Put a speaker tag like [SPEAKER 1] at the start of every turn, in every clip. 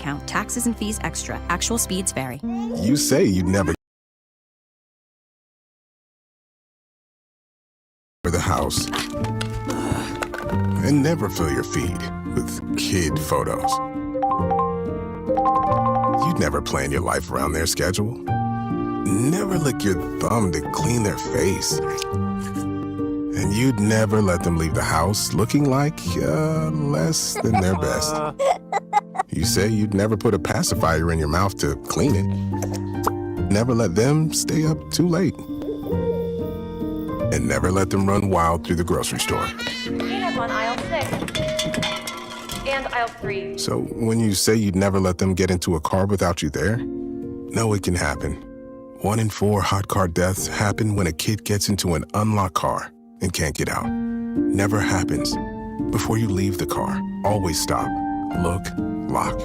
[SPEAKER 1] discount. Taxes and fees extra. Actual speeds vary.
[SPEAKER 2] You say you'd never for the house and never fill your feed with kid photos. You'd never plan your life around their schedule. Never lick your thumb to clean their face. And you'd never let them leave the house looking like less than their best. You say you'd never put a pacifier in your mouth to clean it. Never let them stay up too late. And never let them run wild through the grocery store.
[SPEAKER 3] Peanuts on aisle 6 and aisle 3.
[SPEAKER 2] So when you say you'd never let them get into a car without you there, know it can happen. 1 in 4 hot car deaths happen when a kid gets into an unlocked car and can't get out. Never happens. Before you leave the car, always stop, look, lock.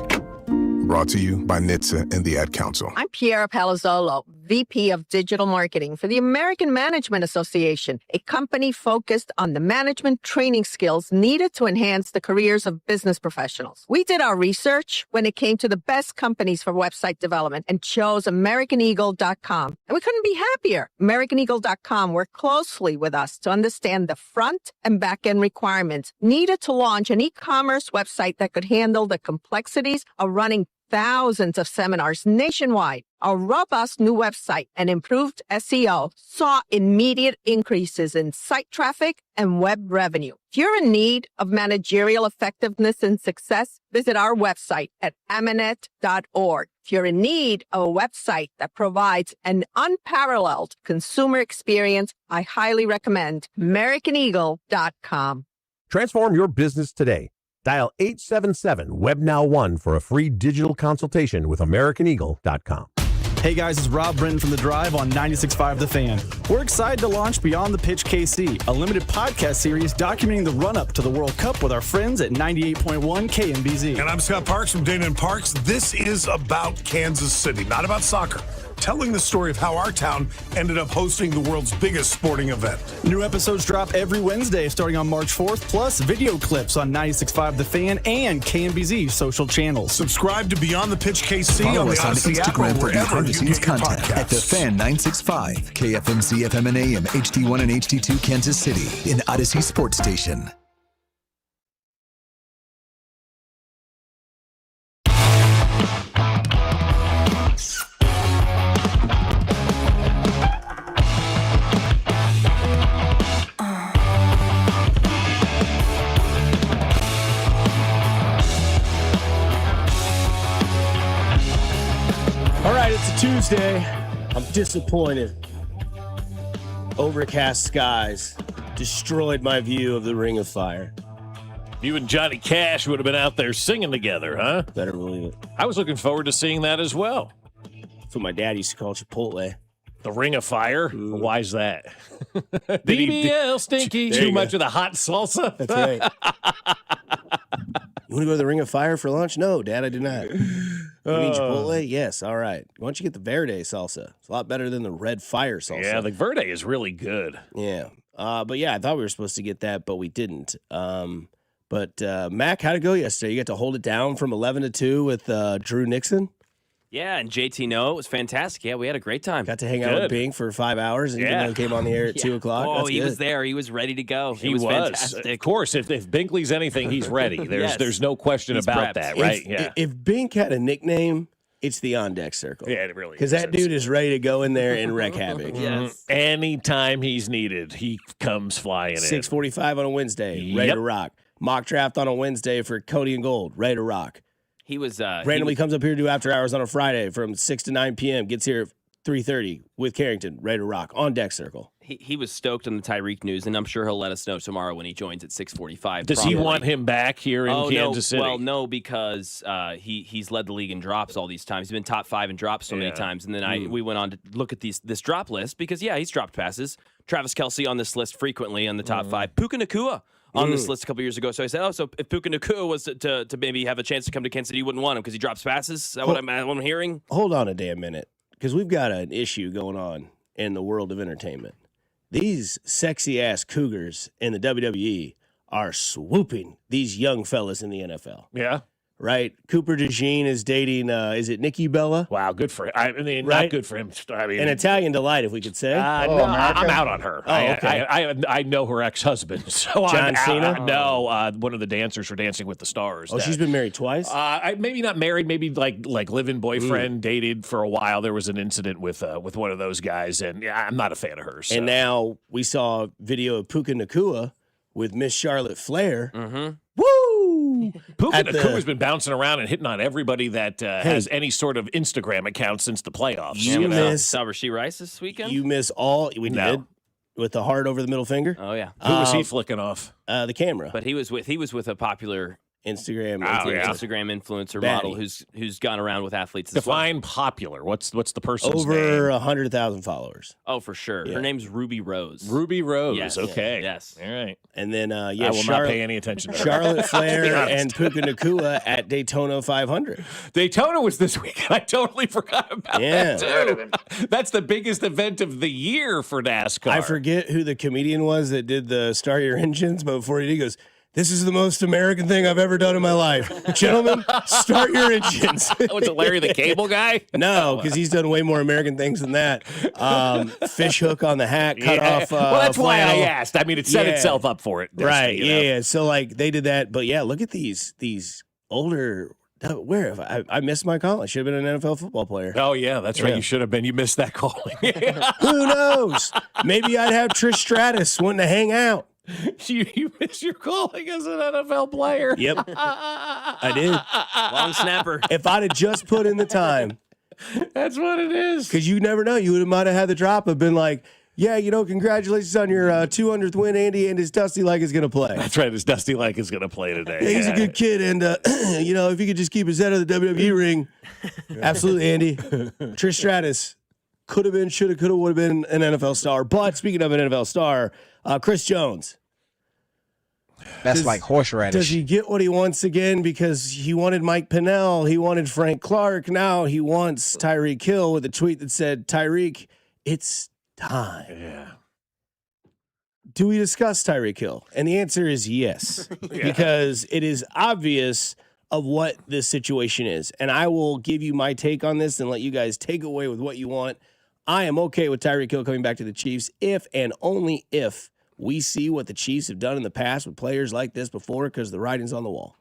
[SPEAKER 2] Brought to you by NHTSA and the Ad Council.
[SPEAKER 4] I'm Piera Palazzolo, VP of Digital Marketing for the American Management Association, a company focused on the management training skills needed to enhance the careers of business professionals. We did our research when it came to the best companies for website development and chose AmericanEagle.com. And we couldn't be happier. AmericanEagle.com worked closely with us to understand the front and back end requirements needed to launch an e-commerce website that could handle the complexities of running thousands of seminars nationwide. Our robust new website and improved SEO saw immediate increases in site traffic and web revenue. If you're in need of managerial effectiveness and success, visit our website at amanet.org. If you're in need of a website that provides an unparalleled consumer experience, I highly recommend AmericanEagle.com.
[SPEAKER 5] Transform your business today. Dial 877-WEBNOW1 for a free digital consultation with AmericanEagle.com.
[SPEAKER 6] Hey guys, it's Rob Brenton from The Drive on 96.5 The Fan. We're excited to launch Beyond the Pitch KC, a limited podcast series documenting the run-up to the World Cup with our friends at 98.1 KMBZ.
[SPEAKER 7] And I'm Scott Parks from Dana and Parks. This is about Kansas City, not about soccer. Telling the story of how our town ended up hosting the world's biggest sporting event.
[SPEAKER 6] New episodes drop every Wednesday starting on March 4th, plus video clips on 96.5 The Fan and KMBZ social channels.
[SPEAKER 7] Subscribe to Beyond the Pitch KC
[SPEAKER 8] Follow
[SPEAKER 7] on the
[SPEAKER 8] us on
[SPEAKER 7] Odyssey app or
[SPEAKER 8] Instagram for
[SPEAKER 7] wherever you
[SPEAKER 8] behind-the-scenes
[SPEAKER 7] get your
[SPEAKER 8] content
[SPEAKER 7] podcasts.
[SPEAKER 8] at The Fan 965, KFMC FM and AM, HD1 and HD2 Kansas City, in Odyssey Sports Station.
[SPEAKER 9] It's a Tuesday. I'm disappointed. Overcast skies destroyed my view of the Ring of Fire.
[SPEAKER 10] You and Johnny Cash would have been out there singing together, huh?
[SPEAKER 9] Better believe it.
[SPEAKER 10] I was looking forward to seeing that as well.
[SPEAKER 9] That's what my dad used to call Chipotle.
[SPEAKER 10] The Ring of Fire? Why is that? BBL Stinky. Too much of the hot salsa?
[SPEAKER 9] That's right. You want to go to the Ring of Fire for lunch? No, Dad, I do not. You mean Chipotle? Yes, all right. Why don't you get the Verde salsa? It's a lot better than the Red Fire salsa.
[SPEAKER 10] Yeah, the Verde is really good.
[SPEAKER 9] Yeah. But yeah, I thought we were supposed to get that, but we didn't. But Mac, how'd it go yesterday? You got to hold it down from 11 to 2 with Drew Nixon?
[SPEAKER 11] Yeah, and JT Noah, it was fantastic. Yeah, we had a great time.
[SPEAKER 9] Got to hang out with Bing for 5 hours, and even though he came on the air at 2 o'clock.
[SPEAKER 11] Oh,
[SPEAKER 9] That's
[SPEAKER 11] he
[SPEAKER 9] good.
[SPEAKER 11] was there. He was ready to go.
[SPEAKER 10] He
[SPEAKER 11] was fantastic.
[SPEAKER 10] Of course, if Binkley's anything, he's ready. There's no question
[SPEAKER 11] He's
[SPEAKER 10] about
[SPEAKER 11] prepped.
[SPEAKER 10] that, right?
[SPEAKER 9] If Bink had a nickname, it's the On Deck Circle.
[SPEAKER 10] Yeah, it really is.
[SPEAKER 9] Because that dude is ready to go in there and wreak havoc.
[SPEAKER 11] Yes.
[SPEAKER 10] Anytime he's needed, he comes flying in.
[SPEAKER 9] 6:45 on a Wednesday, ready to rock. Mock draft on a Wednesday for Cody and Gold, ready to rock.
[SPEAKER 11] He was
[SPEAKER 9] randomly comes up here to do after hours on a Friday from 6 to 9 p.m. Gets here at 3:30 with Carrington, ready to rock on Deck Circle.
[SPEAKER 11] He was stoked on the Tyreek news, and I'm sure he'll let us know tomorrow when he joins at 6:45.
[SPEAKER 10] Does he want him back here in Kansas City?
[SPEAKER 11] Well, no, because he's led the league in drops all these times. He's been top 5 in drops so many times. And then we went on to look at this drop list because, he's dropped passes. Travis Kelce on this list frequently on the top 5. Puka Nacua on this list a couple years ago. So I said, so if Puka Nacua was to maybe have a chance to come to Kansas City, you wouldn't want him because he drops passes? Is that what I'm hearing?
[SPEAKER 9] Hold on a damn minute, because we've got an issue going on in the world of entertainment. These sexy-ass cougars in the WWE are swooping these young fellas in the NFL.
[SPEAKER 10] Yeah.
[SPEAKER 9] right? Cooper DeJean is dating, is it Nikki Bella?
[SPEAKER 10] Wow, good for him. I mean,
[SPEAKER 9] Right?
[SPEAKER 10] not good for him. I mean,
[SPEAKER 9] An Italian delight, if we could say.
[SPEAKER 10] no, I'm out on her.
[SPEAKER 9] Oh, okay.
[SPEAKER 10] I know her ex-husband. So
[SPEAKER 9] John Cena?
[SPEAKER 10] No, one of the dancers for Dancing with the Stars.
[SPEAKER 9] Oh, she's been married twice?
[SPEAKER 10] Maybe not married, maybe like live-in boyfriend, dated for a while. There was an incident with one of those guys, and yeah, I'm not a fan of hers. So.
[SPEAKER 9] And now we saw video of Puka Nacua with Miss Charlotte Flair.
[SPEAKER 11] Mm-hmm.
[SPEAKER 9] Woo!
[SPEAKER 10] Puka Nacua's been bouncing around and hitting on everybody that has any sort of Instagram account since the playoffs.
[SPEAKER 9] You miss
[SPEAKER 11] Saw Rasheed Rice this weekend?
[SPEAKER 9] You miss all we did with the heart over the middle finger.
[SPEAKER 11] Oh yeah.
[SPEAKER 10] Who was he flicking off?
[SPEAKER 9] The camera.
[SPEAKER 11] But he was with a popular
[SPEAKER 9] Instagram
[SPEAKER 11] Instagram influencer model who's gone around with athletes.
[SPEAKER 10] Define popular. What's the person's name?
[SPEAKER 9] Over 100,000 followers.
[SPEAKER 11] Oh, for sure.
[SPEAKER 9] Yeah.
[SPEAKER 11] Her name's Ruby Rose.
[SPEAKER 10] Ruby Rose.
[SPEAKER 11] Yes.
[SPEAKER 10] Okay.
[SPEAKER 11] Yes.
[SPEAKER 10] All right.
[SPEAKER 9] And then
[SPEAKER 10] I will not pay any attention to her.
[SPEAKER 9] Charlotte Flair and Puka Nacua at Daytona 500.
[SPEAKER 10] Daytona was this weekend. I totally forgot about that too. That's the biggest event of the year for NASCAR.
[SPEAKER 9] I forget who the comedian was that did the Start Your Engines, but before he goes, "This is the most American thing I've ever done in my life. Gentlemen, start your engines."
[SPEAKER 10] Was it Larry the Cable Guy?
[SPEAKER 9] No, because he's done way more American things than that. Fish hook on the hat, cut off.
[SPEAKER 10] Well, that's why I
[SPEAKER 9] flannel.
[SPEAKER 10] asked. I mean, it set itself up for it.
[SPEAKER 9] Right,
[SPEAKER 10] you know?
[SPEAKER 9] yeah. So, like, they did that. But, yeah, look at these older – where have I missed my call? I should have been an NFL football player.
[SPEAKER 10] Oh, yeah, that's right. You should have been. You missed that calling.
[SPEAKER 9] Who knows? Maybe I'd have Trish Stratus wanting to hang out.
[SPEAKER 10] You missed your calling as an NFL player.
[SPEAKER 9] Yep, I did.
[SPEAKER 11] Long snapper.
[SPEAKER 9] If I'd have just put in the time.
[SPEAKER 10] That's what it is.
[SPEAKER 9] Because you never know. You might have had the drop of been like, yeah, congratulations on your 200th win, Andy, and his Dusty Like is going to play.
[SPEAKER 10] That's right. His Dusty Like is going to play today.
[SPEAKER 9] Yeah, he's a good kid, and, if he could just keep his head of the WWE ring. Absolutely, Andy. Trish Stratus could have been, should have, could have, would have been an NFL star. But speaking of an NFL star, Chris Jones.
[SPEAKER 12] That's like horseradish.
[SPEAKER 9] Does he get what he wants again? Because he wanted Mike Pennell. He wanted Frank Clark. Now he wants Tyreek Hill with a tweet that said, "Tyreek, it's time."
[SPEAKER 10] Yeah.
[SPEAKER 9] Do we discuss Tyreek Hill? And the answer is yes, because it is obvious of what this situation is. And I will give you my take on this and let you guys take away with what you want. I am okay with Tyreek Hill coming back to the Chiefs if and only if we see what the Chiefs have done in the past with players like this before, because the writing's on the wall.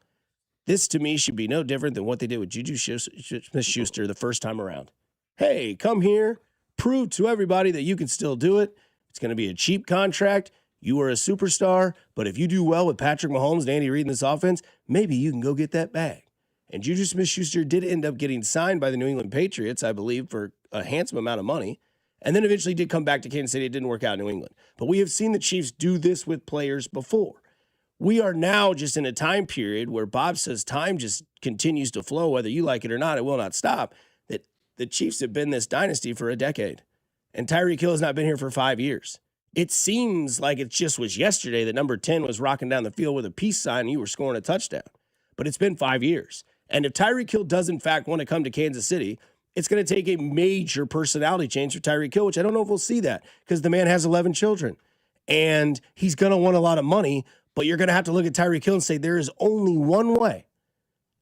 [SPEAKER 9] This, to me, should be no different than what they did with Juju Smith-Schuster the first time around. Hey, come here, prove to everybody that you can still do it. It's going to be a cheap contract. You are a superstar, but if you do well with Patrick Mahomes and Andy Reid in this offense, maybe you can go get that bag. And Juju Smith-Schuster did end up getting signed by the New England Patriots, I believe, for a handsome amount of money. And then eventually did come back to Kansas City. It didn't work out in New England. But we have seen the Chiefs do this with players before. We are now just in a time period where Bob says time just continues to flow, whether you like it or not, it will not stop, that the Chiefs have been this dynasty for a decade. And Tyreek Hill has not been here for 5 years. It seems like it just was yesterday that number 10 was rocking down the field with a peace sign and you were scoring a touchdown. But it's been 5 years. And if Tyreek Hill does, in fact, want to come to Kansas City, it's going to take a major personality change for Tyreek Hill, which I don't know if we'll see that because the man has 11 children. And he's going to want a lot of money, but you're going to have to look at Tyreek Hill and say there is only one way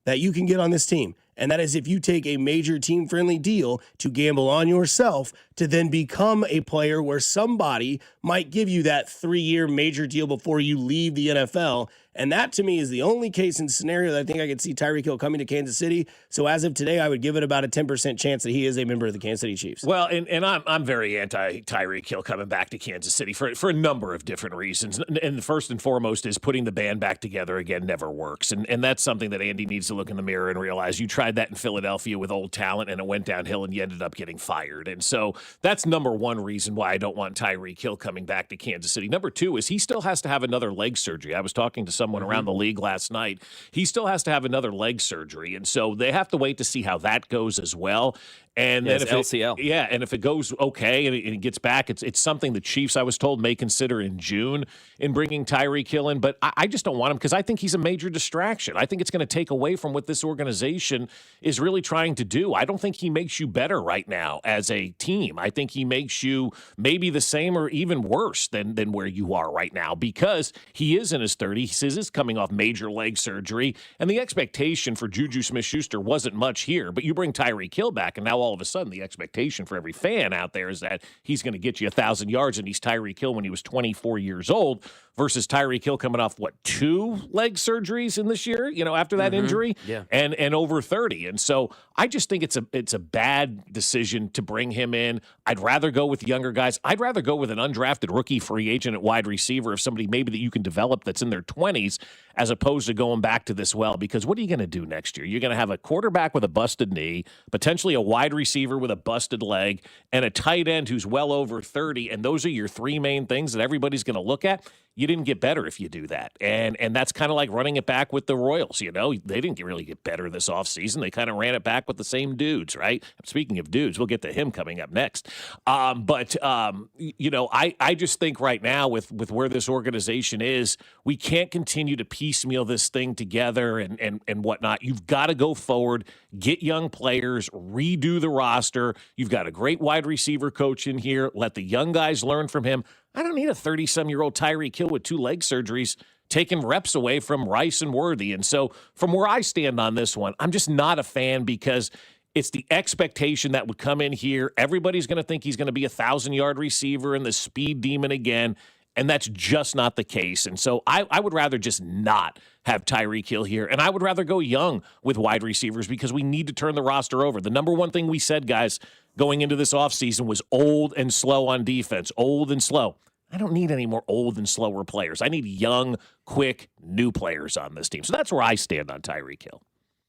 [SPEAKER 9] that you can get on this team. And that is if you take a major team-friendly deal to gamble on yourself to then become a player where somebody might give you that 3-year major deal before you leave the NFL. And that, to me, is the only case and scenario that I think I could see Tyreek Hill coming to Kansas City. So as of today, I would give it about a 10% chance that he is a member of the Kansas City Chiefs.
[SPEAKER 10] Well, and I'm very anti-Tyreek Hill coming back to Kansas City for a number of different reasons. And the first and foremost is putting the band back together again never works. And that's something that Andy needs to look in the mirror and realize. You tried that in Philadelphia with old talent, and it went downhill, and you ended up getting fired. And so that's number one reason why I don't want Tyreek Hill coming back to Kansas City. Number two is he still has to have another leg surgery. I was talking to someone around the league last night. He still has to have another leg surgery. And so they have to wait to see how that goes as well. And then if
[SPEAKER 11] LCL.
[SPEAKER 10] And if it goes okay and it gets back, it's something the Chiefs, I was told, may consider in June in bringing Tyreek Hill in. But I just don't want him because I think he's a major distraction. I think it's going to take away from what this organization is really trying to do. I don't think he makes you better right now as a team. I think he makes you maybe the same or even worse than where you are right now because he is in his 30s. is coming off major leg surgery, and the expectation for Juju Smith-Schuster wasn't much here. But you bring Tyreek Hill back, and now all of a sudden the expectation for every fan out there is that he's going to get you 1,000 yards, and he's Tyreek Hill when he was 24 years old versus Tyreek Hill coming off, 2 leg surgeries in this year, after that injury, and over 30. And so I just think it's a bad decision to bring him in. I'd rather go with younger guys. I'd rather go with an undrafted rookie free agent at wide receiver, of somebody maybe that you can develop that's in their 20s, as opposed to going back to this well. Because what are you going to do next year? You're going to have a quarterback with a busted knee, potentially a wide receiver with a busted leg, and a tight end who's well over 30, and those are your 3 main things that everybody's going to look at. You didn't get better if you do that. And that's kind of like running it back with the Royals. They didn't really get better this offseason. They kind of ran it back with the same dudes, right? Speaking of dudes, we'll get to him coming up next. But I just think right now with where this organization is, we can't continue to piecemeal this thing together and whatnot. You've got to go forward, get young players, redo the roster. You've got a great wide receiver coach in here. Let the young guys learn from him. I don't need a 30-some-year-old Tyreek Hill with 2 leg surgeries taking reps away from Rice and Worthy. And so from where I stand on this one, I'm just not a fan, because it's the expectation that would come in here. Everybody's going to think he's going to be a 1,000-yard receiver and the speed demon again, and that's just not the case. And so I would rather just not have Tyreek Hill here, and I would rather go young with wide receivers, because we need to turn the roster over. The number one thing we said, guys, going into this offseason was old and slow on defense, old and slow. I don't need any more old and slower players. I need young, quick, new players on this team. So that's where I stand on Tyreek Hill.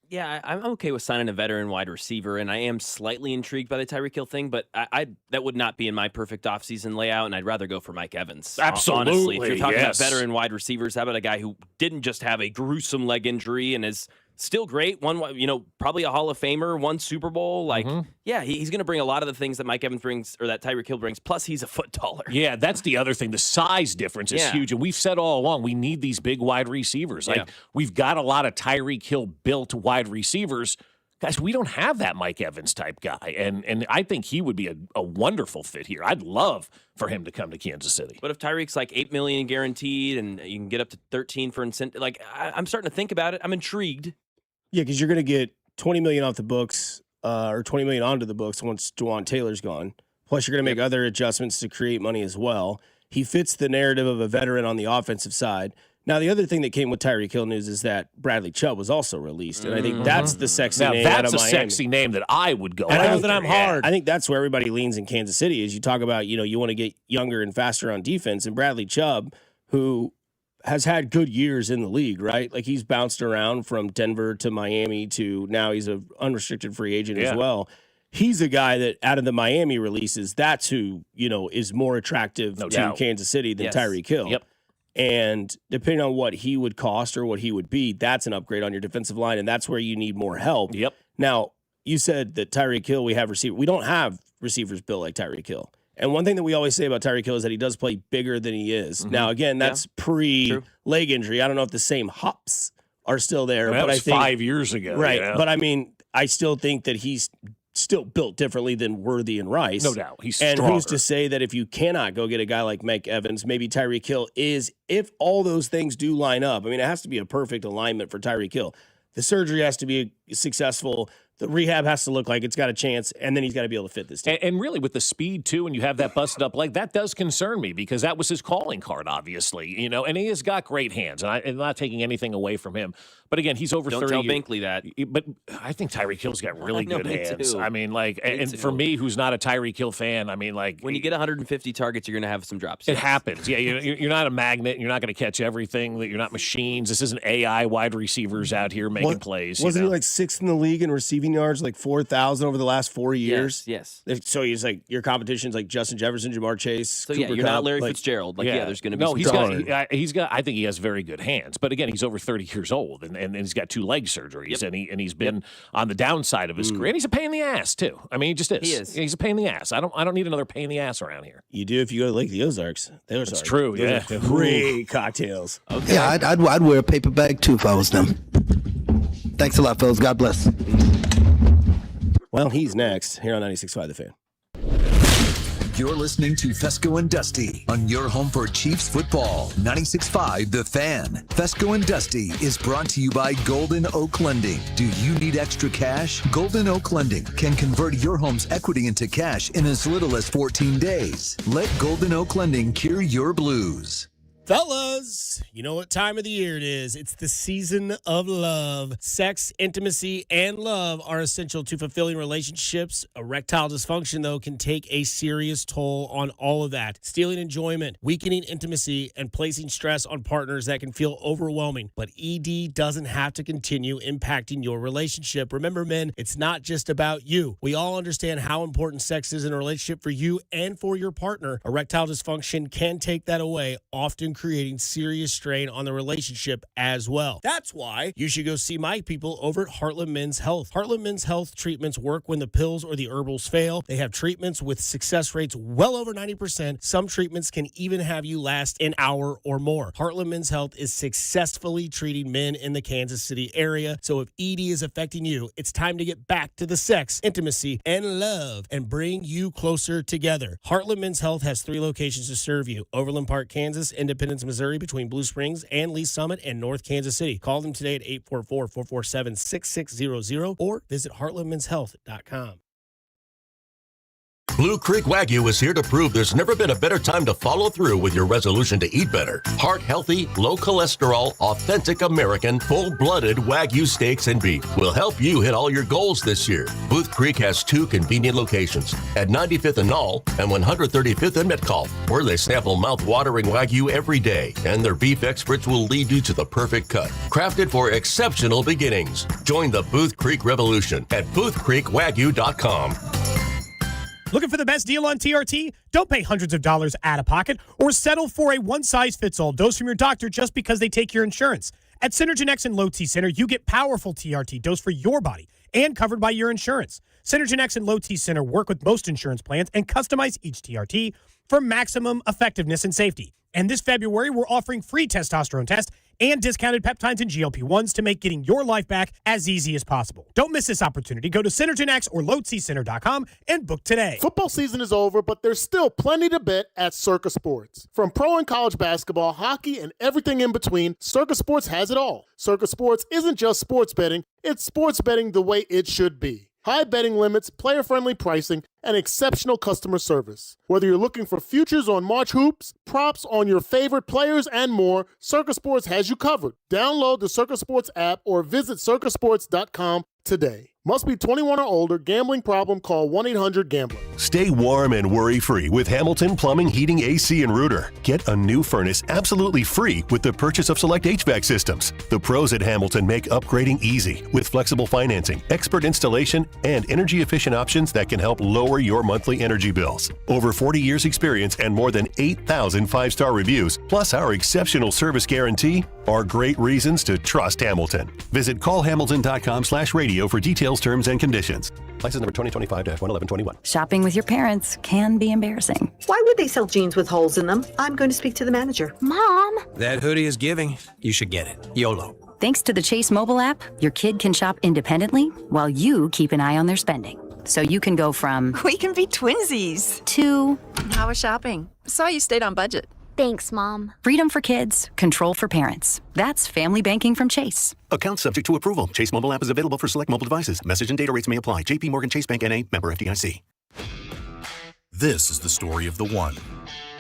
[SPEAKER 11] Yeah, I'm okay with signing a veteran wide receiver, and I am slightly intrigued by the Tyreek Hill thing, but I that would not be in my perfect offseason layout, and I'd rather go for Mike Evans.
[SPEAKER 10] Absolutely,
[SPEAKER 11] honestly. If you're talking about veteran wide receivers, how about a guy who didn't just have a gruesome leg injury and is still great, probably a Hall of Famer, won Super Bowl. He's going to bring a lot of the things that Mike Evans brings, or that Tyreek Hill brings, plus he's a foot taller.
[SPEAKER 10] Yeah, that's the other thing. The size difference is huge, and we've said all along, we need these big wide receivers. We've got a lot of Tyreek Hill-built wide receivers. Guys, we don't have that Mike Evans type guy, and I think he would be a wonderful fit here. I'd love for him to come to Kansas City.
[SPEAKER 11] But if Tyreek's like $8 million guaranteed, and you can get up to 13 for incentive, I'm starting to think about it. I'm intrigued.
[SPEAKER 9] Yeah, because you're going to get $20 million off the books, or $20 million onto the books once Juwan Taylor's gone. Plus, you're going to make other adjustments to create money as well. He fits the narrative of a veteran on the offensive side. Now, the other thing that came with Tyreek Hill news is that Bradley Chubb was also released, and I think that's the sexy name out of Miami.
[SPEAKER 10] That's a sexy name that I would go.
[SPEAKER 9] And I know that I'm hard. I think that's where everybody leans in Kansas City. Is you talk about, you want to get younger and faster on defense, and Bradley Chubb, who has had good years in the league, right? Like, he's bounced around from Denver to Miami to now he's an unrestricted free agent as well. He's a guy that out of the Miami releases, that's who, is more attractive to Kansas City than Tyreek Hill.
[SPEAKER 10] Yep.
[SPEAKER 9] And depending on what he would cost or what he would be, that's an upgrade on your defensive line, and that's where you need more help.
[SPEAKER 10] Yep.
[SPEAKER 9] Now, you said that Tyreek Hill, we don't have receivers built like Tyreek Hill. And one thing that we always say about Tyreek Hill is that he does play bigger than he is. Now, again, that's pre-leg injury. I don't know if the same hops are still there.
[SPEAKER 10] Well,
[SPEAKER 9] but
[SPEAKER 10] that was
[SPEAKER 9] I think
[SPEAKER 10] 5 years ago.
[SPEAKER 9] Right. But, I still think that he's still built differently than Worthy and Rice.
[SPEAKER 10] No doubt. He's
[SPEAKER 9] and
[SPEAKER 10] stronger.
[SPEAKER 9] Who's to say that if you cannot go get a guy like Mike Evans, maybe Tyreek Hill is, if all those things do line up, it has to be a perfect alignment for Tyreek Hill. The surgery has to be successful. The rehab has to look like it's got a chance, and then he's got to be able to fit this team.
[SPEAKER 10] And really, with the speed, too, and you have that busted up leg, that does concern me because that was his calling card, obviously. And he has got great hands, and I'm not taking anything away from him. But again, he's over 30.
[SPEAKER 11] Don't tell Binkley that.
[SPEAKER 10] But I think Tyreek Hill's got really good hands.
[SPEAKER 11] Too.
[SPEAKER 10] And for me, who's not a Tyreek Hill fan,
[SPEAKER 11] when you get 150 targets, you're going to have some drops.
[SPEAKER 10] It happens. Yeah, you're not a magnet. You're not going to catch everything. You're not machines. This isn't AI wide receivers out here making plays.
[SPEAKER 9] Wasn't he like 6th in the league in receiving yards, like 4,000 over the last 4 years?
[SPEAKER 11] Yes.
[SPEAKER 9] So he's like, your competition's like Justin Jefferson, Jamar Chase.
[SPEAKER 11] So
[SPEAKER 9] Cooper
[SPEAKER 11] you're
[SPEAKER 9] Kupp,
[SPEAKER 11] not Larry Fitzgerald. There's going to be some
[SPEAKER 10] he's got. I think he has very good hands. But again, he's over 30 years old, and he's got 2 leg surgeries, and he's been on the downside of his career. And he's a pain in the ass too. He just is.
[SPEAKER 11] He is.
[SPEAKER 10] He's a pain in the ass. I don't need another pain in the ass around here.
[SPEAKER 9] You do if you go to Lake the Ozarks.
[SPEAKER 10] That's true. Yeah,
[SPEAKER 9] great cocktails.
[SPEAKER 13] Okay. Yeah, I'd wear a paper bag too if I was them. Thanks a lot, fellas. God bless.
[SPEAKER 9] Well, he's next here on 96.5 The Fan.
[SPEAKER 8] You're listening to Fescoe and Dusty on your home for Chiefs football. 96.5 The Fan. Fescoe and Dusty is brought to you by Golden Oak Lending. Do you need extra cash? Golden Oak Lending can convert your home's equity into cash in as little as 14 days. Let Golden Oak Lending cure your blues.
[SPEAKER 9] Fellas, you know what time of the year it is. It's the season of love. Sex, intimacy, and love are essential to fulfilling relationships. Erectile dysfunction, though, can take a serious toll on all of that, stealing enjoyment, weakening intimacy, and placing stress on partners that can feel overwhelming. But ED doesn't have to continue impacting your relationship. Remember, men, it's not just about you. We all understand how important sex is in a relationship for you and for your partner. Erectile dysfunction can take that away, often creating serious strain on the relationship as well. That's why you should go see my people over at Heartland Men's Health. Heartland Men's Health treatments work when the pills or the herbals fail. They have treatments with success rates well over 90%. Some treatments can even have you last an hour or more. Heartland Men's Health is successfully treating men in the Kansas City area. So if ED is affecting you, it's time to get back to the sex, intimacy, and love and bring you closer together. Heartland Men's Health has 3 locations to serve you: Overland Park, Kansas; Independence, Missouri, between Blue Springs and Lee Summit; and North Kansas City. Call them today at 844-447-6600 or visit heartlandmenshealth.com.
[SPEAKER 14] Blue Creek Wagyu is here to prove there's never been a better time to follow through with your resolution to eat better. Heart-healthy, low-cholesterol, authentic American, full-blooded Wagyu steaks and beef will help you hit all your goals this year. Booth Creek has 2 convenient locations at 95th and Knoll and 135th and Metcalf, where they sample mouth-watering Wagyu every day, and their beef experts will lead you to the perfect cut, crafted for exceptional beginnings. Join the Booth Creek Revolution at boothcreekwagyu.com.
[SPEAKER 15] Looking for the best deal on TRT? Don't pay hundreds of dollars out of pocket or settle for a one-size-fits-all dose from your doctor just because they take your insurance. At Synergen X and Low T Center, you get powerful TRT dose for your body and covered by your insurance. Synergen X and Low T Center work with most insurance plans and customize each TRT for maximum effectiveness and safety. And this February, we're offering free testosterone tests and discounted peptides and GLP-1s to make getting your life back as easy as possible. Don't miss this opportunity. Go to SynergenX or LowTCenter.com and book today.
[SPEAKER 16] Football season is over, but there's still plenty to bet at Circa Sports. From pro and college basketball, hockey, and everything in between, Circa Sports has it all. Circa Sports isn't just sports betting, it's sports betting the way it should be. High betting limits, player-friendly pricing, and exceptional customer service. Whether you're looking for futures on March hoops, props on your favorite players, and more, Circa Sports has you covered. Download the Circa Sports app or visit circasports.com today. Must be 21 or older. Gambling problem? Call 1-800-GAMBLER.
[SPEAKER 17] Stay warm and worry-free with Hamilton Plumbing, Heating, AC, and Rooter. Get a new furnace absolutely free with the purchase of select HVAC systems. The pros at Hamilton make upgrading easy with flexible financing, expert installation, and energy-efficient options that can help lower your monthly energy bills. Over 40 years experience and more than 8,000 five-star reviews, plus our exceptional service guarantee, are great reasons to trust Hamilton. Visit callhamilton.com/radio for details, terms, and conditions. License number 2025-11121.
[SPEAKER 18] Shopping with your parents can be embarrassing.
[SPEAKER 19] Why would they sell jeans with holes in them? I'm going to speak to the manager.
[SPEAKER 18] Mom!
[SPEAKER 20] That hoodie is giving. You should get it. YOLO.
[SPEAKER 18] Thanks to the Chase mobile app, your kid can shop independently while you keep an eye on their spending. So you can go from,
[SPEAKER 21] we can be twinsies,
[SPEAKER 18] to,
[SPEAKER 21] how was shopping? Saw you stayed on budget.
[SPEAKER 22] Thanks, Mom.
[SPEAKER 18] Freedom for kids, control for parents. That's family banking from Chase.
[SPEAKER 17] Account subject to approval. Chase mobile app is available for select mobile devices. Message and data rates may apply. JP Morgan Chase Bank N.A. member FDIC.
[SPEAKER 23] This is the story of the one.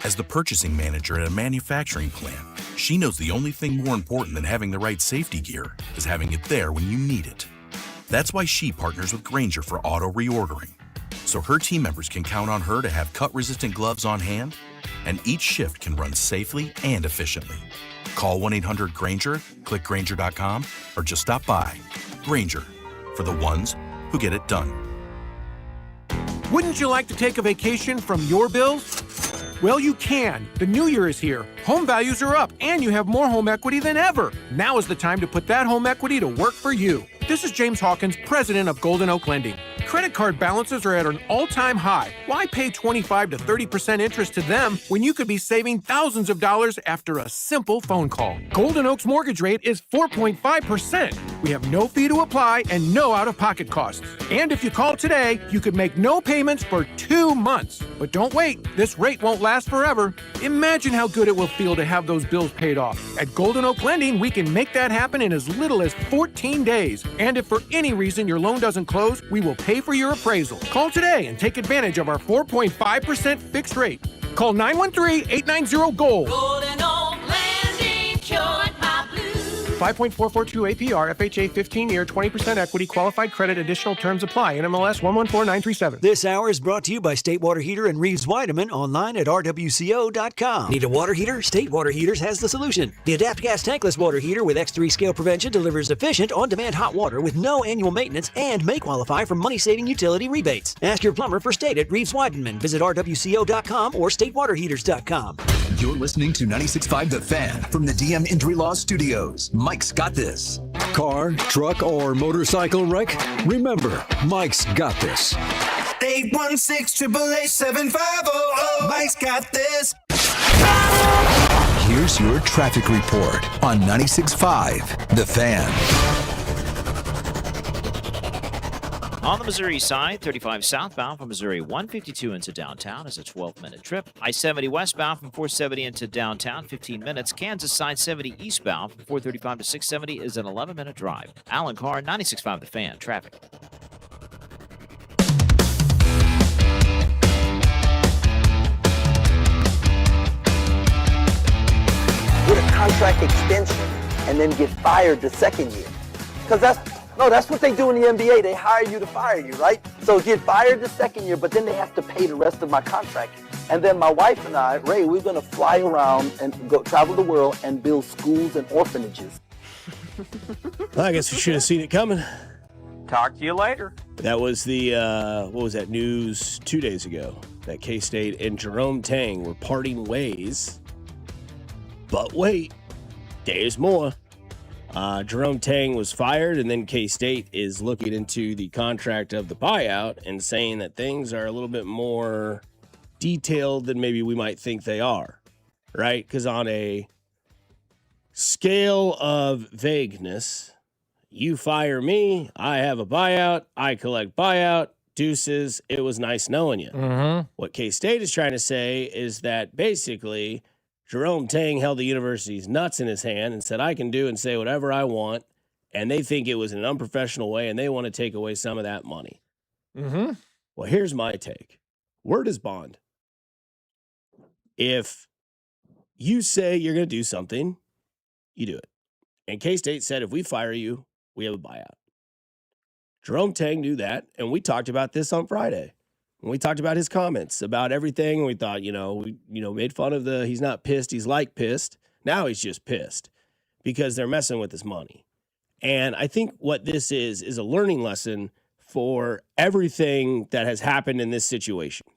[SPEAKER 23] As the purchasing manager at a manufacturing plant, she knows the only thing more important than having the right safety gear is having it there when you need it. That's why she partners with Grainger for auto reordering, so her team members can count on her to have cut-resistant gloves on hand, and each shift can run safely and efficiently. Call 1-800-GRAINGER, click Grainger.com, or just stop by. Grainger, for the ones who get it done.
[SPEAKER 24] Wouldn't you like to take a vacation from your bills? Well, you can. The new year is here. Home values are up, and you have more home equity than ever. Now is the time to put that home equity to work for you. This is James Hawkins, president of Golden Oak Lending. Credit card balances are at an all-time high. Why pay 25 to 30% interest to them when you could be saving thousands of dollars after a simple phone call? Golden Oak's mortgage rate is 4.5%. We have no fee to apply and no out-of-pocket costs. And if you call today, you could make no payments for 2 months. But don't wait. This rate won't last forever. Imagine how good it will feel to have those bills paid off. At Golden Oak Lending, we can make that happen in as little as 14 days. And if for any reason your loan doesn't close, we will pay for your appraisal. Call today and take advantage of our 4.5% fixed rate. Call 913-890-GOLD.
[SPEAKER 1] Golden Oak Lending cured my blues.
[SPEAKER 24] 5.442 APR, FHA 15-year, 20% equity, qualified credit, additional terms apply. NMLS 114937.
[SPEAKER 2] This hour is brought to you by State Water Heater and Reeves Weideman, online at rwco.com. Need a water heater? State Water Heaters has the solution. The Adapt Gas Tankless Water Heater with X3 scale prevention delivers efficient, on-demand hot water with no annual maintenance and may qualify for money-saving utility rebates. Ask your plumber for State at Reeves Weideman. Visit rwco.com or statewaterheaters.com.
[SPEAKER 8] You're listening to 96.5 The Fan from the DM Injury Law Studios. Mike's got this.
[SPEAKER 3] Car, truck, or motorcycle wreck? Remember, Mike's got this.
[SPEAKER 1] 816-888-7500. Mike's got this.
[SPEAKER 8] Here's your traffic report on 96.5 The Fan.
[SPEAKER 22] On the Missouri side, 35 southbound from Missouri 152 into downtown is a 12-minute trip. I-70 westbound from 470 into downtown, 15 minutes. Kansas side 70 eastbound from 435 to 670 is an 11-minute drive. Alan Carr, 96.5 The Fan, traffic.
[SPEAKER 25] Get a contract extension and then get fired the second year. Because that's what they do in the NBA. They hire you to fire you, right? So get fired the second year, but then they have to pay the rest of my contract. And then my wife and I, Ray, we're going to fly around and go travel the world and build schools and orphanages.
[SPEAKER 9] Well, I guess we should have seen it coming.
[SPEAKER 22] Talk to you later.
[SPEAKER 9] That was the, what was that news 2 days ago? That K-State and Jerome Tang were parting ways. But wait, there's more. Jerome Tang was fired, and then K-State is looking into the contract of the buyout and saying that things are a little bit more detailed than maybe we might think they are, right? Because on a scale of vagueness, you fire me, I have a buyout, I collect buyout, deuces, it was nice knowing you.
[SPEAKER 26] Mm-hmm.
[SPEAKER 9] What K-State is trying to say is that basically Jerome Tang held the university's nuts in his hand and said, I can do and say whatever I want, and they think it was in an unprofessional way, and they want to take away some of that money.
[SPEAKER 26] Mm-hmm.
[SPEAKER 9] Well, here's my take. Word is bond. If you say you're going to do something, you do it. And K-State said, if we fire you, we have a buyout. Jerome Tang knew that, and we talked about this on Friday. When we talked about his comments about everything, and we thought, we made fun of he's not pissed, he's like pissed. Now he's just pissed because they're messing with his money. And I think what this is a learning lesson for everything that has happened in this situation.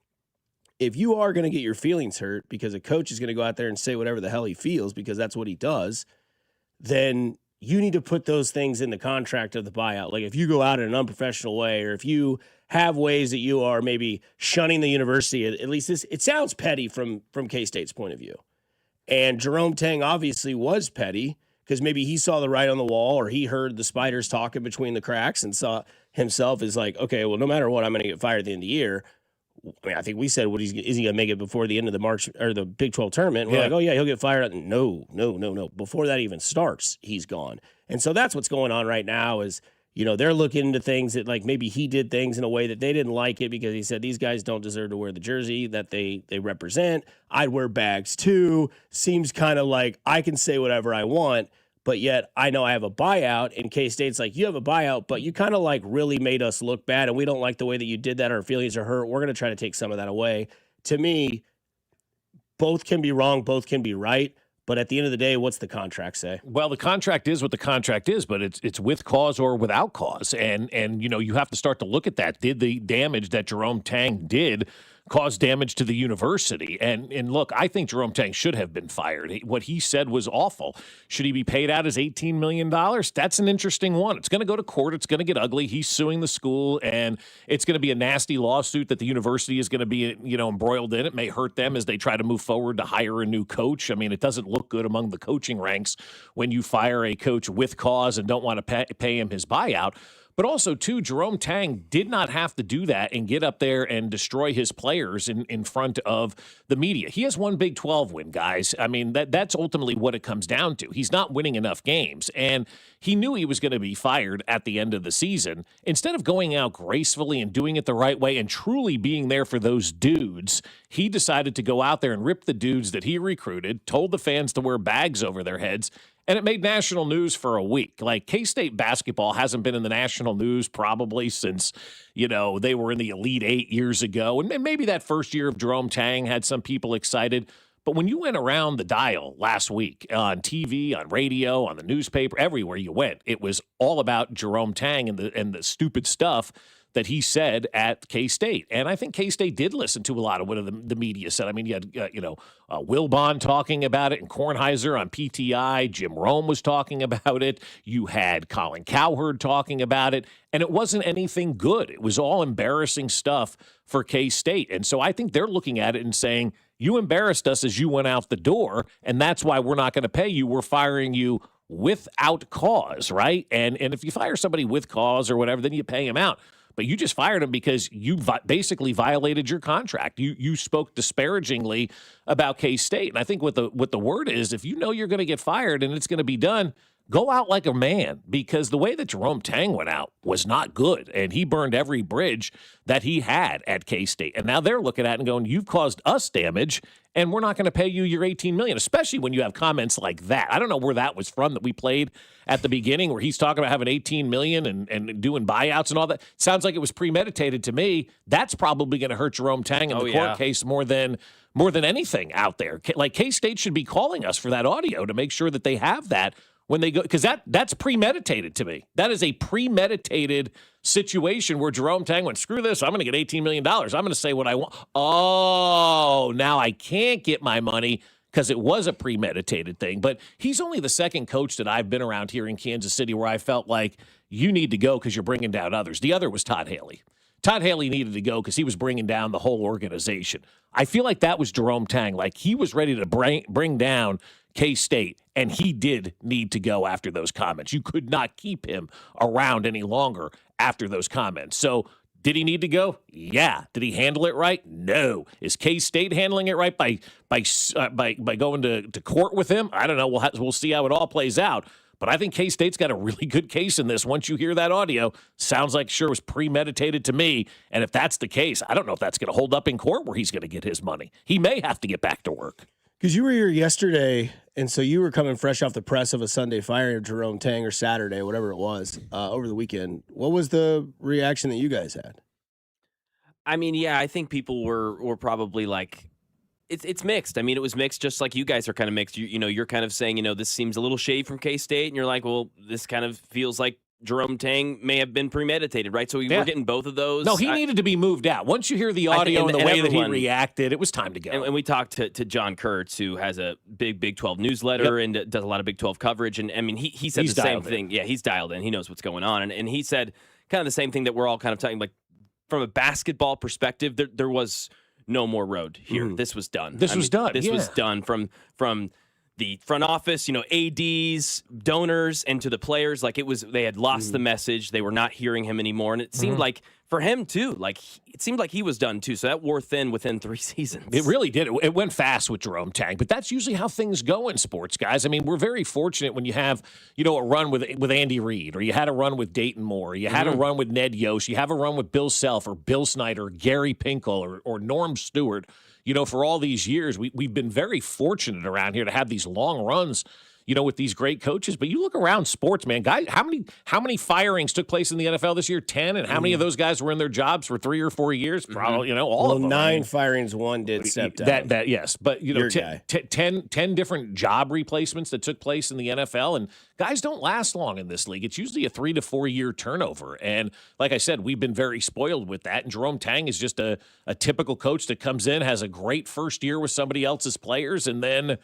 [SPEAKER 9] If you are going to get your feelings hurt because a coach is going to go out there and say whatever the hell he feels because that's what he does, then you need to put those things in the contract of the buyout. Like if you go out in an unprofessional way, or if you have ways that you are maybe shunning the university, at least it sounds petty from K-State's point of view. And Jerome Tang obviously was petty because maybe he saw the writing on the wall, or he heard the spiders talking between the cracks and saw himself as like, okay, well, no matter what, I'm going to get fired at the end of the year. I mean, I think we said, is he going to make it before the end of the March or the Big 12 tournament? We're like, oh yeah, he'll get fired. No. Before that even starts, he's gone. And so that's what's going on right now is, they're looking into things that like maybe he did things in a way that they didn't like it because he said these guys don't deserve to wear the jersey that they represent. I'd wear bags too. Seems kind of like I can say whatever I want, but yet I know I have a buyout. And K-State's like, you have a buyout, but you kind of like really made us look bad, and we don't like the way that you did that. Our feelings are hurt. We're going to try to take some of that away. To me, both can be wrong, both can be right. But at the end of the day, what's the contract say?
[SPEAKER 10] Well, the contract is what the contract is, but it's with cause or without cause. And you have to start to look at that. Did the damage that Jerome Tang did cause damage to the university. And look, I think Jerome Tang should have been fired. What he said was awful. Should he be paid out as $18 million? That's an interesting one. It's going to go to court. It's going to get ugly. He's suing the school, and it's going to be a nasty lawsuit that the university is going to be, embroiled in. It may hurt them as they try to move forward to hire a new coach. I mean, it doesn't look good among the coaching ranks when you fire a coach with cause and don't want to pay him his buyout. But also, too, Jerome Tang did not have to do that and get up there and destroy his players in front of the media. He has one Big 12 win, guys. I mean, that's ultimately what it comes down to. He's not winning enough games, and he knew he was going to be fired at the end of the season. Instead of going out gracefully and doing it the right way and truly being there for those dudes, he decided to go out there and rip the dudes that he recruited, told the fans to wear bags over their heads, and it made national news for a week. Like, K-State basketball hasn't been in the national news probably since, they were in the Elite Eight years ago. And maybe that first year of Jerome Tang had some people excited. But when you went around the dial last week on TV, on radio, on the newspaper, everywhere you went, it was all about Jerome Tang and the stupid stuff that he said at K-State. And I think K-State did listen to a lot of what the media said. I mean, you had, Wilbon talking about it, and Kornheiser on PTI. Jim Rome was talking about it. You had Colin Cowherd talking about it. And it wasn't anything good. It was all embarrassing stuff for K-State. And so I think they're looking at it and saying, you embarrassed us as you went out the door, and that's why we're not going to pay you. We're firing you without cause, right? And if you fire somebody with cause or whatever, then you pay him out. But you just fired him because you basically violated your contract. You spoke disparagingly about K-State. And I think what the word is, if you know you're going to get fired and it's going to be done, go out like a man, because the way that Jerome Tang went out was not good. And he burned every bridge that he had at K-State. And now they're looking at it and going, you've caused us damage, and we're not going to pay you your $18 million, especially when you have comments like that. I don't know where that was from that we played at the beginning, where he's talking about having $18 million and doing buyouts and all that. Sounds like it was premeditated to me. That's probably going to hurt Jerome Tang in the court case more than anything out there. Like, K-State should be calling us for that audio to make sure that they have that when they go, because that's premeditated to me. That is a premeditated situation where Jerome Tang went, screw this, I'm going to get $18 million. I'm going to say what I want. Oh, now I can't get my money because it was a premeditated thing. But he's only the second coach that I've been around here in Kansas City where I felt like you need to go because you're bringing down others. The other was Todd Haley. Todd Haley needed to go because he was bringing down the whole organization. I feel like that was Jerome Tang. Like, he was ready to bring down K-State, and he did need to go after those comments. You could not keep him around any longer after those comments. So did he need to go? Yeah. Did he handle it right? No. Is K-State handling it right by going to court with him? I don't know. We'll see how it all plays out. But I think K-State's got a really good case in this. Once you hear that audio, sounds like sure was premeditated to me. And if that's the case, I don't know if that's going to hold up in court where he's going to get his money. He may have to get back to work.
[SPEAKER 9] Because you were here yesterday, and so you were coming fresh off the press of a Sunday firing of Jerome Tang, or Saturday, whatever it was, over the weekend. What was the reaction that you guys had?
[SPEAKER 11] I mean, yeah, I think people were probably like, it's mixed. I mean, it was mixed just like you guys are kind of mixed. You're kind of saying, this seems a little shady from K-State, and you're like, well, this kind of feels like Jerome Tang may have been premeditated, right? So we're getting both of those.
[SPEAKER 10] No, he needed to be moved out. Once you hear the audio and the way that he reacted, it was time to go.
[SPEAKER 11] And we talked to John Kurtz, who has a big 12 newsletter and does a lot of Big 12 coverage. And I mean, he said the same thing. Yeah, he's dialed in. He knows what's going on. And he said kind of the same thing that we're all kind of talking, like, from a basketball perspective, there was no more road here. This was done.
[SPEAKER 10] This was
[SPEAKER 11] done from the front office, ADs, donors, and to the players. Like, they had lost the message. They were not hearing him anymore. And it seemed like for him too, like it seemed like he was done too. So that wore thin within 3 seasons.
[SPEAKER 10] It really did. It went fast with Jerome Tang, but that's usually how things go in sports, guys. I mean, we're very fortunate when you have, a run with Andy Reid, or you had a run with Dayton Moore, or you had a run with Ned Yost, you have a run with Bill Self or Bill Snyder, Gary Pinkel, or Norm Stewart. For all these years, we've been very fortunate around here to have these long runs, with these great coaches. But you look around sports, man, guys, how many firings took place in the NFL this year? 10, and how many of those guys were in their jobs for 3 or 4 years? Probably, all of them.
[SPEAKER 9] 9 firings, 1 did step down.
[SPEAKER 10] That yes, but 10 different job replacements that took place in the NFL, and guys don't last long in this league. It's usually a 3 to 4 year turnover, and like I said, we've been very spoiled with that. And Jerome Tang is just a typical coach that comes in, has a great first year with somebody else's players, and then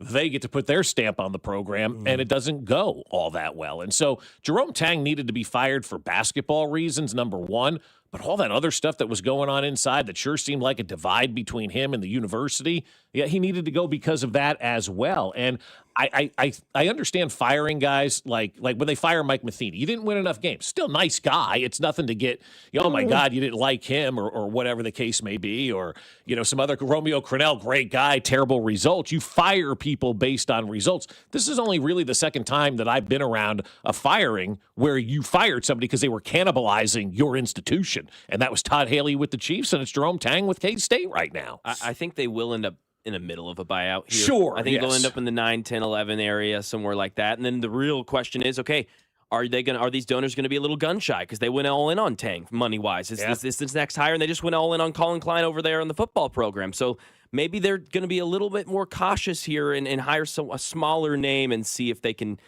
[SPEAKER 10] they get to put their stamp on the program, and it doesn't go all that well. And so Jerome Tang needed to be fired for basketball reasons, number one, but all that other stuff that was going on inside that sure seemed like a divide between him and the university, he needed to go because of that as well. And I understand firing guys like when they fire Mike Matheny. You didn't win enough games. Still nice guy. It's nothing to get, oh my God, you didn't like him or whatever the case may be, or some other Romeo Crennel, great guy, terrible results. You fire people based on results. This is only really the second time that I've been around a firing where you fired somebody because they were cannibalizing your institution. And that was Todd Haley with the Chiefs, and it's Jerome Tang with K-State right now.
[SPEAKER 11] I think they will end up in the middle of a buyout here.
[SPEAKER 10] Sure.
[SPEAKER 11] I think they'll end up in the 9, 10, 11 area, somewhere like that. And then the real question is, okay, are these donors going to be a little gun shy because they went all in on Tang money-wise? Is this next hire, and they just went all in on Colin Klein over there in the football program? So maybe they're going to be a little bit more cautious here and hire a smaller name and see if they can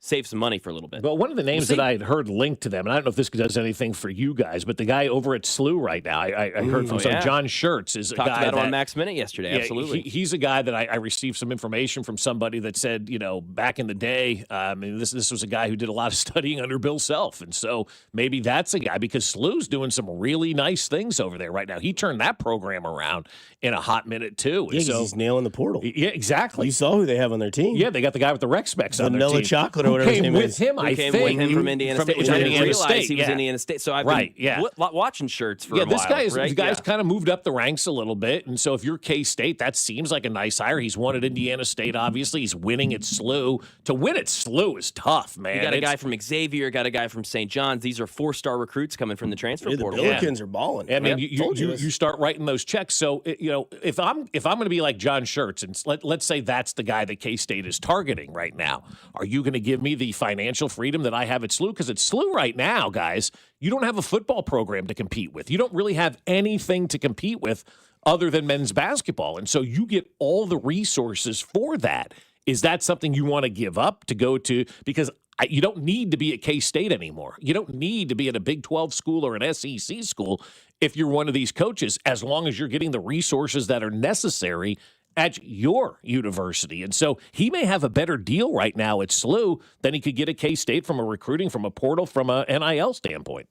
[SPEAKER 11] save some money for a little bit.
[SPEAKER 10] But one of the names that I had heard linked to them, and I don't know if this does anything for you guys, but the guy over at SLU right now, I heard from John Schertz is
[SPEAKER 11] Talked
[SPEAKER 10] a guy
[SPEAKER 11] about it on Max Minute yesterday. Absolutely.
[SPEAKER 10] He's a guy that I received some information from somebody that said, back in the day, this was a guy who did a lot of studying under Bill Self. And so maybe that's a guy, because SLU's doing some really nice things over there right now. He turned that program around in a hot minute too.
[SPEAKER 9] Yeah, he's nailing the portal.
[SPEAKER 10] Yeah, exactly.
[SPEAKER 9] You saw who they have on their team.
[SPEAKER 10] Yeah, they got the guy with the Rec Specs on their team.
[SPEAKER 9] Vanilla Chocolate or whatever his name is.
[SPEAKER 10] Him, I think.
[SPEAKER 11] With him from Indiana State, which I didn't realize he was Indiana State. So I've been watching Shirts for a while.
[SPEAKER 10] This guy's kind of moved up the ranks a little bit. And so if you're K-State, that seems like a nice hire. He's won at Indiana State, obviously. He's winning at SLU. To win at SLU is tough, man.
[SPEAKER 11] You got a guy from Xavier, got a guy from St. John's. These are 4-star recruits coming from the transfer portal.
[SPEAKER 9] The Billikens are balling.
[SPEAKER 10] I mean, you start writing those checks. So, if I'm going to be like John Schertz, and let's say that's the guy that K-State is targeting right now, are you going to give me the financial freedom that I have at SLU? Because at SLU right now, guys, you don't have a football program to compete with. You don't really have anything to compete with other than men's basketball. And so you get all the resources for that. Is that something you want to give up to go to? Because you don't need to be at K-State anymore. You don't need to be at a Big 12 school or an SEC school if you're one of these coaches, as long as you're getting the resources that are necessary at your university. And so he may have a better deal right now at SLU than he could get at K-State from a recruiting, from a portal, from a NIL standpoint.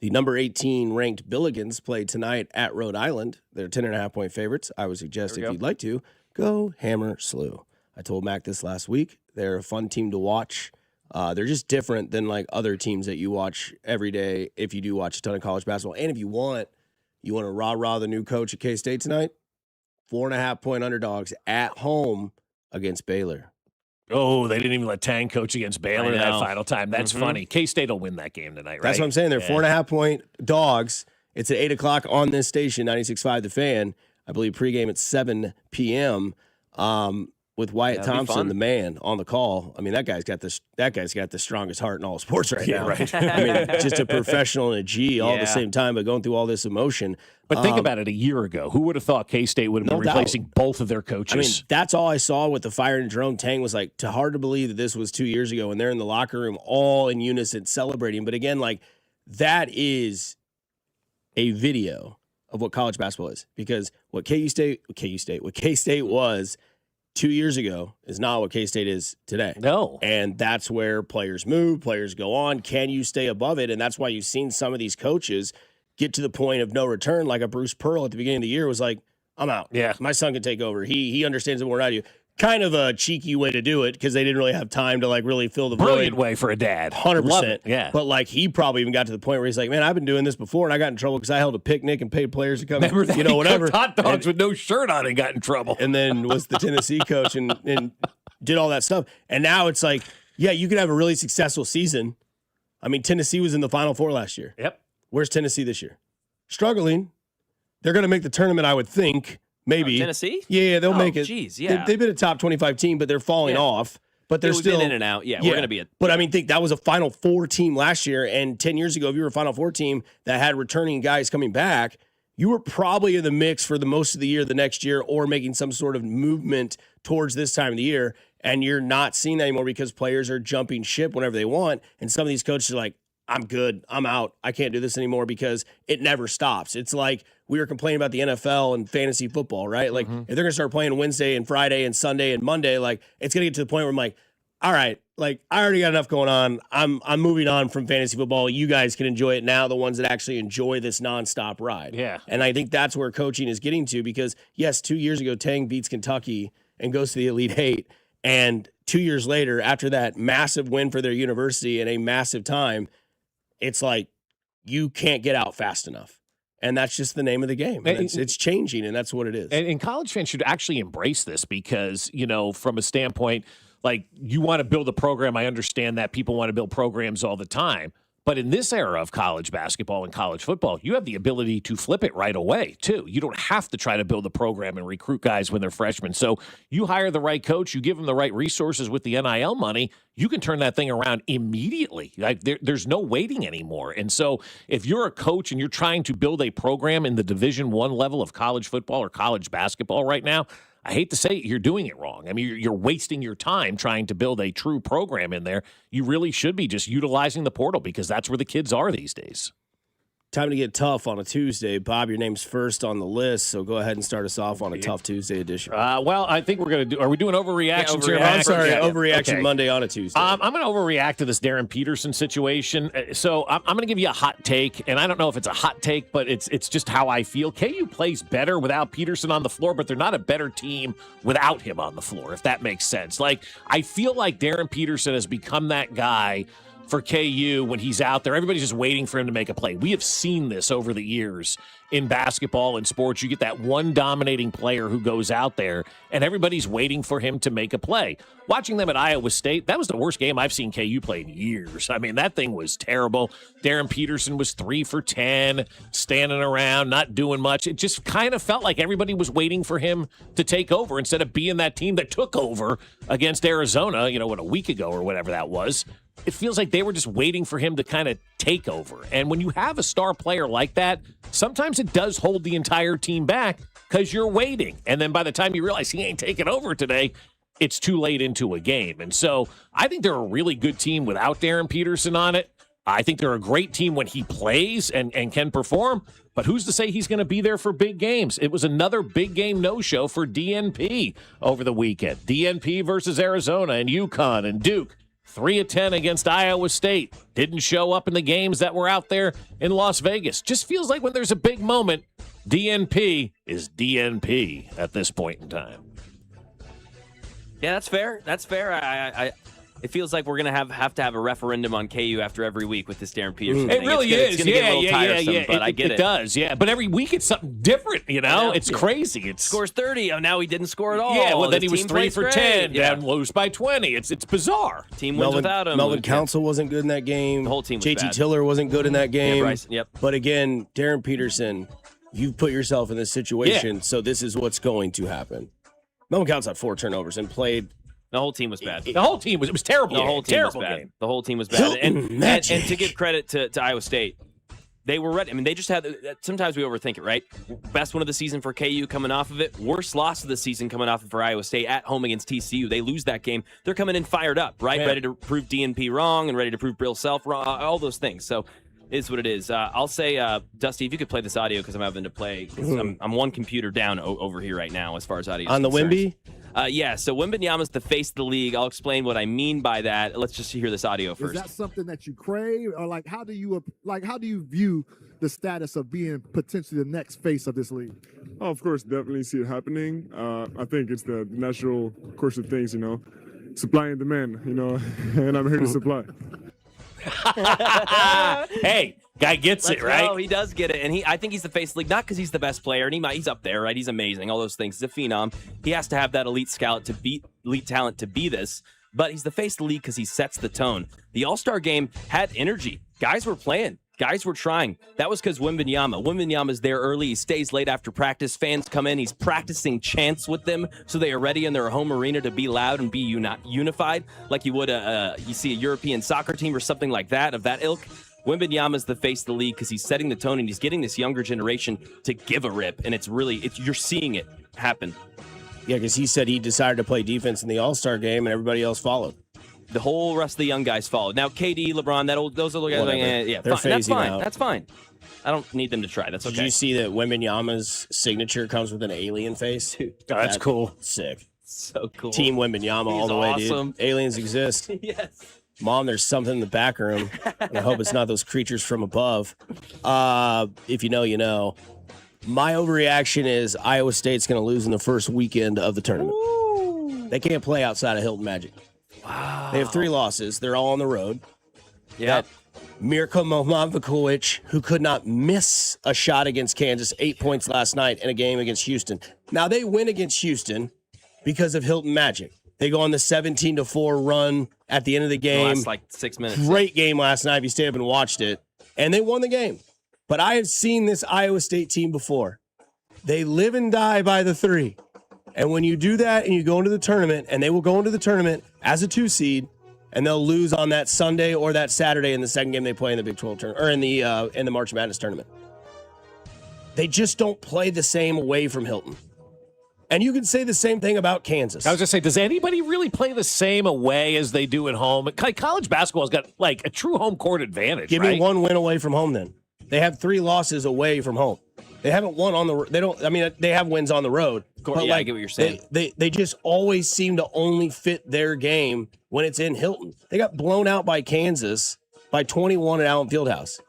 [SPEAKER 9] The number 18 ranked Billikens play tonight at Rhode Island. They're 10.5-point favorites. I would suggest if you'd like to, go hammer SLU. I told Mac this last week. They're a fun team to watch. They're just different than like other teams that you watch every day if you do watch a ton of college basketball. And if you want to rah-rah the new coach at K-State tonight, 4.5-point underdogs at home against Baylor.
[SPEAKER 10] Oh, they didn't even let Tang coach against Baylor that final time. That's funny. K-State will win that game tonight, right?
[SPEAKER 9] That's what I'm saying. They're 4.5-point dogs. It's at 8 o'clock on this station, 96.5 The Fan. I believe pregame at 7 p.m. With Wyatt Thompson, the man, on the call. I mean, that guy's got the strongest heart in all sports right now.
[SPEAKER 10] Right.
[SPEAKER 9] I mean, just a professional and a G all at the same time, but going through all this emotion.
[SPEAKER 10] But think about it, a year ago, who would have thought K-State would have been replacing both of their coaches?
[SPEAKER 9] I mean, that's all I saw with the fire and Jerome Tang was like, hard to believe that this was 2 years ago, and they're in the locker room all in unison celebrating. But again, like, that is a video of what college basketball is, because what K-State was 2 years ago is not what K-State is today.
[SPEAKER 10] No.
[SPEAKER 9] And that's where players move, players go on. Can you stay above it? And that's why you've seen some of these coaches get to the point of no return, like a Bruce Pearl at the beginning of the year was like, I'm out.
[SPEAKER 10] Yeah.
[SPEAKER 9] My son can take over. He understands it more than I do. Kind of a cheeky way to do it because they didn't really have time to like really fill the
[SPEAKER 10] Brilliant
[SPEAKER 9] void.
[SPEAKER 10] way for a dad.
[SPEAKER 9] 100%.
[SPEAKER 10] Yeah.
[SPEAKER 9] But like he probably even got to the point where he's like, man, I've been doing this before and I got in trouble because I held a picnic and paid players to come.
[SPEAKER 10] Remember that?
[SPEAKER 9] Whatever.
[SPEAKER 10] Hot dogs with no shirt on and got in trouble.
[SPEAKER 9] And then was the Tennessee coach and did all that stuff. And now it's like, yeah, you could have a really successful season. I mean, Tennessee was in the Final Four last year.
[SPEAKER 10] Yep.
[SPEAKER 9] Where's Tennessee this year? Struggling. They're going to make the tournament, I would think. Maybe.
[SPEAKER 11] Tennessee?
[SPEAKER 9] Yeah, they'll make it.
[SPEAKER 11] Geez, yeah.
[SPEAKER 9] They've been a top 25 team, but they're falling off. But they're
[SPEAKER 11] we've
[SPEAKER 9] still
[SPEAKER 11] been in and out. Yeah, we're going to be
[SPEAKER 9] But I mean, think that was a Final Four team last year, and 10 years ago, if you were a Final Four team that had returning guys coming back, you were probably in the mix for the most of the year the next year, or making some sort of movement towards this time of the year. And you're not seeing that anymore because players are jumping ship whenever they want. And some of these coaches are like, I'm good. I'm out. I can't do this anymore because it never stops. It's like we were complaining about the NFL and fantasy football, right? Like if they're going to start playing Wednesday and Friday and Sunday and Monday, like it's going to get to the point where I'm like, all right, like I already got enough going on. I'm moving on from fantasy football. You guys can enjoy it now, the ones that actually enjoy this nonstop ride.
[SPEAKER 10] Yeah.
[SPEAKER 9] And I think that's where coaching is getting to because, yes, 2 years ago, Tang beats Kentucky and goes to the Elite Eight. And 2 years later, after that massive win for their university in a massive time, it's like you can't get out fast enough. And that's just the name of the game. It's changing, and that's what it is.
[SPEAKER 10] And college fans should actually embrace this because, from a standpoint, like you want to build a program. I understand that people want to build programs all the time. But in this era of college basketball and college football, you have the ability to flip it right away, too. You don't have to try to build a program and recruit guys when they're freshmen. So you hire the right coach, you give them the right resources with the NIL money, you can turn that thing around immediately. Like there's no waiting anymore. And so if you're a coach and you're trying to build a program in the Division I level of college football or college basketball right now, I hate to say it, you're doing it wrong. I mean, you're wasting your time trying to build a true program in there. You really should be just utilizing the portal because that's where the kids are these days.
[SPEAKER 9] Time to get tough on a Tuesday. Bob, your name's first on the list, so go ahead and start us off on a tough Tuesday edition.
[SPEAKER 10] Well, I think we're going to do – are we doing overreactions here?
[SPEAKER 9] I'm sorry, overreaction
[SPEAKER 10] Okay.
[SPEAKER 9] Monday on a Tuesday.
[SPEAKER 10] I'm going to overreact to this Darren Peterson situation. So I'm going to give you a hot take, and I don't know if it's a hot take, but it's just how I feel. KU plays better without Peterson on the floor, but they're not a better team without him on the floor, if that makes sense. Like, I feel like Darren Peterson has become that guy – for KU when he's out there. Everybody's just waiting for him to make a play. We have seen this over the years in basketball and sports. You get that one dominating player who goes out there, and everybody's waiting for him to make a play. Watching them at Iowa State, that was the worst game I've seen KU play in years. I mean, that thing was terrible. Darren Peterson was 3 for 10, standing around, not doing much. It just kind of felt like everybody was waiting for him to take over instead of being that team that took over against Arizona, a week ago or whatever that was. It feels like they were just waiting for him to kind of take over. And when you have a star player like that, sometimes it does hold the entire team back because you're waiting. And then by the time you realize he ain't taking over today, it's too late into a game. And so I think they're a really good team without Darren Peterson on it. I think they're a great team when he plays and can perform. But who's to say he's going to be there for big games? It was another big game no-show for DNP over the weekend. DNP versus Arizona and UConn and Duke. 3 of 10 against Iowa State. Didn't show up in the games that were out there in Las Vegas. Just feels like when there's a big moment, DNP is DNP at this point in time.
[SPEAKER 11] Yeah, that's fair. That's fair. It feels like we're going to have to have a referendum on KU after every week with this Darren Peterson thing.
[SPEAKER 10] It really is.
[SPEAKER 11] It's going to get a little tiresome, but I get it.
[SPEAKER 10] It does, yeah. But every week it's something different, It's crazy. It
[SPEAKER 11] scores 30. Oh, now he didn't score at all.
[SPEAKER 10] Yeah, well, then he was 3
[SPEAKER 11] plays
[SPEAKER 10] for
[SPEAKER 11] great.
[SPEAKER 10] 10, down lose by 20. It's bizarre.
[SPEAKER 11] Team wins without him.
[SPEAKER 9] Melvin Council wasn't good in that game.
[SPEAKER 11] The whole team was
[SPEAKER 9] JT
[SPEAKER 11] bad.
[SPEAKER 9] Tiller wasn't good in that game.
[SPEAKER 11] Yeah, Bryce, yep.
[SPEAKER 9] But again, Darren Peterson, you've put yourself in this situation, so this is what's going to happen. Melvin Council had 4 turnovers and played.
[SPEAKER 11] The whole team was bad.
[SPEAKER 10] The whole team was terrible.
[SPEAKER 11] The whole team was bad.
[SPEAKER 10] Game.
[SPEAKER 11] The whole team was bad. And to give credit to Iowa State, they were ready. I mean, they just had – sometimes we overthink it, right? Best one of the season for KU coming off of it. Worst loss of the season coming off of for Iowa State at home against TCU. They lose that game. They're coming in fired up, right?
[SPEAKER 10] Yeah.
[SPEAKER 11] Ready to prove DNP wrong and ready to prove Bill Self wrong, all those things. So it is what it is. I'll say, Dusty, if you could play this audio because I'm having to play. I'm one computer down over here right now as far as audio is
[SPEAKER 9] on the
[SPEAKER 11] concerned.
[SPEAKER 9] Wemby?
[SPEAKER 11] Yeah, so Wembanyama's the face of the league. I'll explain what I mean by that. Let's just hear this audio first.
[SPEAKER 4] Is that something that you crave, or how do you view the status of being potentially the next face of this league?
[SPEAKER 5] Oh, of course, definitely see it happening. I think it's the natural course of things, supply and demand, and I'm here to supply.
[SPEAKER 10] Hey, guy gets it, right?
[SPEAKER 11] No, he does get it, and I think he's the face of the league, not because he's the best player, and he's up there, right? He's amazing, all those things. He's a phenom. He has to have that elite talent to be this, but he's the face of the league because he sets the tone. The All-Star game had energy. Guys were playing. Guys were trying. That was because Wembanyama's there early. He stays late after practice. Fans come in. He's practicing chants with them so they are ready in their home arena to be loud and be unified like you would you see a European soccer team or something like that, of that ilk. Wembanyama's the face of the league because he's setting the tone and he's getting this younger generation to give a rip. And you're seeing it happen.
[SPEAKER 9] Yeah, because he said he decided to play defense in the All-Star game and everybody else followed.
[SPEAKER 11] The whole rest of the young guys followed. Now, KD, LeBron, those other guys,
[SPEAKER 9] They're
[SPEAKER 11] fine. That's fine.
[SPEAKER 9] out.
[SPEAKER 11] That's fine. I don't need them to try. That's okay.
[SPEAKER 9] Did you see that Wembanyama's signature comes with an alien face?
[SPEAKER 10] Oh, that's cool.
[SPEAKER 9] Sick.
[SPEAKER 11] So cool.
[SPEAKER 9] Team Wembanyama all the way,
[SPEAKER 11] awesome.
[SPEAKER 9] dude. Aliens exist.
[SPEAKER 11] Yes.
[SPEAKER 9] Mom, there's something in the back room. I hope it's not those creatures from above. If you know, you know. My overreaction is Iowa State's going to lose in the first weekend of the tournament. Ooh. They can't play outside of Hilton Magic.
[SPEAKER 11] Wow.
[SPEAKER 9] They have 3 losses. They're all on the road.
[SPEAKER 11] Yeah.
[SPEAKER 9] Mirko Momavikovic, who could not miss a shot against Kansas, 8 points last night in a game against Houston. Now, they win against Houston because of Hilton Magic. They go on the 17-4 run at the end of the game.
[SPEAKER 11] Last like 6 minutes.
[SPEAKER 9] Great game last night if you stayed up and watched it. And they won the game. But I have seen this Iowa State team before. They live and die by the 3. And when you do that and you go into the tournament, and they will go into the tournament as a 2 seed, and they'll lose on that Sunday or that Saturday in the second game they play in the Big 12 tournament, or in the March Madness tournament. They just don't play the same away from Hilton. And you can say the same thing about Kansas.
[SPEAKER 10] I was just saying, does anybody really play the same away as they do at home? College basketball's got like a true home court advantage.
[SPEAKER 9] Give me one win away from home then. They have 3 losses away from home. They haven't won on the. They don't. I mean, they have wins on the road. But
[SPEAKER 11] I get what you're saying.
[SPEAKER 9] They just always seem to only fit their game when it's in Hilton. They got blown out by Kansas by 21 at Allen Fieldhouse,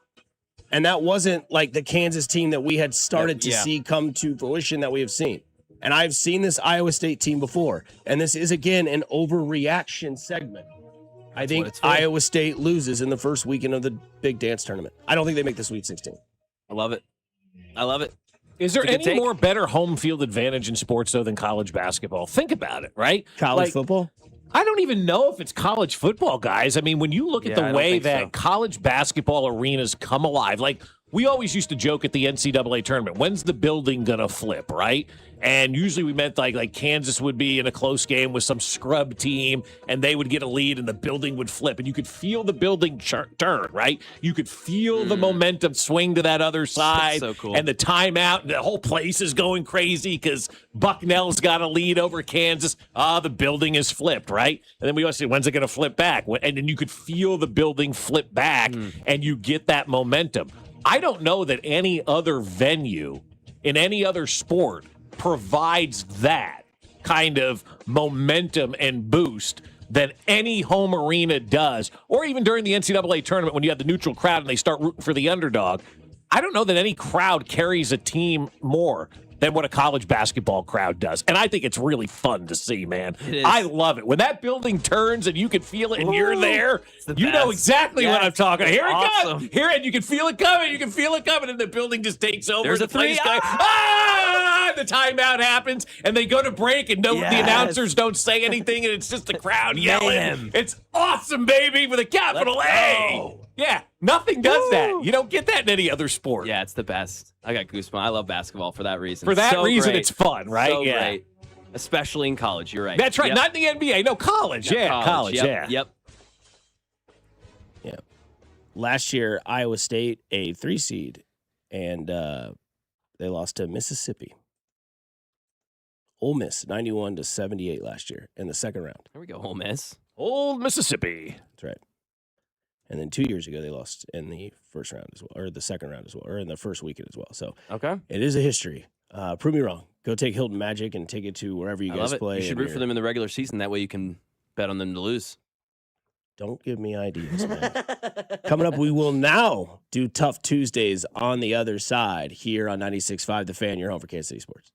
[SPEAKER 9] and that wasn't like the Kansas team that we had started to see come to fruition that we have seen. And I've seen this Iowa State team before, and this is again an overreaction segment. I think Iowa State loses in the first weekend of the Big Dance tournament. I don't think they make the Sweet 16.
[SPEAKER 11] I love it. I love it.
[SPEAKER 10] Is there any more better home field advantage in sports, though, than college basketball? Think about it, right?
[SPEAKER 9] College football?
[SPEAKER 10] I don't even know if it's college football, guys. I mean, when you look at the way that college basketball arenas come alive, like we always used to joke at the NCAA tournament, when's the building going to flip, right? And usually we meant like Kansas would be in a close game with some scrub team, and they would get a lead, and the building would flip. And you could feel the building turn, right? You could feel the momentum swing to that other side.
[SPEAKER 11] So cool.
[SPEAKER 10] And the timeout, and the whole place is going crazy because Bucknell's got a lead over Kansas. The building is flipped, right? And then we always say, when's it going to flip back? And then you could feel the building flip back, and you get that momentum. I don't know that any other venue in any other sport provides that kind of momentum and boost than any home arena does, or even during the NCAA tournament when you have the neutral crowd and they start rooting for the underdog. I don't know that any crowd carries a team more than what a college basketball crowd does. And I think it's really fun to see, man. I love it. When that building turns and you can feel it and you're there, you know exactly what I'm talking about. Here it comes. Here, and you can feel it coming. You can feel it coming, and the building just takes over.
[SPEAKER 11] There's
[SPEAKER 10] the
[SPEAKER 11] a 3.
[SPEAKER 10] The timeout happens, and they go to break, and the announcers don't say anything, and it's just the crowd yelling. It's awesome, baby, with a capital A. Yeah, nothing does that. You don't get that in any other sport.
[SPEAKER 11] Yeah, it's the best. I got goosebumps. I love basketball for that reason.
[SPEAKER 10] For that
[SPEAKER 11] so
[SPEAKER 10] reason,
[SPEAKER 11] great.
[SPEAKER 10] It's fun, right?
[SPEAKER 11] So great. Especially in college. You're right.
[SPEAKER 10] That's right. Not in the NBA. No, college. College.
[SPEAKER 11] Yep.
[SPEAKER 9] Yeah. Last year, Iowa State, a 3 seed, and they lost to Mississippi. Ole Miss, 91-78 last year in the second round.
[SPEAKER 11] There we go, Ole Miss.
[SPEAKER 10] Old Mississippi.
[SPEAKER 9] That's right. And then 2 years ago, they lost in the first round as well, or the second round as well, or in the first weekend as well. So it is a history. Prove me wrong. Go take Hilton Magic and take it to wherever you guys play.
[SPEAKER 11] You should root for them in the regular season. That way you can bet on them to lose.
[SPEAKER 9] Don't give me ideas, man. Coming up, we will now do Tough Tuesdays on the other side here on 96.5 The Fan, your home for Kansas City sports.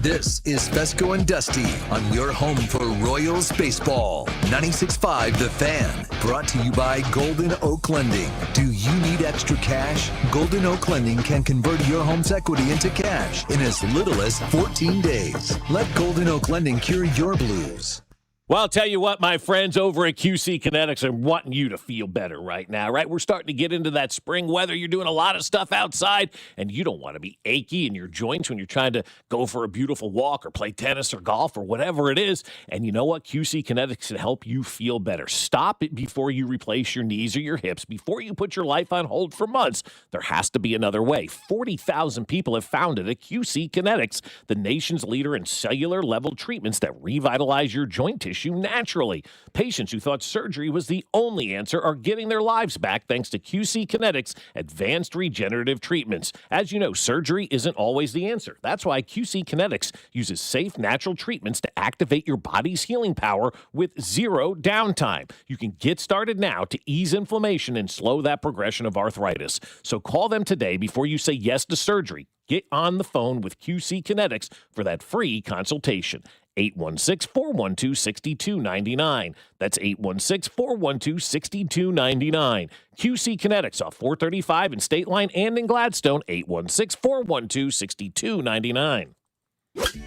[SPEAKER 8] This is Fescoe and Dusty on your home for Royals baseball. 96.5 The Fan, brought to you by Golden Oak Lending. Do you need extra cash? Golden Oak Lending can convert your home's equity into cash in as little as 14 days. Let Golden Oak Lending cure your blues.
[SPEAKER 10] Well, I'll tell you what, my friends over at QC Kinetics are wanting you to feel better right now, right? We're starting to get into that spring weather. You're doing a lot of stuff outside, and you don't want to be achy in your joints when you're trying to go for a beautiful walk or play tennis or golf or whatever it is. And you know what? QC Kinetics can help you feel better. Stop it before you replace your knees or your hips, before you put your life on hold for months. There has to be another way. 40,000 people have found it at QC Kinetics, the nation's leader in cellular-level treatments that revitalize your joint tissue naturally. Patients who thought surgery was the only answer are getting their lives back thanks to QC Kinetics advanced regenerative treatments. As you know, surgery isn't always the answer. That's why QC Kinetics uses safe, natural treatments to activate your body's healing power with zero downtime. You can get started now to ease inflammation and slow that progression of arthritis. So call them today before you say yes to surgery. Get on the phone with QC Kinetics for that free consultation. 816-412-6299. That's 816-412-6299. QC Kinetics off 435 in State Line and in Gladstone. 816-412-6299.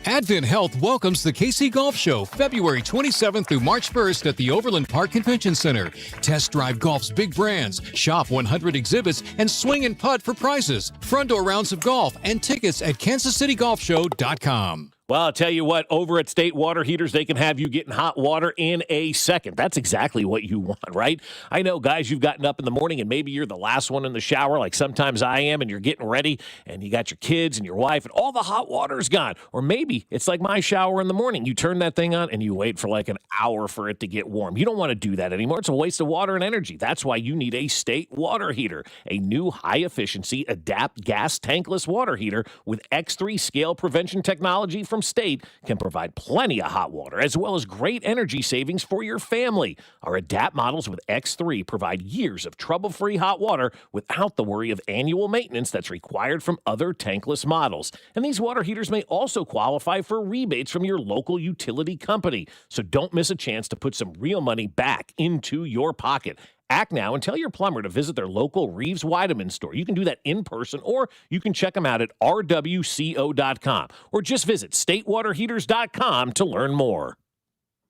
[SPEAKER 6] Advent Health welcomes the KC Golf Show February 27th through March 1st at the Overland Park Convention Center. Test drive golf's big brands, shop 100 exhibits, and swing and putt for prizes. Front door rounds of golf and tickets at kansascitygolfshow.com.
[SPEAKER 10] Well, I'll tell you what, over at State Water Heaters, they can have you getting hot water in a second. That's exactly what you want, right? I know, guys, you've gotten up in the morning and maybe you're the last one in the shower, like sometimes I am, and you're getting ready and you got your kids and your wife and all the hot water is gone. Or maybe it's like my shower in the morning. You turn that thing on and you wait for like an hour for it to get warm. You don't want to do that anymore. It's a waste of water and energy. That's why you need a State Water Heater, a new high-efficiency Adapt gas tankless water heater with X3 scale prevention technology from State can provide plenty of hot water as well as great energy savings for your family. Our Adapt models with X3 provide years of trouble-free hot water without the worry of annual maintenance that's required from other tankless models. And these water heaters may also qualify for rebates from your local utility company. So don't miss a chance to put some real money back into your pocket. Act now and tell your plumber to visit their local Reeves Weideman store. You can do that in person, or you can check them out at rwco.com, or just visit statewaterheaters.com to learn more.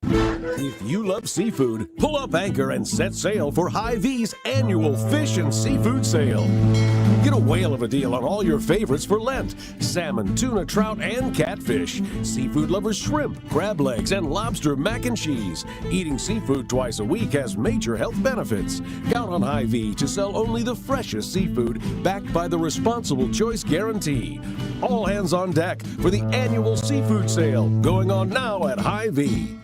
[SPEAKER 7] If you love seafood, pull up anchor and set sail for Hy-Vee's annual fish and seafood sale. Get a whale of a deal on all your favorites for Lent: salmon, tuna, trout, and catfish. Seafood lovers shrimp, crab legs, and lobster mac and cheese. Eating seafood twice a week has major health benefits. Count on Hy-Vee to sell only the freshest seafood backed by the Responsible Choice Guarantee. All hands on deck for the annual seafood sale going on now at Hy-Vee.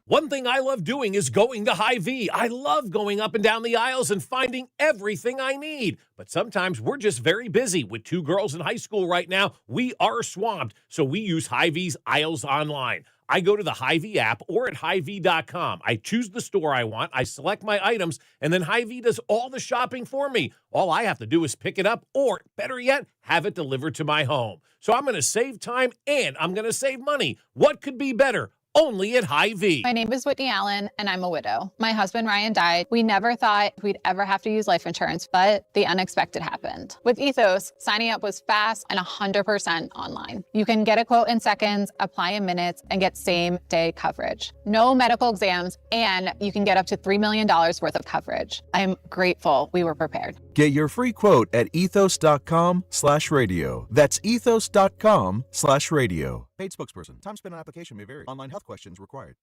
[SPEAKER 10] One thing I love doing is going to Hy-Vee. I love going up and down the aisles and finding everything I need. But sometimes we're just very busy. With two girls in high school right now, we are swamped. So we use Hy-Vee's aisles online. I go to the Hy-Vee app or at Hy-Vee.com. I choose the store I want, I select my items, and then Hy-Vee does all the shopping for me. All I have to do is pick it up, or better yet, have it delivered to my home. So I'm going to save time and I'm going to save money. What could be better? Only at Hy-Vee.
[SPEAKER 12] My name is Whitney Allen, and I'm a widow. My husband, Ryan, died. We never thought we'd ever have to use life insurance, but the unexpected happened. With Ethos, signing up was fast and 100% online. You can get a quote in seconds, apply in minutes, and get same-day coverage. No medical exams, and you can get up to $3 million worth of coverage. I'm grateful we were prepared.
[SPEAKER 13] Get your free quote at ethos.com/radio. That's ethos.com/radio. Paid spokesperson. Time spent on application may vary. Online health questions required.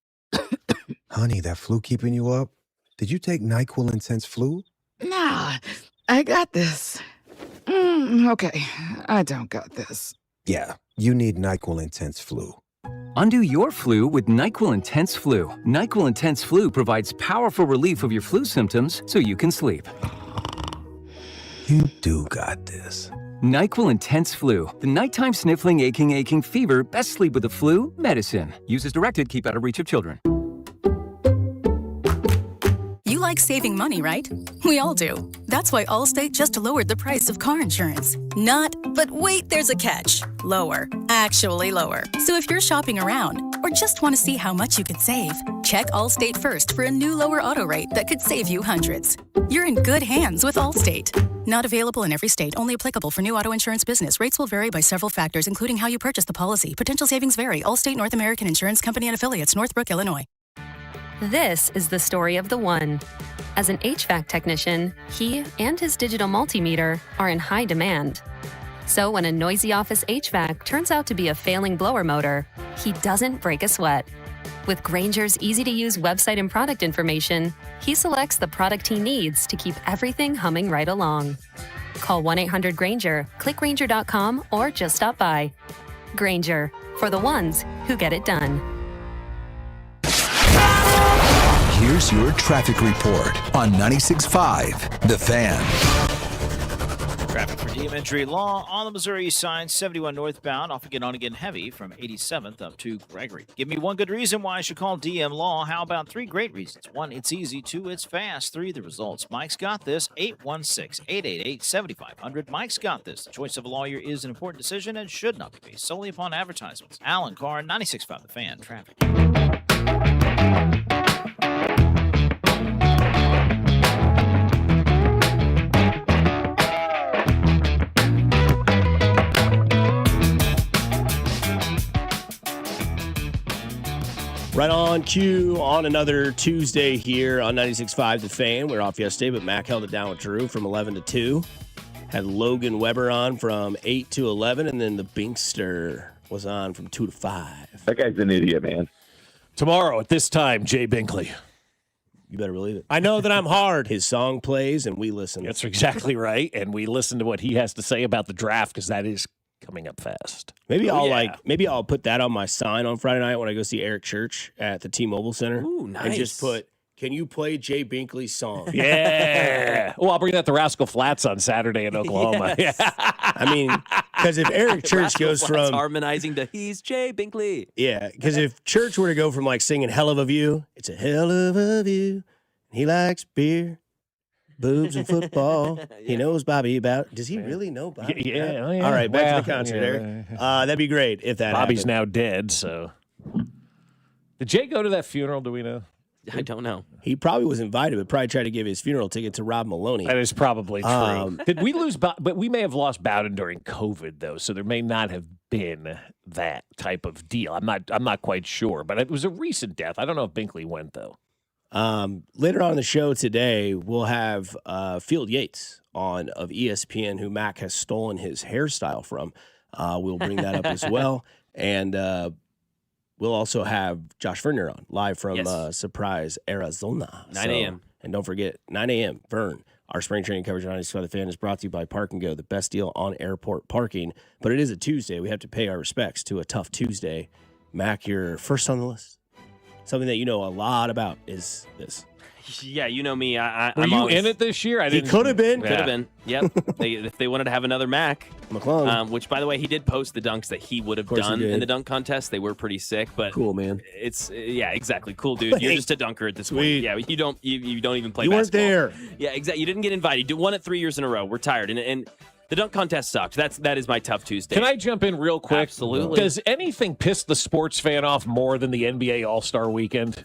[SPEAKER 14] Honey, that flu keeping you up? Did you take NyQuil Intense Flu?
[SPEAKER 26] Nah, I got this. Okay, I don't got this.
[SPEAKER 14] Yeah, you need NyQuil Intense Flu.
[SPEAKER 27] Undo your flu with NyQuil Intense Flu. NyQuil Intense Flu provides powerful relief of your flu symptoms so you can sleep.
[SPEAKER 14] You do got this.
[SPEAKER 27] NyQuil Intense Flu. The nighttime sniffling, aching fever. Best sleep with the flu medicine. Use as directed. Keep out of reach of children.
[SPEAKER 28] You like saving money, right? We all do. That's why Allstate just lowered the price of car insurance. Not, but wait, there's a catch. Lower. Actually lower. So if you're shopping around or just want to see how much you could save, check Allstate first for a new lower auto rate that could save you hundreds. You're in good hands with Allstate. Not available in every state. Only applicable for new auto insurance business. Rates will vary by several factors, including how you purchase the policy. Potential savings vary. Allstate North American Insurance Company and Affiliates, Northbrook, Illinois.
[SPEAKER 15] This is the story of the one. As an HVAC technician, he and his digital multimeter are in high demand. So when a noisy office HVAC turns out to be a failing blower motor, he doesn't break a sweat. With Grainger's easy-to-use website and product information, he selects the product he needs to keep everything humming right along. Call 1-800-GRAINGER, click Grainger.com, or just stop by. Grainger, for the ones who get it done.
[SPEAKER 8] Here's your traffic report on 96.5 The Fan.
[SPEAKER 22] Traffic for DM Entry Law on the Missouri East Side, 71 northbound, off again on again heavy from 87th up to Gregory. Give me one good reason why I should call DM Law. How about 3 great reasons? 1, it's easy. 2, it's fast. 3, the results. Mike's got this. 816-888-7500. Mike's got this. The choice of a lawyer is an important decision and should not be based solely upon advertisements. Alan Carr, 96.5 The Fan. Traffic.
[SPEAKER 9] Right on cue on another Tuesday here on 96.5 The Fan. We're off yesterday, but Mac held it down with Drew from 11 to 2. Had Logan Weber on from 8 to 11, and then the Binkster was on from 2 to 5.
[SPEAKER 16] That guy's an idiot, man.
[SPEAKER 10] Tomorrow at this time, Jay Binkley.
[SPEAKER 9] You better believe it. I know that I'm hard. His song plays, and we listen.
[SPEAKER 10] That's exactly right, and we listen to what he has to say about the draft, because that is coming up fast.
[SPEAKER 9] Maybe I'll put that on my sign on Friday night when I go see Eric Church at the T-Mobile Center.
[SPEAKER 11] Ooh, nice.
[SPEAKER 9] And just put, can you play Jay Binkley's song?
[SPEAKER 10] Yeah. Well, I'll bring that to Rascal Flats on Saturday in Oklahoma.
[SPEAKER 11] Yes.
[SPEAKER 10] Yeah.
[SPEAKER 9] I mean, because if Eric Church goes from
[SPEAKER 11] harmonizing to he's Jay Binkley.
[SPEAKER 9] Yeah, because if Church were to go from like singing Hell of a View, it's a hell of a view. He likes beer, boobs, and football. He knows Bobby about. Does he really know Bobby?
[SPEAKER 10] Yeah.
[SPEAKER 9] All right, back to the concert, Eric. That'd be great if that
[SPEAKER 10] Bobby's
[SPEAKER 9] happened.
[SPEAKER 10] now dead, so. Did Jay go to that funeral? Do we know?
[SPEAKER 11] I don't know.
[SPEAKER 9] He probably was invited, but probably tried to give his funeral ticket to Rob Maloney.
[SPEAKER 10] That is probably true. Did we lose? But we may have lost Bowden during COVID, though, so there may not have been that type of deal. I'm not quite sure, but it was a recent death. I don't know if Binkley went though.
[SPEAKER 9] Later on in the show today, we'll have Field Yates on of ESPN, who Mac has stolen his hairstyle from. We'll bring that up as well, and we'll also have Josh Verner on live from Surprise, Arizona.
[SPEAKER 11] 9 a.m.
[SPEAKER 9] And don't forget, 9 a.m. Vern. Our spring training coverage on 95 The Fan is brought to you by Park and Go, the best deal on airport parking. But it is a Tuesday. We have to pay our respects to a tough Tuesday. Mac, you're first on the list. Something that you know a lot about is this.
[SPEAKER 11] Yeah, you know me.
[SPEAKER 10] Were you in it this year?
[SPEAKER 9] He could have been.
[SPEAKER 11] Could have been. Yep. If they wanted to have another Mac.
[SPEAKER 9] McClung.
[SPEAKER 11] Which, by the way, he did post the dunks that he would have done in the dunk contest. They were pretty sick, but
[SPEAKER 9] cool, man.
[SPEAKER 11] It's exactly cool, dude. You're just a dunker at this point. Yeah, you don't even play.
[SPEAKER 9] You weren't
[SPEAKER 11] basketball.
[SPEAKER 9] there.
[SPEAKER 11] Yeah, exactly. You didn't get invited. You won it 3 years in a row. We're tired, and the dunk contest sucked. That is my tough Tuesday.
[SPEAKER 10] Can I jump in real quick?
[SPEAKER 11] Absolutely.
[SPEAKER 10] Does anything piss the sports fan off more than the NBA All-Star Weekend?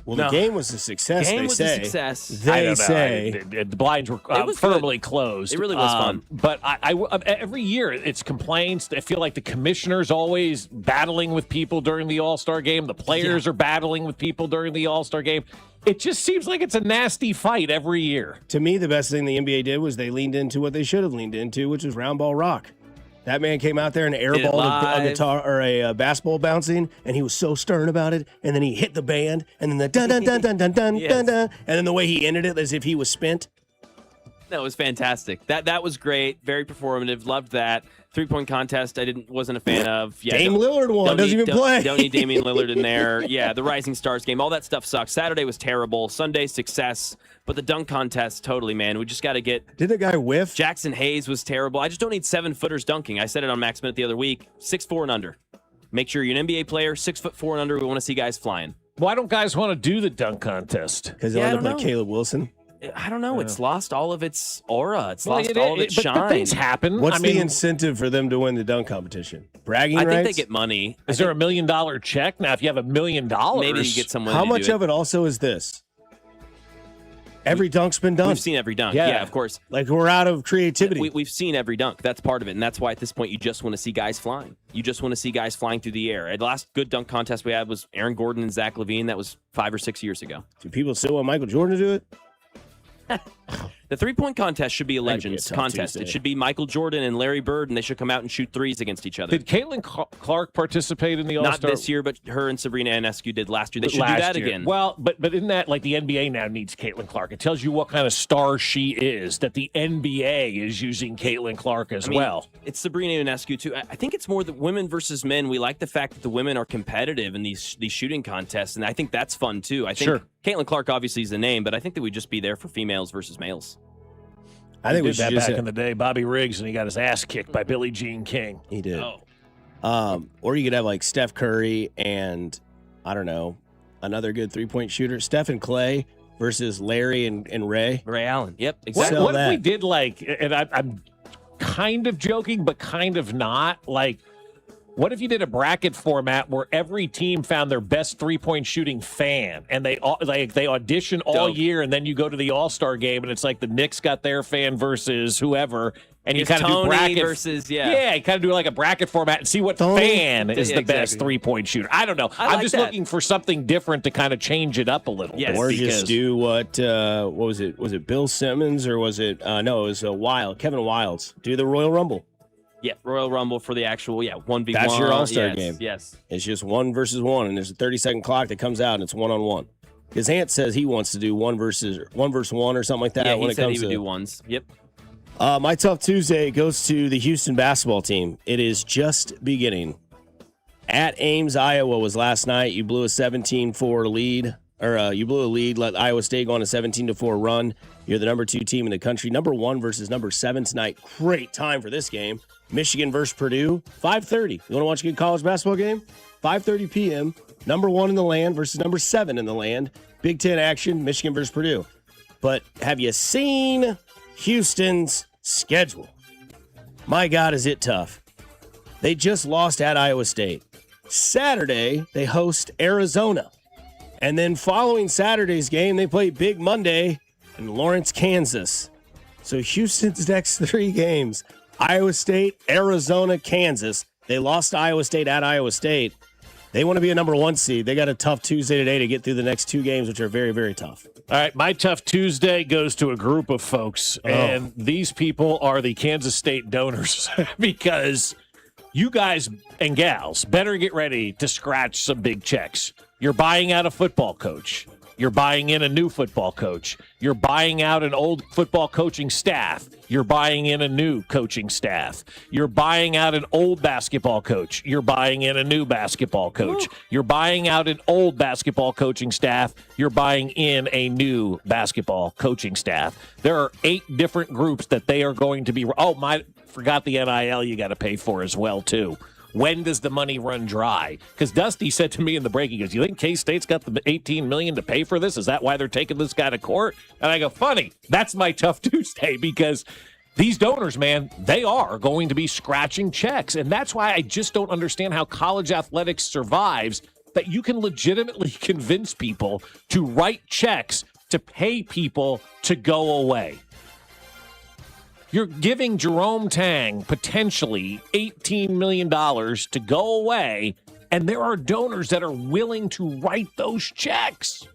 [SPEAKER 9] Well, the game was a success,
[SPEAKER 11] Game
[SPEAKER 9] they
[SPEAKER 11] was
[SPEAKER 9] say.
[SPEAKER 11] a success.
[SPEAKER 9] They say.
[SPEAKER 10] The blinds were firmly closed.
[SPEAKER 11] It really was fun.
[SPEAKER 10] But I every year it's complaints. I feel like the commissioner's always battling with people during the All-Star game. The players are battling with people during the All-Star game. It just seems like it's a nasty fight every year.
[SPEAKER 9] To me, the best thing the NBA did was they leaned into what they should have leaned into, which was round ball rock. That man came out there and airballed a guitar or a basketball bouncing, and he was so stern about it. And then he hit the band, and then the dun dun dun dun dun dun dun dun, and then the way he ended it as if he was spent.
[SPEAKER 11] That was fantastic. That was great. Very performative. Loved that. 3-point contest wasn't a fan of. Yeah,
[SPEAKER 9] Dame Lillard won. Doesn't even play.
[SPEAKER 11] Don't need Damian Lillard in there. Yeah, the Rising Stars game. All that stuff sucks. Saturday was terrible. Sunday success. But the dunk contest, totally, man. We just got to get.
[SPEAKER 9] Did the guy whiff?
[SPEAKER 11] Jackson Hayes was terrible. I just don't need 7-footers dunking. I said it on Max Minute the other week. 6'4" and under. Make sure you're an NBA player. 6'4" and under. We want to see guys flying.
[SPEAKER 10] Why don't guys want to do the dunk contest?
[SPEAKER 9] Because they end up like Caleb Wilson.
[SPEAKER 11] I don't know. It's lost all of its aura. It's lost all of its shine.
[SPEAKER 10] But things happen.
[SPEAKER 9] What's the incentive for them to win the dunk competition? Bragging rights?
[SPEAKER 11] I think they get money.
[SPEAKER 10] Is there $1 million check? Now, if you have $1 million,
[SPEAKER 11] maybe you get someone.
[SPEAKER 9] How much of it also is this? Every dunk's been done.
[SPEAKER 11] We've seen every dunk. Yeah, of course.
[SPEAKER 9] Like, we're out of creativity.
[SPEAKER 11] We've seen every dunk. That's part of it. And that's why at this point you just want to see guys flying. You just want to see guys flying through the air. The last good dunk contest we had was Aaron Gordon and Zach LaVine. That was 5 or 6 years ago.
[SPEAKER 9] Do people still want Michael Jordan to do it?
[SPEAKER 11] The three-point contest should be a Legends contest.
[SPEAKER 9] Tuesday.
[SPEAKER 11] It should be Michael Jordan and Larry Bird, and they should come out and shoot threes against each other.
[SPEAKER 10] Did Caitlin Clark participate in the All-Star?
[SPEAKER 11] Not this year, but her and Sabrina Ionescu did last year. They should do
[SPEAKER 10] Last
[SPEAKER 11] that
[SPEAKER 10] year.
[SPEAKER 11] again.
[SPEAKER 10] Well, but isn't that like the NBA now needs Caitlin Clark? It tells you what kind of star she is, that the NBA is using Caitlin Clark as well.
[SPEAKER 11] It's Sabrina Ionescu, too. I think it's more the women versus men. We like the fact that the women are competitive in these shooting contests, and I think that's fun, too. I think Caitlin Clark obviously is the name, but I think that we'd just be there for females versus males.
[SPEAKER 9] I think
[SPEAKER 10] we
[SPEAKER 9] we
[SPEAKER 10] did
[SPEAKER 9] should
[SPEAKER 10] that
[SPEAKER 9] just
[SPEAKER 10] back in the day. Bobby Riggs, and he got his ass kicked by Billie Jean King.
[SPEAKER 9] He did.
[SPEAKER 11] Oh.
[SPEAKER 9] Or you could have like Steph Curry and, I don't know, another good three-point shooter. Steph and Clay versus Larry and Ray.
[SPEAKER 11] Ray Allen. Yep, exactly.
[SPEAKER 10] What if we did like, and I'm kind of joking, but kind of not, like, what if you did a bracket format where every team found their best three-point shooting fan, and they audition all year, and then you go to the All-Star game, and it's like the Knicks got their fan versus whoever, and you kind of do bracket
[SPEAKER 11] versus
[SPEAKER 10] you kind of do like a bracket format and see what fan is the best three-point shooter. I don't know. I'm just looking for something different to kind of change it up a little bit.
[SPEAKER 9] Or just do what was it? Was it Bill Simmons or was it no? It was Kevin Wilds. Do the Royal Rumble.
[SPEAKER 11] Yeah, Royal Rumble for the actual 1v1.
[SPEAKER 9] That's your All-Star game.
[SPEAKER 11] Yes.
[SPEAKER 9] It's just 1 versus 1, and there's a 30-second clock that comes out, and it's 1-on-1. His aunt says he wants to do 1 versus 1 or something like that.
[SPEAKER 11] Yeah,
[SPEAKER 9] when
[SPEAKER 11] he
[SPEAKER 9] it
[SPEAKER 11] said
[SPEAKER 9] comes
[SPEAKER 11] he would
[SPEAKER 9] to
[SPEAKER 11] do ones. Yep.
[SPEAKER 9] My Tough Tuesday goes to the Houston basketball team. It is just beginning. At Ames, Iowa was last night. You blew a 17-4 lead, or you blew a lead, let Iowa State go on a 17-4 run. You're the number 2 team in the country. Number 1 versus number 7 tonight. Great time for this game. Michigan versus Purdue, 5:30. You want to watch a good college basketball game? 5:30 p.m. Number 1 in the land versus number 7 in the land. Big Ten action, Michigan versus Purdue. But have you seen Houston's schedule? My God, is it tough. They just lost at Iowa State. Saturday, they host Arizona. And then following Saturday's game, they play Big Monday in Lawrence, Kansas. So Houston's next 3 games, Iowa State, Arizona, Kansas. They lost to Iowa State at Iowa State. They want to be a number 1 seed. They got a tough Tuesday today to get through the next 2 games, which are very, very tough.
[SPEAKER 10] All right, my Tough Tuesday goes to a group of folks, and these people are the Kansas State donors because you guys and gals better get ready to scratch some big checks. You're buying out a football coach. You're buying in a new football coach. You're buying out an old football coaching staff. You're buying in a new coaching staff. You're buying out an old basketball coach. You're buying in a new basketball coach. You're buying out an old basketball coaching staff. You're buying in a new basketball coaching staff. There are 8 different groups that they are going to be. Forgot the NIL you got to pay for as well, too. When does the money run dry? Because Dusty said to me in the break, he goes, you think K-State's got the $18 million to pay for this? Is that why they're taking this guy to court? And I go, funny, that's my Tough Tuesday, because these donors, man, they are going to be scratching checks. And that's why I just don't understand how college athletics survives, that you can legitimately convince people to write checks to pay people to go away. You're giving Jerome Tang potentially $18 million to go away, and there are donors that are willing to write those checks.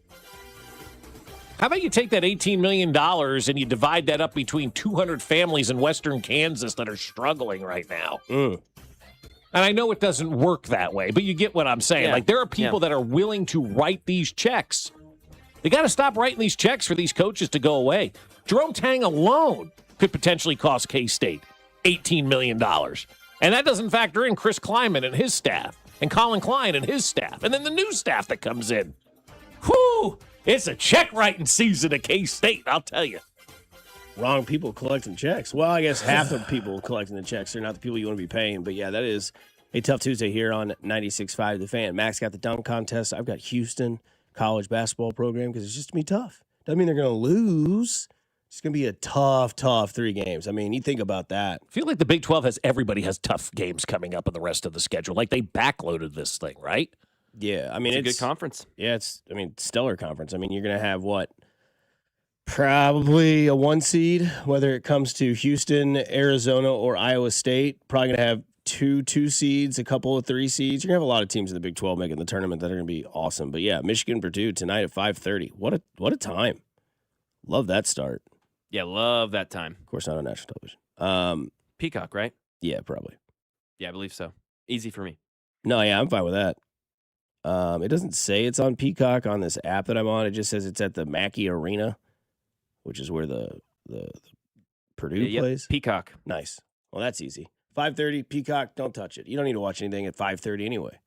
[SPEAKER 10] How about you take that $18 million and you divide that up between 200 families in western Kansas that are struggling right now? And I know it doesn't work that way, but you get what I'm saying.
[SPEAKER 11] Yeah.
[SPEAKER 10] Like, there are people that are willing to write these checks. They got to stop writing these checks for these coaches to go away. Jerome Tang alone could potentially cost K-State $18 million. And that doesn't factor in Chris Kleiman and his staff, and Colin Klein and his staff, and then the new staff that comes in. Whew! It's a check-writing season at K-State, I'll tell you.
[SPEAKER 9] Wrong people collecting checks. Well, I guess half of people collecting the checks are not the people you want to be paying. But, yeah, that is a Tough Tuesday here on 96.5 The Fan. Max got the dunk contest. I've got Houston college basketball program because it's just going to be tough. Doesn't mean they're going to lose. It's going to be a tough 3 games. I mean, you think about that.
[SPEAKER 10] I feel like the Big 12 everybody has tough games coming up in the rest of the schedule. Like, they backloaded this thing, right?
[SPEAKER 9] Yeah, I mean,
[SPEAKER 11] it's a good conference.
[SPEAKER 9] Yeah, stellar conference. I mean, you're going to have, Probably a 1 seed, whether it comes to Houston, Arizona, or Iowa State. Probably going to have two seeds, a couple of 3 seeds. You're going to have a lot of teams in the Big 12 making the tournament that are going to be awesome. But yeah, Michigan, Purdue tonight at 5:30. What a time. Love that start.
[SPEAKER 11] Yeah, love that time.
[SPEAKER 9] Of course, not on national television.
[SPEAKER 11] Peacock, right?
[SPEAKER 9] Yeah, probably.
[SPEAKER 11] Yeah, I believe so. Easy for me.
[SPEAKER 9] No, yeah, I'm fine with that. It doesn't say it's on Peacock on this app that I'm on. It just says it's at the Mackey Arena, which is where the Purdue plays.
[SPEAKER 11] Peacock.
[SPEAKER 9] Nice. Well, that's easy. 5:30, Peacock, don't touch it. You don't need to watch anything at 5:30 anyway,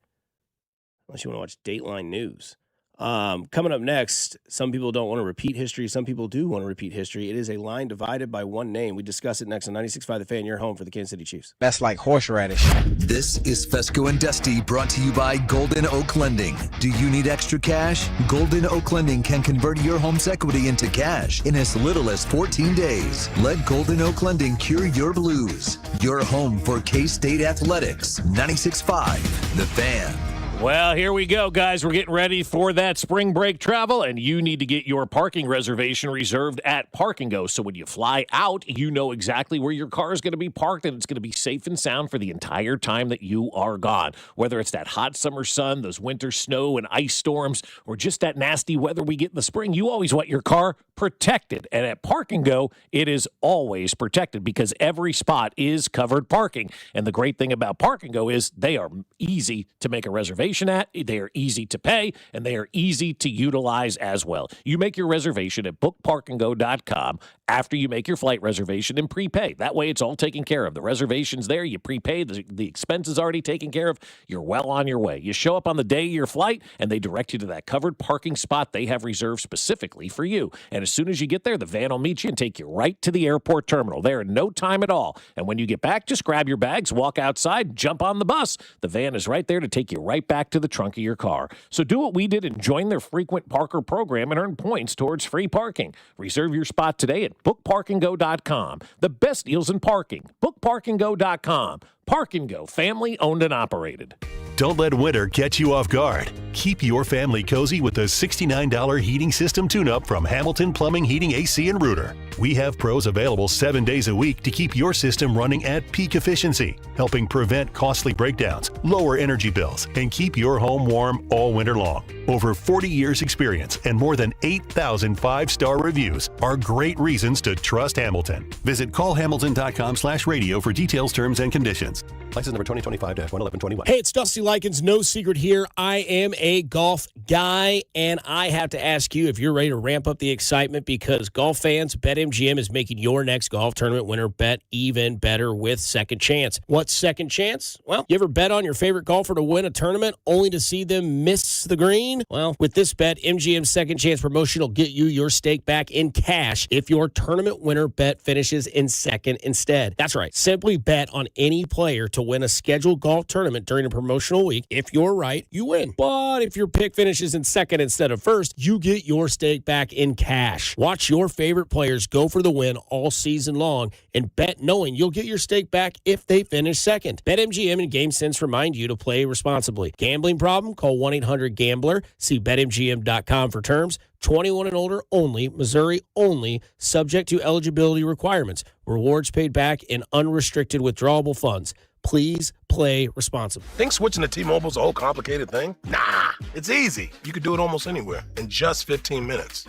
[SPEAKER 9] unless you want to watch Dateline News. Coming up next, some people don't want to repeat history. Some people do want to repeat history. It is a line divided by one name. We discuss it next on 96.5 The Fan, your home for the Kansas City Chiefs.
[SPEAKER 14] That's like horseradish.
[SPEAKER 8] This is Fescoe and Dusty, brought to you by Golden Oak Lending. Do you need extra cash? Golden Oak Lending can convert your home's equity into cash in as little as 14 days. Let Golden Oak Lending cure your blues. Your home for K-State Athletics. 96.5 The Fan.
[SPEAKER 10] Well, here we go, guys. We're getting ready for that spring break travel, and you need to get your parking reservation reserved at Park and Go. So when you fly out, you know exactly where your car is going to be parked, and it's going to be safe and sound for the entire time that you are gone. Whether it's that hot summer sun, those winter snow and ice storms, or just that nasty weather we get in the spring, you always want your car protected. And at Park and Go, it is always protected because every spot is covered parking. And the great thing about Park and Go is they are easy to make a reservation at, they are easy to pay, and they are easy to utilize as well. You make your reservation at bookparkandgo.com after you make your flight reservation and prepay. That way it's all taken care of. The reservation's there, you prepay, the expense is already taken care of, you're well on your way. You show up on the day of your flight, and they direct you to that covered parking spot they have reserved specifically for you. And as soon as you get there, the van will meet you and take you right to the airport terminal. There in no time at all. And when you get back, just grab your bags, walk outside, jump on the bus. The van is right there to take you right back to the trunk of your car. So do what we did and join their frequent parker program and earn points towards free parking. Reserve your spot today at bookparkandgo.com. The best deals in parking. Bookparkandgo.com. Park and Go, family owned and operated.
[SPEAKER 16] Don't let winter catch you off guard. Keep your family cozy with the $69 heating system tune-up from Hamilton Plumbing, Heating, AC, and Rooter. We have pros available 7 days a week to keep your system running at peak efficiency, helping prevent costly breakdowns, lower energy bills, and keep your home warm all winter long. Over 40 years experience and more than 8,000 5-star reviews are great reasons to trust Hamilton. Visit callhamilton.com/radio for details, terms, and conditions. License number 2025-11121.
[SPEAKER 9] Hey, it's Dusty Likens. No secret here. I am a golf guy, and I have to ask you if you're ready to ramp up the excitement because golf fans, BetMGM is making your next golf tournament winner bet even better with Second Chance. What's Second Chance? Well, you ever bet on your favorite golfer to win a tournament only to see them miss the green? Well, with this bet, MGM's Second Chance promotion will get you your stake back in cash if your tournament winner bet finishes in second instead. That's right. Simply bet on any player to win a scheduled golf tournament during a promotional week. If you're right, you win. But if your pick finishes in second instead of first, you get your stake back in cash. Watch your favorite players go for the win all season long and bet knowing you'll get your stake back if they finish second. BetMGM and GameSense remind you to play responsibly. Gambling problem? Call 1-800-GAMBLER. See BetMGM.com for terms. 21 and older only, Missouri only, subject to eligibility requirements. Rewards paid back in unrestricted withdrawable funds. Please play responsibly.
[SPEAKER 17] Think switching to T-Mobile's a whole complicated thing? Nah, it's easy. You could do it almost anywhere in just 15 minutes.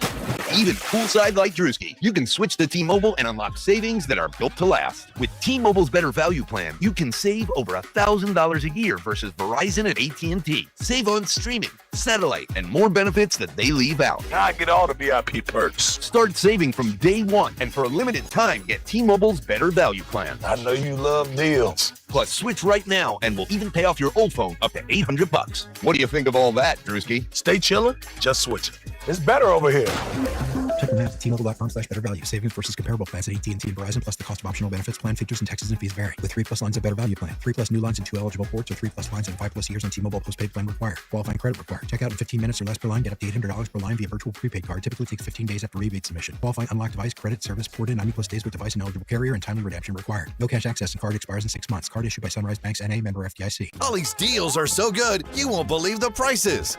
[SPEAKER 18] Even poolside like Drewski, you can switch to T-Mobile and unlock savings that are built to last. With T-Mobile's Better Value Plan, you can save over $1,000 a year versus Verizon and AT&T. Save on streaming, satellite, and more benefits that they leave out.
[SPEAKER 17] I get all the VIP perks.
[SPEAKER 18] Start saving from day one, and for a limited time, get T-Mobile's Better Value Plan.
[SPEAKER 17] I know you love deals.
[SPEAKER 18] Plus, switch right now, and we'll even pay off your old phone up to $800. What do you think of all that, Drewski?
[SPEAKER 17] Stay chillin', just switch it. It's better over here.
[SPEAKER 13] Check the maps at T-Mobile.com/better value. Savings versus comparable plans at AT&T and Verizon, plus the cost of optional benefits. Plan features and taxes and fees vary. With 3+ lines of Better Value Plan. 3+ new lines and 2 eligible ports, or 3+ lines and 5+ years on T-Mobile postpaid plan required. Qualifying credit required. Check out in 15 minutes or less per line. Get up to $800 per line via virtual prepaid card. Typically takes 15 days after rebate submission. Qualifying unlocked device credit service ported 90+ days with device and eligible carrier, and timely redemption required. No cash access and card expires in 6 months. Card issued by Sunrise Banks N.A. member FDIC.
[SPEAKER 19] Ollie's deals are so good, you won't believe the prices.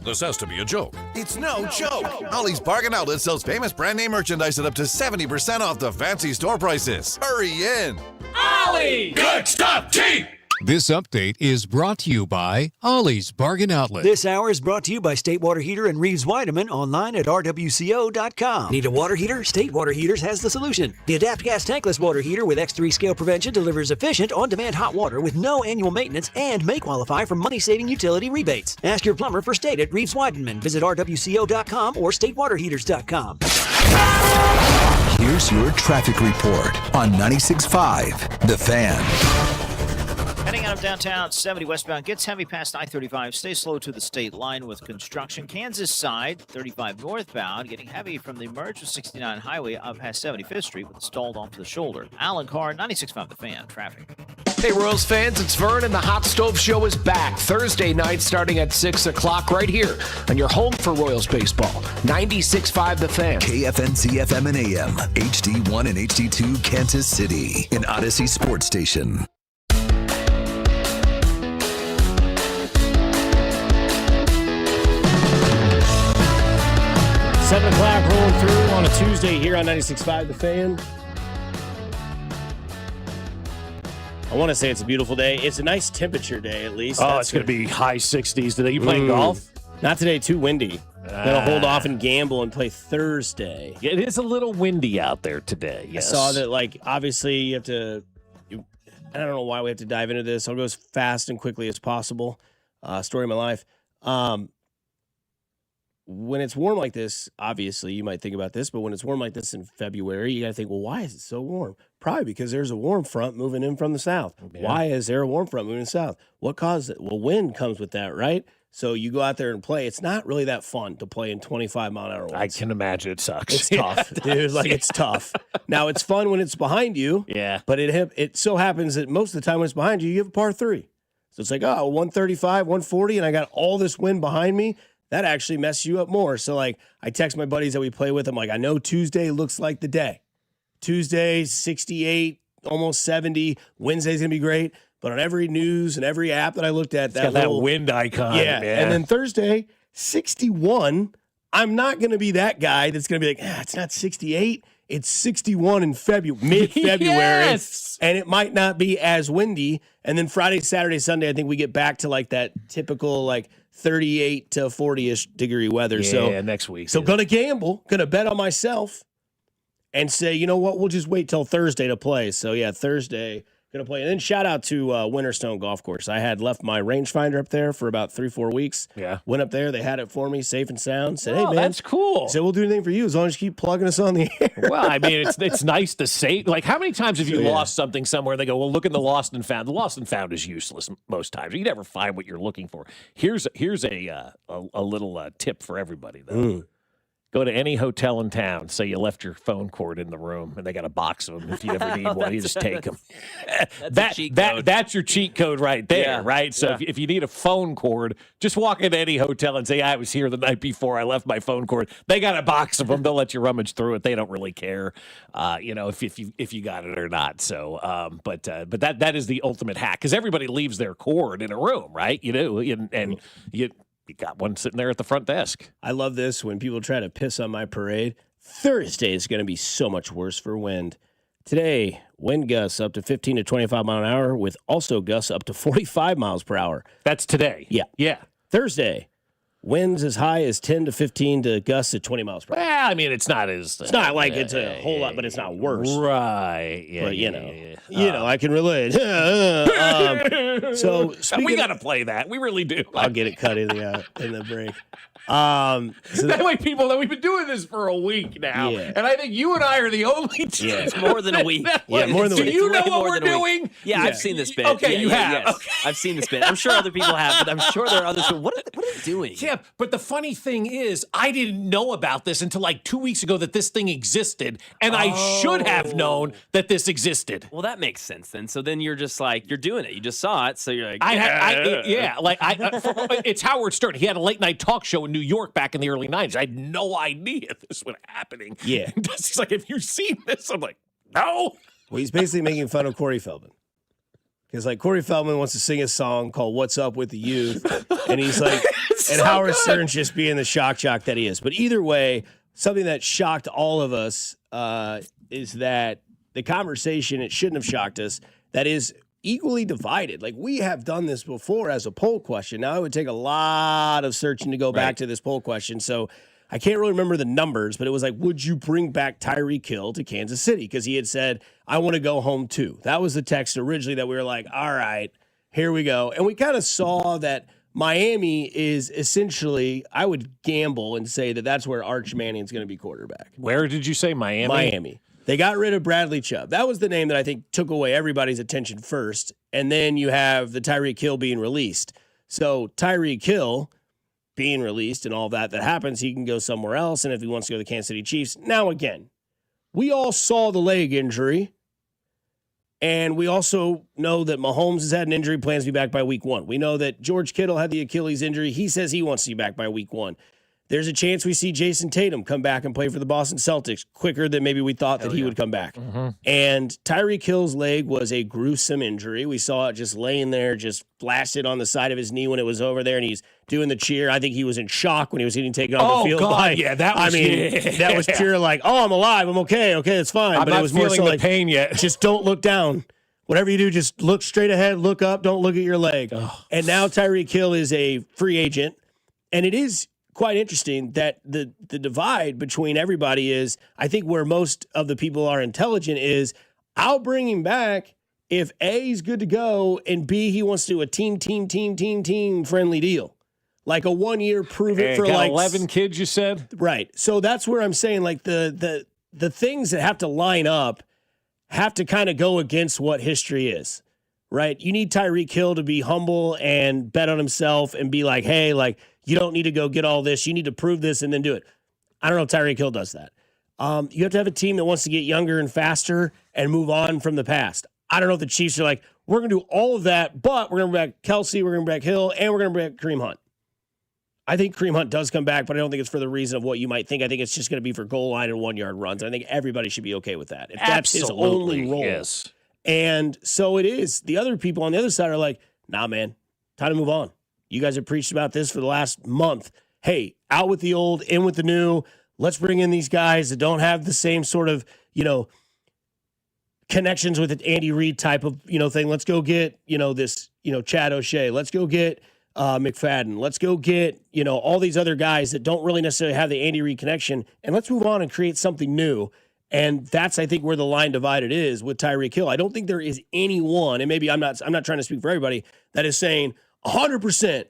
[SPEAKER 7] This has to be a joke.
[SPEAKER 19] It's no joke. Ollie's Bargain Outlet sells Royals famous brand name merchandise at up to 70% off the fancy store prices. Hurry in.
[SPEAKER 6] Ollie! Good stuff, cheap! This update is brought to you by Ollie's Bargain Outlet.
[SPEAKER 1] This hour is brought to you by State Water Heater and Reeves Weideman online at rwco.com. Need a water heater? State Water Heaters has the solution. The Adapt Gas Tankless Water Heater with X3 scale prevention delivers efficient, on-demand hot water with no annual maintenance and may qualify for money-saving utility rebates. Ask your plumber for State at Reeves Weideman. Visit rwco.com or statewaterheaters.com.
[SPEAKER 8] Here's your traffic report on 96.5 The Fan.
[SPEAKER 22] Heading out of downtown, 70 westbound gets heavy past I-35. Stay slow to the state line with construction. Kansas side, 35 northbound, getting heavy from the merge with 69 highway up past 75th Street with stalled off to the shoulder. Alan Carr, 96.5 The Fan. Traffic.
[SPEAKER 2] Hey, Royals fans, it's Vern, and the Hot Stove Show is back Thursday night starting at 6 o'clock right here on your home for Royals baseball. 96.5 The Fan.
[SPEAKER 8] KFNC FM and AM, HD1 and HD2 Kansas City, an Odyssey sports station.
[SPEAKER 9] 7 o'clock rolling through on a Tuesday here on 96.5 The Fan. I want to say it's a beautiful day. It's a nice temperature day, at least.
[SPEAKER 10] Oh, it's going to be high 60s today. You playing golf?
[SPEAKER 9] Not today. Too windy. Gonna hold off and gamble and play Thursday.
[SPEAKER 10] It is a little windy out there today. Yes.
[SPEAKER 9] I saw that, like, obviously you have to. I don't know why we have to dive into this. I'll go as fast and quickly as possible. Story of my life. When it's warm like this, obviously you might think about this, but when it's warm like this in February, you got to think, well, why is it so warm? Probably because there's a warm front moving in from the south. Yeah. Why is there a warm front moving south? What caused it? Well, wind comes with that, right? So you go out there and play. It's not really that fun to play in 25-mile-an-hour winds.
[SPEAKER 10] I can imagine it sucks.
[SPEAKER 9] It's tough, dude. Like, it's tough. Now, it's fun when it's behind you.
[SPEAKER 10] Yeah.
[SPEAKER 9] But it so happens that most of the time when it's behind you, you have a par 3. So it's like, 135, 140, and I got all this wind behind me. That actually messes you up more. So, like, I text my buddies that we play with. I'm like, I know Tuesday looks like the day. Tuesday, 68, almost 70. Wednesday's going to be great. But on every news and every app that I looked at,
[SPEAKER 10] that wind icon.
[SPEAKER 9] Yeah. And then Thursday, 61. I'm not going to be that guy that's going to be like, it's not 68. It's 61 in mid-February.
[SPEAKER 10] Yes!
[SPEAKER 9] And it might not be as windy. And then Friday, Saturday, Sunday, I think we get back to like that typical like 38 to 40-ish degree weather.
[SPEAKER 10] Yeah, next week.
[SPEAKER 9] So going to gamble, going to bet on myself and say, you know what, we'll just wait till Thursday to play. So, yeah, Thursday, going to play. And then shout out to Winterstone Golf Course. I had left my rangefinder up there for about 3-4 weeks.
[SPEAKER 10] Yeah.
[SPEAKER 9] Went up there. They had it for me, safe and sound. Said, hey, man.
[SPEAKER 10] That's cool.
[SPEAKER 9] I said, we'll do anything for you as long as you keep plugging us on the air.
[SPEAKER 10] Well, I mean, it's nice to say. Like, how many times have you lost something somewhere and they go, well, look in the lost and found. The lost and found is useless most times. You never find what you're looking for. Here's a little tip for everybody, though. Go to any hotel in town. Say you left your phone cord in the room, and they got a box of them. If you ever need one, you just take them. That's your cheat code right there, right? So if you need a phone cord, just walk into any hotel and say, I was here the night before. I left my phone cord. They got a box of them. They'll let you rummage through it. They don't really care, if you got it or not. So, but that is the ultimate hack because everybody leaves their cord in a room, right? You do, and you got one sitting there at the front desk.
[SPEAKER 9] I love this when people try to piss on my parade. Thursday is going to be so much worse for wind. Today, wind gusts up to 15 to 25 mile an hour with also gusts up to 45 miles per hour.
[SPEAKER 10] That's today.
[SPEAKER 9] Yeah.
[SPEAKER 10] Yeah.
[SPEAKER 9] Thursday, winds as high as 10 to 15 to gusts at 20 miles per hour.
[SPEAKER 10] Well, I mean, it's not as...
[SPEAKER 9] It's not like it's a whole lot, but it's not worse.
[SPEAKER 10] Right. Yeah,
[SPEAKER 9] but, you know, I can relate. So
[SPEAKER 10] we got to play that. We really do.
[SPEAKER 9] I'll get it cut in the break.
[SPEAKER 10] That way people know we've been doing this for a week now.
[SPEAKER 9] Yeah.
[SPEAKER 10] And I think you and I are the only two.
[SPEAKER 11] Yeah, it's more than a week.
[SPEAKER 9] More than a week.
[SPEAKER 10] Do you know what we're doing?
[SPEAKER 11] Yeah, I've seen this bit.
[SPEAKER 10] Okay, you have.
[SPEAKER 11] Yes.
[SPEAKER 10] Okay.
[SPEAKER 11] I've seen this bit. I'm sure other people have, but I'm sure there are others who, what are they doing?
[SPEAKER 10] Yeah, but the funny thing is, I didn't know about this until like 2 weeks ago that this thing existed, and I should have known that this existed.
[SPEAKER 11] Well, that makes sense then. So then you're just like, you're doing it. You just saw it, so you're like,
[SPEAKER 10] it's Howard Stern. He had a late night talk show in New York back in the early 90s. I had no idea this was happening.
[SPEAKER 9] Yeah.
[SPEAKER 10] He's like, have you seen this? I'm like, no.
[SPEAKER 9] Well, he's basically making fun of Corey Feldman. Because, like, Corey Feldman wants to sing a song called What's Up with the Youth. And he's like, and Howard Stern's just being the shock jock that he is. But either way, something that shocked all of us is that the conversation, it shouldn't have shocked us, that is equally divided. Like, we have done this before as a poll question. Now, it would take a lot of searching to go back to this poll question. So I can't really remember the numbers, but it was like, would you bring back Tyreek Hill to Kansas City? Because he had said, I want to go home too. That was the text originally that we were like, all right, here we go. And we kind of saw that Miami is essentially, I would gamble and say that that's where Arch Manning's going to be quarterback.
[SPEAKER 10] Where did you say, Miami?
[SPEAKER 9] Miami. They got rid of Bradley Chub. That was the name that I think took away everybody's attention first. And then you have the Tyreek Hill being released. So Tyreek Hill being released and all that happens, he can go somewhere else. And if he wants to go to the Kansas City Chiefs. Now, again, we all saw the leg injury. And we also know that Mahomes has had an injury, plans to be back by week 1. We know that George Kittle had the Achilles injury. He says he wants to be back by week 1. There's a chance we see Jason Tatum come back and play for the Boston Celtics quicker than maybe we thought that he would come back.
[SPEAKER 10] Mm-hmm.
[SPEAKER 9] And Tyreek Hill's leg was a gruesome injury. We saw it just laying there, just blasted on the side of his knee when it was over there, and he's doing the cheer. I think he was in shock when he was getting taken off the field.
[SPEAKER 10] God, yeah, that was,
[SPEAKER 9] that was pure like, oh, I'm alive, I'm okay, it's fine.
[SPEAKER 10] I'm
[SPEAKER 9] but
[SPEAKER 10] not
[SPEAKER 9] it was more
[SPEAKER 10] feeling
[SPEAKER 9] so
[SPEAKER 10] the
[SPEAKER 9] like,
[SPEAKER 10] pain yet.
[SPEAKER 9] Just don't look down. Whatever you do, just look straight ahead, look up, don't look at your leg. And now Tyreek Hill is a free agent, and it is quite interesting that the divide between everybody is, I think where most of the people are intelligent is, I'll bring him back if A, he's good to go, and B, he wants to do a team friendly deal. Like a 1 year prove it for like
[SPEAKER 10] 11 kids, you said?
[SPEAKER 9] Right. So that's where I'm saying like the things that have to line up have to kind of go against what history is. Right? You need Tyreek Hill to be humble and bet on himself and be like, hey, like, you don't need to go get all this. You need to prove this and then do it. I don't know if Tyreek Hill does that. You have to have a team that wants to get younger and faster and move on from the past. I don't know if the Chiefs are like, we're going to do all of that, but we're going to bring back Kelce, we're going to bring back Hill, and we're going to bring back Kareem Hunt. I think Kareem Hunt does come back, but I don't think it's for the reason of what you might think. I think it's just going to be for goal line and 1 yard runs. I think everybody should be okay with that. If that's his only role.
[SPEAKER 10] Yes.
[SPEAKER 9] And so it is. The other people on the other side are like, nah, man, time to move on. You guys have preached about this for the last month. Hey, out with the old, in with the new. Let's bring in these guys that don't have the same sort of, connections with an Andy Reid type of, thing. Let's go get, this, Chad O'Shea. Let's go get McFadden. Let's go get, all these other guys that don't really necessarily have the Andy Reid connection. And let's move on and create something new. And that's, I think, where the line divided is with Tyreek Hill. I don't think there is anyone, and maybe I'm not trying to speak for everybody, that is saying 100%,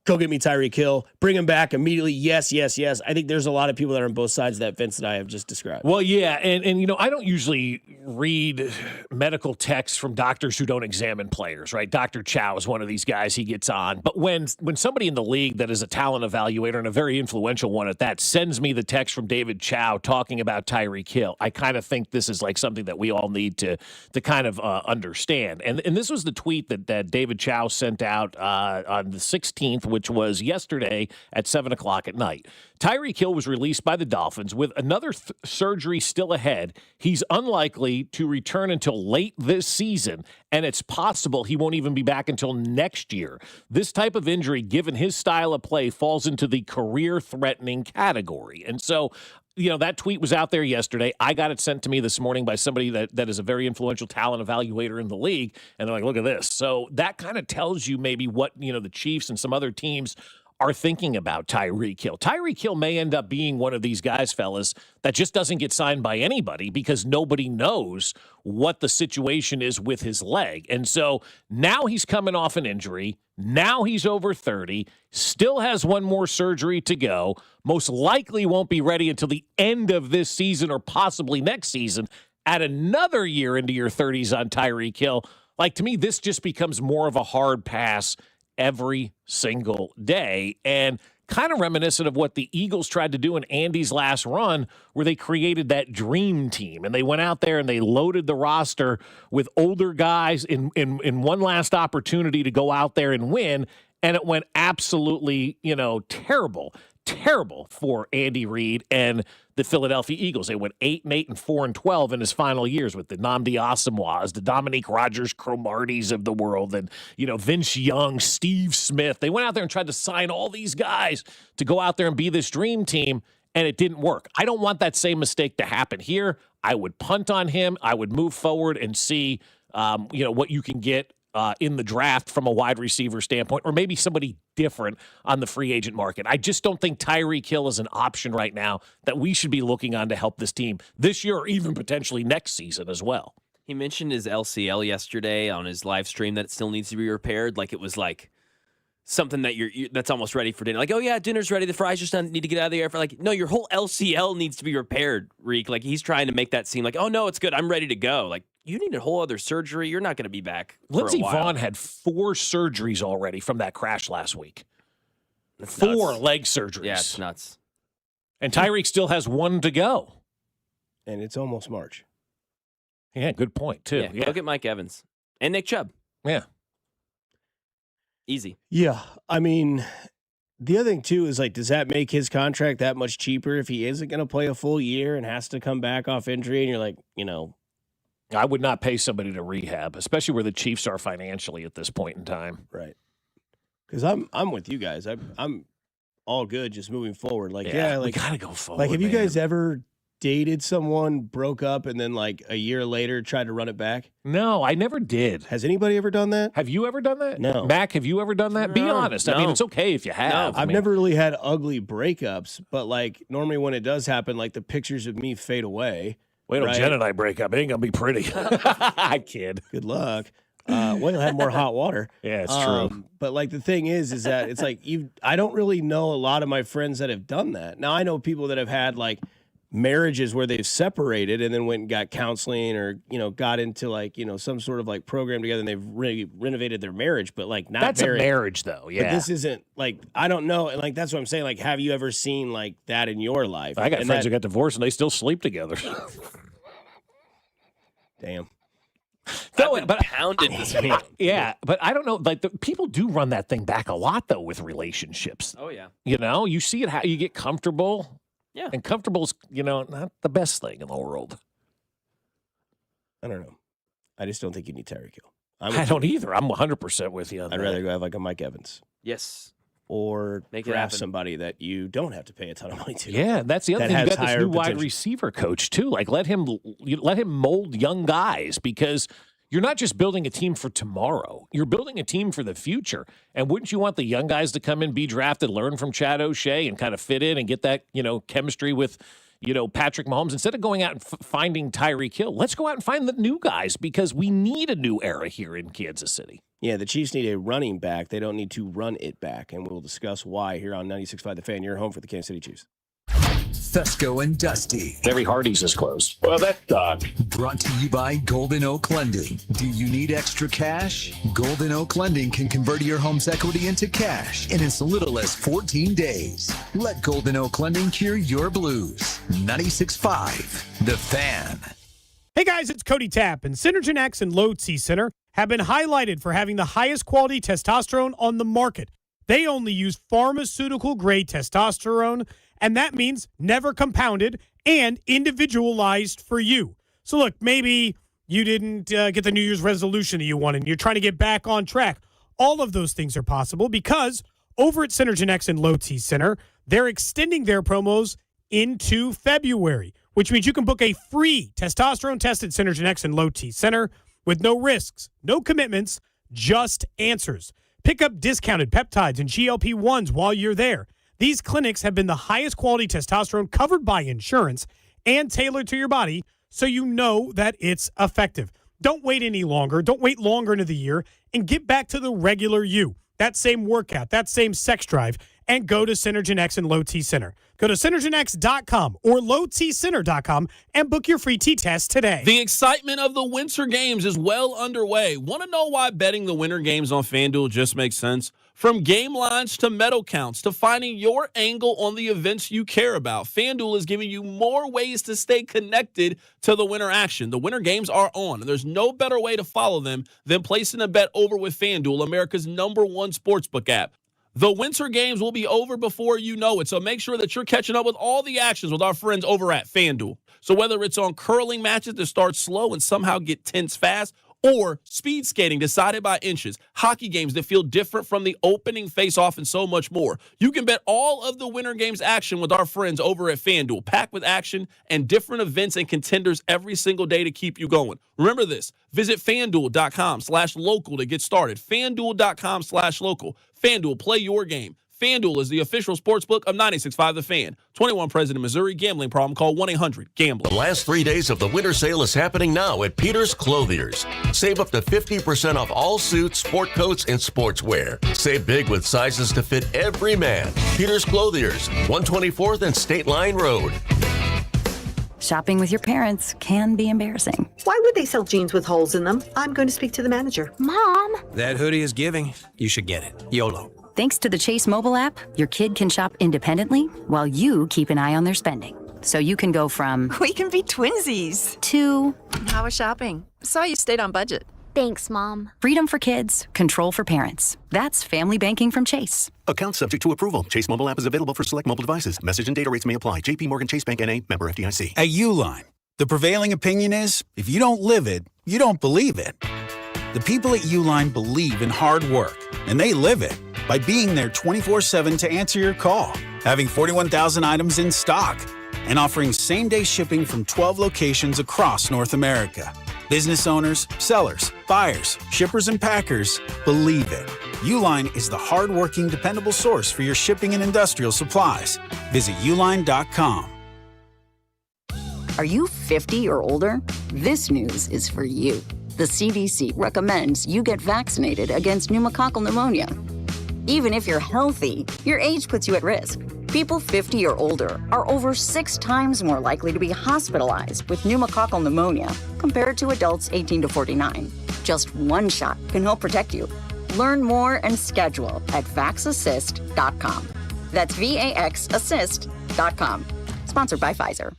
[SPEAKER 9] go get me Tyreek Hill, bring him back immediately. Yes, yes, yes. I think there's a lot of people that are on both sides of that fence that I have just described.
[SPEAKER 10] Well, yeah, and I don't usually read medical texts from doctors who don't examine players, right? Dr. Chow is one of these guys he gets on. But when somebody in the league that is a talent evaluator and a very influential one at that sends me the text from David Chow talking about Tyreek Hill, I kind of think this is like something that we all need to kind of understand. And this was the tweet that David Chow sent out on the 16th, which was yesterday at 7 o'clock at night. Tyreek Hill was released by the Dolphins with another surgery still ahead. He's unlikely to return until late this season, and it's possible he won't even be back until next year. This type of injury, given his style of play, falls into the career-threatening category. And so, that tweet was out there yesterday. I got it sent to me this morning by somebody that is a very influential talent evaluator in the league. And they're like, look at this. So that kind of tells you maybe what, the Chiefs and some other teams are thinking about Tyreek Hill. Tyreek Hill may end up being one of these guys, fellas, that just doesn't get signed by anybody because nobody knows what the situation is with his leg. And so now he's coming off an injury. Now he's over 30, still has one more surgery to go, most likely won't be ready until the end of this season or possibly next season. Add another year into your 30s on Tyreek Hill. Like, to me, this just becomes more of a hard pass every single day, and kind of reminiscent of what the Eagles tried to do in Andy's last run, where they created that dream team and they went out there and they loaded the roster with older guys in one last opportunity to go out there and win, and it went absolutely, terrible for Andy Reid and the Philadelphia Eagles. They went 8-8 and 4-12 in his final years with the Nnamdi Asomugha's, the Dominique Rodgers-Cromarties of the world, and Vince Young, Steve Smith. They went out there and tried to sign all these guys to go out there and be this dream team. and it didn't work. I don't want that same mistake to happen here. I would punt on him. I would move forward and see, what you can get in the draft from a wide receiver standpoint, or maybe somebody different on the free agent market. I just don't think Tyreek Hill is an option right now that we should be looking on to help this team this year or even potentially next season as well.
[SPEAKER 11] He mentioned his LCL yesterday on his live stream that it still needs to be repaired. Like it was like something that that's almost ready for dinner. Like, oh yeah, dinner's ready. The fries just need to get out of the air. For like, no, your whole LCL needs to be repaired, Reek. Like he's trying to make that seem like, oh no, it's good. I'm ready to go. Like you need a whole other surgery. You're not going to be back.
[SPEAKER 10] Lindsey
[SPEAKER 11] for a while.
[SPEAKER 10] Vaughn had 4 surgeries already from that crash last week.
[SPEAKER 11] That's
[SPEAKER 10] 4
[SPEAKER 11] nuts.
[SPEAKER 10] leg surgeries.
[SPEAKER 11] Yeah, it's nuts.
[SPEAKER 10] And Tyreek still has 1 to go.
[SPEAKER 9] And it's almost March.
[SPEAKER 10] Yeah, good point, too.
[SPEAKER 11] Yeah, go get Mike Evans and Nick Chubb.
[SPEAKER 10] Yeah.
[SPEAKER 11] Easy.
[SPEAKER 9] Yeah. I mean, the other thing, too, is like, does that make his contract that much cheaper if he isn't going to play a full year and has to come back off injury? And you're like,
[SPEAKER 10] I would not pay somebody to rehab, especially where the Chiefs are financially at this point in time.
[SPEAKER 9] Right. Because I'm with you guys. I'm all good just moving forward. Like, yeah,
[SPEAKER 10] we got to go forward.
[SPEAKER 9] Like, have you guys ever dated someone, broke up, and then like a year later tried to run it back?
[SPEAKER 10] No, I never did.
[SPEAKER 9] Has anybody ever done that?
[SPEAKER 10] Have you ever done that?
[SPEAKER 9] No.
[SPEAKER 10] Mac, have you ever done that? Be honest. I mean, it's okay if you have.
[SPEAKER 9] No, I've never really had ugly breakups, but like normally when it does happen, like the pictures of me fade away.
[SPEAKER 10] Wait till Jen and I break up. It ain't going to be pretty. I kid.
[SPEAKER 9] Good luck. Well, you'll have more hot water.
[SPEAKER 10] Yeah, it's true.
[SPEAKER 9] But like the thing is that it's like I don't really know a lot of my friends that have done that. Now I know people that have had like marriages where they've separated and then went and got counseling or got into like some sort of like program together and they've really renovated their marriage. But like not
[SPEAKER 10] that's a marriage though. Yeah,
[SPEAKER 9] but this isn't like I don't know. And like that's what I'm saying. Like, have you ever seen like that in your life?
[SPEAKER 10] I got friends who got divorced and they still sleep together.
[SPEAKER 9] Damn.
[SPEAKER 11] No, but pounded this week.
[SPEAKER 10] Yeah, but I don't know. Like people do run that thing back a lot though with relationships.
[SPEAKER 11] Oh yeah.
[SPEAKER 10] You see it how you get comfortable.
[SPEAKER 11] Yeah.
[SPEAKER 10] And comfortable's, not the best thing in the world.
[SPEAKER 9] I don't know. I just don't think you need Tyreek Hill.
[SPEAKER 10] I don't either. I'm 100% with you on that.
[SPEAKER 9] I'd rather go have like a Mike Evans.
[SPEAKER 11] Yes.
[SPEAKER 9] Or
[SPEAKER 11] Make it
[SPEAKER 9] draft
[SPEAKER 11] happen.
[SPEAKER 9] somebody that you don't have to pay a ton of money to.
[SPEAKER 10] Yeah, that's the other thing. You got this new wide receiver coach too. Like let him mold young guys because you're not just building a team for tomorrow. You're building a team for the future. And wouldn't you want the young guys to come in, be drafted, learn from Chad O'Shea, and kind of fit in and get that, chemistry with, Patrick Mahomes? Instead of going out and finding Tyreek Hill, let's go out and find the new guys because we need a new era here in Kansas City.
[SPEAKER 9] Yeah, the Chiefs need a running back. They don't need to run it back. And we'll discuss why here on 96.5 The Fan. You're home for the Kansas City Chiefs.
[SPEAKER 8] Fescoe and Dusty.
[SPEAKER 10] Every Hardee's is closed.
[SPEAKER 17] Well, that's dog.
[SPEAKER 8] Brought to you by Golden Oak Lending. Do you need extra cash? Golden Oak Lending can convert your home's equity into cash in as little as 14 days. Let Golden Oak Lending cure your blues. 96.5 The Fan.
[SPEAKER 3] Hey guys, it's Cody Tapp, and Synergen X and Low T Center have been highlighted for having the highest quality testosterone on the market. They only use pharmaceutical-grade testosterone, and that means never compounded and individualized for you. So look, maybe you didn't get the New Year's resolution that you wanted, and you're trying to get back on track. All of those things are possible because over at Synergen X and Low T Center, they're extending their promos into February, which means you can book a free testosterone test at Synergen X and Low T Center with no risks, no commitments, just answers. Pick up discounted peptides and GLP-1s while you're there. These clinics have been the highest quality testosterone covered by insurance and tailored to your body so you know that it's effective. Don't wait any longer. Don't wait longer into the year and get back to the regular you. That same workout, that same sex drive, and go to Synergen X and Low T Center. Go to synergenx.com or lowtcenter.com and book your free T-test today.
[SPEAKER 4] The excitement of the Winter Games is well underway. Want to know why betting the Winter Games on FanDuel just makes sense? From game lines to medal counts to finding your angle on the events you care about, FanDuel is giving you more ways to stay connected to the winter action. The Winter Games are on, and there's no better way to follow them than placing a bet over with FanDuel, America's #1 sportsbook app. The Winter Games will be over before you know it, so make sure that you're catching up with all the actions with our friends over at FanDuel. So whether it's on curling matches that start slow and somehow get tense fast, or speed skating decided by inches, hockey games that feel different from the opening face-off, and so much more. You can bet all of the Winter Games action with our friends over at FanDuel, packed with action and different events and contenders every single day to keep you going. Remember this. Visit FanDuel.com/local to get started. FanDuel.com/local. FanDuel, play your game. FanDuel is the official sportsbook of 96.5 The Fan. 21 President, Missouri. Gambling problem? Call 1-800-GAMBLER.
[SPEAKER 5] The last 3 days of the winter sale is happening now at Peter's Clothiers. Save up to 50% off all suits, sport coats, and sportswear. Save big with sizes to fit every man. Peter's Clothiers, 124th and State Line Road.
[SPEAKER 12] Shopping with your parents can be embarrassing.
[SPEAKER 20] Why would they sell jeans with holes in them? I'm going to speak to the manager.
[SPEAKER 12] Mom!
[SPEAKER 13] That hoodie is giving. You should get it. YOLO.
[SPEAKER 12] Thanks to the Chase mobile app, your kid can shop independently while you keep an eye on their spending. So you can go from...
[SPEAKER 21] We can be twinsies.
[SPEAKER 12] ...to...
[SPEAKER 21] How was shopping? Saw you stayed on budget.
[SPEAKER 12] Thanks, Mom. Freedom for kids, control for parents. That's family banking from Chase.
[SPEAKER 16] Account subject to approval. Chase mobile app is available for select mobile devices. Message and data rates may apply. JP Morgan Chase Bank N.A. member FDIC.
[SPEAKER 23] At Uline, the prevailing opinion is, if you don't live it, you don't believe it. The people at Uline believe in hard work, and they live it by being there 24/7 to answer your call, having 41,000 items in stock, and offering same-day shipping from 12 locations across North America. Business owners, sellers, buyers, shippers, and packers believe it. Uline is the hard-working, dependable source for your shipping and industrial supplies. Visit uline.com.
[SPEAKER 12] Are you 50 or older? This news is for you. The CDC recommends you get vaccinated against pneumococcal pneumonia. Even if you're healthy, your age puts you at risk. People 50 or older are over 6 times more likely to be hospitalized with pneumococcal pneumonia compared to adults 18 to 49. Just one shot can help protect you. Learn more and schedule at vaxassist.com. That's VAXassist.com. Sponsored by Pfizer.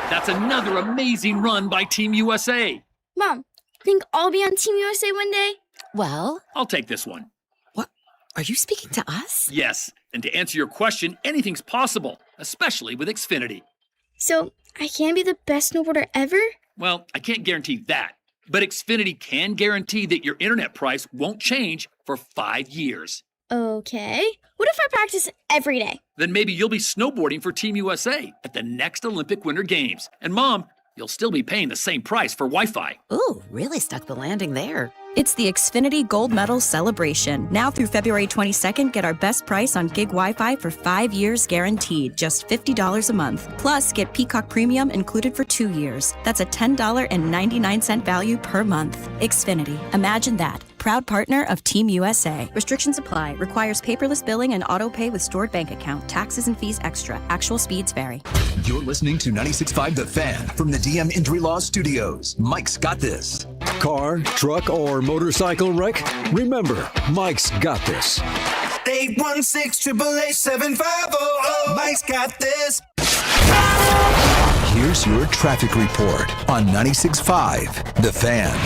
[SPEAKER 24] That's another amazing run by Team USA.
[SPEAKER 25] Mom, think I'll be on Team USA one day?
[SPEAKER 24] Well, I'll take this one.
[SPEAKER 25] What? Are you speaking to us?
[SPEAKER 24] Yes, and to answer your question, anything's possible, especially with Xfinity.
[SPEAKER 25] So, I can be the best snowboarder ever?
[SPEAKER 24] Well, I can't guarantee that, but Xfinity can guarantee that your internet price won't change for 5 years.
[SPEAKER 25] Okay. What if I practice every day?
[SPEAKER 24] Then maybe you'll be snowboarding for Team USA at the next Olympic Winter Games. And Mom, you'll still be paying the same price for Wi-Fi.
[SPEAKER 12] Ooh, really stuck the landing there.
[SPEAKER 26] It's the Xfinity Gold Medal Celebration. Now through February 22nd, get our best price on gig Wi-Fi for 5 years guaranteed, just $50 a month. Plus, get Peacock Premium included for 2 years. That's a $10.99 value per month. Xfinity. Imagine that. Proud partner of Team USA. Restrictions apply. Requires paperless billing and auto pay with stored bank account. Taxes and fees extra. Actual speeds vary.
[SPEAKER 8] You're listening to 96.5 The Fan from the DM Injury Law Studios. Mike's got this.
[SPEAKER 29] Car, truck, or motorcycle wreck? Remember, Mike's got this.
[SPEAKER 30] 816-888-7500. Mike's got this.
[SPEAKER 8] Here's your traffic report on 96.5 The Fan.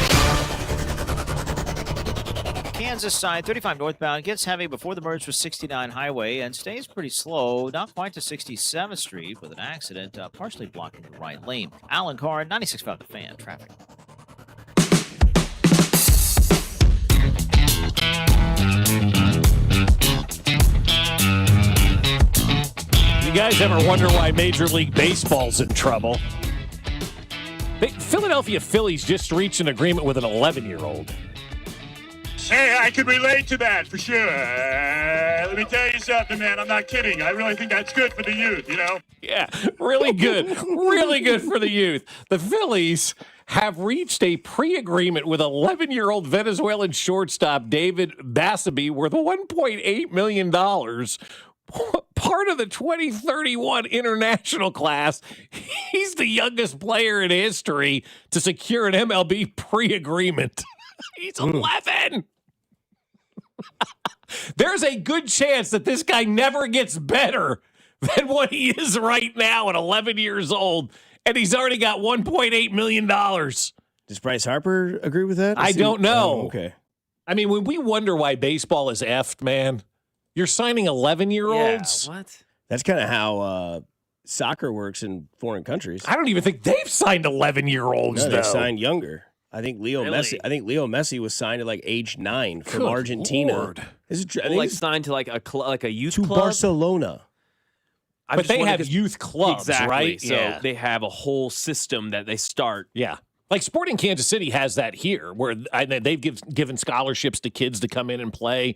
[SPEAKER 22] Kansas side, 35 northbound, gets heavy before the merge with 69 highway and stays pretty slow, not quite to 67th Street with an accident partially blocking the right lane. Alan Carr, 96.5 The Fan, traffic.
[SPEAKER 10] You guys ever wonder why Major League Baseball's in trouble? Philadelphia Phillies just reached an agreement with an 11-year-old.
[SPEAKER 31] Hey, I can relate to that for sure. Let me tell you something, man. I'm not kidding. I really think that's good for the youth, you know?
[SPEAKER 10] Yeah, really good. Really good for the youth. The Phillies have reached a pre-agreement with 11-year-old Venezuelan shortstop David Basabe worth $1.8 million. Part of the 2031 international class. He's the youngest player in history to secure an MLB pre-agreement. He's 11. There's a good chance that this guy never gets better than what he is right now at 11 years old, and he's already got $1.8 million.
[SPEAKER 9] Does Bryce Harper agree with that?
[SPEAKER 10] I don't know.
[SPEAKER 9] Oh, okay.
[SPEAKER 10] I mean, when we wonder why baseball is effed, man, you're signing 11-year-olds?
[SPEAKER 11] Yeah, what?
[SPEAKER 9] That's kind of how soccer works in foreign countries.
[SPEAKER 10] I don't even think they've signed 11-year-olds,
[SPEAKER 9] No,
[SPEAKER 10] though.
[SPEAKER 9] they signed younger. I think Leo Messi was signed at like age 9 from
[SPEAKER 10] Good
[SPEAKER 9] Argentina.
[SPEAKER 10] Lord.
[SPEAKER 11] Signed to like a youth club.
[SPEAKER 9] Barcelona.
[SPEAKER 10] But they have youth clubs,
[SPEAKER 11] exactly.
[SPEAKER 10] right?
[SPEAKER 11] So they have a whole system that they start.
[SPEAKER 10] Yeah. Like Sporting Kansas City has that here, where they've given scholarships to kids to come in and play,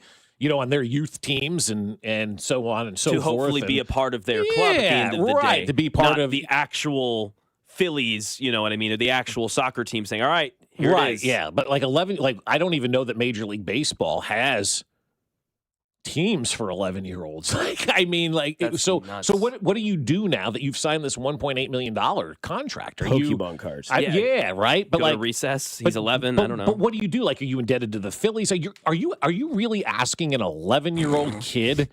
[SPEAKER 10] on their youth teams and so on and so forth.
[SPEAKER 11] To hopefully be a part of their club at the end of the day.
[SPEAKER 10] To be part of
[SPEAKER 11] the actual Phillies, you know what I mean, or the actual soccer team saying, all right, here it is.
[SPEAKER 10] Yeah, but like 11, I don't even know that Major League Baseball has teams for 11-year-olds. So what do you do now that you've signed this $1.8 million contract?
[SPEAKER 9] Pokemon cards.
[SPEAKER 10] Right. But
[SPEAKER 11] go to recess. He's 11. I don't know.
[SPEAKER 10] But what do you do? Like, are you indebted to the Phillies? Are you really asking an 11-year-old kid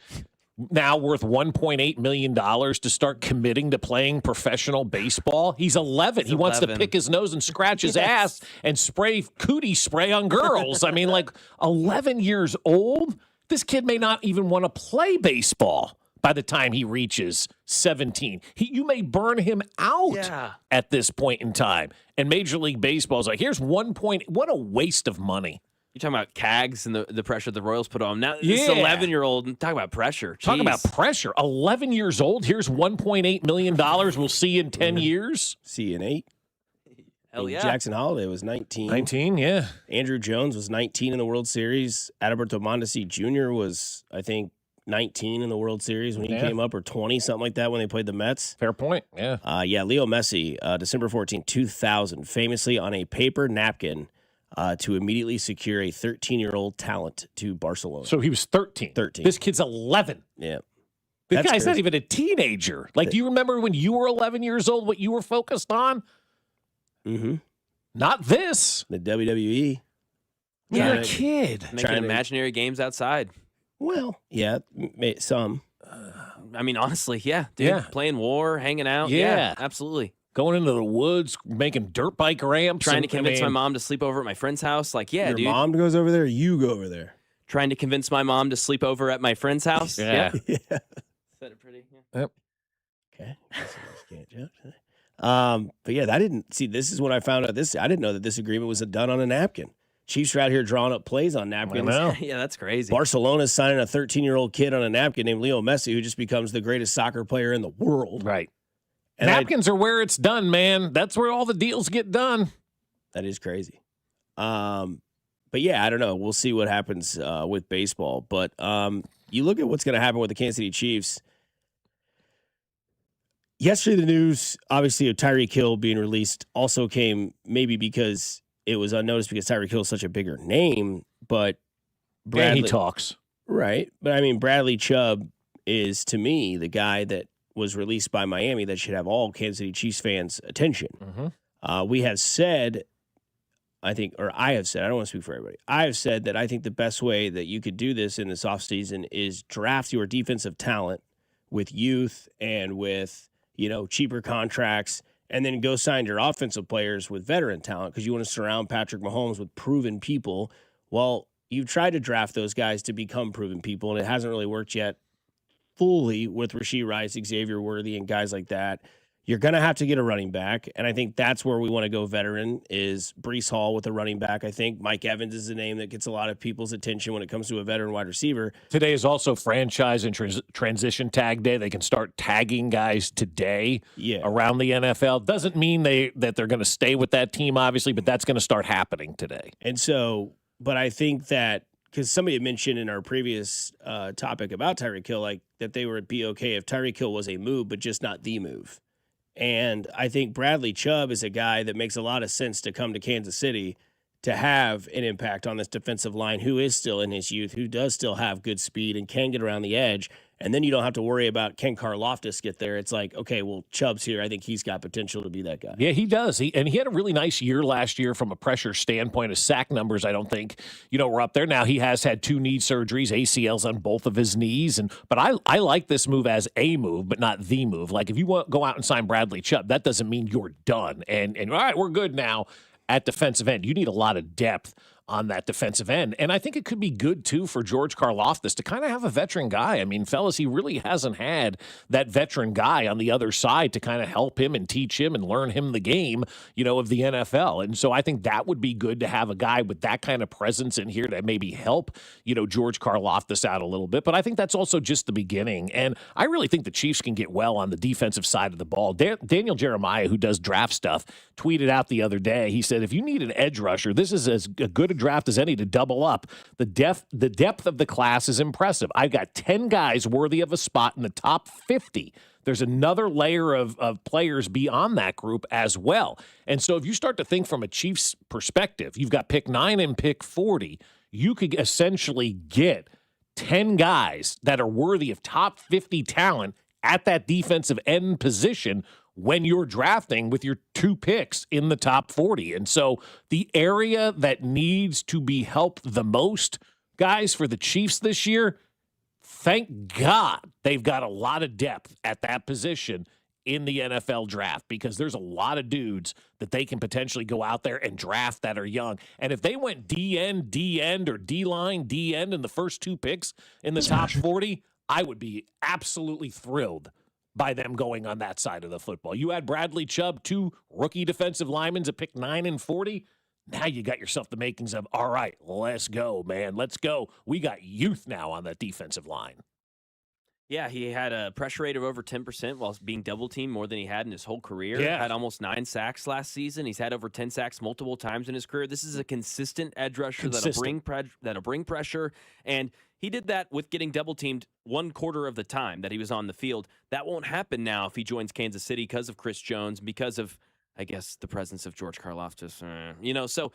[SPEAKER 10] now worth $1.8 million to start committing to playing professional baseball? He's 11. He wants to pick his nose and scratch his ass and spray cootie spray on girls. 11 years old. This kid may not even want to play baseball by the time he reaches 17. You may burn him out at this point in time. And Major League Baseball is like, here's what a waste of money.
[SPEAKER 11] You're talking about CAGs and the pressure the Royals put on. Now, this 11-year-old, talk about pressure.
[SPEAKER 10] Talk about pressure. 11 years old. Here's $1.8 million. We'll see you in 10 years.
[SPEAKER 9] See you in 8.
[SPEAKER 11] Hell yeah.
[SPEAKER 9] Jackson Holliday was 19.
[SPEAKER 10] 19, yeah.
[SPEAKER 9] Andrew Jones was 19 in the World Series. Adalberto Mondesi Jr. was, I think, 19 in the World Series when he came up, or 20, something like that, when they played the Mets.
[SPEAKER 10] Fair point, yeah.
[SPEAKER 9] Leo Messi, December 14, 2000, famously on a paper napkin to immediately secure a 13-year-old talent to Barcelona.
[SPEAKER 10] So he was 13. This kid's 11.
[SPEAKER 9] Yeah.
[SPEAKER 10] This guy's not even a teenager. Do you remember when you were 11 years old, what you were focused on?
[SPEAKER 9] Mm-hmm.
[SPEAKER 10] Not this.
[SPEAKER 9] The WWE.
[SPEAKER 10] You're a kid.
[SPEAKER 11] Making imaginary games outside.
[SPEAKER 9] Well, yeah, some.
[SPEAKER 11] Honestly, yeah, dude.
[SPEAKER 10] Yeah.
[SPEAKER 11] Playing war, hanging out.
[SPEAKER 10] Yeah.
[SPEAKER 11] Absolutely.
[SPEAKER 10] Going into the woods, making dirt bike ramps.
[SPEAKER 11] Trying to convince my mom to sleep over at my friend's house.
[SPEAKER 9] Your
[SPEAKER 11] dude.
[SPEAKER 9] mom goes over there, you go over there.
[SPEAKER 11] Trying to convince my mom to sleep over at my friend's house.
[SPEAKER 10] Yeah.
[SPEAKER 11] Said it pretty. Yeah.
[SPEAKER 10] Yep.
[SPEAKER 9] Okay. But yeah, I didn't see. This is when I found out this. I didn't know that this agreement was done on a napkin. Chiefs are out here drawing up plays on napkins.
[SPEAKER 11] Yeah, that's crazy.
[SPEAKER 9] Barcelona's signing a 13-year-old kid on a napkin named Leo Messi, who just becomes the greatest soccer player in the world.
[SPEAKER 10] Right. And napkins are where it's done, man. That's where all the deals get done.
[SPEAKER 9] That is crazy. But yeah, I don't know. We'll see what happens with baseball. But you look at what's going to happen with the Kansas City Chiefs. Yesterday, the news, obviously, of Tyreek Hill being released also came maybe because it was unnoticed because Tyreek Hill is such a bigger name, but
[SPEAKER 10] Bradley, and he talks.
[SPEAKER 9] Right. But Bradley Chub is, to me, the guy that was released by Miami that should have all Kansas City Chiefs fans' attention.
[SPEAKER 10] Mm-hmm.
[SPEAKER 9] We have said, I have said, I don't want to speak for everybody. I have said that I think the best way that you could do this in this offseason is draft your defensive talent with youth and with cheaper contracts, and then go sign your offensive players with veteran talent because you want to surround Patrick Mahomes with proven people. Well, you've tried to draft those guys to become proven people, and it hasn't really worked yet fully with Rashee Rice, Xavier Worthy, and guys like that. You're going to have to get a running back, and I think that's where we want to go veteran is Breece Hall with a running back. I think Mike Evans is a name that gets a lot of people's attention when it comes to a veteran wide receiver.
[SPEAKER 10] Today is also franchise and transition tag day. They can start tagging guys today around the NFL. Doesn't mean that they're going to stay with that team, obviously, but that's going to start happening today.
[SPEAKER 9] And so, but I think that because somebody had mentioned in our previous topic about Tyreek Hill, that they would be okay if Tyreek Hill was a move, but just not the move. And I think Bradley Chub is a guy that makes a lot of sense to come to Kansas City to have an impact on this defensive line, who is still in his youth, who does still have good speed and can get around the edge. And then you don't have to worry about can Karlaftis get there. It's like, okay, well, Chubb's here. I think he's got potential to be that guy.
[SPEAKER 10] Yeah, he does. He had a really nice year last year from a pressure standpoint. His sack numbers, I don't think, were up there. Now, he has had 2 knee surgeries, ACLs on both of his knees. But I like this move as a move, but not the move. Like, if you want to go out and sign Bradley Chubb, that doesn't mean you're done. And all right, we're good now at defensive end. You need a lot of depth on that defensive end. And I think it could be good, too, for George Karlaftis to kind of have a veteran guy. I mean, fellas, he really hasn't had that veteran guy on the other side to kind of help him and teach him and learn him the game, of the NFL. And so I think that would be good to have a guy with that kind of presence in here to maybe help, George Karlaftis out a little bit. But I think that's also just the beginning. And I really think the Chiefs can get well on the defensive side of the ball. Daniel Jeremiah, who does draft stuff, tweeted out the other day, he said, if you need an edge rusher, this is as good a draft as any to double up. The depth of the class is impressive. I've got 10 guys worthy of a spot in the top 50. There's another layer of players beyond that group as well. And so if you start to think from a Chiefs perspective, you've got pick 9 and pick 40, you could essentially get 10 guys that are worthy of top 50 talent at that defensive end position when you're drafting with your 2 picks in the top 40. And so the area that needs to be helped the most, guys, for the Chiefs this year, thank God they've got a lot of depth at that position in the NFL draft, because there's a lot of dudes that they can potentially go out there and draft that are young. And if they went D-end, or D-line, D-end in the first 2 picks in the top 40, I would be absolutely thrilled by them going on that side of the football. You had Bradley Chub, 2 rookie defensive linemen at pick 9 and 40. Now you got yourself the makings of, all right, let's go, man. Let's go. We got youth now on that defensive line.
[SPEAKER 11] Yeah, he had a pressure rate of over 10% while being double-teamed more than he had in his whole career.
[SPEAKER 10] Yeah.
[SPEAKER 11] Had almost 9 sacks last season. He's had over 10 sacks multiple times in his career. This is a consistent edge rusher that'll bring pressure, and he did that with getting double-teamed 1/4 of the time that he was on the field. That won't happen now if he joins Kansas City because of Chris Jones, because of, I guess, the presence of George Karlaftis. So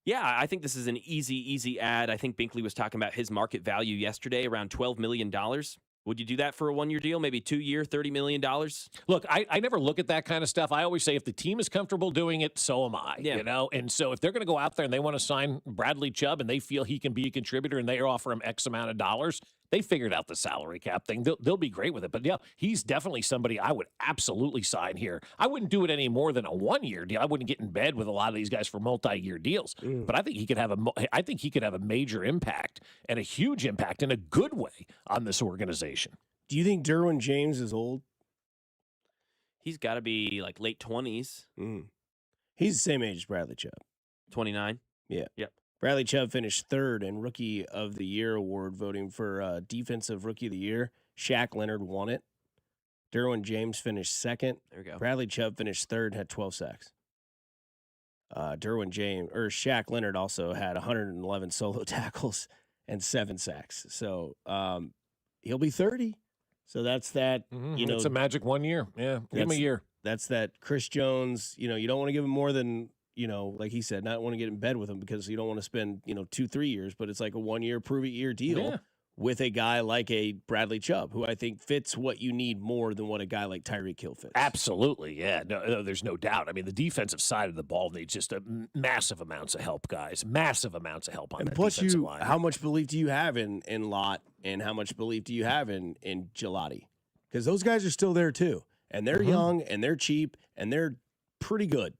[SPEAKER 11] yeah, I think this is an easy ad. I think Binkley was talking about his market value yesterday, around $12 million. Would you do that for a 1-year deal, maybe 2-year, $30 million?
[SPEAKER 10] Look, I never look at that kind of stuff. I always say if the team is comfortable doing it, so am I. And so if they're going to go out there and they want to sign Bradley Chubb and they feel he can be a contributor and they offer him X amount of dollars, they figured out the salary cap thing. They'll be great with it. But yeah, he's definitely somebody I would absolutely sign here. I wouldn't do it any more than a 1-year deal. I wouldn't get in bed with a lot of these guys for multi-year deals. But I think he could have a major impact, and a huge impact in a good way on this organization.
[SPEAKER 9] Do you think Derwin James is old?
[SPEAKER 11] He's got to be like late 20s.
[SPEAKER 9] He's the same age as Bradley Chubb.
[SPEAKER 11] 29?
[SPEAKER 9] Yeah.
[SPEAKER 11] Yep.
[SPEAKER 9] Bradley Chubb finished 3rd in Rookie of the Year award voting for Defensive Rookie of the Year. Shaq Leonard won it. Derwin James finished 2nd.
[SPEAKER 11] There we go.
[SPEAKER 9] Bradley Chubb finished 3rd, had 12 sacks. Shaq Leonard also had 111 solo tackles and 7 sacks. So he'll be 30. So that's that.
[SPEAKER 10] It's a magic 1 year. Yeah, give him a year.
[SPEAKER 9] That's that Chris Jones. You don't want to give him more than, like he said, not want to get in bed with him because you don't want to spend, 2-3 years, but it's like a 1-year prove-it-year deal with a guy like a Bradley Chubb, who I think fits what you need more than what a guy like Tyreek Hill fits.
[SPEAKER 10] Absolutely, yeah. No, there's no doubt. I mean, the defensive side of the ball needs just massive amounts of help, guys. Massive amounts of help on that defensive line.
[SPEAKER 9] How much belief do you have in Lott, and how much belief do you have in Gelati? Because those guys are still there too, and they're young, and they're cheap, and they're pretty good.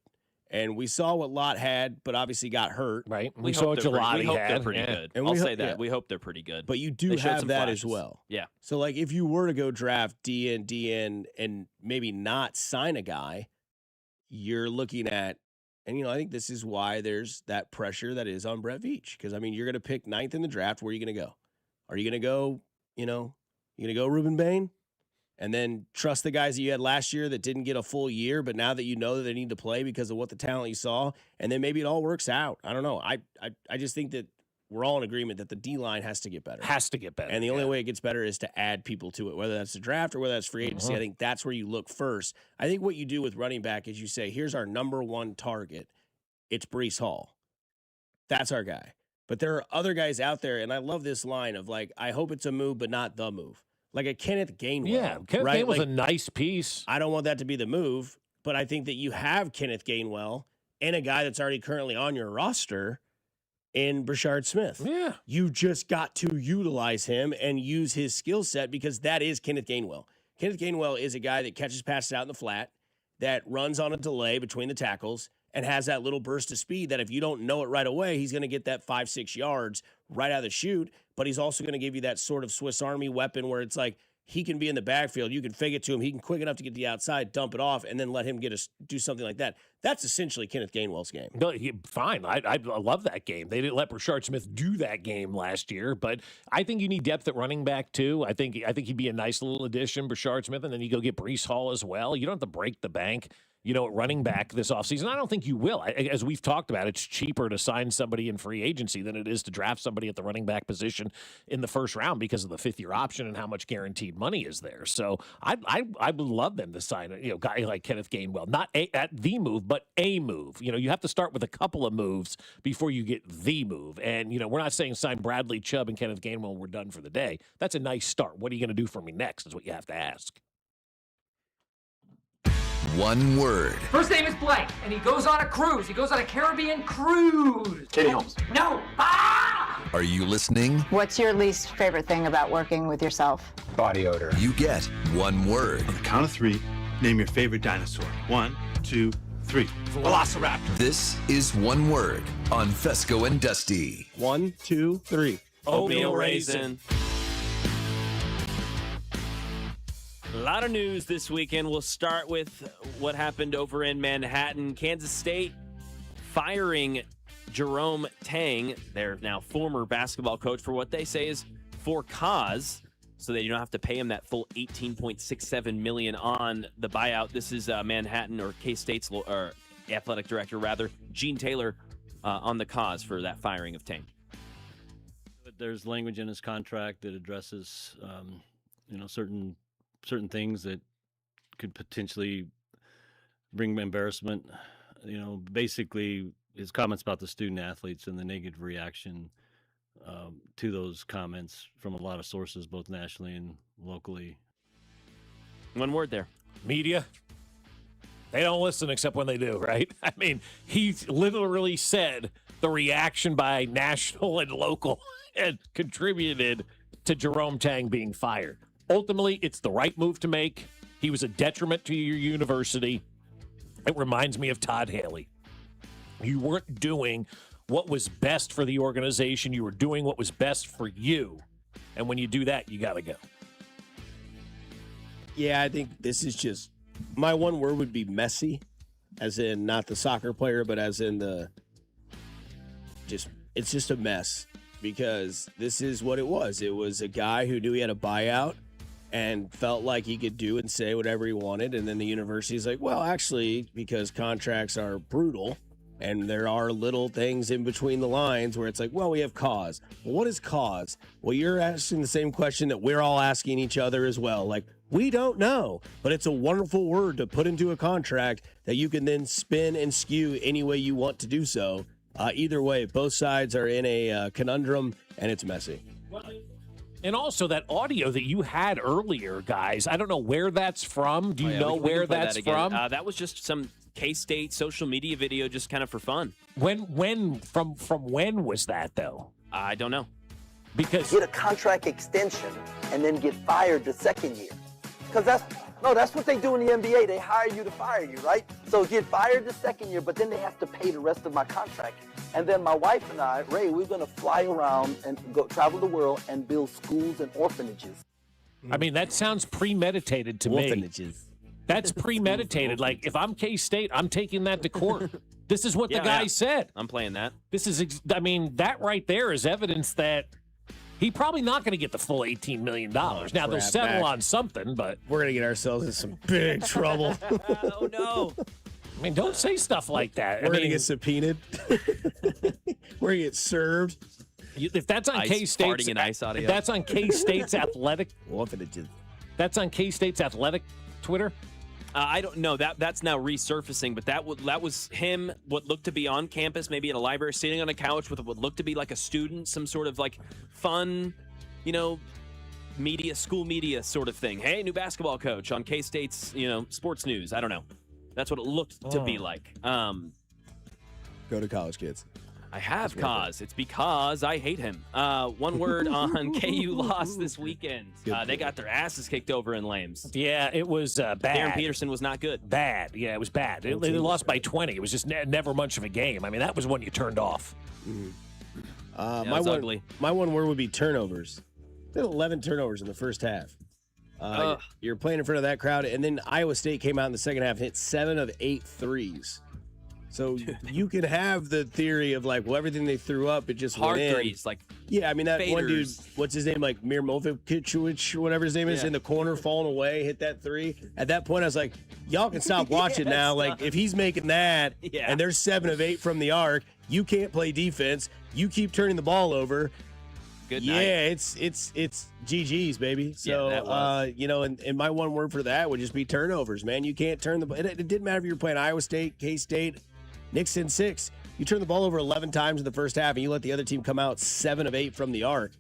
[SPEAKER 9] And we saw what Lott had, but obviously got hurt.
[SPEAKER 10] Right. We saw what Gelati had.
[SPEAKER 11] We hope they're pretty good. And I'll say that. We hope they're pretty good.
[SPEAKER 9] But you do have that as well.
[SPEAKER 11] Yeah.
[SPEAKER 9] So, like, if you were to go draft DN, and maybe not sign a guy, you're looking at, and, I think this is why there's that pressure that is on Brett Veach. Because, you're going to pick 9th in the draft. Where are you going to go? Are you going to go, you going to go Ruben Bain? And then trust the guys that you had last year that didn't get a full year, but now that you know that they need to play because of what the talent you saw, and then maybe it all works out. I don't know. I just think that we're all in agreement that the D-line has to get better. And the only way it gets better is to add people to it, whether that's the draft or whether that's free agency. I think that's where you look first. I think what you do with running back is you say, here's our number 1 target. It's Breece Hall. That's our guy. But there are other guys out there, and I love this line of, like, I hope it's a move, but not the move. Like a Kenneth Gainwell.
[SPEAKER 10] Yeah, Kenneth Gainwell's was a nice piece.
[SPEAKER 9] I don't want that to be the move, but I think that you have Kenneth Gainwell and a guy that's already currently on your roster in Brashard Smith.
[SPEAKER 10] Yeah.
[SPEAKER 9] You just got to utilize him and use his skill set because that is Kenneth Gainwell. Kenneth Gainwell is a guy that catches passes out in the flat, that runs on a delay between the tackles, and has that little burst of speed that if you don't know it right away, he's going to get that 5-6 yards right out of the chute. But he's also going to give you that sort of Swiss Army weapon where it's like he can be in the backfield. You can fake it to him. He can quick enough to get to the outside, dump it off, and then let him do something like that. That's essentially Kenneth Gainwell's game.
[SPEAKER 10] No, fine. I love that game. They didn't let Brashard Smith do that game last year, but I think you need depth at running back too. I think he'd be a nice little addition, Brashard Smith, and then you go get Breece Hall as well. You don't have to break the bank, at running back this offseason. I don't think you will. As we've talked about, it's cheaper to sign somebody in free agency than it is to draft somebody at the running back position in the first round because of the fifth-year option and how much guaranteed money is there. So I would love them to sign a guy like Kenneth Gainwell, not at the move, but a move. You have to start with a couple of moves before you get the move. And, we're not saying sign Bradley, Chub, and Kenneth Gainwell, we're done for the day. That's a nice start. What are you going to do for me next is what you have to ask.
[SPEAKER 8] One word.
[SPEAKER 1] First name is blank, and he goes on a cruise. He goes on a Caribbean cruise.
[SPEAKER 29] Katie Holmes.
[SPEAKER 1] No. Ah!
[SPEAKER 8] Are you listening?
[SPEAKER 2] What's your least favorite thing about working with yourself?
[SPEAKER 29] Body odor.
[SPEAKER 8] You get one word.
[SPEAKER 29] On the count of 3, name your favorite dinosaur. 1, 2, 3. Velociraptor.
[SPEAKER 8] This is one word on Fescoe and Dusty.
[SPEAKER 9] 1, 2, 3.
[SPEAKER 11] Oatmeal raisin. A lot of news this weekend. We'll start with what happened over in Manhattan. Kansas State firing Jerome Tang, their now former basketball coach, for what they say is for cause, so that you don't have to pay him that full $18.67 million on the buyout. This is Manhattan, or K-State's athletic director, rather, Gene Taylor, on the cause for that firing of Tang.
[SPEAKER 6] There's language in his contract that addresses, certain things that could potentially bring embarrassment. Basically his comments about the student athletes and the negative reaction to those comments from a lot of sources, both nationally and locally.
[SPEAKER 11] One word there.
[SPEAKER 10] Media. They don't listen except when they do, right? I mean, he literally said the reaction by national and local had contributed to Jerome Tang being fired. Ultimately, it's the right move to make. He was a detriment to your university. It reminds me of Todd Haley. You weren't doing what was best for the organization. You were doing what was best for you. And when you do that, you got to go.
[SPEAKER 9] Yeah, I think this is just, my one word would be messy, as in not the soccer player, but as in it's just a mess, because this is what it was. It was a guy who knew he had a buyout and felt like he could do and say whatever he wanted. And then the university's like, well, actually, because contracts are brutal and there are little things in between the lines where it's like, well, we have cause. Well, what is cause? Well, you're asking the same question that we're all asking each other as well. Like, we don't know, but it's a wonderful word to put into a contract that you can then spin and skew any way you want to do so. Either way, both sides are in a conundrum, and it's messy.
[SPEAKER 10] And also that audio that you had earlier, guys, I don't know where that's from. Do you know where that's from?
[SPEAKER 11] That was just some K-State social media video, just kind of for fun.
[SPEAKER 10] From when was that, though?
[SPEAKER 11] I don't know.
[SPEAKER 10] Because
[SPEAKER 7] get a contract extension and then get fired the second year. Because that's what they do in the NBA. They hire you to fire you, right? So get fired the second year, but then they have to pay the rest of my contract. And then my wife and I, Ray, we're going to fly around and go travel the world and build schools and orphanages.
[SPEAKER 10] I mean, that sounds premeditated to me.
[SPEAKER 9] Orphanages.
[SPEAKER 10] That's premeditated. Like, if I'm K-State, I'm taking that to court. This is what the guy said.
[SPEAKER 11] I'm playing that.
[SPEAKER 10] This is, that right there is evidence that he's probably not going to get the full $18 million. Now, they'll settle on something, but
[SPEAKER 9] we're going to get ourselves in some big trouble.
[SPEAKER 11] Oh, no.
[SPEAKER 10] I mean, don't say stuff like that.
[SPEAKER 9] We're going to get subpoenaed. We're going to get served.
[SPEAKER 10] If that's on K-State's, if that's on K-State's athletic, that's on K-State's athletic Twitter.
[SPEAKER 11] I don't know. That's now resurfacing, but that was him, what looked to be on campus, maybe in a library, sitting on a couch with what looked to be like a student, some sort of like fun, school media sort of thing. Hey, new basketball coach on K-State's, sports news. I don't know. That's what it looked to be like.
[SPEAKER 9] Go to college, kids.
[SPEAKER 11] I have cause. It's because I hate him. One word on KU loss this weekend. They got their asses kicked over in Lames.
[SPEAKER 10] Yeah, it was bad.
[SPEAKER 11] Darren Peterson was not good.
[SPEAKER 10] Bad. Yeah, it was bad. They lost by 20. It was just never much of a game. I mean, that was one you turned off.
[SPEAKER 11] Ugly.
[SPEAKER 9] My one word would be turnovers. They had 11 turnovers in the first half. You're playing in front of that crowd, and then Iowa State came out in the second half and hit 7 of 8 threes. So you could have the theory of like, well, everything they threw up, it just
[SPEAKER 11] hard
[SPEAKER 9] went in.
[SPEAKER 11] threes, like
[SPEAKER 9] yeah, I mean that
[SPEAKER 11] faders.
[SPEAKER 9] One dude, what's his name, like Mirmovic or whatever his name is, in the corner, falling away, hit that 3. At that point, I was like, y'all can stop watching now. Like if he's making that, and there's 7 of 8 from the arc, you can't play defense. You keep turning the ball over.
[SPEAKER 11] Good night.
[SPEAKER 9] Yeah, it's GG's, baby. So, and my one word for that would just be turnovers, man. You can't turn the ball. It didn't matter if you were playing Iowa State, K-State, Nixon 6. You turn the ball over 11 times in the first half, and you let the other team come out 7 of 8 from the arc.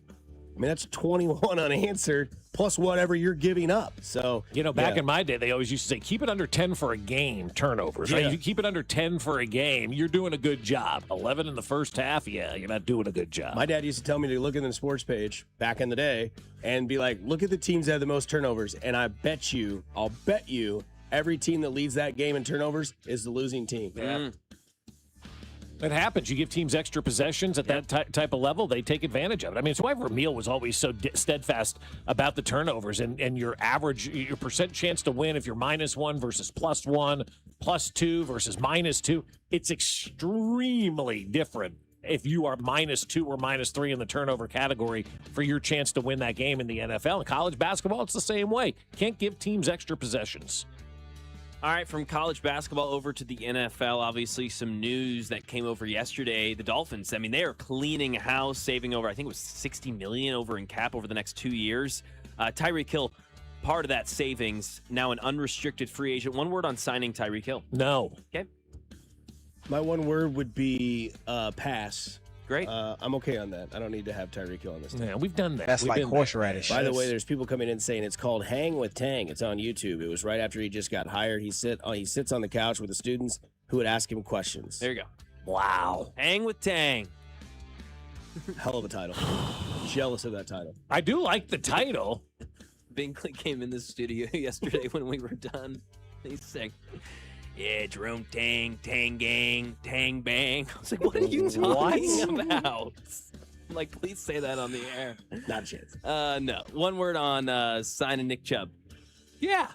[SPEAKER 9] I mean, that's 21 unanswered, plus whatever you're giving up. So,
[SPEAKER 10] back in my day, they always used to say, keep it under 10 for a game, turnovers, right? You keep it under 10 for a game, you're doing a good job. 11 in the first half, you're not doing a good job.
[SPEAKER 9] My dad used to tell me to look in the sports page back in the day and be like, look at the teams that have the most turnovers, and I'll bet you, every team that leads that game in turnovers is the losing team.
[SPEAKER 10] Yeah. It happens. You give teams extra possessions at that type of level, they take advantage of it. I mean, it's why Vermeil was always so steadfast about the turnovers and your percent chance to win if you're -1 versus +1, +2 versus -2. It's extremely different if you are -2 or -3 in the turnover category for your chance to win that game in the NFL. In college basketball, it's the same way. Can't give teams extra possessions.
[SPEAKER 11] All right, from college basketball over to the NFL, obviously some news that came over yesterday. The Dolphins, I mean, they are cleaning house, saving over, I think it was $60 million over in cap over the next 2 years. Tyreek Hill, part of that savings, now an unrestricted free agent. One word on signing Tyreek Hill.
[SPEAKER 10] No.
[SPEAKER 11] Okay.
[SPEAKER 9] My one word would be pass.
[SPEAKER 11] Great.
[SPEAKER 9] I'm okay on that. I don't need to have Tyreek Hill on this team.
[SPEAKER 10] Yeah, we've done that.
[SPEAKER 3] That's like horseradish.
[SPEAKER 9] By the way, there's people coming in saying it's called Hang with Tang. It's on YouTube. It was right after he just got hired. He sits on the couch with the students who would ask him questions.
[SPEAKER 11] There you go.
[SPEAKER 10] Wow.
[SPEAKER 11] Hang with Tang.
[SPEAKER 9] Hell of a title. Jealous of that title.
[SPEAKER 10] I do like the title.
[SPEAKER 11] Binkley came in the studio yesterday when we were done. He's sick. Yeah, Jerome Tang, Tang Gang, Tang Bang. I was like, what are you talking about? I'm like, please say that on the air.
[SPEAKER 9] Not a chance.
[SPEAKER 11] No. One word on signing Nick Chub.
[SPEAKER 10] Yeah.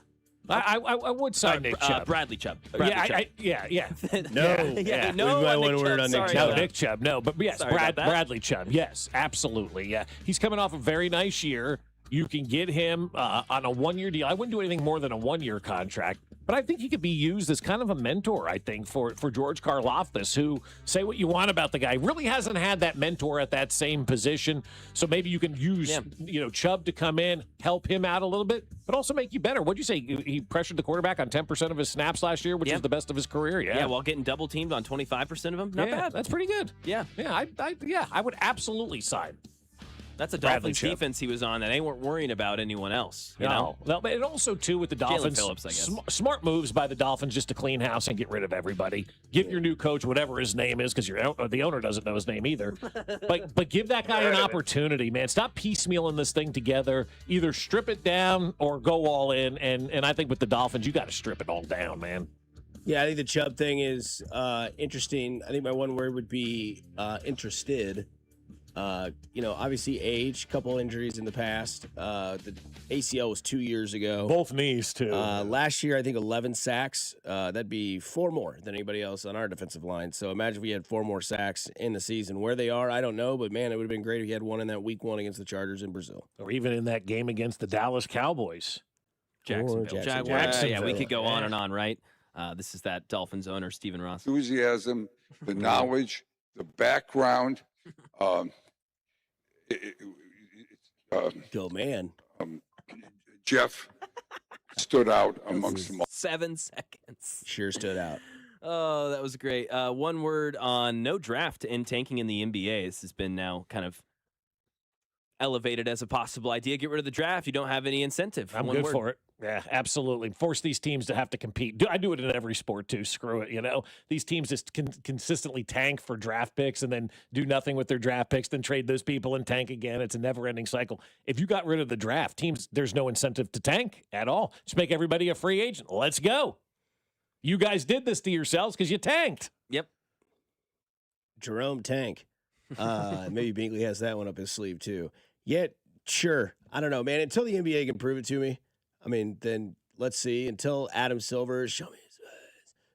[SPEAKER 10] I would sign Nick Chubb.
[SPEAKER 11] Bradley Chubb.
[SPEAKER 10] No.
[SPEAKER 11] No.
[SPEAKER 9] One word on Nick Chubb.
[SPEAKER 10] No, Nick Chubb. No, but yes,
[SPEAKER 11] Sorry
[SPEAKER 10] Bradley Chubb. Yes, absolutely. Yeah, he's coming off a very nice year. You can get him on a 1-year deal. I wouldn't do anything more than a 1-year contract, but I think he could be used as kind of a mentor, I think, for George Karlaftis, who, say what you want about the guy, really hasn't had that mentor at that same position. So maybe you can use, Chubb to come in, help him out a little bit, but also make you better. What'd you say? He pressured the quarterback on 10% of his snaps last year, which is the best of his career.
[SPEAKER 11] Yeah, while getting double teamed on 25% of them. Not bad.
[SPEAKER 10] That's pretty good.
[SPEAKER 11] Yeah.
[SPEAKER 10] I would absolutely sign.
[SPEAKER 11] That's a Dolphins defense he was on that they weren't worrying about anyone else. You know?
[SPEAKER 10] Well, and also, too, with the Dolphins,
[SPEAKER 11] Phillips, I guess.
[SPEAKER 10] Smart moves by the Dolphins just to clean house and get rid of everybody. Give your new coach whatever his name is, because the owner doesn't know his name either. but give that guy an opportunity, man. Stop piecemealing this thing together. Either strip it down or go all in. And I think with the Dolphins, you got to strip it all down, man.
[SPEAKER 9] Yeah, I think the Chubb thing is interesting. I think my one word would be interested. Obviously age, couple injuries in the past. The ACL was 2 years ago.
[SPEAKER 10] Both knees, too.
[SPEAKER 9] Last year, I think 11 sacks. That'd be 4 more than anybody else on our defensive line. So imagine if we had 4 more sacks in the season. Where they are, I don't know. But, man, it would have been great if he had one in that week 1 against the Chargers in Brazil.
[SPEAKER 10] Or even in that game against the Dallas Cowboys.
[SPEAKER 11] Jacksonville. Yeah, we could go on and on, right? This is that Dolphins owner, Stephen Ross.
[SPEAKER 4] Enthusiasm, the knowledge, the background.
[SPEAKER 9] Go, man.
[SPEAKER 4] Jeff stood out amongst them all.
[SPEAKER 11] 7 seconds.
[SPEAKER 9] Sure stood out.
[SPEAKER 11] Oh, that was great. One word on no draft and tanking in the NBA. This has been now kind of elevated as a possible idea. Get rid of the draft. You don't have any incentive.
[SPEAKER 10] I'm good for it. Yeah, absolutely. Force these teams to have to compete. I do it in every sport too. Screw it. These teams just consistently tank for draft picks and then do nothing with their draft picks, then trade those people and tank again. It's a never-ending cycle. If you got rid of the draft, teams, there's no incentive to tank at all. Just make everybody a free agent. Let's go. You guys did this to yourselves because you tanked.
[SPEAKER 11] Yep.
[SPEAKER 9] Jerome Tang. Maybe Binkley has that one up his sleeve too. Yet, sure. I don't know, man. Until the NBA can prove it to me, then let's see. Until Adam Silver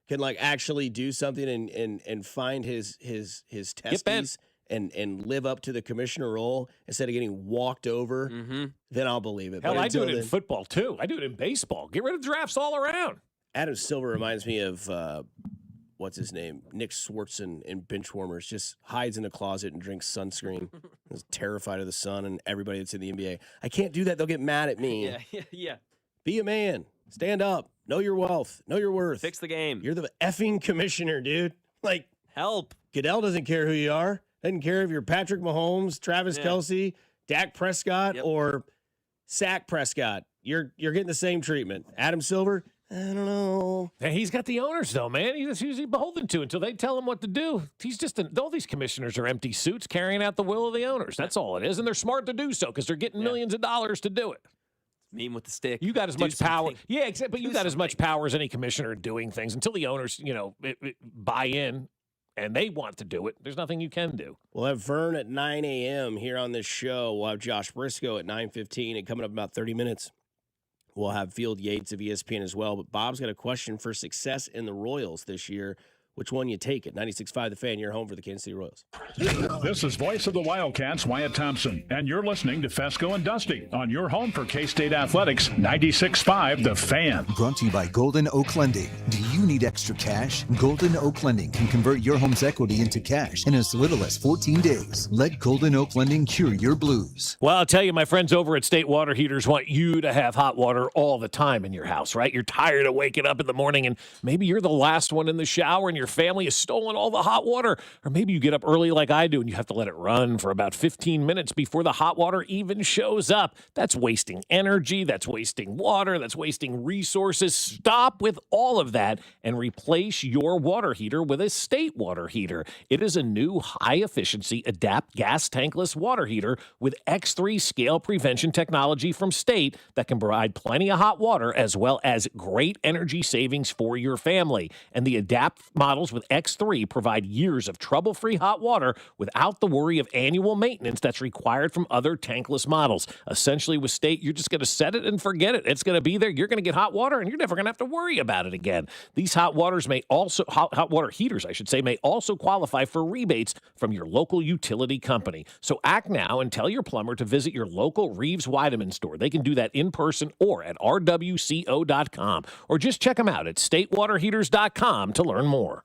[SPEAKER 9] can actually do something and find his testes and live up to the commissioner role instead of getting walked over, then I'll believe it.
[SPEAKER 10] Hell, I do it in football too. I do it in baseball. Get rid of drafts all around.
[SPEAKER 9] Adam Silver reminds me of what's his name? Nick Swartzen in Benchwarmers. Just hides in a closet and drinks sunscreen. Is terrified of the sun and everybody that's in the NBA. I can't do that. They'll get mad at me.
[SPEAKER 11] Yeah.
[SPEAKER 9] Be a man. Stand up. Know your wealth. Know your worth.
[SPEAKER 11] Fix the game.
[SPEAKER 9] You're the effing commissioner, dude.
[SPEAKER 11] Help.
[SPEAKER 9] Goodell doesn't care who you are. Doesn't care if you're Patrick Mahomes, Travis Kelce, Dak Prescott, or Sack Prescott. You're getting the same treatment. Adam Silver, I don't know.
[SPEAKER 10] And he's got the owners, though, man. He's usually beholden to until they tell him what to do. He's just all these commissioners are empty suits carrying out the will of the owners. That's all it is. And they're smart to do so because they're getting millions of dollars to do it.
[SPEAKER 11] Mean with the stick.
[SPEAKER 10] You got as much power. Yeah, but you got as much power as any commissioner doing things until the owners, buy in and they want to do it. There's nothing you can do.
[SPEAKER 9] We'll have Vern at 9 a.m. here on this show. We'll have Josh Brisco at 9:15 and coming up in about 30 minutes. We'll have Field Yates of ESPN as well. But Bob's got a question for success in the Royals this year. Which one you take it? 96.5 The Fan, your home for the Kansas City Royals.
[SPEAKER 3] This is voice of the Wildcats, Wyatt Thompson, and you're listening to Fescoe and Dusty on your home for K-State Athletics, 96.5 The Fan.
[SPEAKER 8] Brought to you by Golden Oak Lending. Do you need extra cash? Golden Oak Lending can convert your home's equity into cash in as little as 14 days. Let Golden Oak Lending cure your blues.
[SPEAKER 10] Well, I'll tell you, my friends over at State Water Heaters want you to have hot water all the time in your house, right? You're tired of waking up in the morning and maybe you're the last one in the shower and your family has stolen all the hot water. Or maybe you get up early like I do and you have to let it run for about 15 minutes before the hot water even shows up. That's wasting energy. That's wasting water. That's wasting resources. Stop with all of that and replace your water heater with a State water heater. It is a new high-efficiency Adapt gas tankless water heater with X3 scale prevention technology from State that can provide plenty of hot water as well as great energy savings for your family. And the Adapt models with X3 provide years of trouble-free hot water without the worry of annual maintenance that's required from other tankless models. Essentially, with State, you're just going to set it and forget it. It's going to be there. You're going to get hot water, and you're never going to have to worry about it again. These hot water heaters, I should say, may also qualify for rebates from your local utility company. So act now and tell your plumber to visit your local Reeves Weideman store. They can do that in person or at rwco.com, or just check them out at statewaterheaters.com to learn more.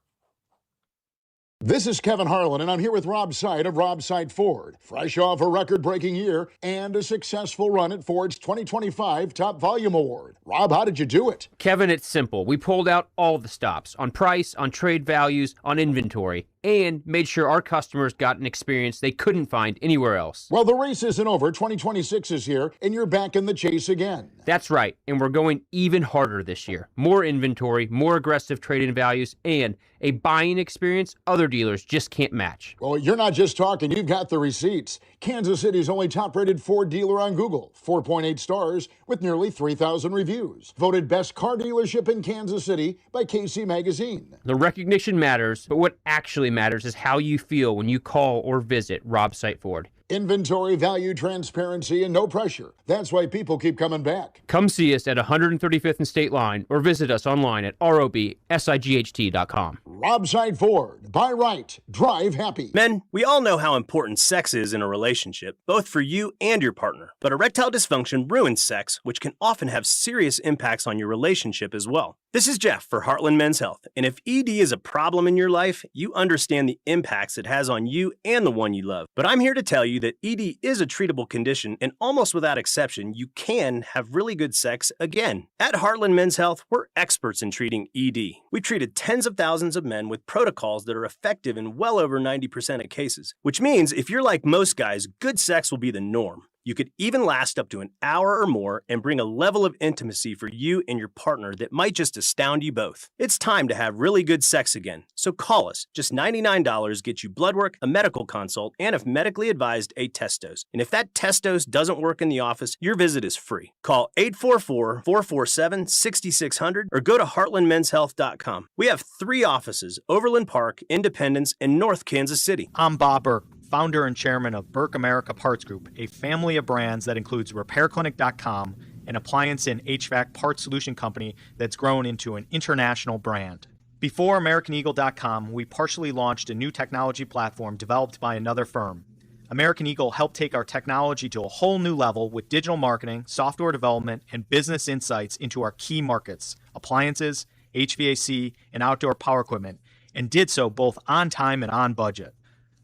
[SPEAKER 5] This is Kevin Harlan, and I'm here with Rob Seid of Rob Seid Ford. Fresh off a record-breaking year and a successful run at Ford's 2025 Top Volume Award. Rob, how did you do it?
[SPEAKER 13] Kevin, it's simple. We pulled out all the stops on price, on trade values, on inventory, and made sure our customers got an experience they couldn't find anywhere else.
[SPEAKER 5] Well, the race isn't over. 2026 is here, and you're back in the chase again.
[SPEAKER 13] That's right, and we're going even harder this year. More inventory, more aggressive trade-in values, and a buying experience other dealers just can't match.
[SPEAKER 5] Well, you're not just talking, you've got the receipts. Kansas City's only top-rated Ford dealer on Google, 4.8 stars with nearly 3,000 reviews. Voted best car dealership in Kansas City by KC Magazine.
[SPEAKER 13] The recognition matters, but what actually matters is how you feel when you call or visit Rob Seid Ford.
[SPEAKER 5] Inventory, value, transparency, and no pressure. That's why people keep coming back.
[SPEAKER 13] Come see us at 135th and State Line or visit us online at robsight.com.
[SPEAKER 5] Rob Seid Ford. Buy right. Drive happy.
[SPEAKER 14] Men, we all know how important sex is in a relationship, both for you and your partner. But erectile dysfunction ruins sex, which can often have serious impacts on your relationship as well. This is Jeff for Heartland Men's Health. And if ED is a problem in your life, you understand the impacts it has on you and the one you love. But I'm here to tell you that ED is a treatable condition, and almost without exception, you can have really good sex again. At Heartland Men's Health, we're experts in treating ED. We've treated tens of thousands of men with protocols that are effective in well over 90% of cases, which means if you're like most guys, good sex will be the norm. You could even last up to an hour or more and bring a level of intimacy for you and your partner that might just astound you both. It's time to have really good sex again, so call us. Just $99 gets you blood work, a medical consult, and if medically advised, a test dose. And if that test dose doesn't work in the office, your visit is free. Call 844-447-6600 or go to heartlandmenshealth.com. We have 3 offices: Overland Park, Independence, and North Kansas City.
[SPEAKER 15] I'm Bob Burke, founder and chairman of Burke America Parts Group, a family of brands that includes RepairClinic.com, an appliance and HVAC parts solution company that's grown into an international brand. Before AmericanEagle.com, we partially launched a new technology platform developed by another firm. American Eagle helped take our technology to a whole new level with digital marketing, software development, and business insights into our key markets, appliances, HVAC, and outdoor power equipment, and did so both on time and on budget.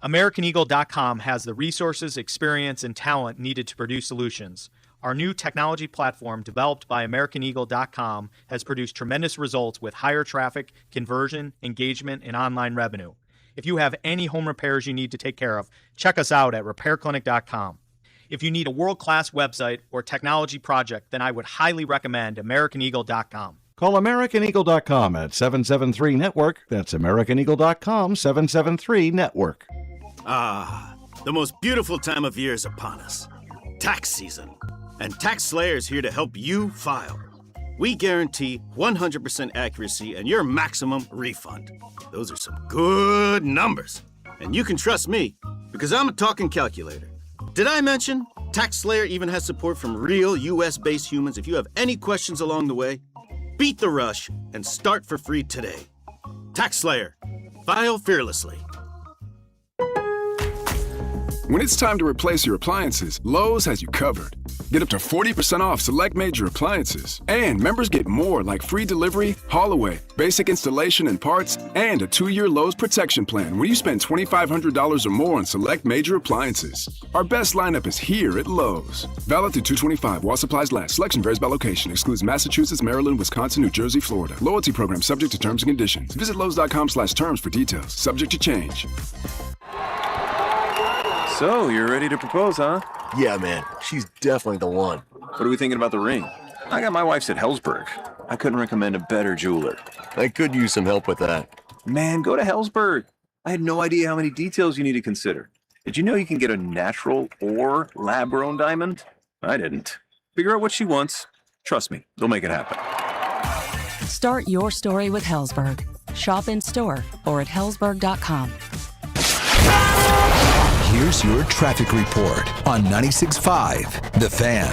[SPEAKER 15] AmericanEagle.com has the resources, experience, and talent needed to produce solutions. Our new technology platform, developed by AmericanEagle.com, has produced tremendous results with higher traffic, conversion, engagement, and online revenue. If you have any home repairs you need to take care of, check us out at RepairClinic.com. If you need a world-class website or technology project, then I would highly recommend AmericanEagle.com.
[SPEAKER 16] Call AmericanEagle.com at 773-NETWORK. That's AmericanEagle.com, 773-NETWORK.
[SPEAKER 17] Ah, the most beautiful time of year is upon us. Tax season. And Tax Slayer is here to help you file. We guarantee 100% accuracy and your maximum refund. Those are some good numbers. And you can trust me, because I'm a talking calculator. Did I mention Tax Slayer even has support from real US-based humans if you have any questions along the way? Beat the rush and start for free today. Tax Slayer. File fearlessly.
[SPEAKER 18] When it's time to replace your appliances, Lowe's has you covered. Get up to 40% off select major appliances. And members get more like free delivery, haul-away, basic installation and parts, and a 2-year Lowe's protection plan when you spend $2,500 or more on select major appliances. Our best lineup is here at Lowe's. Valid through 2/25 while supplies last. Selection varies by location. Excludes Massachusetts, Maryland, Wisconsin, New Jersey, Florida. Loyalty program subject to terms and conditions. Visit Lowes.com/terms for details. Subject to change.
[SPEAKER 19] So, you're ready to propose, huh?
[SPEAKER 20] Yeah, man. She's definitely the one.
[SPEAKER 19] What are we thinking about the ring? I got my wife's at Hellsberg. I couldn't recommend a better jeweler.
[SPEAKER 20] I could use some help with that.
[SPEAKER 19] Man, go to Hellsberg. I had no idea how many details you need to consider. Did you know you can get a natural or lab-grown diamond? I didn't. Figure out what she wants. Trust me, they'll make it happen.
[SPEAKER 21] Start your story with Hellsberg. Shop in store or at Hellsberg.com.
[SPEAKER 8] Here's your traffic report on 96.5 The Fan.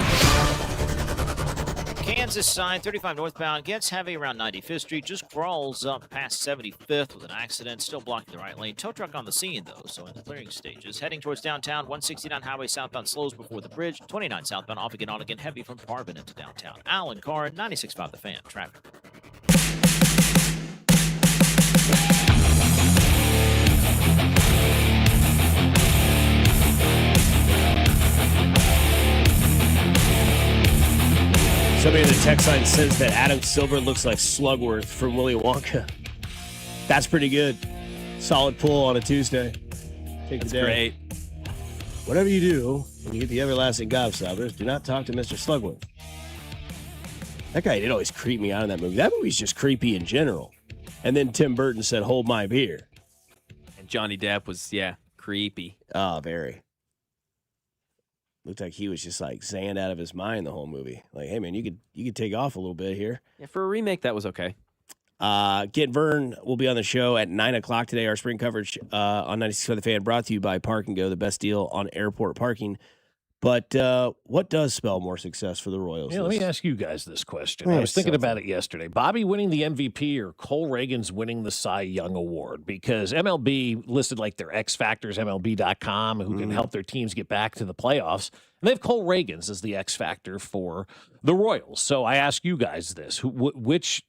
[SPEAKER 22] Kansas side, 35 northbound, gets heavy around 95th Street, just crawls up past 75th with an accident, still blocking the right lane. Tow truck on the scene, though, so in the clearing stages. Heading towards downtown, 169 highway southbound slows before the bridge, 29 southbound off again on again, heavy from Parvin into downtown. Alan Carr, 96.5 The Fan, traffic.
[SPEAKER 9] Somebody in the text line says that Adam Silver looks like Slugworth from Willy Wonka. That's pretty good. Solid pull on a Tuesday. Take
[SPEAKER 11] That's
[SPEAKER 9] the day.
[SPEAKER 11] Great.
[SPEAKER 9] Whatever you do, when you get the everlasting gobstoppers, do not talk to Mr. Slugworth. That guy did always creep me out in that movie. That movie's just creepy in general. And then Tim Burton said, "Hold my beer."
[SPEAKER 11] And Johnny Depp was, creepy.
[SPEAKER 9] Oh, very. Looked like he was just like zanned out of his mind the whole movie. Like, hey man, you could take off a little bit here.
[SPEAKER 11] Yeah, for a remake, that was okay.
[SPEAKER 9] Vern will be on the show at 9:00 today. Our spring coverage on 96 The Fan, brought to you by Park and Go, the best deal on airport parking. But what does spell more success for the Royals?
[SPEAKER 10] Yeah, let me ask you guys this question. I was thinking about it yesterday. Bobby winning the MVP or Cole Reagan's winning the Cy Young Award? Because MLB listed like their X Factors, MLB.com, who can help their teams get back to the playoffs. And they have Cole Reagan's as the X Factor for the Royals. So I ask you guys this. Which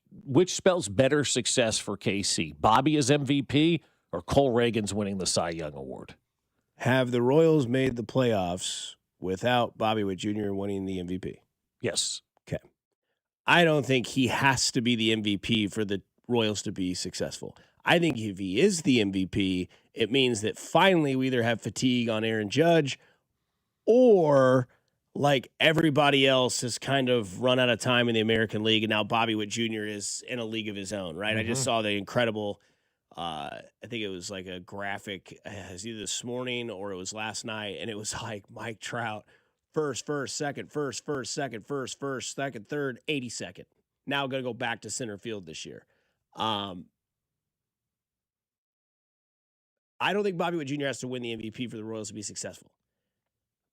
[SPEAKER 10] spells better success for KC? Bobby as MVP or Cole Reagan's winning the Cy Young Award?
[SPEAKER 9] Have the Royals made the playoffs without Bobby Witt Jr. winning the MVP?
[SPEAKER 10] Yes.
[SPEAKER 9] Okay. I don't think he has to be the MVP for the Royals to be successful. I think if he is the MVP, it means that finally we either have fatigue on Aaron Judge or like everybody else has kind of run out of time in the American League, and now Bobby Witt Jr. is in a league of his own, right? I just saw the incredible, I think it was like a graphic, it was either this morning or it was last night, and it was like Mike Trout, first, second, first, second, third, 82nd. Now going to go back to center field this year. I don't think Bobby Witt Jr. has to win the MVP for the Royals to be successful.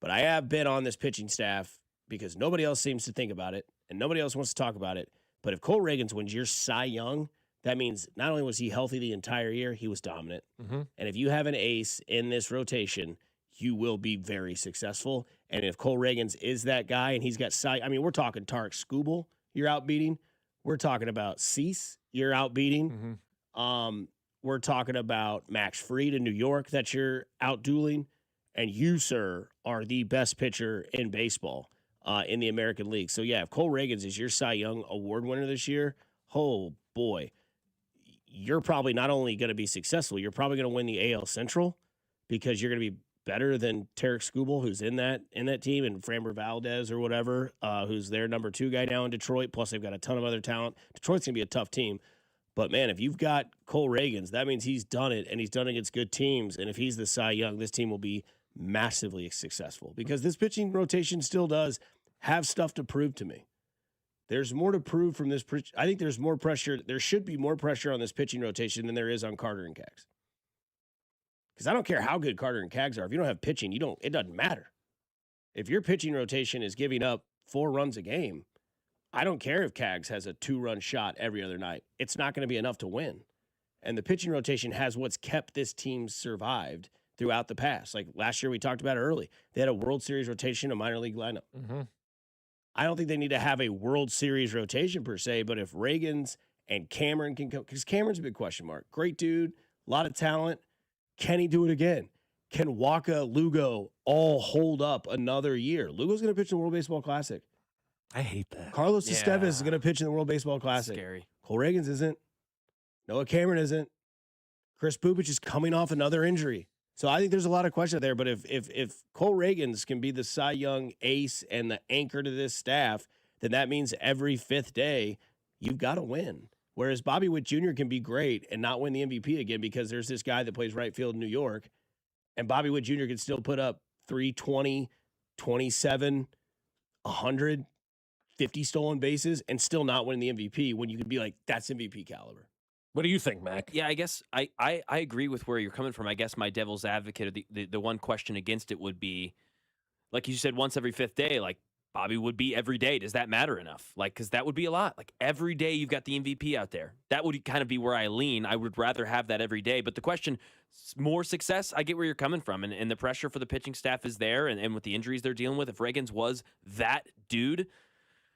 [SPEAKER 9] But I have been on this pitching staff because nobody else seems to think about it, and nobody else wants to talk about it. But if Cole Reagans wins your Cy Young, that means not only was he healthy the entire year, he was dominant. And if you have an ace in this rotation, you will be very successful. And if Cole Reagans is that guy and he's got Cy, I mean, we're talking Tarek Skubal you're outbeating. We're talking about Cease you're outbeating. We're talking about Max Fried in New York that you're outdueling. And you, sir, are the best pitcher in baseball in the American League. So, yeah, if Cole Reagans is your Cy Young Award winner this year, oh, boy, you're probably not only going to be successful, you're probably going to win the AL Central because you're going to be better than Tarek Skubal, who's in that team, and Framber Valdez or whatever, who's their number 2 guy now in Detroit. Plus, they've got a ton of other talent. Detroit's going to be a tough team. But, man, if you've got Cole Reagans, that means he's done it, and he's done it against good teams. And if he's the Cy Young, this team will be massively successful because this pitching rotation still does have stuff to prove to me. There's more to prove from this. I think there's more pressure. There should be more pressure on this pitching rotation than there is on Carter and Kaggs. Because I don't care how good Carter and Kaggs are. If you don't have pitching, it doesn't matter. If your pitching rotation is giving up 4 runs a game, I don't care if Kaggs has a 2-run shot every other night. It's not going to be enough to win. And the pitching rotation has what's kept this team survived throughout the past. Like last year, we talked about it early. They had a World Series rotation, a minor league lineup. I don't think they need to have a World Series rotation per se, but if Reagans and Cameron can come, because Cameron's a big question mark. Great dude, a lot of talent. Can he do it again? Can Waka, Lugo all hold up another year? Lugo's going to pitch in the World Baseball Classic.
[SPEAKER 10] I hate that.
[SPEAKER 9] Carlos Estevez is going to pitch in the World Baseball Classic.
[SPEAKER 11] Scary.
[SPEAKER 9] Cole Reagans isn't. Noah Cameron isn't. Chris Bubich is coming off another injury. So I think there's a lot of questions there. But if Cole Reagans can be the Cy Young ace and the anchor to this staff, then that means every 5th day you've got to win. Whereas Bobby Witt Jr. can be great and not win the MVP again because there's this guy that plays right field in New York, and Bobby Witt Jr. can still put up 320, 27, 100, 50 stolen bases and still not win the MVP when you can be like, that's MVP caliber.
[SPEAKER 10] What do you think, Mac?
[SPEAKER 11] Yeah, I guess I agree with where you're coming from. I guess my devil's advocate, the one question against it would be, like you said, once every 5th day, like Bobby would be every day. Does that matter enough? Like, because that would be a lot. Like every day you've got the MVP out there. That would kind of be where I lean. I would rather have that every day. But the question, more success, I get where you're coming from. And the pressure for the pitching staff is there. And with the injuries they're dealing with, if Reagans was that dude,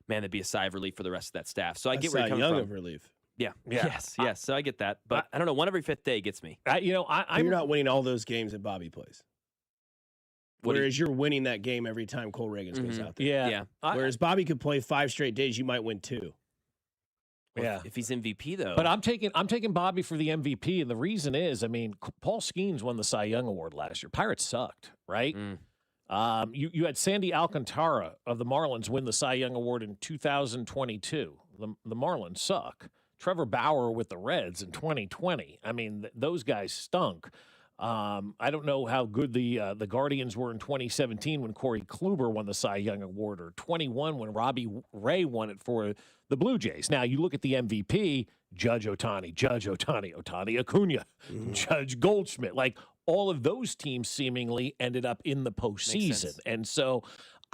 [SPEAKER 11] man, that'd be a sigh of relief for the rest of that staff. So I get where you're coming from.
[SPEAKER 9] Of relief.
[SPEAKER 11] Yeah. Yes. So I get that. But I don't know. One every 5th day gets me.
[SPEAKER 9] You're not winning all those games that Bobby plays. Whereas you're winning that game every time Cole Reagans goes out there.
[SPEAKER 11] Yeah.
[SPEAKER 9] Whereas Bobby could play 5 straight days, you might win 2.
[SPEAKER 11] Well, if he's MVP though.
[SPEAKER 10] But I'm taking Bobby for the MVP, and the reason is, I mean, Paul Skeens won the Cy Young Award last year. Pirates sucked, right? You had Sandy Alcantara of the Marlins win the Cy Young Award in 2022. The Marlins suck. Trevor Bauer with the Reds in 2020. I mean, those guys stunk. I don't know how good the Guardians were in 2017 when Corey Kluber won the Cy Young Award, or 21 when Robbie Ray won it for the Blue Jays. Now, you look at the MVP, Judge Ohtani, Ohtani Acuna, Judge Goldschmidt. Like, all of those teams seemingly ended up in the postseason. And so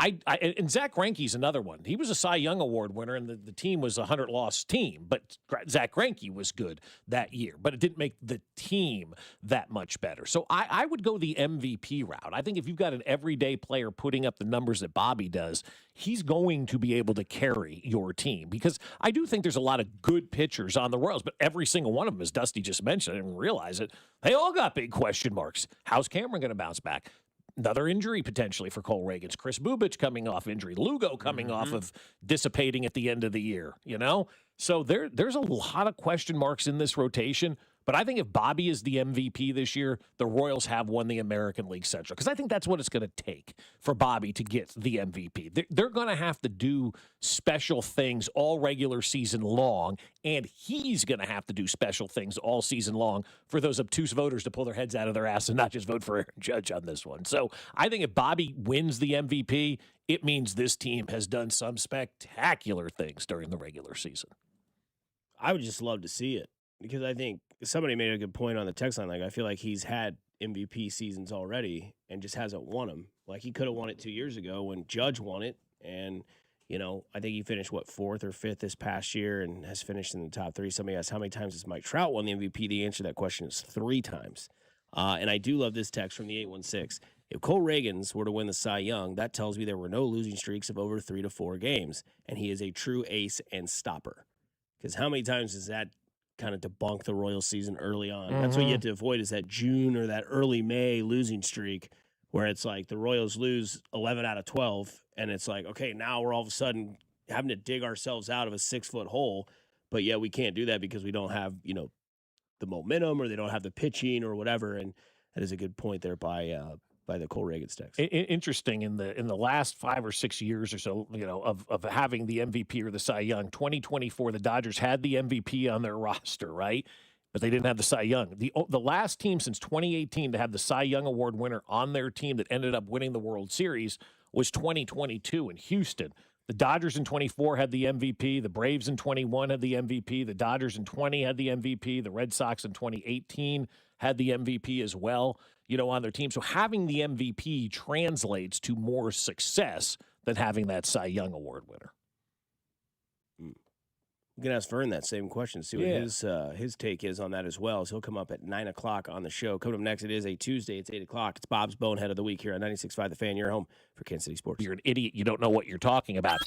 [SPEAKER 10] and Zach Greinke's another one. He was a Cy Young Award winner, and the team was a 100-loss team. But Zach Greinke was good that year. But it didn't make the team that much better. So I would go the MVP route. I think if you've got an everyday player putting up the numbers that Bobby does, he's going to be able to carry your team. Because I do think there's a lot of good pitchers on the Royals, but every single one of them, as Dusty just mentioned, I didn't realize it, they all got big question marks. How's Cameron going to bounce back? Another injury potentially for Cole Reagans. Chris Bubich coming off injury. Lugo coming off of dissipating at the end of the year, you know? So there's a lot of question marks in this rotation, But I think if Bobby is the MVP this year, the Royals have won the American League Central, because I think that's what it's going to take for Bobby to get the MVP. They're going to have to do special things all regular season long, and he's going to have to do special things all season long for those obtuse voters to pull their heads out of their ass and not just vote for Aaron Judge on this one. So I think if Bobby wins the MVP, it means this team has done some spectacular things during the regular season.
[SPEAKER 9] I would just love to see it, because I think somebody made a good point on the text line. Like, I feel like he's had MVP seasons already and just hasn't won them. Like, he could have won it 2 years ago when Judge won it. And, I think he finished, 4th or 5th this past year and has finished in the top 3. Somebody asked, how many times has Mike Trout won the MVP? The answer to that question is 3 times. And I do love this text from the 816. If Cole Reagans were to win the Cy Young, that tells me there were no losing streaks of over 3 to 4 games, and he is a true ace and stopper. Because how many times does that kind of debunk the Royals season early on? That's what you have to avoid, is that June or that early May losing streak where it's like the Royals lose 11 out of 12, and it's like, okay, now we're all of a sudden having to dig ourselves out of a 6-foot hole, but yeah, we can't do that because we don't have, the momentum, or they don't have the pitching or whatever. And that is a good point there by the Cole Reagans text.
[SPEAKER 10] Interesting, in the last 5 or 6 years or so, of having the MVP or the Cy Young, 2024, the Dodgers had the MVP on their roster, right? But they didn't have the Cy Young. The last team since 2018 to have the Cy Young Award winner on their team that ended up winning the World Series was 2022 in Houston. The Dodgers in 24 had the MVP. The Braves in 21 had the MVP. The Dodgers in 20 had the MVP. The Red Sox in 2018 had the MVP as well, on their team. So having the MVP translates to more success than having that Cy Young Award winner.
[SPEAKER 9] We can ask Vern that same question, see what his take is on that as well. So he'll come up at 9 o'clock on the show. Coming up next, it is a Tuesday. It's 8 o'clock. It's Bob's Bonehead of the Week here on 96.5 The Fan. Your home for Kansas City Sports.
[SPEAKER 10] You're an idiot. You don't know what you're talking about.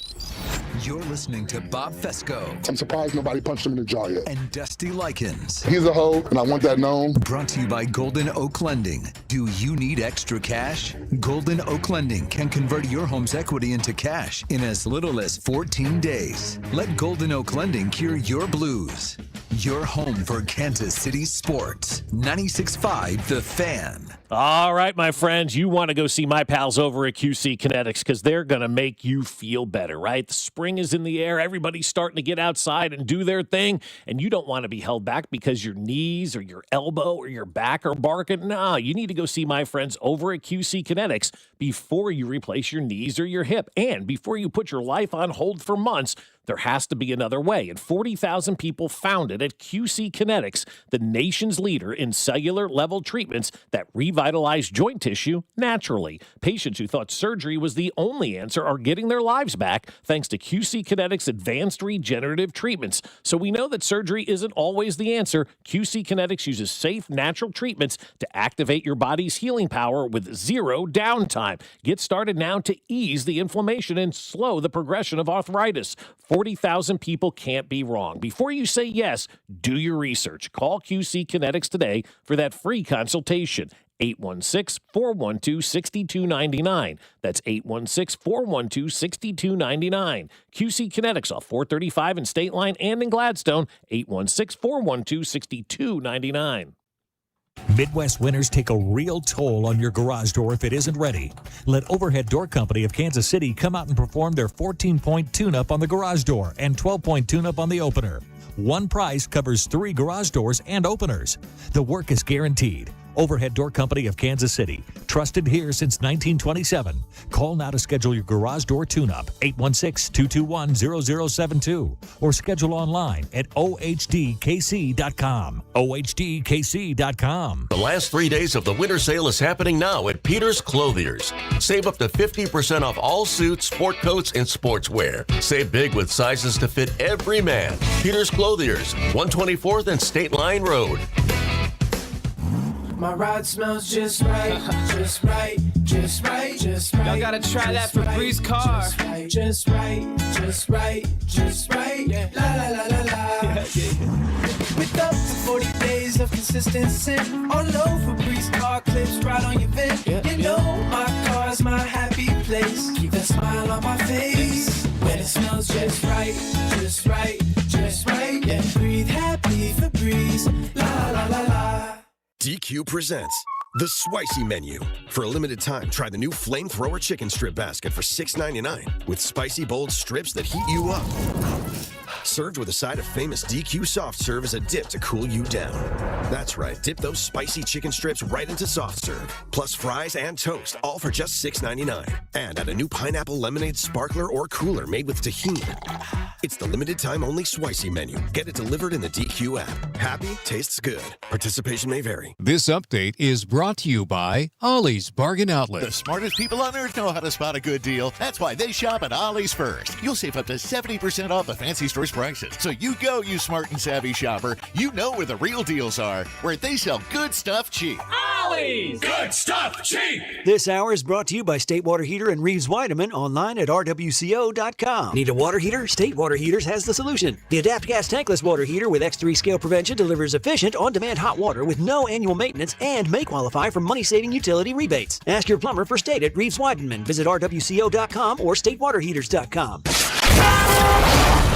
[SPEAKER 8] You're listening to Bob Fescoe.
[SPEAKER 1] I'm surprised nobody punched him in the jaw yet.
[SPEAKER 8] And Dusty Likens.
[SPEAKER 1] He's a hoe, and I want that known.
[SPEAKER 8] Brought to you by Golden Oak Lending. Do you need extra cash? Golden Oak Lending can convert your home's equity into cash in as little as 14 days. Let Golden Oak Lending cure your blues. Your home for Kansas City sports. 96.5 The Fan.
[SPEAKER 10] All right, my friends, you want to go see my pals over at QC Kinetics because they're going to make you feel better, right? The spring is in the air. Everybody's starting to get outside and do their thing, and you don't want to be held back because your knees or your elbow or your back are barking. No, you need to go see my friends over at QC Kinetics before you replace your knees or your hip, and before you put your life on hold for months. There has to be another way, and 40,000 people found it at QC Kinetics, the nation's leader in cellular-level treatments that revitalize joint tissue naturally. Patients who thought surgery was the only answer are getting their lives back thanks to QC Kinetics' advanced regenerative treatments. So we know that surgery isn't always the answer. QC Kinetics uses safe, natural treatments to activate your body's healing power with zero downtime. Get started now to ease the inflammation and slow the progression of arthritis. 40,000 people can't be wrong. Before you say yes, do your research. Call QC Kinetics today for that free consultation. 816-412-6299. That's 816-412-6299. QC Kinetics off 435 in State Line and in Gladstone. 816-412-6299.
[SPEAKER 2] Midwest winters take a real toll on your garage door if it isn't ready. Let Overhead Door Company of Kansas City come out and perform their 14-point tune-up on the garage door and 12-point tune-up on the opener. One price covers 3 garage doors and openers. The work is guaranteed. Overhead Door Company of Kansas City. Trusted here since 1927. Call now to schedule your garage door tune-up. 816-221-0072. Or schedule online at OHDKC.com. OHDKC.com.
[SPEAKER 12] The last 3 days of the winter sale is happening now at Peter's Clothiers. Save up to 50% off all suits, sport coats, and sportswear. Save big with sizes to fit every man. Peter's Clothiers, 124th and State Line Road.
[SPEAKER 23] My ride smells just right, just right, just right, just right.
[SPEAKER 24] Y'all gotta try that Febreze car.
[SPEAKER 23] Just right, just right, just right. Yeah. La la la la la. With up to 40 days of consistency, on low Febreze car clips right on your vent. You know my car's my happy place. Keep that smile on my face when It smells just right, just right, just right. Yeah, breathe happy Febreze. La la la la.
[SPEAKER 3] DQ presents The Spicy Menu. For a limited time, try the new Flamethrower Chicken Strip Basket for $6.99 with spicy, bold strips that heat you up. Served with a side of famous DQ Soft Serve as a dip to cool you down. That's right, dip those spicy chicken strips right into Soft Serve. Plus fries and toast, all for just $6.99. And add a new pineapple lemonade sparkler or cooler made with tahini. It's the limited time only Spicy Menu. Get it delivered in the DQ app. Happy tastes good. Participation may vary.
[SPEAKER 4] This update is brought to you by Ollie's Bargain Outlet.
[SPEAKER 6] The smartest people on earth know how to spot a good deal. That's why they shop at Ollie's first. You'll save up to 70% off the fancy store's prices. So you go, you smart and savvy shopper. You know where the real deals are, where they sell good stuff cheap.
[SPEAKER 7] Ollie's! Good stuff cheap!
[SPEAKER 25] This hour is brought to you by State Water Heater and Reeves Weideman online at rwco.com. Need a water heater? State Water Heaters has the solution. The Adapt Gas Tankless Water Heater with X3 scale prevention delivers efficient, on-demand hot water with no annual maintenance and may qualify for money-saving utility rebates. Ask your plumber for State at Reeves Weideman. Visit rwco.com or statewaterheaters.com.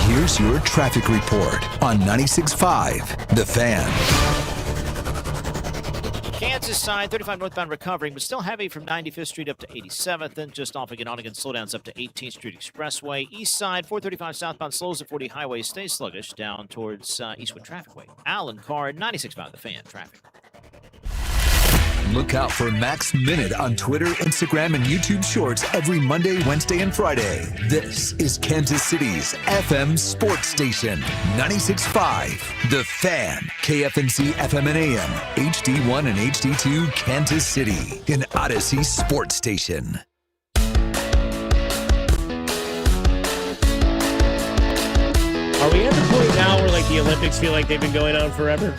[SPEAKER 8] Here's your traffic report on 96.5 The Fan.
[SPEAKER 22] Kansas side, 35 northbound recovering, but still heavy from 95th Street up to 87th. Then just off again on again, slowdowns up to 18th Street Expressway. East side, 435 southbound slows at 40 Highway, stays sluggish down towards Eastwood Trafficway. Alan Carr, 96.5 The Fan traffic.
[SPEAKER 8] Look out for Max Minute on Twitter, Instagram, and YouTube Shorts every Monday, Wednesday, and Friday. This is Kansas City's FM sports station, 96.5 The Fan, KFNC FM and AM, HD1 and HD2, Kansas City, an Odyssey sports station.
[SPEAKER 9] Are we at the point now where like the Olympics feel like they've been going on forever?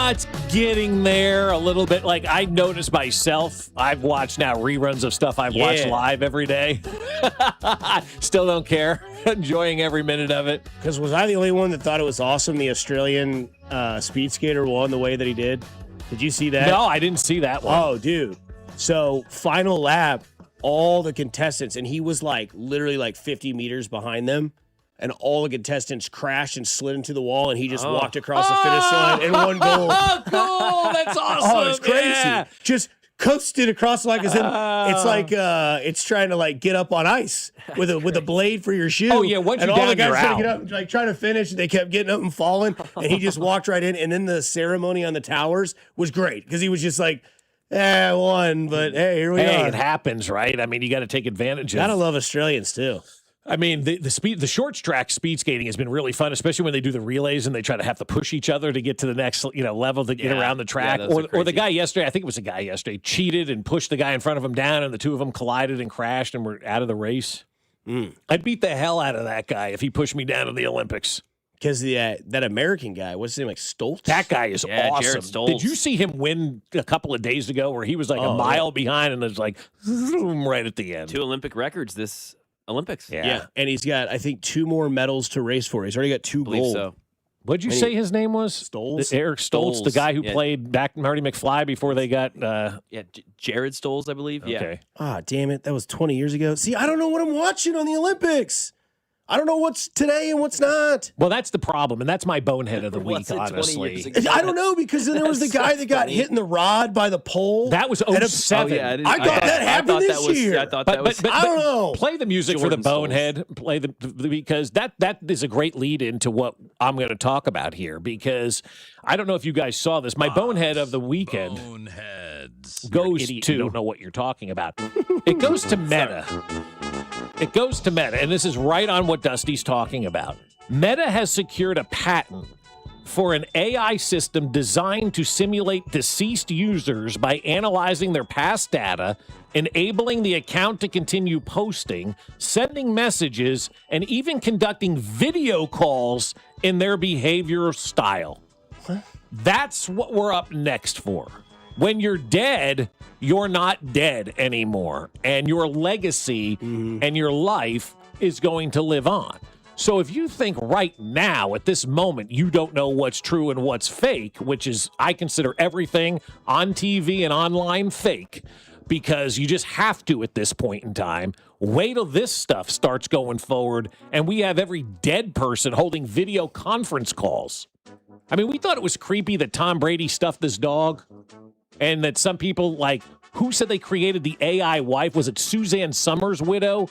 [SPEAKER 10] It's getting there a little bit. Like, I noticed myself, I've watched now reruns of stuff I've watched live every day. Still don't care. Enjoying every minute of it.
[SPEAKER 9] Because was I the only one that thought it was awesome the Australian speed skater won the way that he did? Did you see that?
[SPEAKER 10] No, I didn't see that one.
[SPEAKER 9] Oh, dude. So, final lap, all the contestants, and he was like literally like 50 meters behind them. And all the contestants crashed and slid into the wall, and he just walked across the finish line and won gold.
[SPEAKER 10] Oh, cool! That's awesome!
[SPEAKER 9] Oh, it's crazy.
[SPEAKER 10] Yeah.
[SPEAKER 9] Just coasted across like it's like it's trying to like get up on ice with a blade for your shoe.
[SPEAKER 10] Oh yeah, once
[SPEAKER 9] and
[SPEAKER 10] you're
[SPEAKER 9] all
[SPEAKER 10] down,
[SPEAKER 9] the guys
[SPEAKER 10] you're
[SPEAKER 9] trying
[SPEAKER 10] out.
[SPEAKER 9] to get up, like trying to finish, and they kept getting up and falling, and he just walked right in. And then the ceremony on the towers was great because he was just like, I won, but hey, here we are.
[SPEAKER 10] Hey, it happens, right? I mean, you got to take advantage of it.
[SPEAKER 9] Gotta love Australians too.
[SPEAKER 10] I mean, the short track speed skating has been really fun, especially when they do the relays and they try to have to push each other to get to the next level to get around the track. Or the guy yesterday, I think it was a guy yesterday, cheated and pushed the guy in front of him down, and the two of them collided and crashed and were out of the race. I'd beat the hell out of that guy if he pushed me down in the Olympics.
[SPEAKER 9] Because that American guy, what's his name, like Stoltz?
[SPEAKER 10] That guy is awesome.
[SPEAKER 11] Jared Stoltz.
[SPEAKER 10] Did you see him win a couple of days ago where he was like a mile behind and was like right at the end?
[SPEAKER 11] 2 Olympic records this Olympics.
[SPEAKER 9] Yeah. And he's got, I think, 2 more medals to race for. He's already got 2 gold.
[SPEAKER 11] So.
[SPEAKER 10] What'd you say his name was?
[SPEAKER 9] Stoltz.
[SPEAKER 10] Eric Stoltz, the guy who played back Marty McFly before they got...
[SPEAKER 11] Jared Stoltz, I believe.
[SPEAKER 10] Okay.
[SPEAKER 9] Ah, damn it. That was 20 years ago. See, I don't know what I'm watching on the Olympics. I don't know what's today and what's not.
[SPEAKER 10] Well, that's the problem, and that's my bonehead of the week, honestly.
[SPEAKER 9] I don't know, because then there was the guy that got hit in the rod by the pole.
[SPEAKER 10] That was 07.
[SPEAKER 9] I thought that happened this year.
[SPEAKER 11] I thought that was...
[SPEAKER 10] But
[SPEAKER 9] I don't know.
[SPEAKER 10] Play the music for the bonehead. Play because that is a great lead into what I'm going to talk about here, because I don't know if you guys saw this. My bonehead of the weekend goes to... You don't know what you're talking about. It goes to Meta. It goes to Meta, and this is right on what Dusty's talking about. Meta has secured a patent for an AI system designed to simulate deceased users by analyzing their past data, enabling the account to continue posting, sending messages, and even conducting video calls in their behavioral style. What? That's what we're up next for. When you're dead, you're not dead anymore, and your legacy and your life is going to live on. So if you think right now, at this moment, you don't know what's true and what's fake, which is, I consider everything on TV and online fake, because you just have to at this point in time. Wait till this stuff starts going forward, and we have every dead person holding video conference calls. I mean, we thought it was creepy that Tom Brady stuffed this dog, and that some people, like, who said they created the AI wife? Was it Suzanne Summers' widow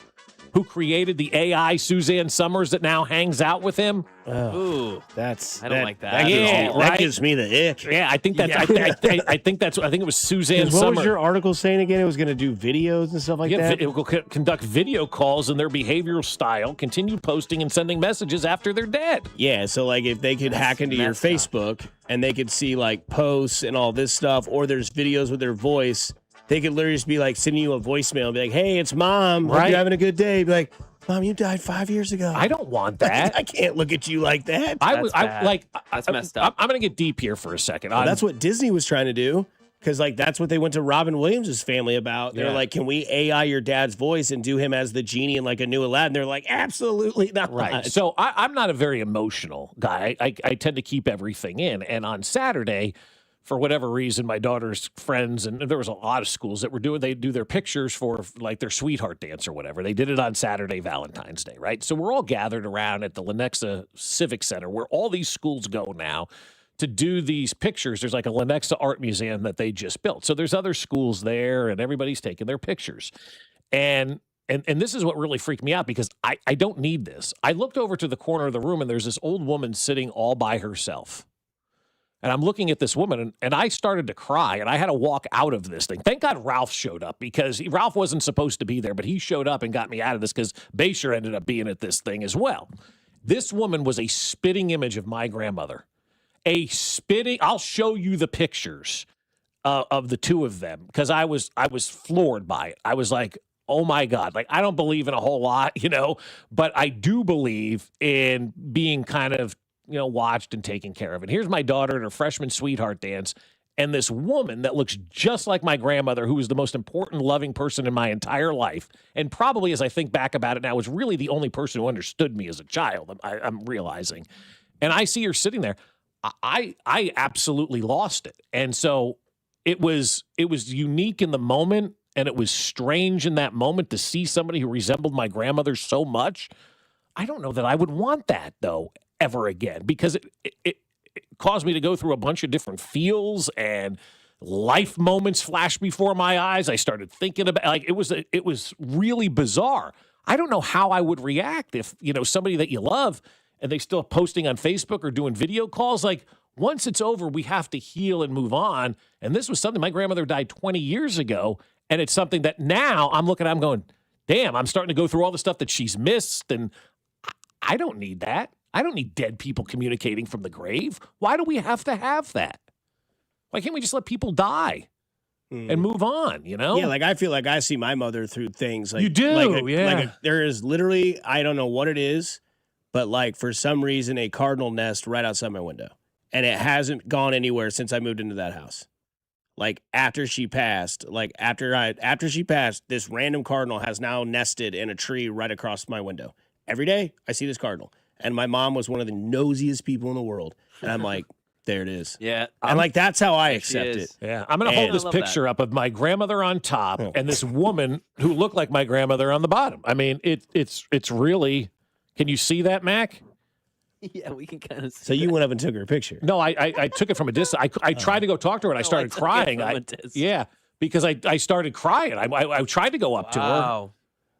[SPEAKER 10] who created the AI Suzanne Summers that now hangs out with him?
[SPEAKER 9] Ooh,
[SPEAKER 11] I don't like that.
[SPEAKER 9] That gives me the ick.
[SPEAKER 10] Yeah, I think that's. I think it was Suzanne
[SPEAKER 9] What
[SPEAKER 10] Summers.
[SPEAKER 9] was your article saying again? It was going to do videos and stuff like that.
[SPEAKER 10] It will conduct video calls in their behavioral style, continue posting and sending messages after they're dead.
[SPEAKER 9] Yeah, so like if they could hack into your Facebook and they could see like posts and all this stuff, or there's videos with their voice, they could literally just be like sending you a voicemail and be like, "Hey, it's Mom. Hope you're having a good day." Be like, "Mom, you died 5 years ago."
[SPEAKER 10] I don't want that.
[SPEAKER 9] I can't look at you like that.
[SPEAKER 11] That's messed up.
[SPEAKER 10] I'm going to get deep here for a second.
[SPEAKER 9] Well, that's what Disney was trying to do, because like that's what they went to Robin Williams' family about. They're like, "Can we AI your dad's voice and do him as the genie in like a new Aladdin?" They're like, "Absolutely not."
[SPEAKER 10] Right. So I'm not a very emotional guy. I tend to keep everything in. And on Saturday, for whatever reason, my daughter's friends, and there was a lot of schools that were they do their pictures for like their sweetheart dance or whatever. They did it on Saturday, Valentine's Day, right? So we're all gathered around at the Lenexa Civic Center, where all these schools go now to do these pictures. There's like a Lenexa Art Museum that they just built. So there's other schools there, and everybody's taking their pictures. And this is what really freaked me out, because I don't need this. I looked over to the corner of the room, and there's this old woman sitting all by herself. And I'm looking at this woman, and I started to cry, and I had to walk out of this thing. Thank God Ralph showed up, because Ralph wasn't supposed to be there, but he showed up and got me out of this, because Basher ended up being at this thing as well. This woman was a spitting image of my grandmother. I'll show you the pictures of the two of them, because I was floored by it. I was like, oh my God, like I don't believe in a whole lot, but I do believe in being kind of, watched and taken care of. And here's my daughter at her freshman sweetheart dance, and this woman that looks just like my grandmother, who was the most important, loving person in my entire life, and probably, as I think back about it now, was really the only person who understood me as a child, I'm realizing. And I see her sitting there. I absolutely lost it. And so it was unique in the moment, and it was strange in that moment to see somebody who resembled my grandmother so much. I don't know that I would want that, though, ever again, because it caused me to go through a bunch of different feels, and life moments flashed before my eyes. I started thinking about, like, it was really bizarre. I don't know how I would react if, somebody that you love and they still posting on Facebook or doing video calls. Like, once it's over, we have to heal and move on. And this was something, my grandmother died 20 years ago, and it's something that now I'm looking at, I'm going, damn, I'm starting to go through all the stuff that she's missed, and I don't need that. I don't need dead people communicating from the grave. Why do we have to have that? Why can't we just let people die and move on, Yeah,
[SPEAKER 9] like I feel like I see my mother through things. Like,
[SPEAKER 10] you do,
[SPEAKER 9] there is literally, I don't know what it is, but like for some reason, a cardinal nest right outside my window. And it hasn't gone anywhere since I moved into that house. Like after she passed, after she passed, this random cardinal has now nested in a tree right across my window. Every day I see this cardinal. And my mom was one of the nosiest people in the world. And I'm like, there it is.
[SPEAKER 11] Yeah.
[SPEAKER 9] And that's how I accept it.
[SPEAKER 10] Yeah. I'm going to hold this picture up of my grandmother on top and this woman who looked like my grandmother on the bottom. I mean, it's really, can you see that, Mac?
[SPEAKER 11] Yeah, we can kind of see
[SPEAKER 9] So you went up and took her picture.
[SPEAKER 10] No, I took it from a distance. I tried to go talk to her, and I started crying. Because I started crying. I tried to go up to her.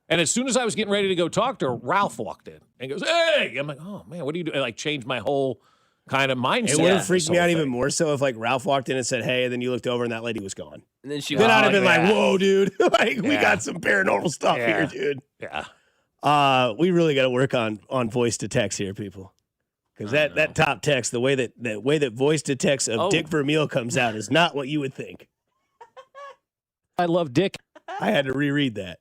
[SPEAKER 10] And as soon as I was getting ready to go talk to her, Ralph walked in and goes, "Hey!" I'm like, "Oh man, what do you do?" I changed my whole kind of mindset.
[SPEAKER 9] It would have freaked me out even more so if like Ralph walked in and said, "Hey," and then you looked over and that lady was gone.
[SPEAKER 11] And then
[SPEAKER 9] I'd have been like, "Whoa, dude! We got some paranormal stuff here, dude."
[SPEAKER 10] Yeah.
[SPEAKER 9] We really got to work on voice to text here, people, because that top text, the way that voice to text of Dick Vermeil comes out is not what you would think.
[SPEAKER 10] I love Dick.
[SPEAKER 9] I had to reread that.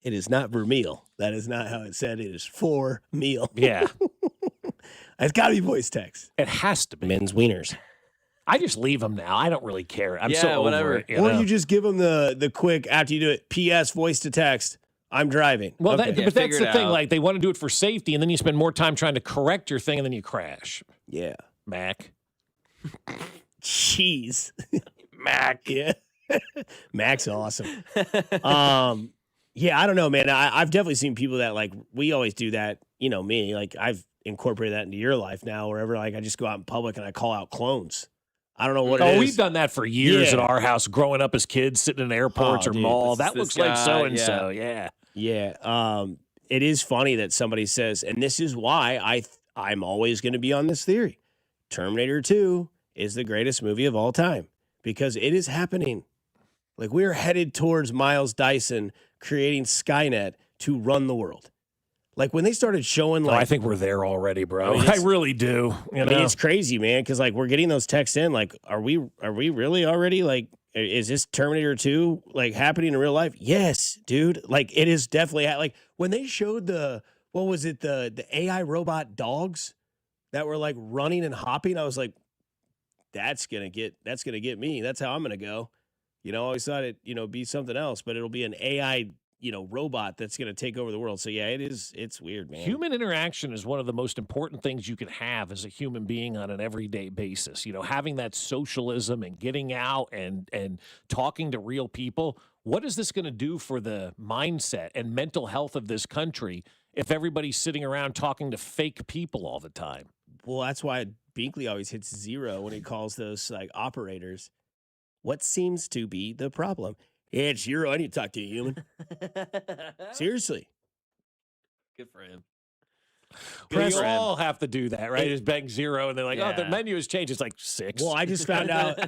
[SPEAKER 9] It is not Vermeil. That is not how it said. It is for meal.
[SPEAKER 10] Yeah.
[SPEAKER 9] It's got to be voice text.
[SPEAKER 10] It has to be.
[SPEAKER 9] Men's wieners.
[SPEAKER 10] I just leave them now. I don't really care. I'm so over it.
[SPEAKER 9] You just give them the quick, after you do it, PS, voice to text, I'm driving.
[SPEAKER 10] Well, but that's the thing. Like, they want to do it for safety, and then you spend more time trying to correct your thing, and then you crash.
[SPEAKER 9] Yeah.
[SPEAKER 10] Mac.
[SPEAKER 9] Jeez.
[SPEAKER 10] Mac.
[SPEAKER 9] Yeah. Mac's awesome. Yeah, I don't know, man. I've definitely seen people that like, we always do that. You know, me, like I've incorporated that into your life now, wherever like I just go out in public and I call out clones. I don't know what it is.
[SPEAKER 10] We've done that for years at our house, growing up as kids, sitting in airports or mall. That looks like so-and-so. Yeah.
[SPEAKER 9] Yeah. It is funny that somebody says, and this is why I'm always going to be on this theory. Terminator 2 is the greatest movie of all time because it is happening. Like we are headed towards Miles Dyson creating Skynet to run the world. Like when they started showing, like
[SPEAKER 10] I think we're there already, bro. I really do.
[SPEAKER 9] I mean, it's crazy, man. Because like we're getting those texts in. Like, are we really already like? Is this Terminator 2 like happening in real life? Yes, dude. Like it is definitely like when they showed the AI robot dogs that were like running and hopping. I was like, that's gonna get me. That's how I'm gonna go. You know, I always thought it, be something else, but it'll be an AI, robot that's going to take over the world. So yeah, it's weird, man.
[SPEAKER 10] Human interaction is one of the most important things you can have as a human being on an everyday basis. Having that socialism and getting out and talking to real people. What is this going to do for the mindset and mental health of this country if everybody's sitting around talking to fake people all the time?
[SPEAKER 9] Well, that's why Binkley always hits 0 when he calls those like operators. What seems to be the problem? Yeah, it's 0. I need to talk to a human. Seriously.
[SPEAKER 11] Good for him.
[SPEAKER 10] We all have to do that, right? Just bang 0, and they're like, "Oh, the menu has changed." It's like 6.
[SPEAKER 9] Well, I just found out.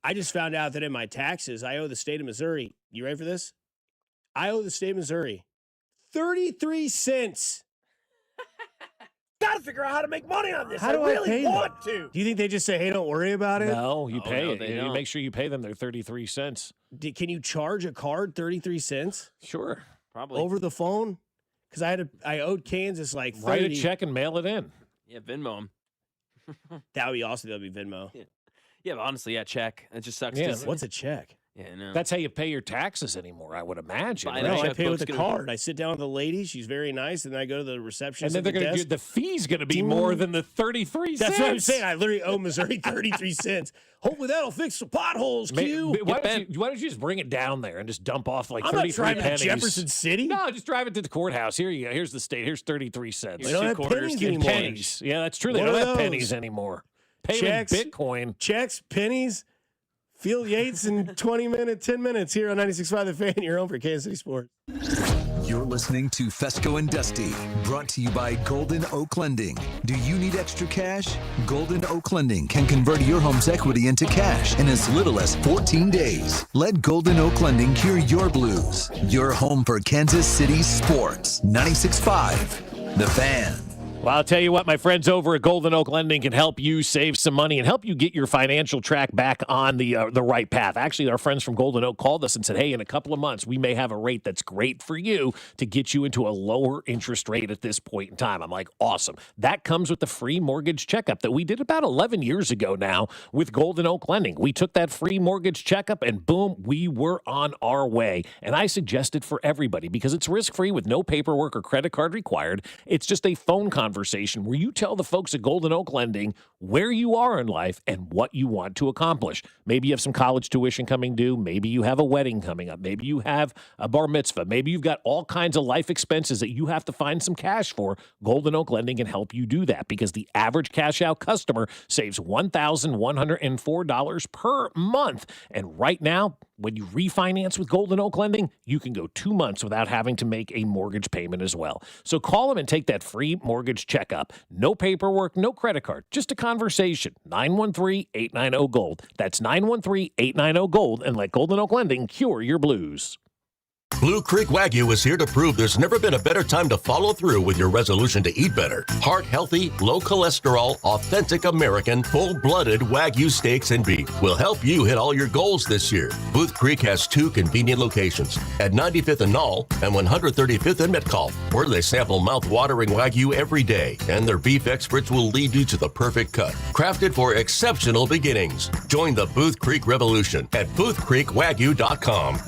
[SPEAKER 9] I just found out that in my taxes, I owe the state of Missouri. You ready for this? I owe the state of Missouri 33 cents.
[SPEAKER 5] Got to figure out how to make money on this.
[SPEAKER 9] How do I
[SPEAKER 5] really
[SPEAKER 9] pay
[SPEAKER 5] want
[SPEAKER 9] them?
[SPEAKER 5] to.
[SPEAKER 9] Do you think they just say, "Hey, don't worry about it"?
[SPEAKER 10] No, you pay it.
[SPEAKER 11] They
[SPEAKER 10] You
[SPEAKER 11] don't.
[SPEAKER 10] make sure you pay them their 33 cents.
[SPEAKER 9] Can you charge a card 33 cents?
[SPEAKER 10] Sure,
[SPEAKER 11] probably
[SPEAKER 9] over the phone. Because I owed Kansas like 30.
[SPEAKER 10] Write a check and mail it in.
[SPEAKER 11] Yeah, Venmo him.
[SPEAKER 9] That would be awesome. That would be Venmo.
[SPEAKER 11] Yeah, but honestly, check. It just sucks.
[SPEAKER 10] Yeah,
[SPEAKER 9] what's a check?
[SPEAKER 11] Yeah, no.
[SPEAKER 10] That's how you pay your taxes anymore, I would imagine.
[SPEAKER 9] No, I pay with a card. I sit down with the lady. She's very nice. And then I go to the reception.
[SPEAKER 10] And then they're going to the fee's going to be more than the 33 cents.
[SPEAKER 9] That's what I'm saying. I literally owe Missouri 33 cents. Hopefully that'll fix the potholes, Q.
[SPEAKER 10] Why don't you just bring it down there and just dump off like 33
[SPEAKER 9] I'm not
[SPEAKER 10] pennies?
[SPEAKER 9] to Jefferson City.
[SPEAKER 10] No, just drive it to the courthouse. Here you go. Here's the state. Here's 33 cents.
[SPEAKER 9] They don't have pennies anymore.
[SPEAKER 10] Pennies. Yeah, that's true. They don't have pennies anymore. Pay
[SPEAKER 9] Checks,
[SPEAKER 10] in Bitcoin.
[SPEAKER 9] Checks, pennies. Field Yates in 10 minutes here on 96.5 The Fan. You're home for Kansas City Sports.
[SPEAKER 8] You're listening to Fescoe and Dusty, brought to you by Golden Oak Lending. Do you need extra cash? Golden Oak Lending can convert your home's equity into cash in as little as 14 days. Let Golden Oak Lending cure your blues. Your home for Kansas City sports. 96.5 The Fan.
[SPEAKER 10] Well, I'll tell you what, my friends over at Golden Oak Lending can help you save some money and help you get your financial track back on the right path. Actually, our friends from Golden Oak called us and said, hey, in a couple of months, we may have a rate that's great for you to get you into a lower interest rate at this point in time. I'm like, awesome. That comes with the free mortgage checkup that we did about 11 years ago now with Golden Oak Lending. We took that free mortgage checkup and boom, we were on our way. And I suggest it for everybody because it's risk-free with no paperwork or credit card required. It's just a phone conversation where you tell the folks at Golden Oak Lending where you are in life and what you want to accomplish. Maybe you have some college tuition coming due. Maybe you have a wedding coming up. Maybe you have a bar mitzvah. Maybe you've got all kinds of life expenses that you have to find some cash for. Golden Oak Lending can help you do that because the average cash out customer saves $1,104 per month. And right now, when you refinance with Golden Oak Lending, you can go 2 months without having to make a mortgage payment as well. So call them and take that free mortgage checkup. No paperwork, no credit card, just a conversation. 913-890-GOLD. That's 913-890-GOLD, and let Golden Oak Lending cure your blues.
[SPEAKER 12] Blue Creek Wagyu is here to prove there's never been a better time to follow through with your resolution to eat better. Heart-healthy, low-cholesterol, authentic American, full-blooded Wagyu steaks and beef will help you hit all your goals this year. Booth Creek has 2 convenient locations at 95th and Knoll and 135th and Metcalf, where they sample mouth-watering Wagyu every day, and their beef experts will lead you to the perfect cut, crafted for exceptional beginnings. Join the Booth Creek revolution at boothcreekwagyu.com.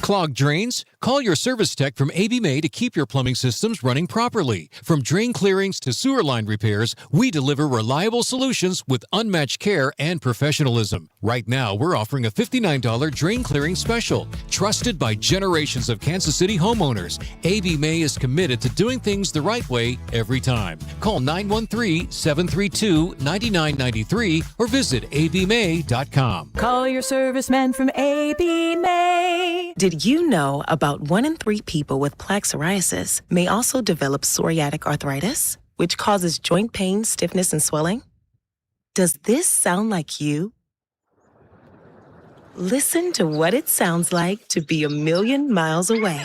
[SPEAKER 4] Clogged drains? Call your service tech from AB May to keep your plumbing systems running properly. From drain clearings to sewer line repairs, we deliver reliable solutions with unmatched care and professionalism. Right now, we're offering a $59 drain clearing special. Trusted by generations of Kansas City homeowners, AB May is committed to doing things the right way every time. Call 913-732-9993 or visit abmay.com.
[SPEAKER 21] Call your serviceman from AB May.
[SPEAKER 13] Did you know about 1 in 3 people with plaque psoriasis may also develop psoriatic arthritis, which causes joint pain, stiffness, and swelling? Does this sound like you? Listen to what it sounds like to be a million miles away.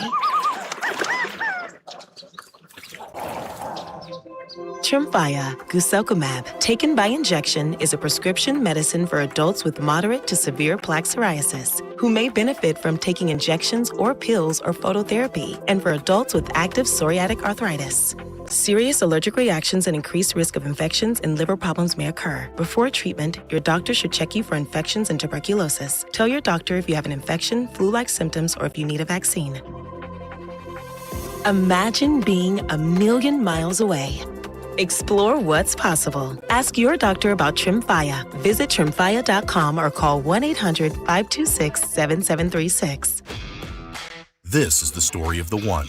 [SPEAKER 13] Tremfya guselkumab, taken by injection, is a prescription medicine for adults with moderate to severe plaque psoriasis who may benefit from taking injections or pills or phototherapy, and for adults with active psoriatic arthritis. Serious allergic reactions and increased risk of infections and liver problems may occur. Before treatment, your doctor should check you for infections and tuberculosis. Tell your doctor if you have an infection, flu-like symptoms, or if you need a vaccine. Imagine being a million miles away. Explore what's possible. Ask your doctor about Tremfya. Visit Tremfya.com or call 1-800-526-7736.
[SPEAKER 14] This is the story of the one.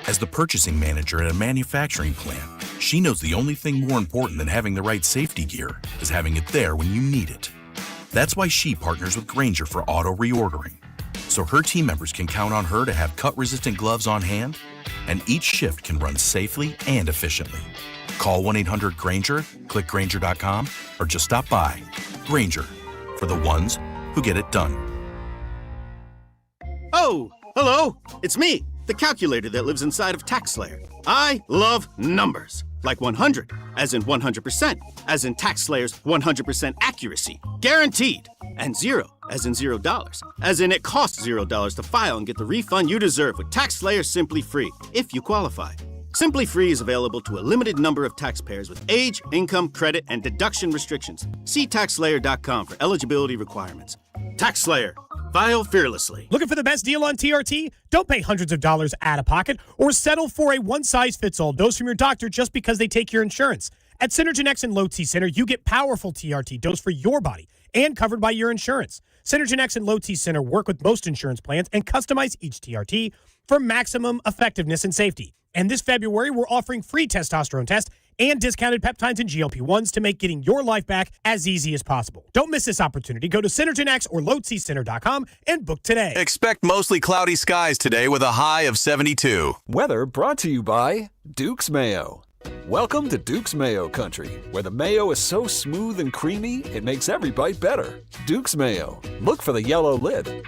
[SPEAKER 14] As the purchasing manager at a manufacturing plant, she knows the only thing more important than having the right safety gear is having it there when you need it. That's why she partners with Grainger for auto reordering, so her team members can count on her to have cut-resistant gloves on hand, and each shift can run safely and efficiently. Call 1-800-GRAINGER, click Grainger.com, or just stop by. Grainger, for the ones who get it done.
[SPEAKER 15] Oh, hello. It's me, the calculator that lives inside of TaxSlayer. I love numbers. Like 100, as in 100%, as in TaxSlayer's 100% accuracy, guaranteed. And 0, as in $0, as in it costs $0 to file and get the refund you deserve with TaxSlayer Simply Free, if you qualify. Simply Free is available to a limited number of taxpayers with age, income, credit, and deduction restrictions. See TaxSlayer.com for eligibility requirements. TaxSlayer. File fearlessly.
[SPEAKER 5] Looking for the best deal on TRT? Don't pay hundreds of dollars out of pocket or settle for a one-size-fits-all dose from your doctor just because they take your insurance. At Synergen X and Low T Center, you get powerful TRT dose for your body and covered by your insurance. Synergen X and Low T Center work with most insurance plans and customize each TRT for maximum effectiveness and safety. And this February, we're offering free testosterone tests and discounted peptides and GLP-1s to make getting your life back as easy as possible. Don't miss this opportunity. Go to SynergenX or LowTCenter.com and book today.
[SPEAKER 16] Expect mostly cloudy skies today with a high of 72.
[SPEAKER 17] Weather brought to you by Duke's Mayo. Welcome to Duke's Mayo Country, where the mayo is so smooth and creamy, it makes every bite better. Duke's Mayo. Look for the yellow lid.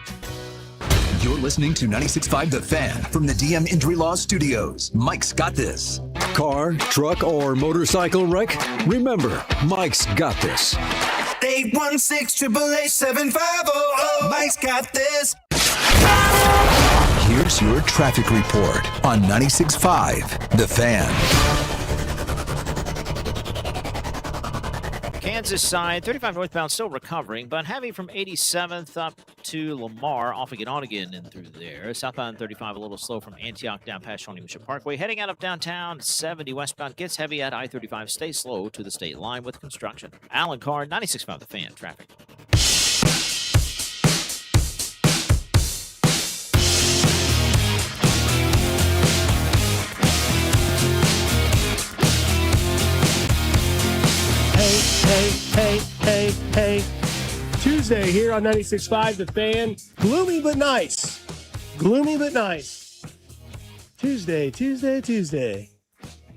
[SPEAKER 8] You're listening to 96.5 The Fan from the DM Injury Law Studios. Mike's got this.
[SPEAKER 26] Car, truck, or motorcycle wreck? Remember, Mike's got this.
[SPEAKER 23] 816-888-7500. Mike's got this.
[SPEAKER 8] Here's your traffic report on 96.5 The Fan.
[SPEAKER 22] Kansas side, 35 northbound, still recovering, but heavy from 87th up to Lamar, off again, on again, and through there. Southbound 35, a little slow from Antioch down past Shawnee Mission Parkway. Heading out of downtown, 70 westbound, gets heavy at I-35, stay slow to the state line with construction. Alan Carr, 96.5 The Fan, traffic.
[SPEAKER 9] Hey. Tuesday here on 96.5 The Fan. Gloomy but nice. Tuesday.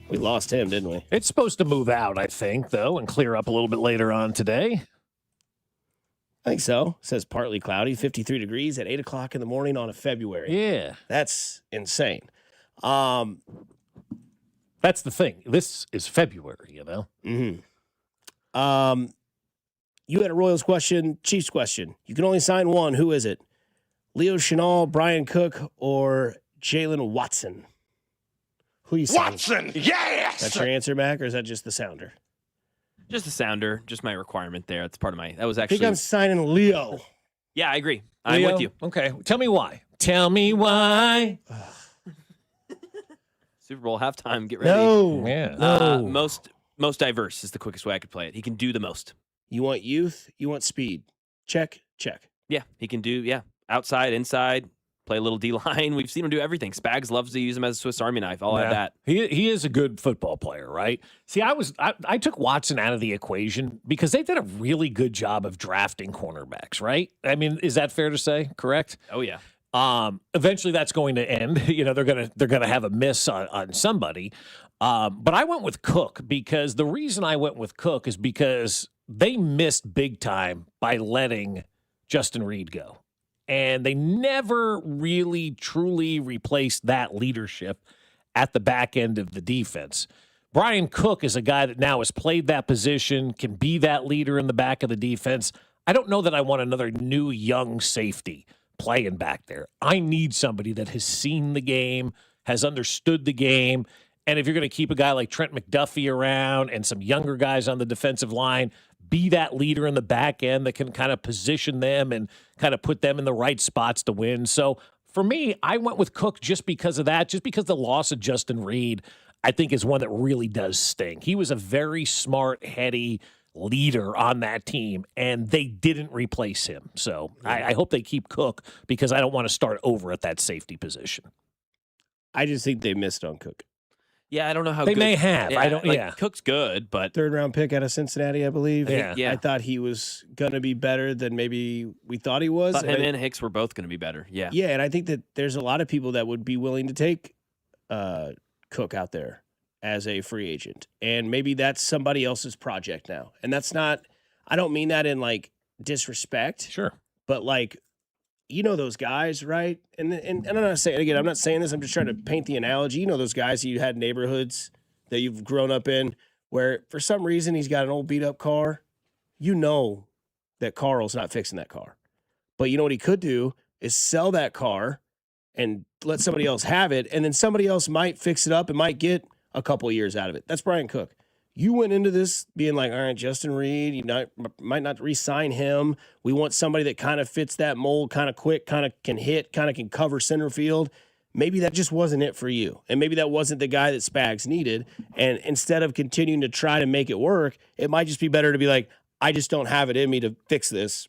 [SPEAKER 9] We lost him, didn't we?
[SPEAKER 10] It's supposed to move out, I think, though, and clear up a little bit later on today.
[SPEAKER 9] I think so. It says partly cloudy, 53 degrees at 8 o'clock in the morning on a February.
[SPEAKER 10] Yeah.
[SPEAKER 9] That's insane.
[SPEAKER 10] That's the thing. This is February, you know?
[SPEAKER 9] Mm-hmm. You had a Royals question, Chiefs question. You can only sign one. Who is it? Leo Chenal, Brian Cook, or Jalen Watson? Who you signing?
[SPEAKER 5] Watson, yes!
[SPEAKER 9] That's your answer, Mac, or is that just the sounder?
[SPEAKER 11] Just the sounder, just my requirement there. That's part of my, that was
[SPEAKER 9] I
[SPEAKER 11] actually.
[SPEAKER 9] think I'm signing Leo.
[SPEAKER 11] Yeah, I agree. I'm with you.
[SPEAKER 10] Okay. Tell me why. Tell me why.
[SPEAKER 11] Super Bowl halftime. Get ready.
[SPEAKER 9] No.
[SPEAKER 10] Yeah.
[SPEAKER 9] No.
[SPEAKER 11] Most diverse is the quickest way I could play it. He can do the most.
[SPEAKER 9] You want youth, you want speed. Check.
[SPEAKER 11] Yeah, he can do, outside, inside, play a little D-line. We've seen him do everything. Spags loves to use him as a Swiss Army knife. I'll add that.
[SPEAKER 10] He is a good football player, right? See, I took Watson out of the equation because they did a really good job of drafting cornerbacks, right? I mean, is that fair to say? Correct?
[SPEAKER 11] Oh, yeah.
[SPEAKER 10] Eventually that's going to end. They're gonna have a miss on somebody. But I went with Cook because the reason I went with Cook is because they missed big time by letting Justin Reed go. And they never really truly replaced that leadership at the back end of the defense. Brian Cook is a guy that now has played that position, can be that leader in the back of the defense. I don't know that I want another new young safety playing back there. I need somebody that has seen the game, has understood the game. And if you're going to keep a guy like Trent McDuffie around and some younger guys on the defensive line, be that leader in the back end that can kind of position them and kind of put them in the right spots to win. So for me, I went with Cook just because of that, just because the loss of Justin Reed, I think, is one that really does sting. He was a very smart, heady leader on that team, and they didn't replace him. So I hope they keep Cook because I don't want to start over at that safety position.
[SPEAKER 9] I just think they missed on Cook.
[SPEAKER 11] Yeah, I don't know how
[SPEAKER 10] they
[SPEAKER 11] good,
[SPEAKER 10] may have. I don't.
[SPEAKER 11] Cook's good, but
[SPEAKER 9] 3rd round pick out of Cincinnati, I believe.
[SPEAKER 11] Yeah.
[SPEAKER 9] I thought he was gonna be better than maybe we thought he was.
[SPEAKER 11] Thought him and Hicks were both going to be better. Yeah.
[SPEAKER 9] Yeah, and I think that there's a lot of people that would be willing to take Cook out there as a free agent, and maybe that's somebody else's project now. And that's not. I don't mean that in like disrespect.
[SPEAKER 10] Sure.
[SPEAKER 9] But like, those guys, right? And I'm not saying, again, I'm not saying this. I'm just trying to paint the analogy. Those guys you had neighborhoods that you've grown up in where for some reason he's got an old beat up car. That Carl's not fixing that car. But you know what he could do is sell that car and let somebody else have it. And then somebody else might fix it up and might get a couple of years out of it. That's Brian Cook. You went into this being like, all right, Justin Reed, might not re-sign him. We want somebody that kind of fits that mold, kind of quick, kind of can hit, kind of can cover center field. Maybe that just wasn't it for you. And maybe that wasn't the guy that Spags needed. And instead of continuing to try to make it work, it might just be better to be like, I just don't have it in me to fix this.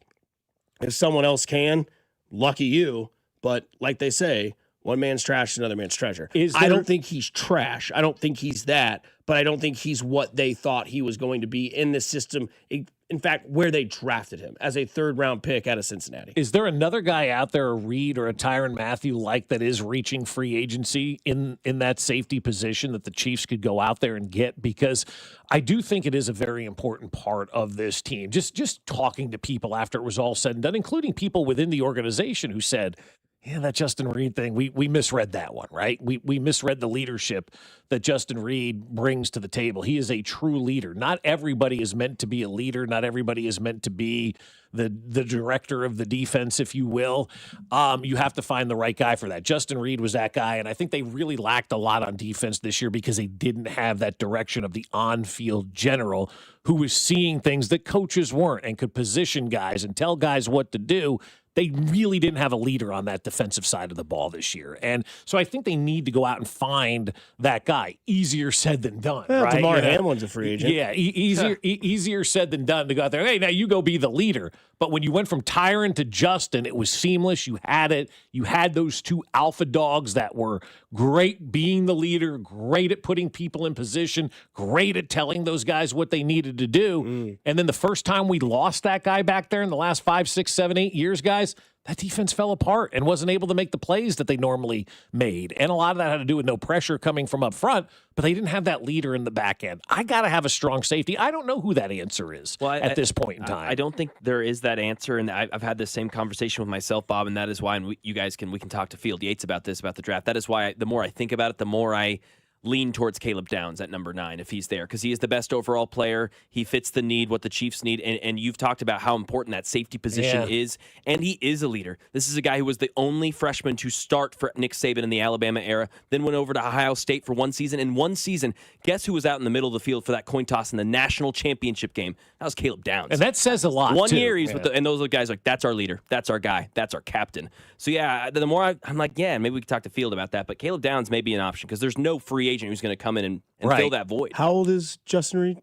[SPEAKER 9] If someone else can, lucky you. But like they say, one man's trash is another man's treasure. I don't think he's trash. I don't think he's that, but I don't think he's what they thought he was going to be in this system. In fact, where they drafted him as a 3rd round pick out of Cincinnati.
[SPEAKER 10] Is there another guy out there, a Reed or a Tyrann Mathieu, that is reaching free agency in that safety position that the Chiefs could go out there and get? Because I do think it is a very important part of this team. Just talking to people after it was all said and done, including people within the organization who said, yeah, that Justin Reed thing, we misread that one, right? We misread the leadership that Justin Reed brings to the table. He is a true leader. Not everybody is meant to be a leader. Not everybody is meant to be the director of the defense, if you will. You have to find the right guy for that. Justin Reed was that guy, and I think they really lacked a lot on defense this year because they didn't have that direction of the on-field general who was seeing things that coaches weren't and could position guys and tell guys what to do. They really didn't have a leader on that defensive side of the ball this year. And so I think they need to go out and find that guy. Easier said than done, right?
[SPEAKER 9] DeMar Hamlin's a free agent.
[SPEAKER 10] Yeah, easier said than done to go out there. Hey, now you go be the leader. But when you went from Tyrann to Justin, it was seamless. You had it. You had those two alpha dogs that were great being the leader, great at putting people in position, great at telling those guys what they needed to do. And then the first time we lost that guy back there in the last 5, 6, 7, 8 years, guys, that defense fell apart and wasn't able to make the plays that they normally made. And a lot of that had to do with no pressure coming from up front, but they didn't have that leader in the back end. I got to have a strong safety. I don't know who that answer is at this point in time.
[SPEAKER 11] I don't think there is that answer, and I've had this same conversation with myself, Bob, and that is why, and we can talk to Field Yates about this, about the draft. That is why the more I think about it, the more I lean towards Caleb Downs at number 9 if he's there, because he is the best overall player. He fits the need, what the Chiefs need, and you've talked about how important that safety position is, and he is a leader. This is a guy who was the only freshman to start for Nick Saban in the Alabama era, then went over to Ohio State for one season. In one season, guess who was out in the middle of the field for that coin toss in the national championship game? That was Caleb Downs.
[SPEAKER 10] And that says a lot,
[SPEAKER 11] One
[SPEAKER 10] too.
[SPEAKER 11] year, he's with and those are the guys like, that's our leader, that's our guy, that's our captain. So, yeah, the more I'm like, yeah, maybe we could talk to Field about that, but Caleb Downs may be an option because there's no free agent who's going to come in and fill that void.
[SPEAKER 9] How old is Justin Reed?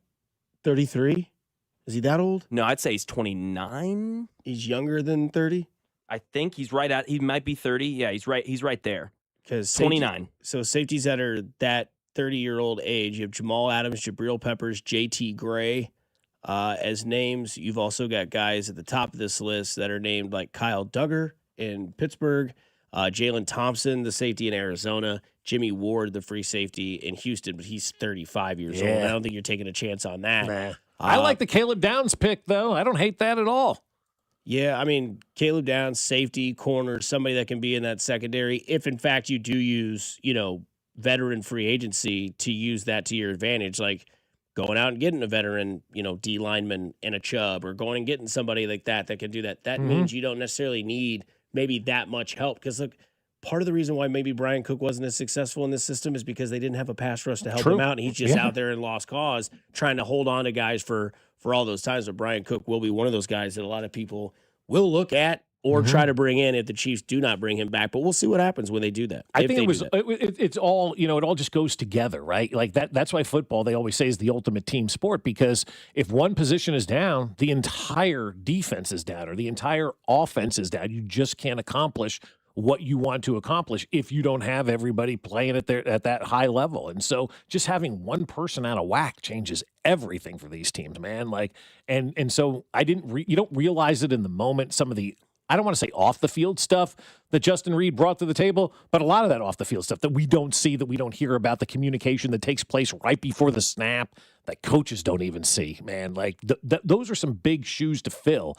[SPEAKER 9] 33? Is he that old?
[SPEAKER 11] No, I'd say he's 29.
[SPEAKER 9] He's younger than 30?
[SPEAKER 11] I think he's right at, he might be 30. Yeah, he's right there.
[SPEAKER 9] Because
[SPEAKER 11] 29.
[SPEAKER 9] So safeties that are that 30-year-old age, you have Jamal Adams, Jabril Peppers, J.T. Gray as names. You've also got guys at the top of this list that are named like Kyle Duggar in Pittsburgh, Jalen Thompson, the safety in Arizona, Jimmy Ward, the free safety in Houston, but he's 35 years old. I don't think you're taking a chance on that.
[SPEAKER 10] Nah. I like the Caleb Downs pick, though. I don't hate that at all.
[SPEAKER 9] Yeah, I mean, Caleb Downs, safety, corner, somebody that can be in that secondary. If, in fact, you do use, veteran free agency to use that to your advantage, like going out and getting a veteran, D lineman and a Chub, or going and getting somebody like that can do that. That means you don't necessarily need maybe that much help. Because, look, part of the reason why maybe Brian Cook wasn't as successful in this system is because they didn't have a pass rush to help him out, and he's just out there in lost cause trying to hold on to guys for all those times. But Brian Cook will be one of those guys that a lot of people will look at or try to bring in if the Chiefs do not bring him back. But we'll see what happens when they do that.
[SPEAKER 10] I think it's all, it all just goes together, right? Like that's why football, they always say, is the ultimate team sport, because if one position is down, the entire defense is down, or the entire offense is down. You just can't accomplish what you want to accomplish if you don't have everybody playing at that high level. And so just having one person out of whack changes everything for these teams, man. Like, and so you don't realize it in the moment. Some of the, I don't want to say off the field stuff that Justin Reed brought to the table, but a lot of that off the field stuff that we don't see, that we don't hear about, the communication that takes place right before the snap that coaches don't even see, man. Like those are some big shoes to fill,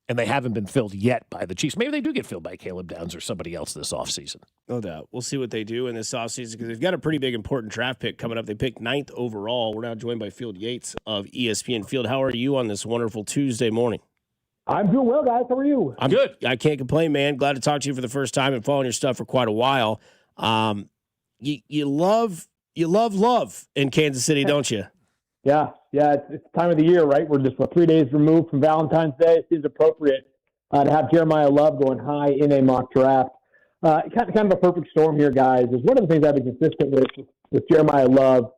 [SPEAKER 10] and they haven't been filled yet by the Chiefs. Maybe they do get filled by Caleb Downs or somebody else this offseason.
[SPEAKER 9] No doubt. We'll see what they do in this offseason, because they've got a pretty big, important draft pick coming up. They picked 9th overall. We're now joined by Field Yates of ESPN. Field, how are you on this wonderful Tuesday morning?
[SPEAKER 1] I'm doing well, guys. How are you?
[SPEAKER 9] I'm good. I can't complain, man. Glad to talk to you for the first time and following your stuff for quite a while. You love in Kansas City, don't you?
[SPEAKER 1] Yeah. It's time of the year, right? We're just 3 days removed from Valentine's Day. It seems appropriate to have Jeremiah Love going high in a mock draft. Kind of a perfect storm here, guys. Is one of the things I've been consistent with Jeremiah Love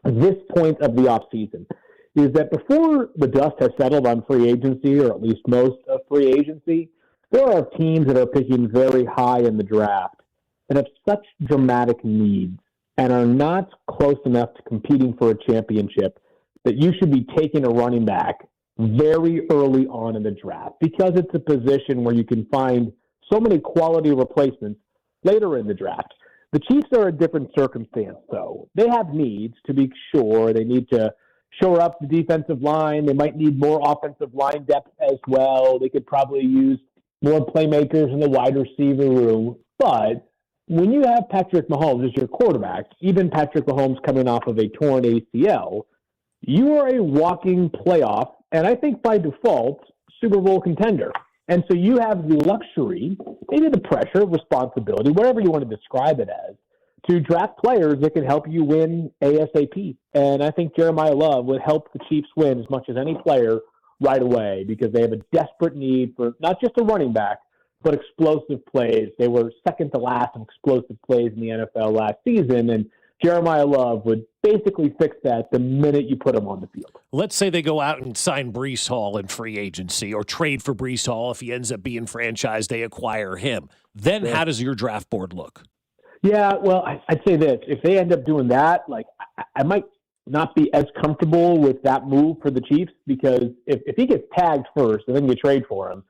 [SPEAKER 1] at this point of the offseason is that before the dust has settled on free agency, or at least most of free agency, there are teams that are picking very high in the draft and have such dramatic needs and are not close enough to competing for a championship that you should be taking a running back very early on in the draft, because it's a position where you can find so many quality replacements later in the draft. The Chiefs are a different circumstance, though. They have needs, to be sure. They need to shore up the defensive line. They might need more offensive line depth as well. They could probably use more playmakers in the wide receiver room. But when you have Patrick Mahomes as your quarterback, even Patrick Mahomes coming off of a torn ACL, you are a walking playoff, and I think by default, Super Bowl contender. And so you have the luxury, maybe the pressure, responsibility, whatever you want to describe it as, to draft players that can help you win ASAP. And I think Jeremiah Love would help the Chiefs win as much as any player right away, because they have a desperate need for not just a running back, but explosive plays. They were second to last in explosive plays in the NFL last season, and Jeremiah Love would basically fix that the minute you put him on the field.
[SPEAKER 10] Let's say they go out and sign Breece Hall in free agency, or trade for Breece Hall. If he ends up being franchised, they acquire him. Then how does your draft board look?
[SPEAKER 1] Yeah, well, I'd say this. If they end up doing that, I might not be as comfortable with that move for the Chiefs, because if he gets tagged first and then you trade for him,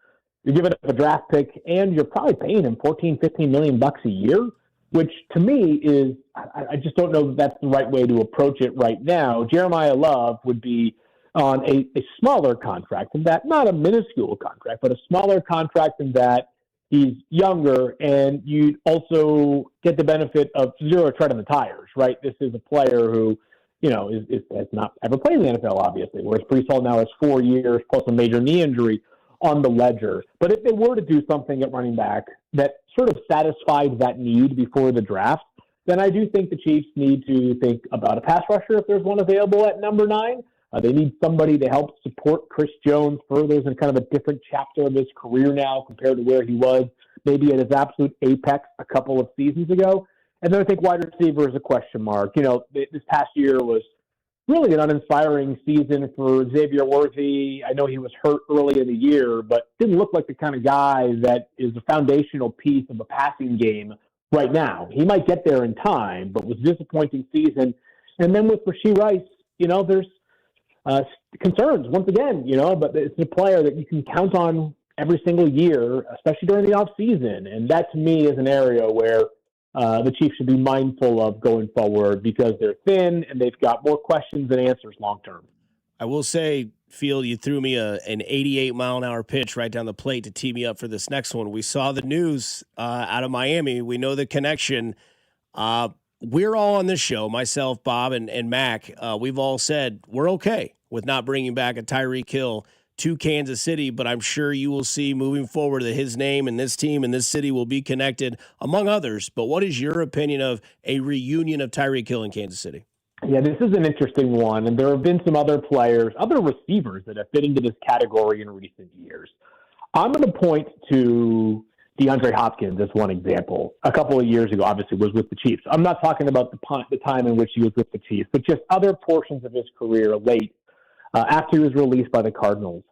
[SPEAKER 1] you're giving up a draft pick and you're probably paying him $14-15 million a year, which to me is, I just don't know that that's the right way to approach it right now. Jeremiah Love would be on a smaller contract than that, not a minuscule contract, but a smaller contract than that. He's younger, and you also get the benefit of zero tread on the tires, right? This is a player who, has not ever played in the NFL, obviously, whereas Breece Hall now has 4 years plus a major knee injury on the ledger. But if they were to do something at running back that sort of satisfied that need before the draft, then I do think the Chiefs need to think about a pass rusher if there's one available at number 9. They need somebody to help support Chris Jones further in kind of a different chapter of his career now compared to where he was maybe at his absolute apex a couple of seasons ago. And then I think wide receiver is a question mark. This past year was really an uninspiring season for Xavier Worthy. I know he was hurt early in the year, but didn't look like the kind of guy that is a foundational piece of a passing game right now. He might get there in time, but was a disappointing season. And then with Rashee Rice, there's concerns once again, but it's a player that you can count on every single year, especially during the offseason. And that to me is an area where the Chiefs should be mindful of going forward because they're thin and they've got more questions than answers long term.
[SPEAKER 9] I will say, Field, you threw me an 88-mile-an-hour pitch right down the plate to tee me up for this next one. We saw the news out of Miami. We know the connection. We're all on this show, myself, Bob, and Mac. We've all said we're okay with not bringing back a Tyreek Hill to Kansas City, but I'm sure you will see moving forward that his name and this team and this city will be connected, among others. But what is your opinion of a reunion of Tyreek Hill in Kansas City?
[SPEAKER 1] Yeah, this is an interesting one, and there have been some other players, other receivers that have fit into this category in recent years. I'm going to point to DeAndre Hopkins as one example. A couple of years ago, obviously, was with the Chiefs. I'm not talking about the time in which he was with the Chiefs, but just other portions of his career late after he was released by the Cardinals,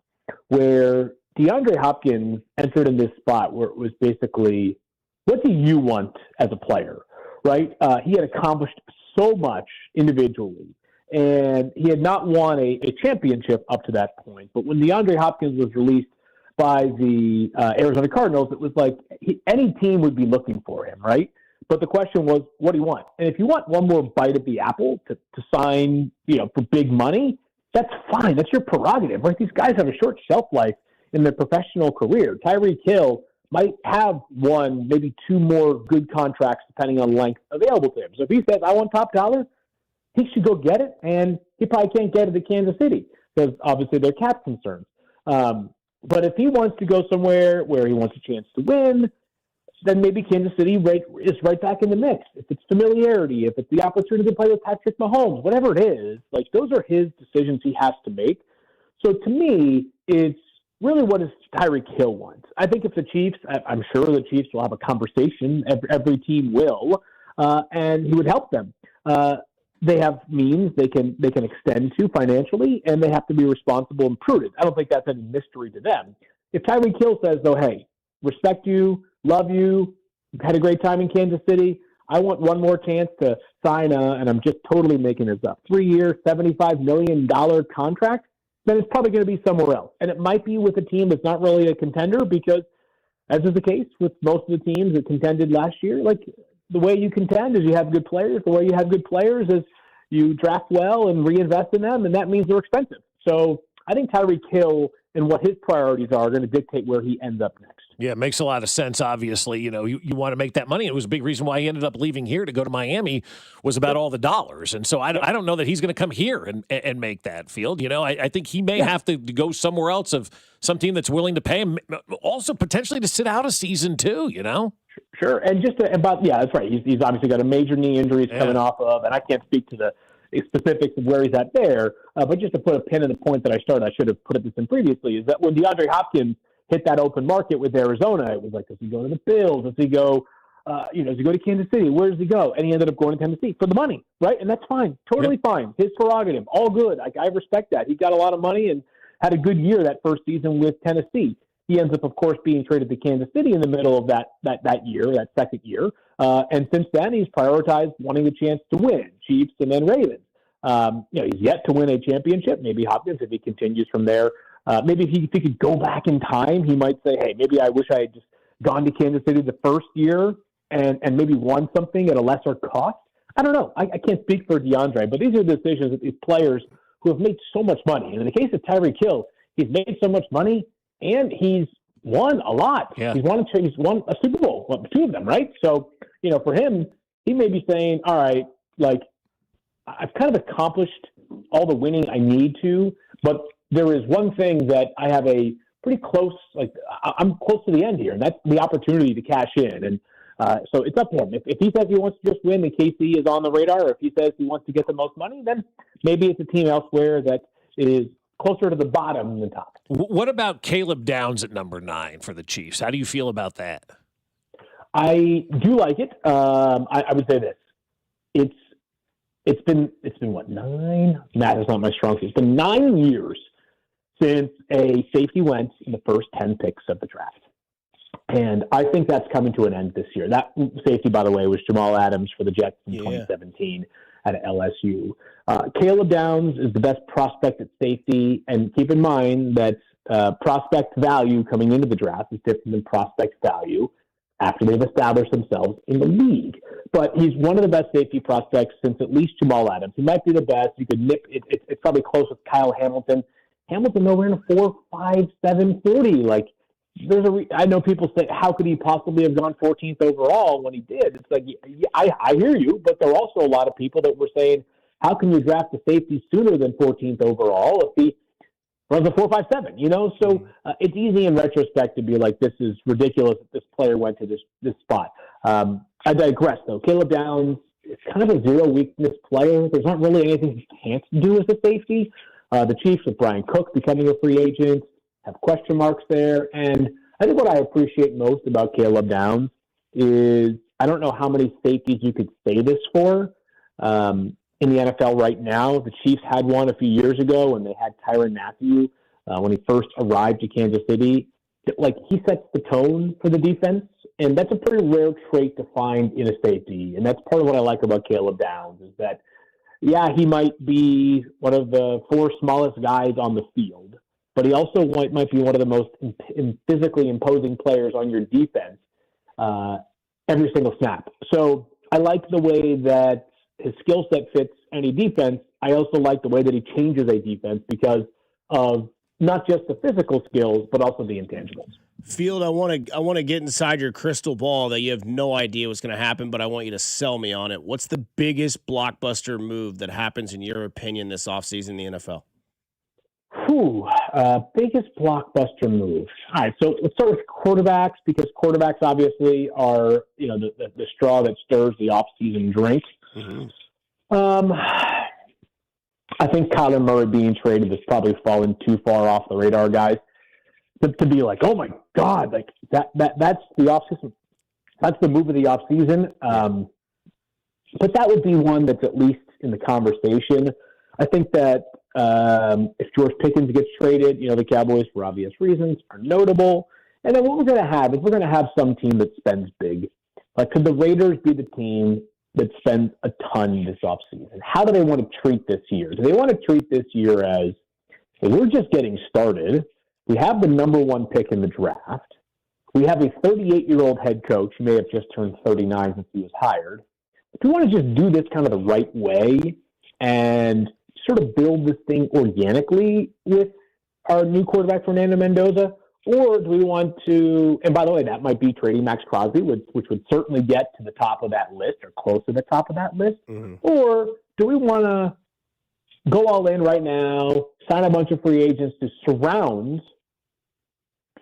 [SPEAKER 1] where DeAndre Hopkins entered in this spot where it was basically, what do you want as a player, right? He had accomplished so much individually, and he had not won a championship up to that point. But when DeAndre Hopkins was released by the Arizona Cardinals, it was like any team would be looking for him, right? But the question was, what do you want? And if you want one more bite at the apple to sign, for big money, that's fine. That's your prerogative, right? These guys have a short shelf life in their professional career. Tyreek Hill might have one, maybe two more good contracts, depending on length, available to him. So if he says, I want top dollar, he should go get it, and he probably can't get it at Kansas City because obviously they're cap concerns. But if he wants to go somewhere where he wants a chance to win, then maybe Kansas City is right back in the mix. If it's familiarity, if it's the opportunity to play with Patrick Mahomes, whatever it is, like those are his decisions he has to make. So to me, it's really what does Tyreek Hill want? I think if the Chiefs, I'm sure the Chiefs will have a conversation. Every team will, and he would help them. They have means they can extend to financially, and they have to be responsible and prudent. I don't think that's any mystery to them. If Tyreek Hill says, though, hey, respect you, love you, had a great time in Kansas City, I want one more chance to sign and I'm just totally making this up, 3-year, $75 million contract, then it's probably going to be somewhere else. And it might be with a team that's not really a contender because, as is the case with most of the teams that contended last year, like the way you contend is you have good players. The way you have good players is you draft well and reinvest in them, and that means they're expensive. So I think Tyreek Hill and what his priorities are going to dictate where he ends up next.
[SPEAKER 10] Yeah, it makes a lot of sense, obviously. You want to make that money. It was a big reason why he ended up leaving here to go to Miami was about all the dollars. And so I don't know that he's going to come here and make that Field. I think he may have to go somewhere else of some team that's willing to pay him, also potentially to sit out a season too,
[SPEAKER 1] Sure. And that's right. He's obviously got a major knee injury he's coming off of, and I can't speak to the specifics of where he's at there. But just to put a pin in the point that I should have put this in previously, is that when DeAndre Hopkins hit that open market with Arizona, it was like, does he go to the Bills? Does he go, does he go to Kansas City? Where does he go? And he ended up going to Tennessee for the money, right? And that's fine. Totally fine. His prerogative. All good. I respect that. He got a lot of money and had a good year that first season with Tennessee. He ends up, of course, being traded to Kansas City in the middle of that year, that second year. And since then, he's prioritized wanting a chance to win, Chiefs and then Ravens. He's yet to win a championship. Maybe Hopkins, if he continues from there, maybe if he could go back in time, he might say, hey, maybe I wish I had just gone to Kansas City the first year and maybe won something at a lesser cost. I don't know. I can't speak for DeAndre, but these are decisions that these players who have made so much money. And in the case of Tyreek Hill, he's made so much money, and he's won a lot.
[SPEAKER 10] Yeah.
[SPEAKER 1] He's won a Super Bowl, well, 2 of them, right? So, for him, he may be saying, all right, like, I've kind of accomplished all the winning I need to, but there is one thing that I have a pretty close, like, I'm close to the end here, and that's the opportunity to cash in. And so it's up to him. If he says he wants to just win and KC is on the radar, or if he says he wants to get the most money, then maybe it's a team elsewhere that is closer to the bottom than top.
[SPEAKER 10] What about Caleb Downs at number 9 for the Chiefs? How do you feel about that?
[SPEAKER 1] I do like it. I would say this. It's been what, 9? Math is not my strong suit. It's been 9 years since a safety went in the first 10 picks of the draft. And I think that's coming to an end this year. That safety, by the way, was Jamal Adams for the Jets in 2017 at LSU. Caleb Downs is the best prospect at safety. And keep in mind that prospect value coming into the draft is different than prospect value after they've established themselves in the league. But he's one of the best safety prospects since at least Jamal Adams. He might be the best. You could nip it. It's probably close with Kyle Hamilton. Hamilton nowhere in a 4, 5, 7, 40. Like, I know people say, how could he possibly have gone 14th overall when he did? It's like, I hear you, but there are also a lot of people that were saying, how can you draft a safety sooner than 14th overall if he runs a 4.57? So it's easy in retrospect to be like, this is ridiculous that this player went to this spot. I digress, though. Caleb Downs is kind of a zero weakness player. There's not really anything he can't do as a safety. The Chiefs with Brian Cook becoming a free agent have question marks there. And I think what I appreciate most about Caleb Downs is I don't know how many safeties you could say this for in the NFL right now. The Chiefs had one a few years ago when they had Tyrann Mathieu when he first arrived to Kansas City. Like, he sets the tone for the defense, and that's a pretty rare trait to find in a safety. And that's part of what I like about Caleb Downs is that, yeah, he might be one of the 4 smallest guys on the field, but he also might be one of the most physically imposing players on your defense every single snap. So I like the way that his skill set fits any defense. I also like the way that he changes a defense because of not just the physical skills, but also the intangibles.
[SPEAKER 9] Field, I want to get inside your crystal ball that you have no idea what's going to happen, but I want you to sell me on it. What's the biggest blockbuster move that happens, in your opinion, this offseason in the NFL?
[SPEAKER 1] Biggest blockbuster move. All right, so let's start with quarterbacks, because quarterbacks obviously are, the straw that stirs the offseason drink. Mm-hmm. I think Kyler Murray being traded has probably fallen too far off the radar, guys, to be like, oh my God, like that's the offseason. That's the move of the offseason. But that would be one that's at least in the conversation. I think that if George Pickens gets traded, the Cowboys, for obvious reasons, are notable. And then what we're going to have is we're going to have some team that spends big. Like, could the Raiders be the team that spends a ton this offseason? How do they want to treat this year? Do they want to treat this year as, hey, we're just getting started. We have the number 1 pick in the draft. We have a 38-year-old head coach who may have just turned 39 since he was hired. Do we want to just do this kind of the right way and sort of build this thing organically with our new quarterback, Fernando Mendoza? Or do we want to, and by the way, that might be trading Max Crosby, which would certainly get to the top of that list or close to the top of that list. Mm-hmm. Or do we want to go all in right now, sign a bunch of free agents to surround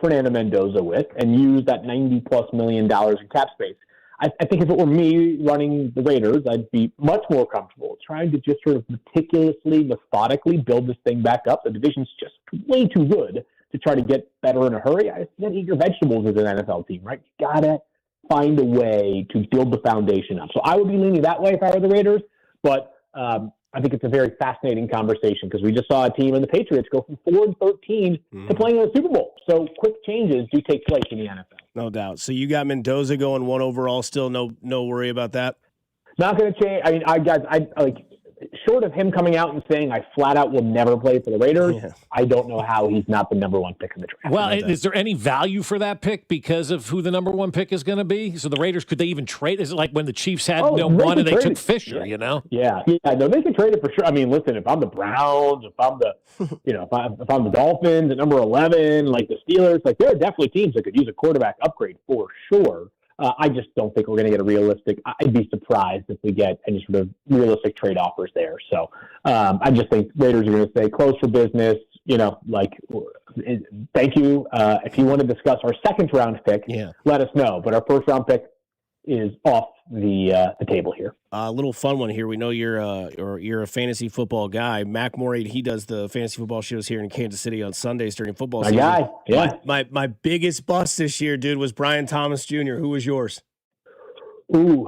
[SPEAKER 1] Fernando Mendoza with and use that $90+ million in cap space? I think if it were me running the Raiders, I'd be much more comfortable trying to just sort of meticulously, methodically build this thing back up. The division's just way too good to try to get better in a hurry. I can't eat your vegetables as an NFL team, right? You gotta find a way to build the foundation up. So I would be leaning that way if I were the Raiders, but I think it's a very fascinating conversation because we just saw a team in the Patriots go from 4-13 to playing in the Super Bowl. So quick changes do take place in the NFL.
[SPEAKER 9] No doubt. So you got Mendoza going 1 overall still. No worry about that.
[SPEAKER 1] Not going to change. I mean, short of him coming out and saying, I flat out will never play for the Raiders, I don't know how he's not the number one pick in the draft.
[SPEAKER 10] Well, is there any value for that pick because of who the number one pick is going to be? So the Raiders, could they even trade? Is it like when the Chiefs had one and they took Fisher,
[SPEAKER 1] Yeah, no, they can trade it for sure. I mean, listen, if I'm the Browns, if I'm the, if I'm the Dolphins at number 11, like the Steelers, like there are definitely teams that could use a quarterback upgrade for sure. I just don't think we're going to get a realistic. I'd be surprised if we get any sort of realistic trade offers there. So I just think Raiders are going to stay close for business. Thank you. If you want to discuss our second round pick, let us know. But our first round pick is off the table here.
[SPEAKER 9] A little fun one here. We know you're a fantasy football guy. Mac Morey, he does the fantasy football shows here in Kansas City on Sundays during football season.
[SPEAKER 1] My guy, yeah.
[SPEAKER 9] My biggest bust this year, dude, was Brian Thomas Jr. Who was yours?
[SPEAKER 1] Ooh,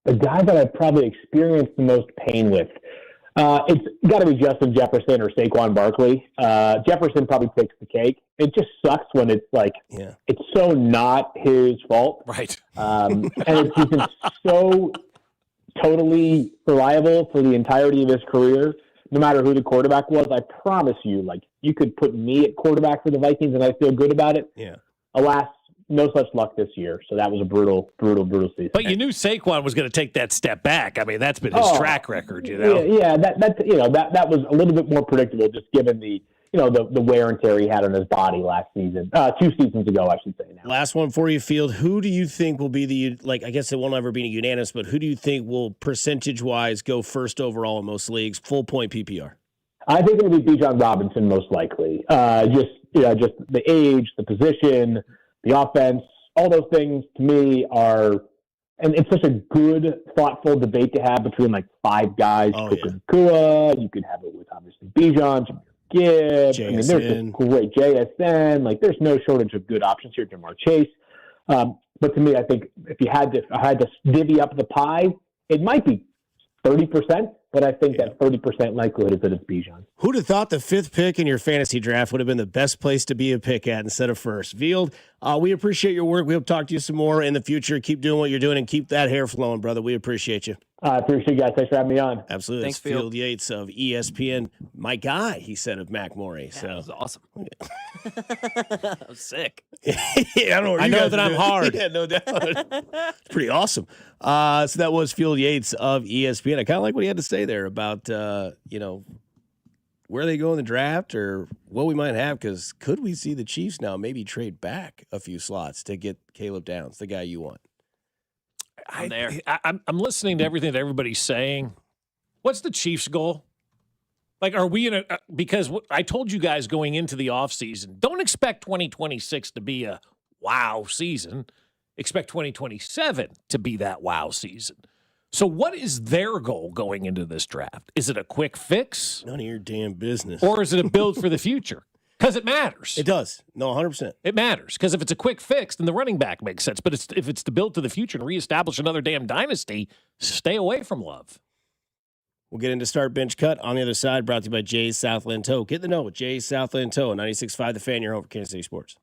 [SPEAKER 1] the guy that I've probably experienced the most pain with. It's got to be Justin Jefferson or Saquon Barkley. Jefferson probably takes the cake. It just sucks when it's like, it's so not his fault.
[SPEAKER 10] Right.
[SPEAKER 1] And he's been so totally reliable for the entirety of his career, no matter who the quarterback was. I promise you, like, you could put me at quarterback for the Vikings and I feel good about it.
[SPEAKER 9] Yeah.
[SPEAKER 1] Alas, no such luck this year. So that was a brutal season.
[SPEAKER 10] But you knew Saquon was going to take that step back. I mean, that's been his track record,
[SPEAKER 1] Yeah, that was a little bit more predictable, just given the wear and tear he had on his body last season, 2 seasons ago, I should say now.
[SPEAKER 9] Last one for you, Field. Who do you think will be I guess it won't ever be unanimous, but who do you think will percentage-wise go first overall in most leagues, full point PPR?
[SPEAKER 1] I think it will be Bijan Robinson most likely. Just the age, the position, the offense, all those things to me are, and it's such a good, thoughtful debate to have between like 5 guys. Kua, you could have it with obviously Bijan, Gibbs.
[SPEAKER 9] JSN.
[SPEAKER 1] I mean, there's just great JSN. Like, there's no shortage of good options here. Jamar Chase. But to me, I think if I had to divvy up the pie, it might be 30%, but I think that 30% likelihood is that it's Bijan.
[SPEAKER 9] Who'd have thought the 5th pick in your fantasy draft would have been the best place to be a pick at instead of first? Field, we appreciate your work. We hope to talk to you some more in the future. Keep doing what you're doing and keep that hair flowing, brother. We appreciate you.
[SPEAKER 1] I appreciate you guys. Thanks for having me on.
[SPEAKER 9] Absolutely.
[SPEAKER 11] Thanks,
[SPEAKER 9] Field Yates of ESPN. My guy, he said, of Mac Morey.
[SPEAKER 11] Yeah,
[SPEAKER 9] so
[SPEAKER 11] that was awesome. I was sick.
[SPEAKER 9] I don't know.
[SPEAKER 11] I know that I'm hard.
[SPEAKER 9] Yeah, no doubt. It's pretty awesome. So that was Field Yates of ESPN. I kind of like what he had to say there about, where they go in the draft or what we might have, because could we see the Chiefs now maybe trade back a few slots to get Caleb Downs, the guy you want?
[SPEAKER 10] I'm listening to everything that everybody's saying. What's the Chiefs' goal? Like, are we in because I told you guys going into the offseason, don't expect 2026 to be a wow season. Expect 2027 to be that wow season. So what is their goal going into this draft? Is it a quick fix?
[SPEAKER 9] None of your damn business.
[SPEAKER 10] Or is it a build for the future? Because it matters.
[SPEAKER 9] It does. No, 100%.
[SPEAKER 10] It matters. Because if it's a quick fix, then the running back makes sense. But if it's to build to the future and reestablish another damn dynasty, stay away from Love.
[SPEAKER 9] We'll get into Start Bench Cut on the other side, brought to you by Jay's Southland Tow. Get the know with Jay's Southland Tow, 96.5 The Fan, your home for Kansas City sports.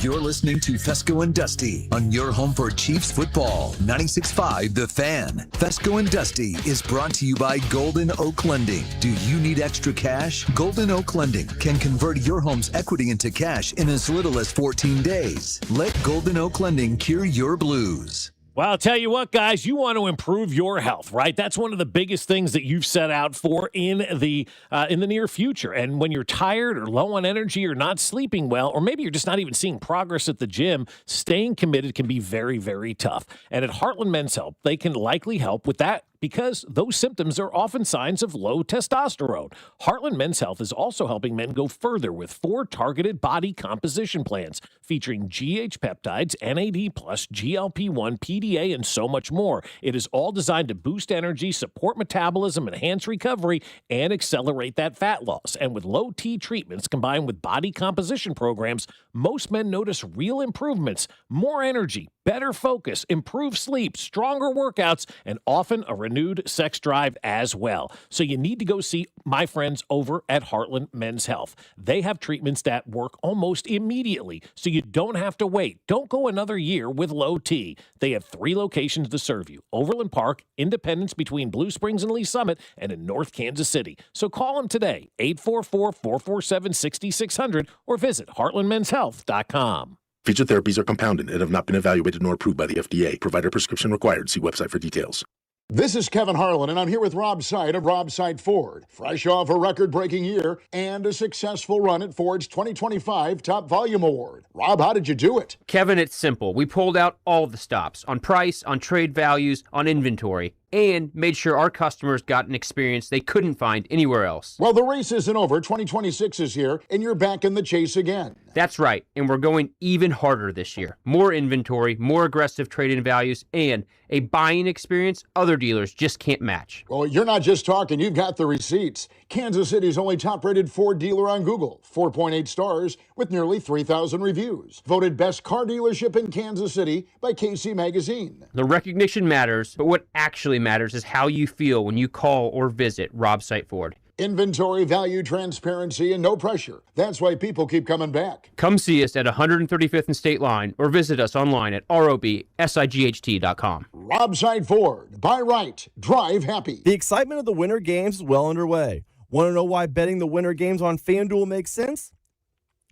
[SPEAKER 8] You're listening to Fescoe and Dusty on your home for Chiefs football, 96.5 The Fan. Fescoe and Dusty is brought to you by Golden Oak Lending. Do you need extra cash? Golden Oak Lending can convert your home's equity into cash in as little as 14 days. Let Golden Oak Lending cure your blues.
[SPEAKER 10] Well, I'll tell you what, guys, you want to improve your health, right? That's one of the biggest things that you've set out for in the near future. And when you're tired or low on energy or not sleeping well, or maybe you're just not even seeing progress at the gym, staying committed can be very, very tough. And at Heartland Men's Health, they can likely help with that, because those symptoms are often signs of low testosterone. Heartland Men's Health is also helping men go further with 4 targeted body composition plans featuring GH peptides, NAD+, GLP-1, PDA, and so much more. It is all designed to boost energy, support metabolism, enhance recovery, and accelerate that fat loss. And with low T treatments combined with body composition programs, most men notice real improvements, more energy, better focus, improved sleep, stronger workouts, and often a renewed renewed sex drive as well. So you need to go see my friends over at Heartland Men's Health. They have treatments that work almost immediately, so you don't have to wait. Don't go another year with low T. They have 3 locations to serve you: Overland Park, Independence between Blue Springs and Lee Summit, and in North Kansas City. So call them today, 844-447-6600, or visit heartlandmenshealth.com.
[SPEAKER 2] Featured therapies are compounded and have not been evaluated nor approved by the FDA. Provider prescription required. See website for details.
[SPEAKER 3] This is Kevin Harlan, and I'm here with Rob Seid of Rob Seid Ford. Fresh off a record-breaking year and a successful run at Ford's 2025 Top Volume Award. Rob, how did you do it?
[SPEAKER 18] Kevin, it's simple. We pulled out all the stops on price, on trade values, on inventory, and made sure our customers got an experience they couldn't find anywhere else.
[SPEAKER 3] Well, the race isn't over. 2026 is here, and you're back in the chase again.
[SPEAKER 18] That's right, and we're going even harder this year. More inventory, more aggressive trade-in values, and a buying experience other dealers just can't match.
[SPEAKER 3] Well, you're not just talking, you've got the receipts. Kansas City's only top-rated Ford dealer on Google, 4.8 stars with nearly 3,000 reviews. Voted best car dealership in Kansas City by KC Magazine.
[SPEAKER 18] The recognition matters, but what actually matters is how you feel when you call or visit Rob Seid Ford.
[SPEAKER 3] Inventory, value, transparency, and no pressure. That's why people keep coming back.
[SPEAKER 18] Come see us at 135th and State Line or visit us online at robsight.com.
[SPEAKER 3] Rob Seid Ford. Buy right. Drive happy.
[SPEAKER 19] The excitement of the Winter Games is well underway. Want to know why betting the Winter Games on FanDuel makes sense?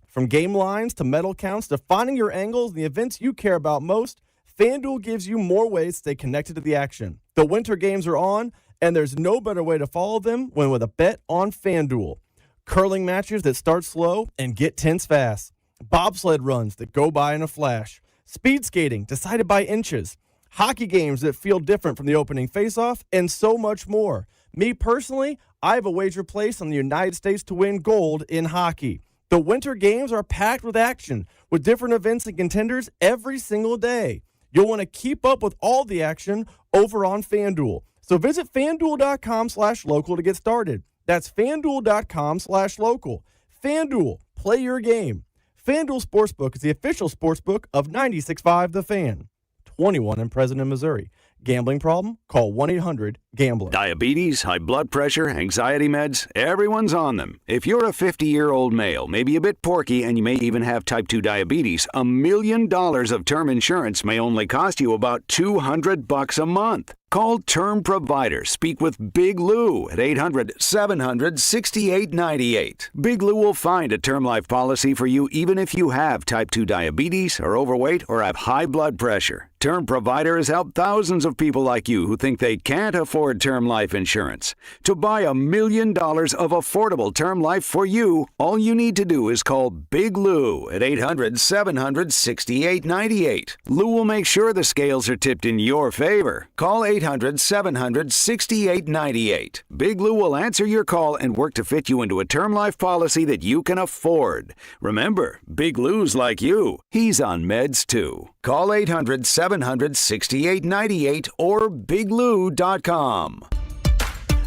[SPEAKER 19] From game lines to medal counts to finding your angles and the events you care about most, FanDuel gives you more ways to stay connected to the action. The Winter Games are on, and there's no better way to follow them than with a bet on FanDuel. Curling matches that start slow and get tense fast. Bobsled runs that go by in a flash. Speed skating decided by inches. Hockey games that feel different from the opening faceoff, and so much more. Me personally, I have a wager placed on the United States to win gold in hockey. The Winter Games are packed with action, with different events and contenders every single day. You'll want to keep up with all the action over on FanDuel. So visit FanDuel.com/local to get started. That's FanDuel.com/local. FanDuel, play your game. FanDuel Sportsbook is the official sportsbook of 96.5 The Fan. 21 and present in Missouri. Gambling problem? Call 1-800-GAMBLER.
[SPEAKER 20] Diabetes, high blood pressure, anxiety meds, everyone's on them. If you're a 50-year-old male, maybe a bit porky, and you may even have type 2 diabetes, $1 million of term insurance may only cost you about $200 a month. Call Term Provider. Speak with Big Lou at 800-700-6898. Big Lou will find a term life policy for you even if you have type 2 diabetes, are overweight, or have high blood pressure. Term Provider has helped thousands of people like you who think they can't afford term life insurance. To buy $1 million of affordable term life for you, all you need to do is call Big Lou at 800-700-6898. Lou will make sure the scales are tipped in your favor. Call 800-700-6898. Big Lou will answer your call and work to fit you into a term life policy that you can afford. Remember, Big Lou's like you. He's on meds too. Call 800-700-6898 or biglou.com.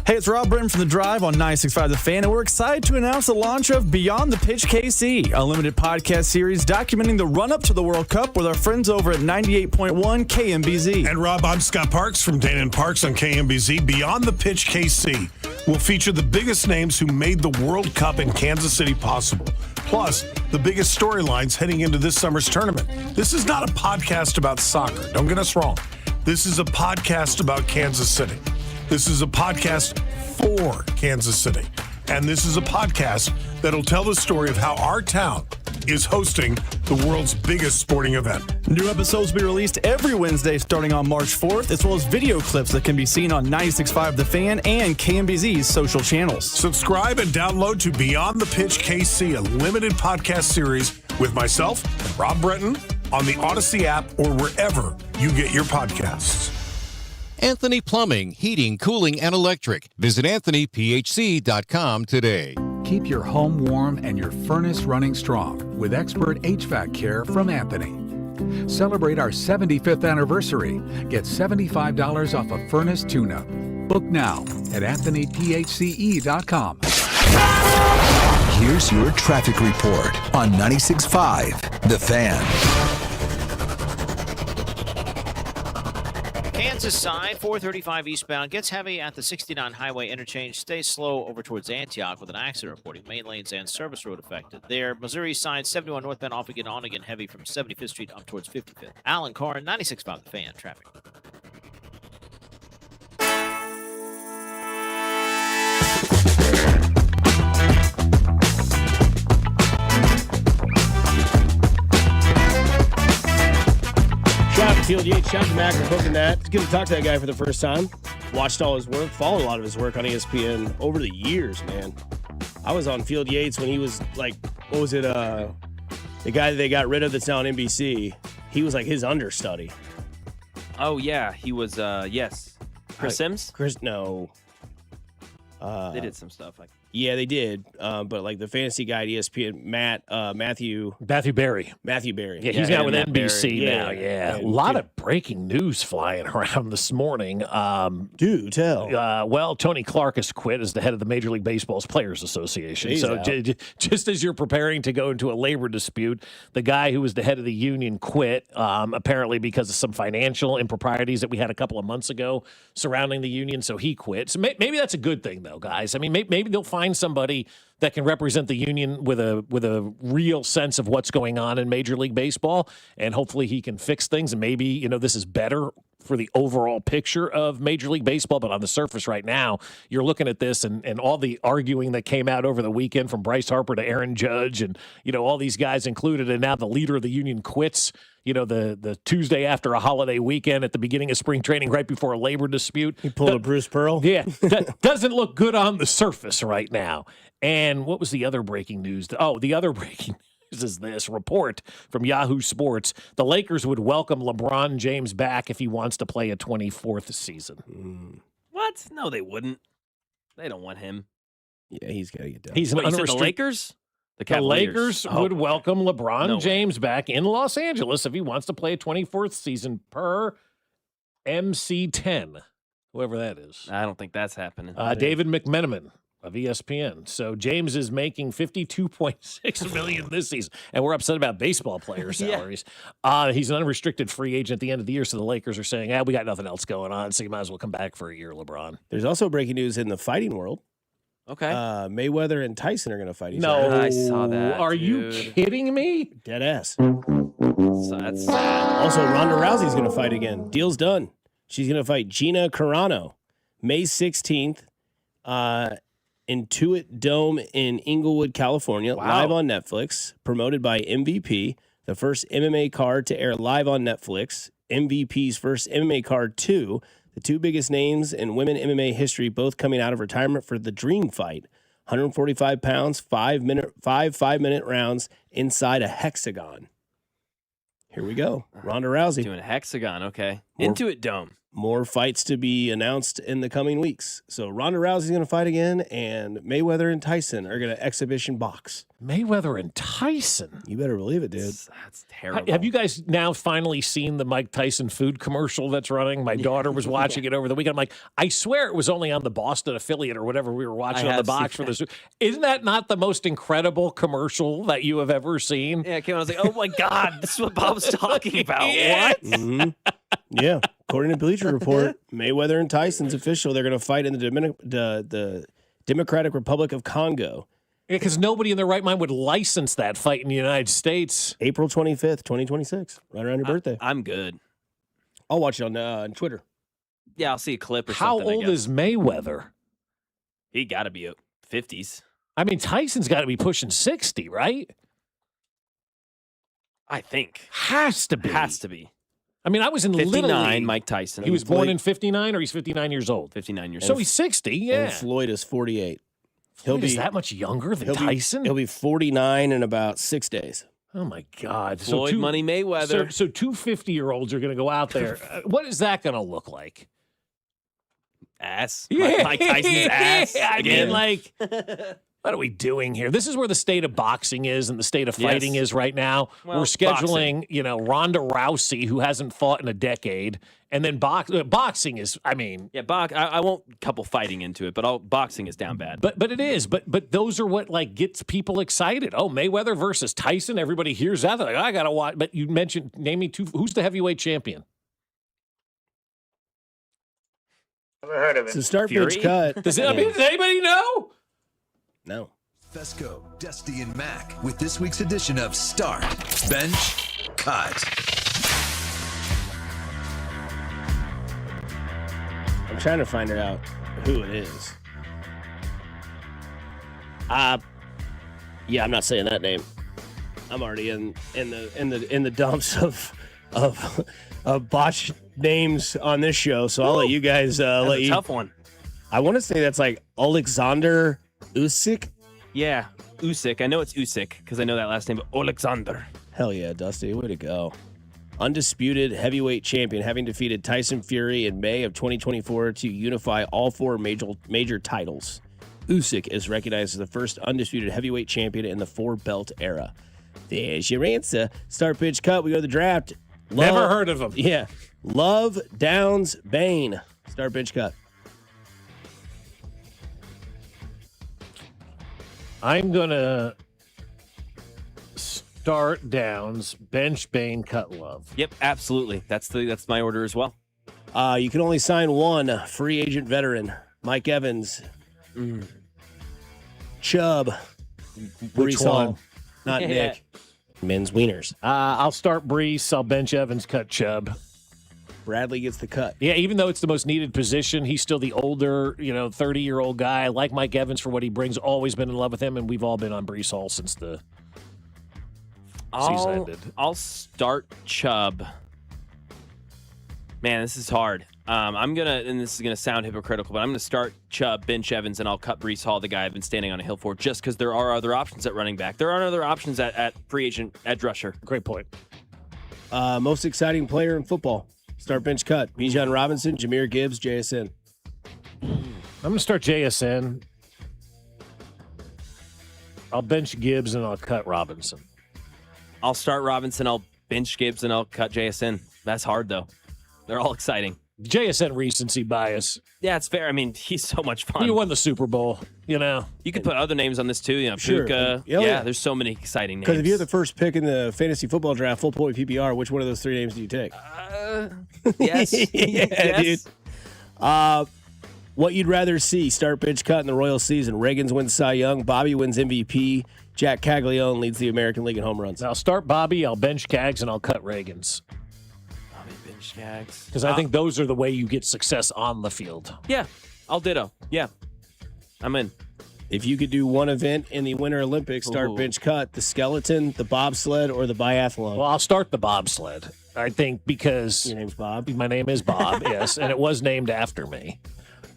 [SPEAKER 19] Hey, it's Rob Britton from The Drive on 96.5 The Fan, and we're excited to announce the launch of Beyond the Pitch KC, a limited podcast series documenting the run-up to the World Cup with our friends over at 98.1 KMBZ.
[SPEAKER 24] And Rob, I'm Scott Parks from Dana and Parks on KMBZ. Beyond the Pitch KC will feature the biggest names who made the World Cup in Kansas City possible, plus the biggest storylines heading into this summer's tournament. This is not a podcast about soccer. Don't get us wrong. This is a podcast about Kansas City. This is a podcast for Kansas City. And this is a podcast that'll tell the story of how our town is hosting the world's biggest sporting event.
[SPEAKER 19] New episodes will be released every Wednesday starting on March 4th, as well as video clips that can be seen on 96.5 The Fan and KMBZ's social channels.
[SPEAKER 24] Subscribe and download to Beyond the Pitch KC, a limited podcast series with myself and Rob Bretton on the Odyssey app or wherever you get your podcasts.
[SPEAKER 4] Anthony Plumbing, Heating, Cooling, and Electric. Visit AnthonyPHC.com today.
[SPEAKER 27] Keep your home warm and your furnace running strong with expert HVAC care from Anthony. Celebrate our 75th anniversary. Get $75 off a furnace tune-up. Book now at AnthonyPHCE.com.
[SPEAKER 8] Here's your traffic report on 96.5 The Fan.
[SPEAKER 22] Kansas side, 435 eastbound. Gets heavy at the 69 highway interchange. Stays slow over towards Antioch with an accident reporting. Main lanes and service road affected. There, Missouri side, 71 northbound off again, on again, heavy from 75th Street up towards 55th. Alan Carr, 96.5 The Fan, traffic.
[SPEAKER 9] Field Yates, Chub, Mac for booking that. It's good to talk to that guy for the first time. Watched all his work, followed a lot of his work on ESPN over the years, man. I was on Field Yates when he was like, what was it? The guy that they got rid of that's now on NBC. He was like his understudy.
[SPEAKER 11] Oh, yeah. He was, yes. Chris Sims?
[SPEAKER 9] No.
[SPEAKER 11] They did some stuff like
[SPEAKER 9] Yeah, they did. But like the fantasy guy at ESPN, Matthew
[SPEAKER 10] Berry.
[SPEAKER 9] Matthew Berry.
[SPEAKER 10] Yeah, he's now with NBC
[SPEAKER 9] Berry.
[SPEAKER 10] now. Yeah. A lot of breaking news flying around this morning.
[SPEAKER 9] Do tell.
[SPEAKER 10] Well, Tony Clark has quit as the head of the Major League Baseball's Players Association.
[SPEAKER 9] He's
[SPEAKER 10] So
[SPEAKER 9] out.
[SPEAKER 10] just as you're preparing to go into a labor dispute, the guy who was the head of the union quit, apparently because of some financial improprieties that we had a couple of months ago surrounding the union. So he quit. So maybe that's a good thing, though, guys. I mean, maybe they'll find somebody that can represent the union with a real sense of what's going on in Major League Baseball, and hopefully he can fix things. And maybe, this is better for the overall picture of Major League Baseball. But on the surface right now, you're looking at this and all the arguing that came out over the weekend from Bryce Harper to Aaron Judge and, all these guys included. And now the leader of the union quits, the Tuesday after a holiday weekend at the beginning of spring training, right before a labor dispute.
[SPEAKER 9] He pulled a Bruce Pearl.
[SPEAKER 10] Yeah, that doesn't look good on the surface right now. And what was the other breaking news? Oh, the other breaking news is this report from Yahoo Sports. The Lakers would welcome LeBron James back if he wants to play a 24th season.
[SPEAKER 11] What? No, they wouldn't. They don't want him.
[SPEAKER 9] Yeah, he's got to get down.
[SPEAKER 10] He's
[SPEAKER 11] What, you said the Lakers?
[SPEAKER 10] The Lakers would welcome LeBron
[SPEAKER 11] No
[SPEAKER 10] James back in Los Angeles if he wants to play a 24th season per MC10, whoever that is.
[SPEAKER 11] I don't think that's happening.
[SPEAKER 10] David McMenamin of ESPN. So James is making $52.6 million this season, and we're upset about baseball player salaries. He's an unrestricted free agent at the end of the year, so the Lakers are saying, we got nothing else going on, so you might as well come back for a year, LeBron.
[SPEAKER 9] There's also breaking news in the fighting world.
[SPEAKER 11] Okay.
[SPEAKER 9] Mayweather and Tyson are going to fight each
[SPEAKER 10] No,
[SPEAKER 9] other.
[SPEAKER 11] I saw that.
[SPEAKER 10] Are you kidding me?
[SPEAKER 9] Dead ass.
[SPEAKER 11] So that's sad.
[SPEAKER 9] Also, Ronda Rousey's going to fight again. Deal's done. She's going to fight Gina Carano May 16th. Intuit Dome in Inglewood, California, live on Netflix, promoted by MVP, the first MMA card to air live on Netflix, MVP's first MMA card too, the two biggest names in women MMA history, both coming out of retirement for the dream fight, 145 pounds, 5-minute rounds inside a hexagon. Here we go. Ronda Rousey.
[SPEAKER 11] Doing a hexagon, okay. Intuit Dome.
[SPEAKER 9] More fights to be announced in the coming weeks. So Ronda Rousey's going to fight again, and Mayweather and Tyson are going to exhibition box.
[SPEAKER 10] Mayweather and Tyson?
[SPEAKER 9] You better believe it, dude.
[SPEAKER 11] That's terrible.
[SPEAKER 10] Have you guys now finally seen the Mike Tyson food commercial that's running? My daughter was watching it over the weekend. I'm like, I swear it was only on the Boston affiliate or whatever we were watching on the box for this. Isn't that not the most incredible commercial that you have ever seen?
[SPEAKER 11] Yeah, I came out, I was like, oh my God, this is what Bob was talking about.
[SPEAKER 10] Yes.
[SPEAKER 11] What?
[SPEAKER 9] Mm-hmm. Yeah. According to Bleacher Report, Mayweather and Tyson's official. They're going to fight in the Democratic Republic of Congo.
[SPEAKER 10] Because nobody in their right mind would license that fight in the United States.
[SPEAKER 9] April 25th, 2026, right around your birthday.
[SPEAKER 11] I'm good.
[SPEAKER 9] I'll watch it on Twitter.
[SPEAKER 11] Yeah, I'll see a clip or
[SPEAKER 10] How
[SPEAKER 11] something.
[SPEAKER 10] old is Mayweather?
[SPEAKER 11] He got to be 50s.
[SPEAKER 10] I mean, Tyson's got to be pushing 60, right?
[SPEAKER 11] I think.
[SPEAKER 10] Has to be.
[SPEAKER 11] Has to be.
[SPEAKER 10] I mean, I was in
[SPEAKER 11] 59,
[SPEAKER 10] Little League.
[SPEAKER 11] Mike Tyson.
[SPEAKER 10] He was born in 59, or he's 59 years old?
[SPEAKER 11] 59 years
[SPEAKER 10] So
[SPEAKER 11] old.
[SPEAKER 10] he's 60, yeah.
[SPEAKER 9] And Floyd is 48.
[SPEAKER 10] Floyd is that much younger than Tyson?
[SPEAKER 9] He'll be 49 in about 6 days.
[SPEAKER 10] Oh, my God.
[SPEAKER 11] Floyd Money Mayweather.
[SPEAKER 10] So two 50-year-olds are going to go out there. What is that going to look like?
[SPEAKER 11] Ass.
[SPEAKER 10] Yeah.
[SPEAKER 11] Mike Tyson's ass.
[SPEAKER 10] I
[SPEAKER 11] again.
[SPEAKER 10] mean, like, what are we doing here? This is where the state of boxing is and the state of fighting is right now.
[SPEAKER 11] Well,
[SPEAKER 10] We're scheduling, Ronda Rousey, who hasn't fought in a decade, and then boxing is, I mean.
[SPEAKER 11] Yeah, I won't couple fighting into it, but boxing is down bad.
[SPEAKER 10] But it is. But those are what, like, gets people excited. Oh, Mayweather versus Tyson. Everybody hears that. They're like, I got to watch. But you mentioned, name me two. Who's the heavyweight champion?
[SPEAKER 6] Never heard of it.
[SPEAKER 9] It's a start
[SPEAKER 11] Fury?
[SPEAKER 9] pitch cut.
[SPEAKER 10] Does anybody know?
[SPEAKER 9] No.
[SPEAKER 8] Fescoe, Dusty, and Mac with this week's edition of Start, Bench, Cut.
[SPEAKER 9] I'm trying to find out who it is. Yeah, I'm not saying that name. I'm already in the dumps of botched names on this show, so I'll let you guys
[SPEAKER 11] That's a tough one.
[SPEAKER 9] I want to say that's like Alexander Usyk.
[SPEAKER 11] Yeah, Usyk. I know it's Usyk because I know that last name, but Alexander.
[SPEAKER 9] Hell yeah, Dusty. Way to go. Undisputed heavyweight champion, having defeated Tyson Fury in May of 2024 to unify all four major titles. Usyk is recognized as the first undisputed heavyweight champion in the four-belt era. There's your answer. Start, pitch, cut. We go to the draft.
[SPEAKER 10] Never heard of him.
[SPEAKER 9] Yeah. Love, Downs, Bane. Start, pitch, cut.
[SPEAKER 10] I'm going to start Downs, bench Bane, cut Love.
[SPEAKER 11] Yep, absolutely. That's my order as well.
[SPEAKER 9] You can only sign one free agent veteran. Mike Evans. Chubb.
[SPEAKER 10] Which
[SPEAKER 9] Brees
[SPEAKER 10] one?
[SPEAKER 9] Hall. Not Nick. Men's wieners.
[SPEAKER 10] I'll start Brees. I'll bench Evans, cut Chubb.
[SPEAKER 9] Bradley gets the cut.
[SPEAKER 10] Yeah, even though it's the most needed position, he's still the older, 30-year-old guy. I like Mike Evans for what he brings. Always been in love with him, and we've all been on Brees Hall since the season ended.
[SPEAKER 11] I'll start Chubb. Man, this is hard. I'm going to, and this is going to sound hypocritical, but I'm going to start Chubb, bench Evans, and I'll cut Brees Hall, the guy I've been standing on a hill for, just because there are other options at running back. There are other options at free agent edge rusher.
[SPEAKER 10] Great point.
[SPEAKER 9] Most exciting player in football. Start, bench, cut. Bijan Robinson, Jahmyr Gibbs, JSN.
[SPEAKER 10] I'm going to start JSN. I'll bench Gibbs, and I'll cut Robinson.
[SPEAKER 11] I'll start Robinson, I'll bench Gibbs, and I'll cut JSN. That's hard, though. They're all exciting.
[SPEAKER 10] JSN recency bias.
[SPEAKER 11] Yeah, it's fair. I mean, he's so much fun.
[SPEAKER 10] He won the Super Bowl,
[SPEAKER 11] You could put other names on this, too.
[SPEAKER 9] Sure.
[SPEAKER 11] Puka. Yeah, there's so many exciting names.
[SPEAKER 9] Because if you're the first pick in the fantasy football draft, full point PPR, which one of those three names do you take?
[SPEAKER 11] Yes.
[SPEAKER 9] Yeah,
[SPEAKER 11] yes.
[SPEAKER 9] Dude. What you'd rather see, start, bench, cut in the Royal season. Reagans wins Cy Young. Bobby wins MVP. Jack Caglione leads the American League in home runs.
[SPEAKER 10] I'll start Bobby, I'll bench Cags, and I'll cut Reagans. Because I think those are the way you get success on the field.
[SPEAKER 11] Yeah, I'll ditto. Yeah, I'm in.
[SPEAKER 9] If you could do one event in the Winter Olympics, start, bench, cut, the skeleton, the bobsled, or the biathlon.
[SPEAKER 10] Well, I'll start the bobsled, I think, because...
[SPEAKER 9] Your name's Bob?
[SPEAKER 10] My name is Bob, yes, and it was named after me.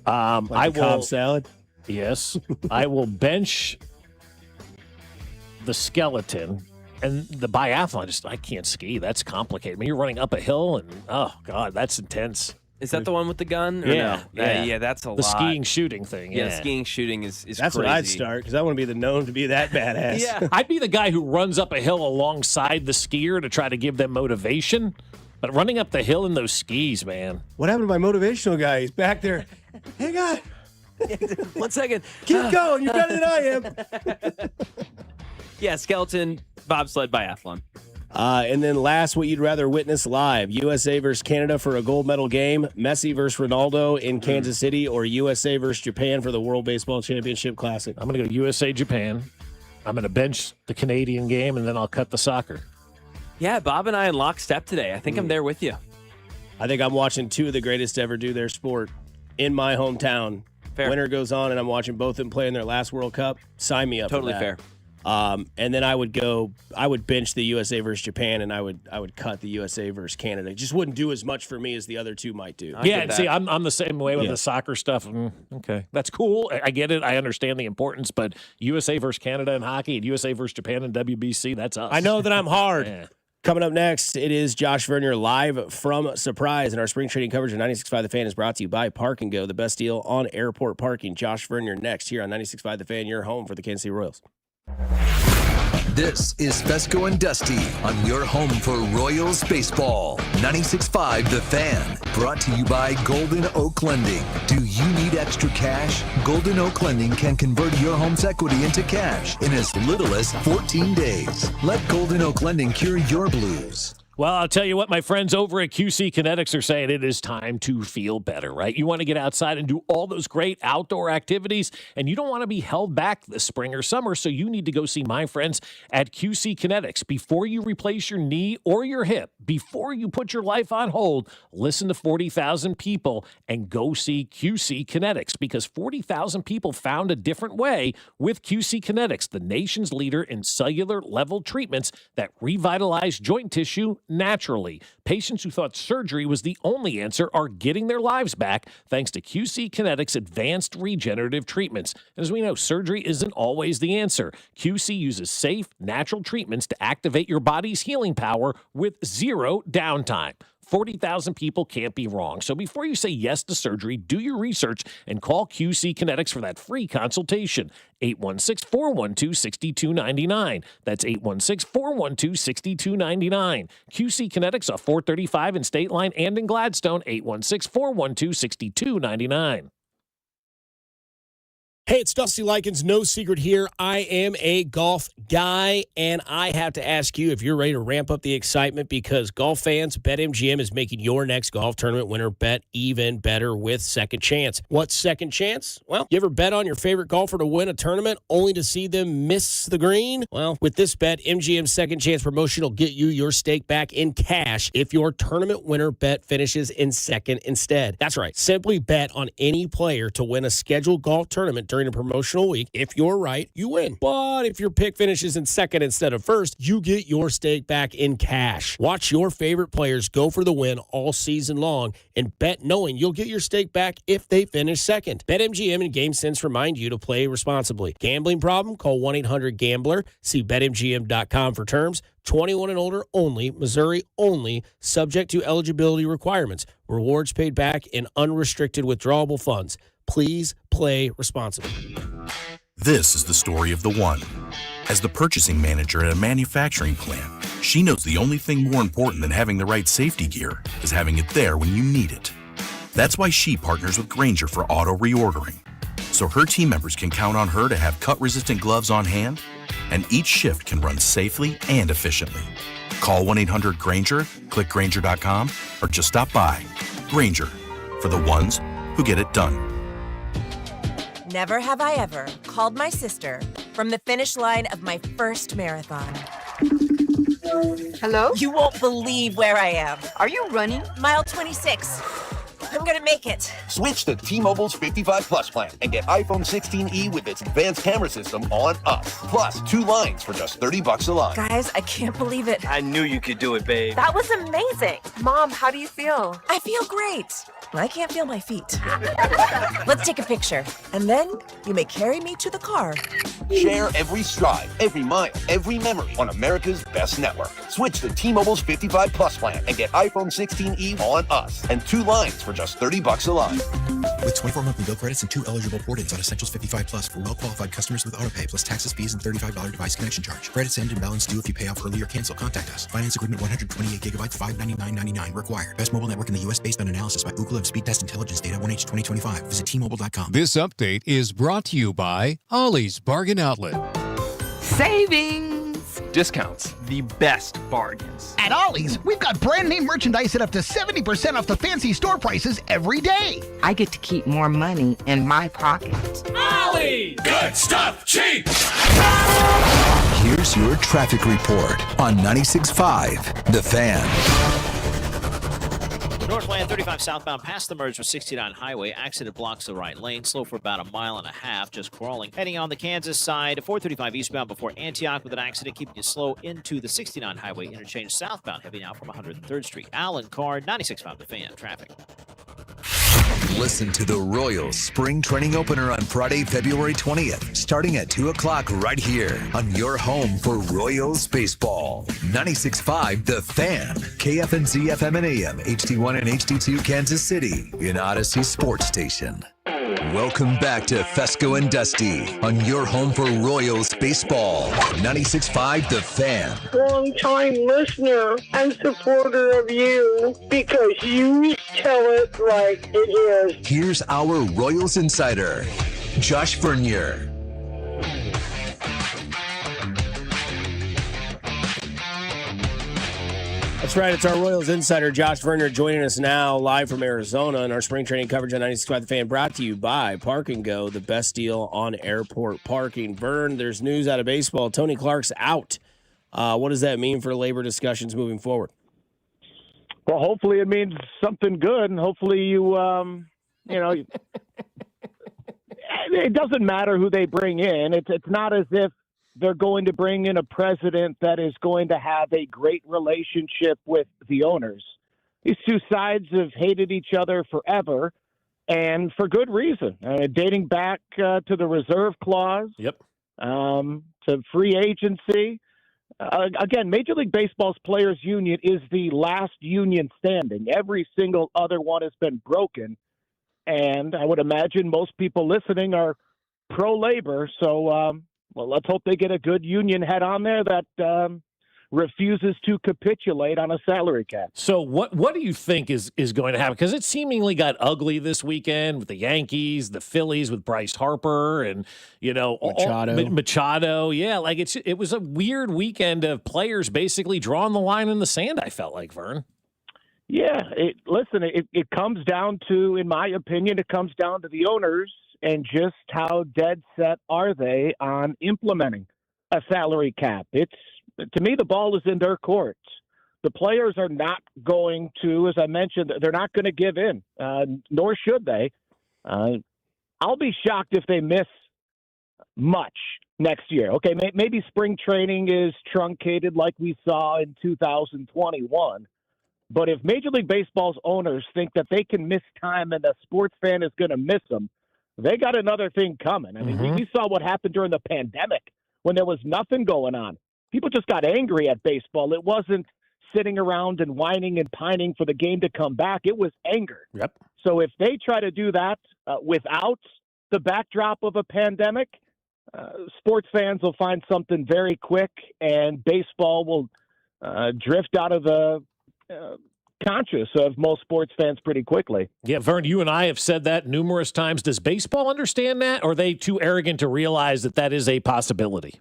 [SPEAKER 9] Like Cobb salad?
[SPEAKER 10] Yes. I will bench the skeleton. And the biathlon, I can't ski. That's complicated. I mean, you're running up a hill, and oh god, that's intense.
[SPEAKER 11] Is that the one with the gun? Or
[SPEAKER 10] Yeah,
[SPEAKER 11] no? Yeah, that's a lot.
[SPEAKER 10] The skiing shooting thing.
[SPEAKER 11] Yeah,
[SPEAKER 10] Yeah,
[SPEAKER 11] skiing shooting is
[SPEAKER 9] That's
[SPEAKER 11] crazy.
[SPEAKER 9] what I'd start, because I want to be known to be that badass.
[SPEAKER 11] Yeah.
[SPEAKER 10] I'd be the guy who runs up a hill alongside the skier to try to give them motivation. But running up the hill in those skis, man.
[SPEAKER 9] What happened to my motivational guy? He's back there. Hang on.
[SPEAKER 11] 1 second.
[SPEAKER 9] Keep going. You're better than I am.
[SPEAKER 11] Yeah, skeleton, bobsled, biathlon.
[SPEAKER 9] And then last, what you'd rather witness live. USA versus Canada for a gold medal game. Messi versus Ronaldo in Kansas City. Or USA versus Japan for the World Baseball Championship Classic.
[SPEAKER 10] I'm going to go USA, Japan. I'm going to bench the Canadian game, and then I'll cut the soccer.
[SPEAKER 11] Yeah, Bob and I in lockstep today. I think I'm there with you.
[SPEAKER 9] I think I'm watching two of the greatest to ever do their sport in my hometown.
[SPEAKER 11] Fair.
[SPEAKER 9] Winter goes on, and I'm watching both of them play in their last World Cup. Sign me up
[SPEAKER 11] Totally
[SPEAKER 9] for that.
[SPEAKER 11] fair.
[SPEAKER 9] And then I would bench the USA versus Japan, and I would cut the USA versus Canada. It just wouldn't do as much for me as the other two might do.
[SPEAKER 10] Yeah, and see, I'm the same way with the soccer stuff. Okay, that's cool. I get it. I understand the importance, but USA versus Canada in hockey and USA versus Japan in WBC, that's us.
[SPEAKER 9] I know that I'm hard.
[SPEAKER 10] Yeah.
[SPEAKER 9] Coming up next, it is Josh Verner live from Surprise, and our spring training coverage of 96.5 The Fan is brought to you by Park & Go, the best deal on airport parking. Josh Verner next here on 96.5 The Fan, your home for the Kansas City Royals.
[SPEAKER 8] This is Fescoe and Dusty on your home for Royals baseball. 96.5 The Fan, brought to you by Golden Oak Lending. Do you need extra cash? Golden Oak Lending can convert your home's equity into cash in as little as 14 days. Let Golden Oak Lending cure your blues.
[SPEAKER 10] Well, I'll tell you what, my friends over at QC Kinetics are saying it is time to feel better, right? You want to get outside and do all those great outdoor activities, and you don't want to be held back this spring or summer, so you need to go see my friends at QC Kinetics. Before you replace your knee or your hip, before you put your life on hold, listen to 40,000 people and go see QC Kinetics, because 40,000 people found a different way with QC Kinetics, the nation's leader in cellular-level treatments that revitalize joint tissue naturally. Patients who thought surgery was the only answer are getting their lives back thanks to QC Kinetics advanced regenerative treatments. As we know, surgery isn't always the answer. QC uses safe, natural treatments to activate your body's healing power with zero downtime. 40,000 people can't be wrong. So before you say yes to surgery, do your research and call QC Kinetics for that free consultation. 816-412-6299. That's 816-412-6299. QC Kinetics off 435 in State Line and in Gladstone. 816-412-6299.
[SPEAKER 5] Hey, it's Dusty Likens. No secret here. I am a golf guy, and I have to ask you if you're ready to ramp up the excitement, because golf fans, BetMGM is making your next golf tournament winner bet even better with Second Chance. What's Second Chance? Well, you ever bet on your favorite golfer to win a tournament only to see them miss the green? Well, with this bet, MGM's Second Chance promotion will get you your stake back in cash if your tournament winner bet finishes in second instead. That's right. Simply bet on any player to win a scheduled golf tournament during a promotional week. If you're right, you win. But if your pick finishes in second instead of first, you get your stake back in cash. Watch your favorite players go for the win all season long and bet knowing you'll get your stake back if they finish second. BetMGM and GameSense remind you to play responsibly. Gambling problem? Call 1-800-GAMBLER. See BetMGM.com for terms. 21 and older only. Missouri only. Subject to eligibility requirements. Rewards paid back in unrestricted withdrawable funds. Please play responsibly.
[SPEAKER 2] This is the story of the one. As the purchasing manager at a manufacturing plant, she knows the only thing more important than having the right safety gear is having it there when you need it. That's why she partners with Grainger for auto reordering, so her team members can count on her to have cut-resistant gloves on hand, and each shift can run safely and efficiently. Call 1-800-GRAINGER, click Grainger.com, or just stop by. Grainger, for the ones who get it done.
[SPEAKER 6] Never have I ever called my sister from the finish line of my first marathon.
[SPEAKER 7] Hello?
[SPEAKER 6] You won't believe where I am.
[SPEAKER 7] Are you running?
[SPEAKER 6] Mile 26. I'm gonna make it.
[SPEAKER 12] Switch to T-Mobile's 55 Plus plan and get iPhone 16e with its advanced camera system on us. Plus 2 lines for just $30 a line.
[SPEAKER 6] Guys, I can't believe it.
[SPEAKER 7] I knew you could do it, babe.
[SPEAKER 6] That was amazing. Mom, how do you feel? I feel great. I can't feel my feet. Let's take a picture, and then you may carry me to the car.
[SPEAKER 12] Share every stride, every mile, every memory on America's best network. Switch to T-Mobile's 55 Plus plan and get iPhone 16e on us and 2 lines for just $30 a line.
[SPEAKER 13] With 24 monthly bill credits and 2 eligible port-ins on Essentials 55 Plus for well-qualified customers with autopay plus taxes, fees, and $35 device connection charge. Credits end and balance due if you pay off early or cancel. Contact us. Finance agreement 128 gigabytes, $599.99 required. Best mobile network in the U.S. based on analysis by Ookla of Speed Test Intelligence data 1H 2025. Visit T-Mobile.com.
[SPEAKER 4] This update is brought to you by Ollie's Bargain Outlet.
[SPEAKER 14] Savings! Discounts. The best bargains.
[SPEAKER 21] At Ollie's, we've got brand name merchandise at up to 70% off the fancy store prices every day.
[SPEAKER 25] I get to keep more money in my pocket.
[SPEAKER 21] Ollie's!
[SPEAKER 28] Good stuff, cheap!
[SPEAKER 8] Here's your traffic report on 96.5 The Fan.
[SPEAKER 22] Northland 35 southbound past the merge with 69 highway. Accident blocks the right lane. Slow for about a mile and a half, just crawling. Heading on the Kansas side, 435 eastbound before Antioch with an accident, keeping you slow into the 69 highway interchange southbound, heavy now from 103rd Street. Allen Card, 96.5 The Fan. Traffic.
[SPEAKER 8] Listen to the Royals Spring Training Opener on Friday, February 20th, starting at 2 o'clock right here on your home for Royals baseball. 96.5 The Fan, KFNZ FM and AM, HD1 and HD2 Kansas City, in Odyssey Sports Station. Welcome back to Fescoe and Dusty on your home for Royals baseball. 96.5 The Fan.
[SPEAKER 29] Long-time listener and supporter of you because you tell it like it is.
[SPEAKER 8] Here's our Royals insider, Josh Verner.
[SPEAKER 9] That's right. It's our Royals insider, Josh Verner, joining us now live from Arizona in our spring training coverage on 96.5 The Fan, brought to you by Park and Go, the best deal on airport parking. Vern, there's news out of baseball. Tony Clark's out. What does that mean for labor discussions moving forward?
[SPEAKER 1] Well, hopefully it means something good, and hopefully it doesn't matter who they bring in. It's not as if they're going to bring in a president that is going to have a great relationship with the owners. These two sides have hated each other forever, and for good reason. Dating back to the reserve clause, to free agency. Again, Major League Baseball's Players Union is the last union standing. Every single other one has been broken, and I would imagine most people listening are pro-labor, so well, let's hope they get a good union head on there that refuses to capitulate on a salary cap.
[SPEAKER 10] So what do you think is going to happen? Because it seemingly got ugly this weekend with the Yankees, the Phillies with Bryce Harper, and Machado. Yeah, like it was a weird weekend of players basically drawing the line in the sand. I felt like, Vern.
[SPEAKER 1] Yeah, it comes down to, in my opinion, it comes down to the owners. And just how dead set are they on implementing a salary cap? To me, the ball is in their court. The players are not going to, as I mentioned, they're not going to give in, nor should they. I'll be shocked if they miss much next year. Okay, maybe spring training is truncated like we saw in 2021. But if Major League Baseball's owners think that they can miss time and the sports fan is going to miss them, they got another thing coming. I mean, we saw what happened during the pandemic when there was nothing going on. People just got angry at baseball. It wasn't sitting around and whining and pining for the game to come back. It was anger.
[SPEAKER 10] Yep.
[SPEAKER 1] So if they try to do that without the backdrop of a pandemic, sports fans will find something very quick, and baseball will drift out of the conscious of most sports fans pretty quickly.
[SPEAKER 10] Yeah, Vern, you and I have said that numerous times. Does baseball understand that, or are they too arrogant to realize that is a possibility?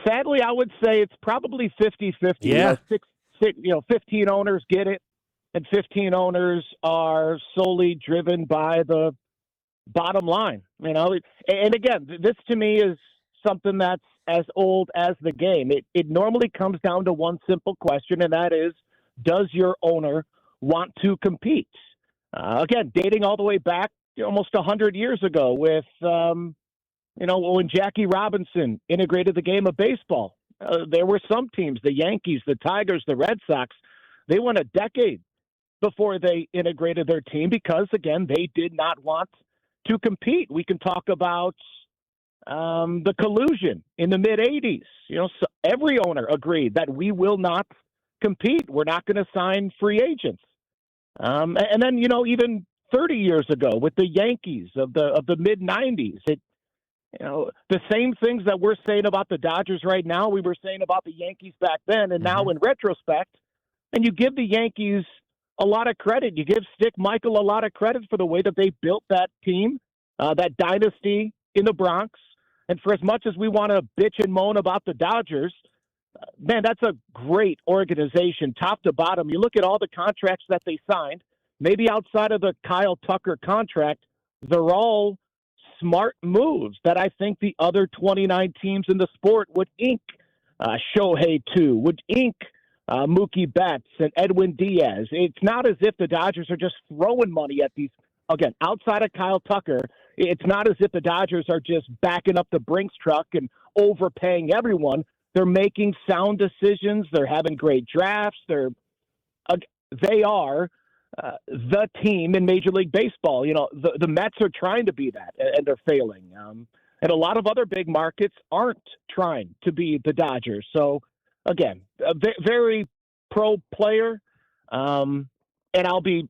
[SPEAKER 1] Sadly, I would say it's probably 50-50.
[SPEAKER 10] Yeah.
[SPEAKER 1] 15 owners get it, and 15 owners are solely driven by the bottom line. And again, this to me is something that's as old as the game. It normally comes down to one simple question, and that is, does your owner want to compete? Again, dating all the way back almost 100 years ago with, when Jackie Robinson integrated the game of baseball. There were some teams, the Yankees, the Tigers, the Red Sox, they went a decade before they integrated their team because, again, they did not want to compete. We can talk about the collusion in the mid-'80s. So every owner agreed that we will not compete. We're not going to sign free agents. And then, even 30 years ago with the Yankees of the mid-'90s, the same things that we're saying about the Dodgers right now, we were saying about the Yankees back then. And now in retrospect, and you give the Yankees a lot of credit. You give Stick Michael a lot of credit for the way that they built that team, that dynasty in the Bronx. And for as much as we want to bitch and moan about the Dodgers, man, that's a great organization, top to bottom. You look at all the contracts that they signed, maybe outside of the Kyle Tucker contract, they're all smart moves that I think the other 29 teams in the sport would ink Shohei to, would ink Mookie Betts and Edwin Diaz. It's not as if the Dodgers are just throwing money at these. Again, outside of Kyle Tucker, it's not as if the Dodgers are just backing up the Brinks truck and overpaying everyone. They're making sound decisions. They're having great drafts. They are the team in Major League Baseball. The Mets are trying to be that, and they're failing. And a lot of other big markets aren't trying to be the Dodgers. So, again, a very pro player. And I'll be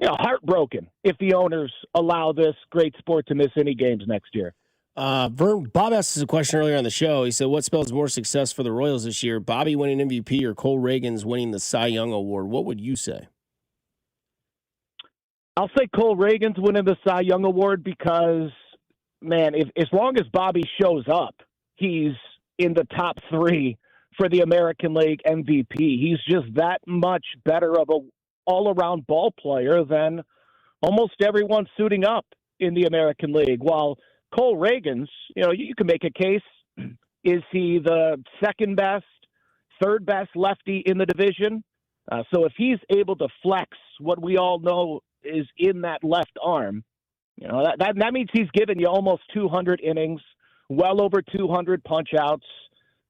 [SPEAKER 1] heartbroken if the owners allow this great sport to miss any games next year.
[SPEAKER 9] Bob asked us a question earlier on the show. He said, what spells more success for the Royals this year, Bobby winning MVP or Cole Reagan's winning the Cy Young Award? What would you say?
[SPEAKER 1] I'll say Cole Reagan's winning the Cy Young Award because, man, as long as Bobby shows up, he's in the top three for the American League MVP. He's just that much better of a all-around ball player than almost everyone suiting up in the American League. While Cole Reagans, you can make a case. Is he the second best, third best lefty in the division? So if he's able to flex what we all know is in that left arm, that means he's given you almost 200 innings, well over 200 punch-outs,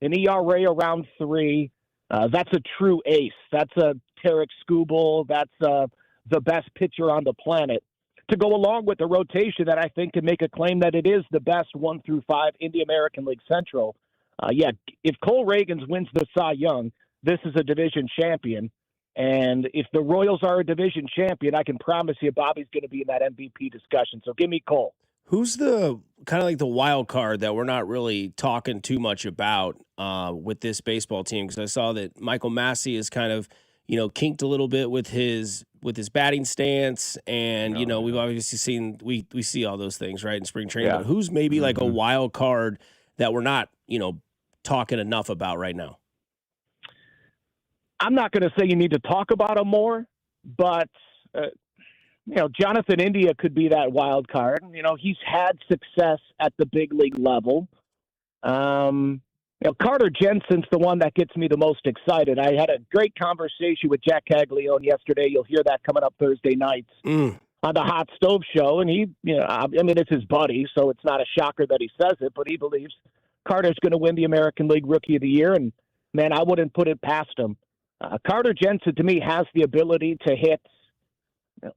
[SPEAKER 1] an ERA around 3. That's a true ace. That's a Tarek Skubal. That's the best pitcher on the planet. To go along with the rotation that I think can make a claim that it is the best 1 through 5 in the American League Central. If Cole Reagans wins the Cy Young, this is a division champion. And if the Royals are a division champion, I can promise you Bobby's going to be in that MVP discussion. So give me Cole.
[SPEAKER 9] Who's the kind of like the wild card that we're not really talking too much about with this baseball team? Because I saw that Michael Massey is kind of, kinked a little bit with his batting stance, and we've obviously seen we see all those things right in spring training.
[SPEAKER 1] Yeah.
[SPEAKER 9] But who's maybe like a wild card that we're not talking enough about right now?
[SPEAKER 1] I'm not going to say you need to talk about him more, but Jonathan India could be that wild card. He's had success at the big league level. Carter Jensen's the one that gets me the most excited. I had a great conversation with Jack Caglione yesterday. You'll hear that coming up Thursday nights on the Hot Stove Show. And he, it's his buddy, so it's not a shocker that he says it, but he believes Carter's going to win the American League Rookie of the Year. And, man, I wouldn't put it past him. Carter Jensen, to me, has the ability to hit,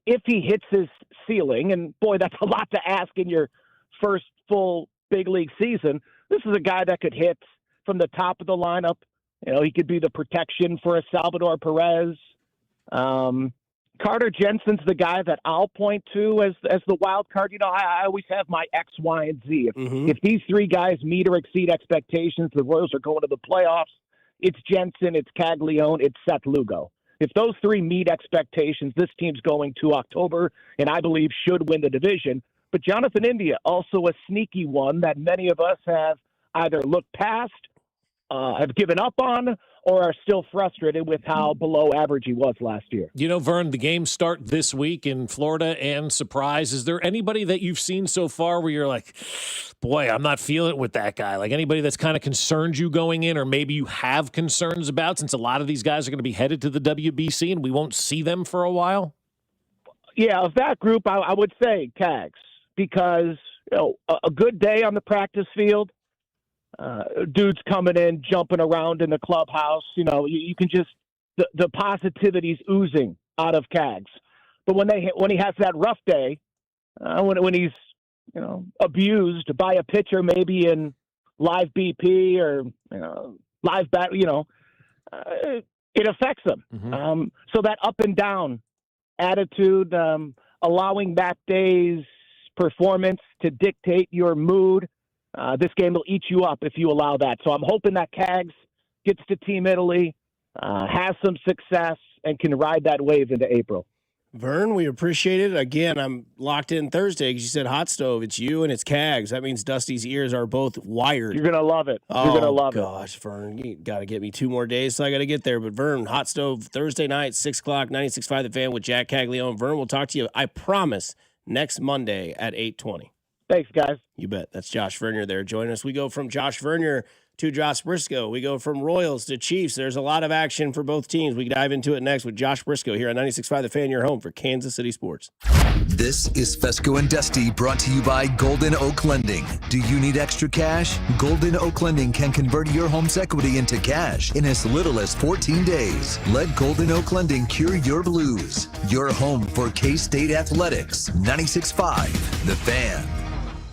[SPEAKER 1] if he hits his ceiling, and, boy, that's a lot to ask in your first full big league season. This is a guy that could hit from the top of the lineup. He could be the protection for a Salvador Perez. Carter Jensen's the guy that I'll point to as the wild card. I always have my X, Y, and Z. If these three guys meet or exceed expectations, the Royals are going to the playoffs. It's Jensen, it's Caglione, it's Seth Lugo. If those three meet expectations, this team's going to October, and I believe should win the division. But Jonathan India, also a sneaky one that many of us have either looked past, have given up on, or are still frustrated with how below average he was last year.
[SPEAKER 10] Vern, the games start this week in Florida, and surprise, is there anybody that you've seen so far where you're like, boy, I'm not feeling it with that guy? Like anybody that's kind of concerned you going in, or maybe you have concerns about, since a lot of these guys are going to be headed to the WBC and we won't see them for a while?
[SPEAKER 1] Yeah, of that group, I would say Cags, because a good day on the practice field, dudes coming in, jumping around in the clubhouse. You can just the positivity's oozing out of Cags. But when he has that rough day, when he's abused by a pitcher, maybe in live BP or live bat, it affects him. So that up and down attitude, allowing that day's performance to dictate your mood. This game will eat you up if you allow that. So I'm hoping that Cags gets to Team Italy, has some success, and can ride that wave into April.
[SPEAKER 9] Vern, we appreciate it. Again, I'm locked in Thursday because you said hot stove. It's you and it's Cags. That means Dusty's ears are both wired.
[SPEAKER 1] You're going to love it. You're going to love it.
[SPEAKER 9] Oh, gosh, Vern, you got to get me 2 more days, so I got to get there. But Vern, hot stove, Thursday night, 6 o'clock, 96.5 The Fan with Jack Caglione. Vern, we'll talk to you, I promise, next Monday at 8:20.
[SPEAKER 1] Thanks, guys.
[SPEAKER 9] You bet. That's Josh Verner there. Join us. We go from Josh Verner to Josh Brisco. We go from Royals to Chiefs. There's a lot of action for both teams. We dive into it next with Josh Brisco here on 96.5 The Fan, your home for Kansas City sports.
[SPEAKER 8] This is Fescoe and Dusty, brought to you by Golden Oak Lending. Do you need extra cash? Golden Oak Lending can convert your home's equity into cash in as little as 14 days. Let Golden Oak Lending cure your blues. Your home for K-State athletics. 96.5 The Fan.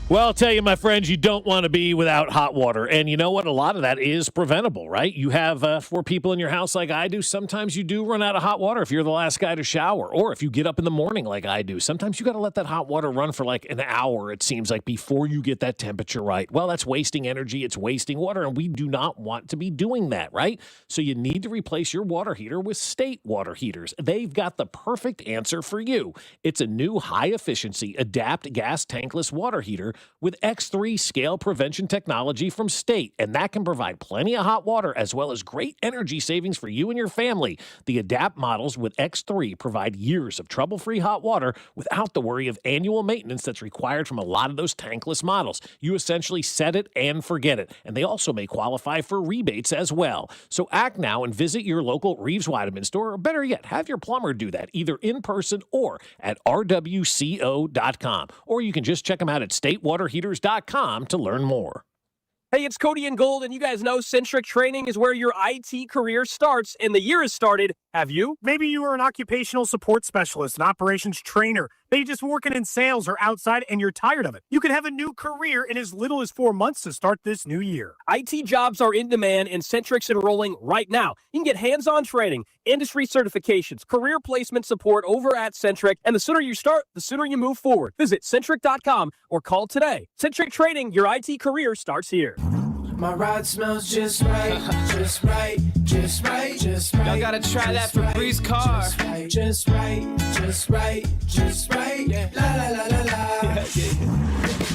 [SPEAKER 10] Well, I'll tell you, my friends, you don't want to be without hot water. And you know what? A lot of that is preventable, right? You have 4 people in your house like I do. Sometimes you do run out of hot water if you're the last guy to shower. Or if you get up in the morning like I do. Sometimes you got to let that hot water run for like an hour, it seems like, before you get that temperature right. Well, that's wasting energy. It's wasting water. And we do not want to be doing that, right? So you need to replace your water heater with State water heaters. They've got the perfect answer for you. It's a new high-efficiency Adapt gas tankless water heater with X3 scale prevention technology from State, and that can provide plenty of hot water as well as great energy savings for you and your family. The Adapt models with X3 provide years of trouble-free hot water without the worry of annual maintenance that's required from a lot of those tankless models. You essentially set it and forget it, and they also may qualify for rebates as well. So act now and visit your local Reeves Weideman store, or better yet, have your plumber do that either in person or at rwco.com. Or you can just check them out at statewaterheaters.com to learn more.
[SPEAKER 3] Hey, it's Cody and Gold, and you guys know Centric Training is where your IT career starts, and the year has started. Have you?
[SPEAKER 5] Maybe you were an occupational support specialist, an operations trainer, maybe just working in sales or outside and you're tired of it. You could have a new career in as little as 4 months to start this new year.
[SPEAKER 3] IT jobs are in demand, and Centric's enrolling right now. You can get hands-on training, industry certifications, career placement support over at Centric, and the sooner you start, the sooner you move forward. Visit Centric.com or call today. Centric Training, your IT career starts here.
[SPEAKER 15] My ride smells just right, just right, just right, just right.
[SPEAKER 14] Y'all gotta try that Febreze car.
[SPEAKER 15] Just right, just right, just right. Yeah. La la la la la.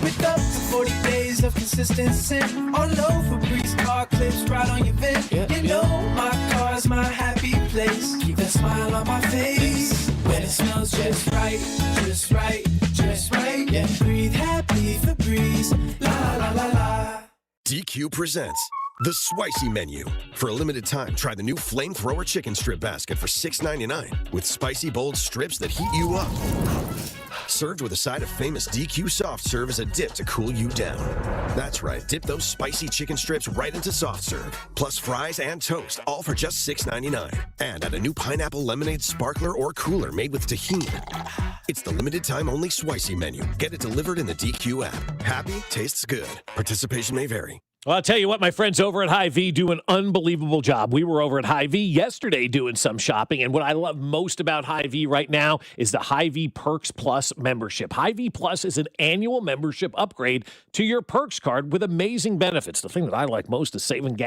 [SPEAKER 15] With up to 40 days of consistency, all over Febreze car clips right on your vent. You know my car's my happy place. Keep that smile on my face when it smells just right, just right, just right. Yeah, breathe happy Febreze. La la la la.
[SPEAKER 16] DQ presents the Spicy Menu. For a limited time, try the new Flamethrower Chicken Strip Basket for $6.99 with spicy, bold strips that heat you up. Served with a side of famous DQ Soft Serve as a dip to cool you down. That's right, dip those spicy chicken strips right into Soft Serve. Plus fries and toast, all for just $6.99. And add a new pineapple lemonade sparkler or cooler made with tahini. It's the limited time only Spicy Menu. Get it delivered in the DQ app. Happy, tastes good. Participation may vary.
[SPEAKER 10] Well, I'll tell you what, my friends over at Hy-Vee do an unbelievable job. We were over at Hy-Vee yesterday doing some shopping, and what I love most about Hy-Vee right now is the Hy-Vee Perks Plus membership. Hy-Vee Plus is an annual membership upgrade to your Perks card with amazing benefits. The thing that I like most is saving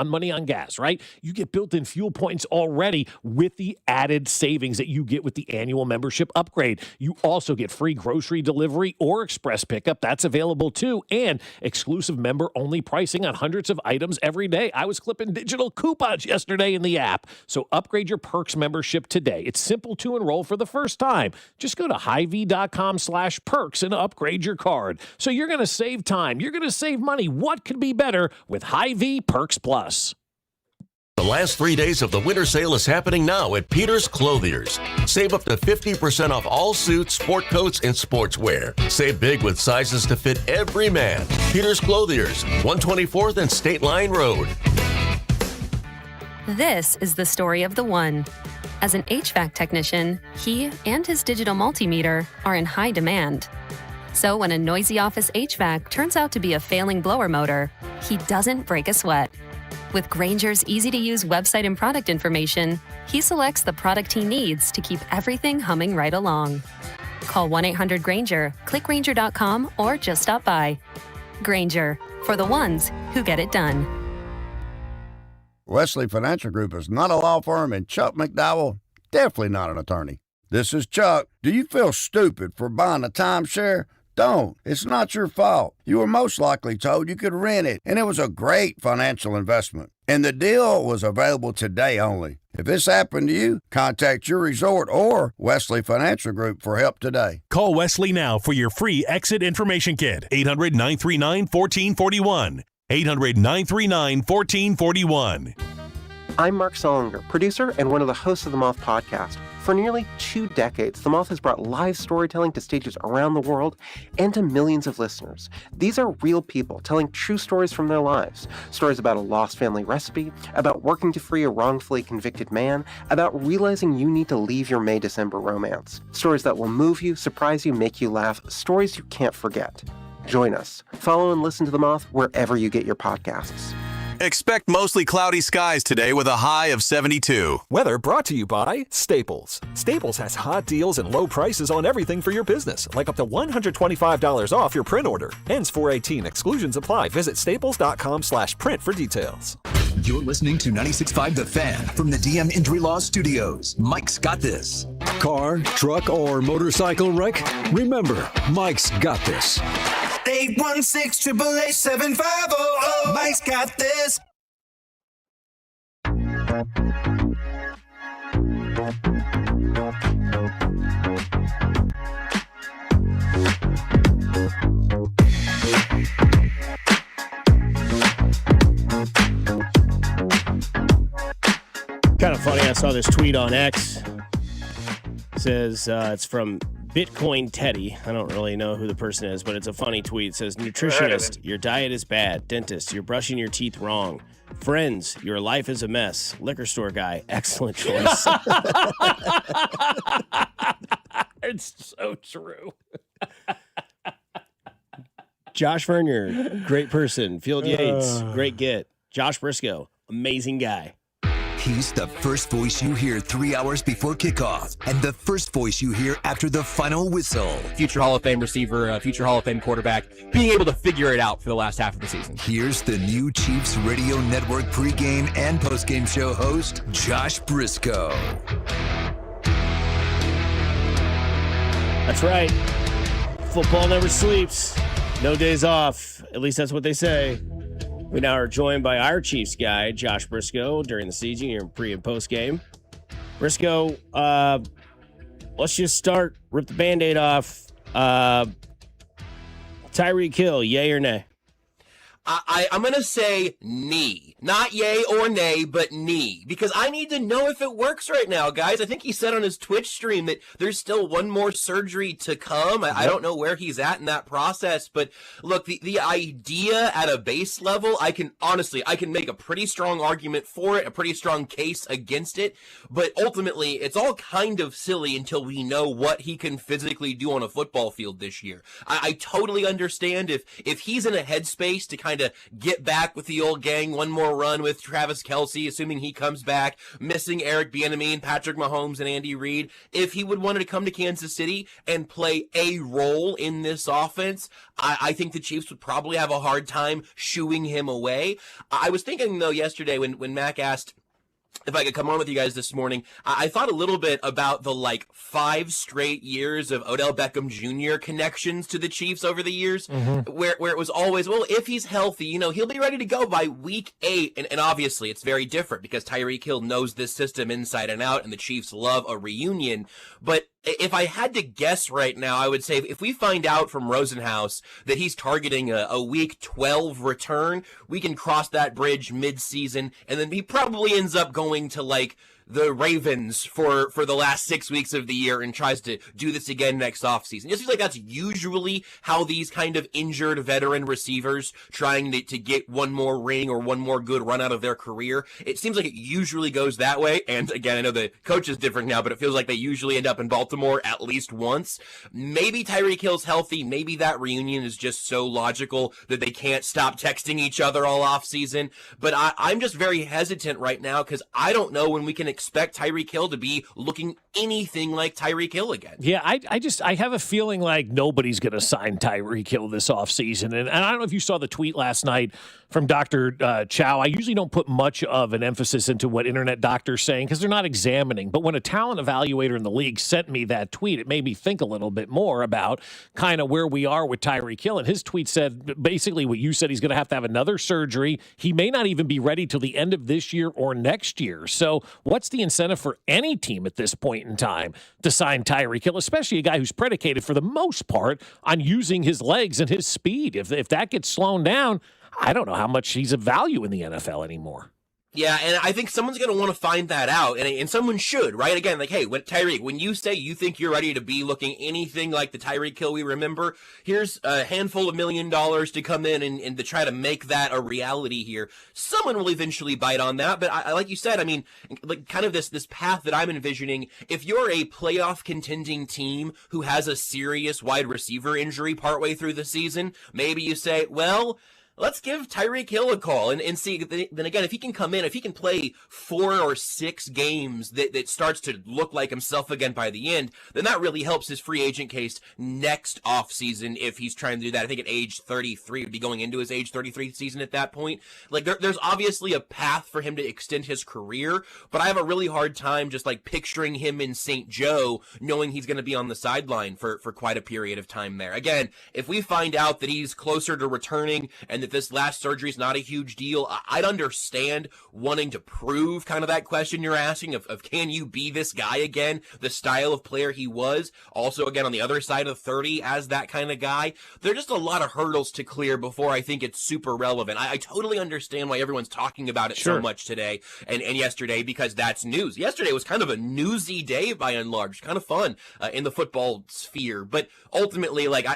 [SPEAKER 10] money on gas, right? You get built-in fuel points already with the added savings that you get with the annual membership upgrade. You also get free grocery delivery or express pickup. That's available too, and exclusive member-only pricing on hundreds of items every day. I was clipping digital coupons yesterday in the app. So upgrade your Perks membership today. It's simple to enroll for the first time. Just go to Hy-Vee.com/perks and upgrade your card. So you're going to save time. You're going to save money. What could be better with Hy-Vee Perks Plus?
[SPEAKER 17] The last 3 days of the winter sale is happening now at Peter's Clothiers. Save up to 50% off all suits, sport coats, and sportswear. Save big with sizes to fit every man. Peter's Clothiers, 124th and State Line Road.
[SPEAKER 18] This is the story of the one. As an HVAC technician, he and his digital multimeter are in high demand. So when a noisy office HVAC turns out to be a failing blower motor, he doesn't break a sweat. With Grainger's easy-to-use website and product information, he selects the product he needs to keep everything humming right along. Call 1-800-GRAINGER, click Grainger.com, or just stop by. Grainger, for the ones who get it done.
[SPEAKER 20] Wesley Financial Group is not a law firm, and Chuck McDowell, definitely not an attorney. This is Chuck. Do you feel stupid for buying a timeshare? Don't. It's not your fault. You were most likely told you could rent it, and it was a great financial investment. And the deal was available today only. If this happened to you, contact your resort or Wesley Financial Group for help today.
[SPEAKER 23] Call Wesley now for your free exit information kit. 800-939-1441. 800-939-1441.
[SPEAKER 26] I'm Mark Solinger, producer and one of the hosts of the Moth podcast. For nearly 2 decades, The Moth has brought live storytelling to stages around the world and to millions of listeners. These are real people telling true stories from their lives. Stories about a lost family recipe, about working to free a wrongfully convicted man, about realizing you need to leave your May-December romance. Stories that will move you, surprise you, make you laugh. Stories you can't forget. Join us. Follow and listen to The Moth wherever you get your podcasts.
[SPEAKER 28] Expect mostly cloudy skies today with a high of 72.
[SPEAKER 30] Weather brought to you by Staples. Staples has hot deals and low prices on everything for your business, like up to $125 off your print order. Ends 4/18. Exclusions apply. Visit staples.com/print for details.
[SPEAKER 8] You're listening to 96.5 The Fan from the DM Injury Law Studios. Mike's got this.
[SPEAKER 31] Car, truck, or motorcycle wreck? Remember, Mike's got this.
[SPEAKER 15] 816-888-7500. Mike's got this.
[SPEAKER 9] Kind of funny. I saw this tweet on X. It says it's from Bitcoin Teddy. I don't really know who the person is, but it's a funny tweet. It says, nutritionist, your diet is bad. Dentist, you're brushing your teeth wrong. Friends, your life is a mess. Liquor store guy, excellent choice.
[SPEAKER 10] It's so true.
[SPEAKER 9] Josh Verner, great person. Field Yates, great get. Josh Brisco, amazing guy.
[SPEAKER 8] He's the first voice you hear 3 hours before kickoff and the first voice you hear after the final whistle.
[SPEAKER 2] Future Hall of Fame receiver, future Hall of Fame quarterback, being able to figure it out for the last half of the season.
[SPEAKER 8] Here's the new Chiefs Radio Network pregame and postgame show host, Josh Brisco.
[SPEAKER 9] That's right. Football never sleeps. No days off. At least that's what they say. We now are joined by our Chiefs guy, Josh Brisco, during the season, your pre- and post-game. Brisco, let's just start. Rip the Band-Aid off. Tyreek Hill, yay or nay?
[SPEAKER 2] I'm going to say knee. Not yay or nay, but knee. Because I need to know if it works right now, guys. I think he said on his Twitch stream that there's still one more surgery to come. I don't know where he's at in that process. But look, the idea at a base level, I can make a pretty strong argument for it, a pretty strong case against it. But ultimately, it's all kind of silly until we know what he can physically do on a football field this year. I totally understand if he's in a headspace to kind of get back with the old gang, one more run with Travis Kelce, assuming he comes back, missing Eric Bieniemy, Patrick Mahomes, and Andy Reid. If he would want to come to Kansas City and play a role in this offense, I think the Chiefs would probably have a hard time shooing him away. I was thinking, though, yesterday when Mac asked if I could come on with you guys this morning, I thought a little bit about the 5 straight years of Odell Beckham Jr. connections to the Chiefs over the years, where it was always, well, if he's healthy, he'll be ready to go by week 8. And obviously it's very different because Tyreek Hill knows this system inside and out, and the Chiefs love a reunion. But if I had to guess right now, I would say if we find out from Rosenhaus that he's targeting a week 12 return, we can cross that bridge mid-season, and then he probably ends up going to the Ravens for the last 6 weeks of the year and tries to do this again next offseason. It seems like that's usually how these kind of injured veteran receivers trying to get one more ring or one more good run out of their career. It seems like it usually goes that way. And again, I know the coach is different now, but it feels like they usually end up in Baltimore at least once. Maybe Tyreek Hill's healthy. Maybe that reunion is just so logical that they can't stop texting each other all offseason. But I'm just very hesitant right now because I don't know when we can expect Tyreek Hill to be looking anything like Tyreek Hill again.
[SPEAKER 10] Yeah, I have a feeling like nobody's going to sign Tyreek Hill this offseason. And I don't know if you saw the tweet last night from Dr. Chow. I usually don't put much of an emphasis into what internet doctors saying because they're not examining. But when a talent evaluator in the league sent me that tweet, it made me think a little bit more about kind of where we are with Tyreek Hill. And his tweet said basically what you said, he's going to have another surgery. He may not even be ready till the end of this year or next year. So what's the incentive for any team at this point in time to sign Tyreek Hill, especially a guy who's predicated for the most part on using his legs and his speed? If that gets slowed down, I don't know how much he's of value in the NFL anymore.
[SPEAKER 2] Yeah, and I think someone's going to want to find that out, and someone should, right? Again, hey, Tyreek, when you say you think you're ready to be looking anything like the Tyreek Hill we remember, here's a handful of $1 million to come in and to try to make that a reality here. Someone will eventually bite on that, but I like you said, kind of this path that I'm envisioning, if you're a playoff contending team who has a serious wide receiver injury partway through the season, maybe you say, well, let's give Tyreek Hill a call and see. Then again, if he can come in, if he can play 4 or 6 games that starts to look like himself again by the end, then that really helps his free agent case next offseason if he's trying to do that. I think at age 33, would be going into his age 33 season at that point. Like there's obviously a path for him to extend his career, but I have a really hard time just like picturing him in St. Joe knowing he's going to be on the sideline for quite a period of time there. Again, if we find out that he's closer to returning and that this last surgery is not a huge deal, I'd understand wanting to prove kind of that question you're asking of can you be this guy again, the style of player he was, also again on the other side of 30 as that kind of guy. There are just a lot of hurdles to clear before I think it's super relevant. I totally understand why everyone's talking about it so much today and yesterday, because that's news. Yesterday was kind of a newsy day by and large, kind of fun in the football sphere, but ultimately, like,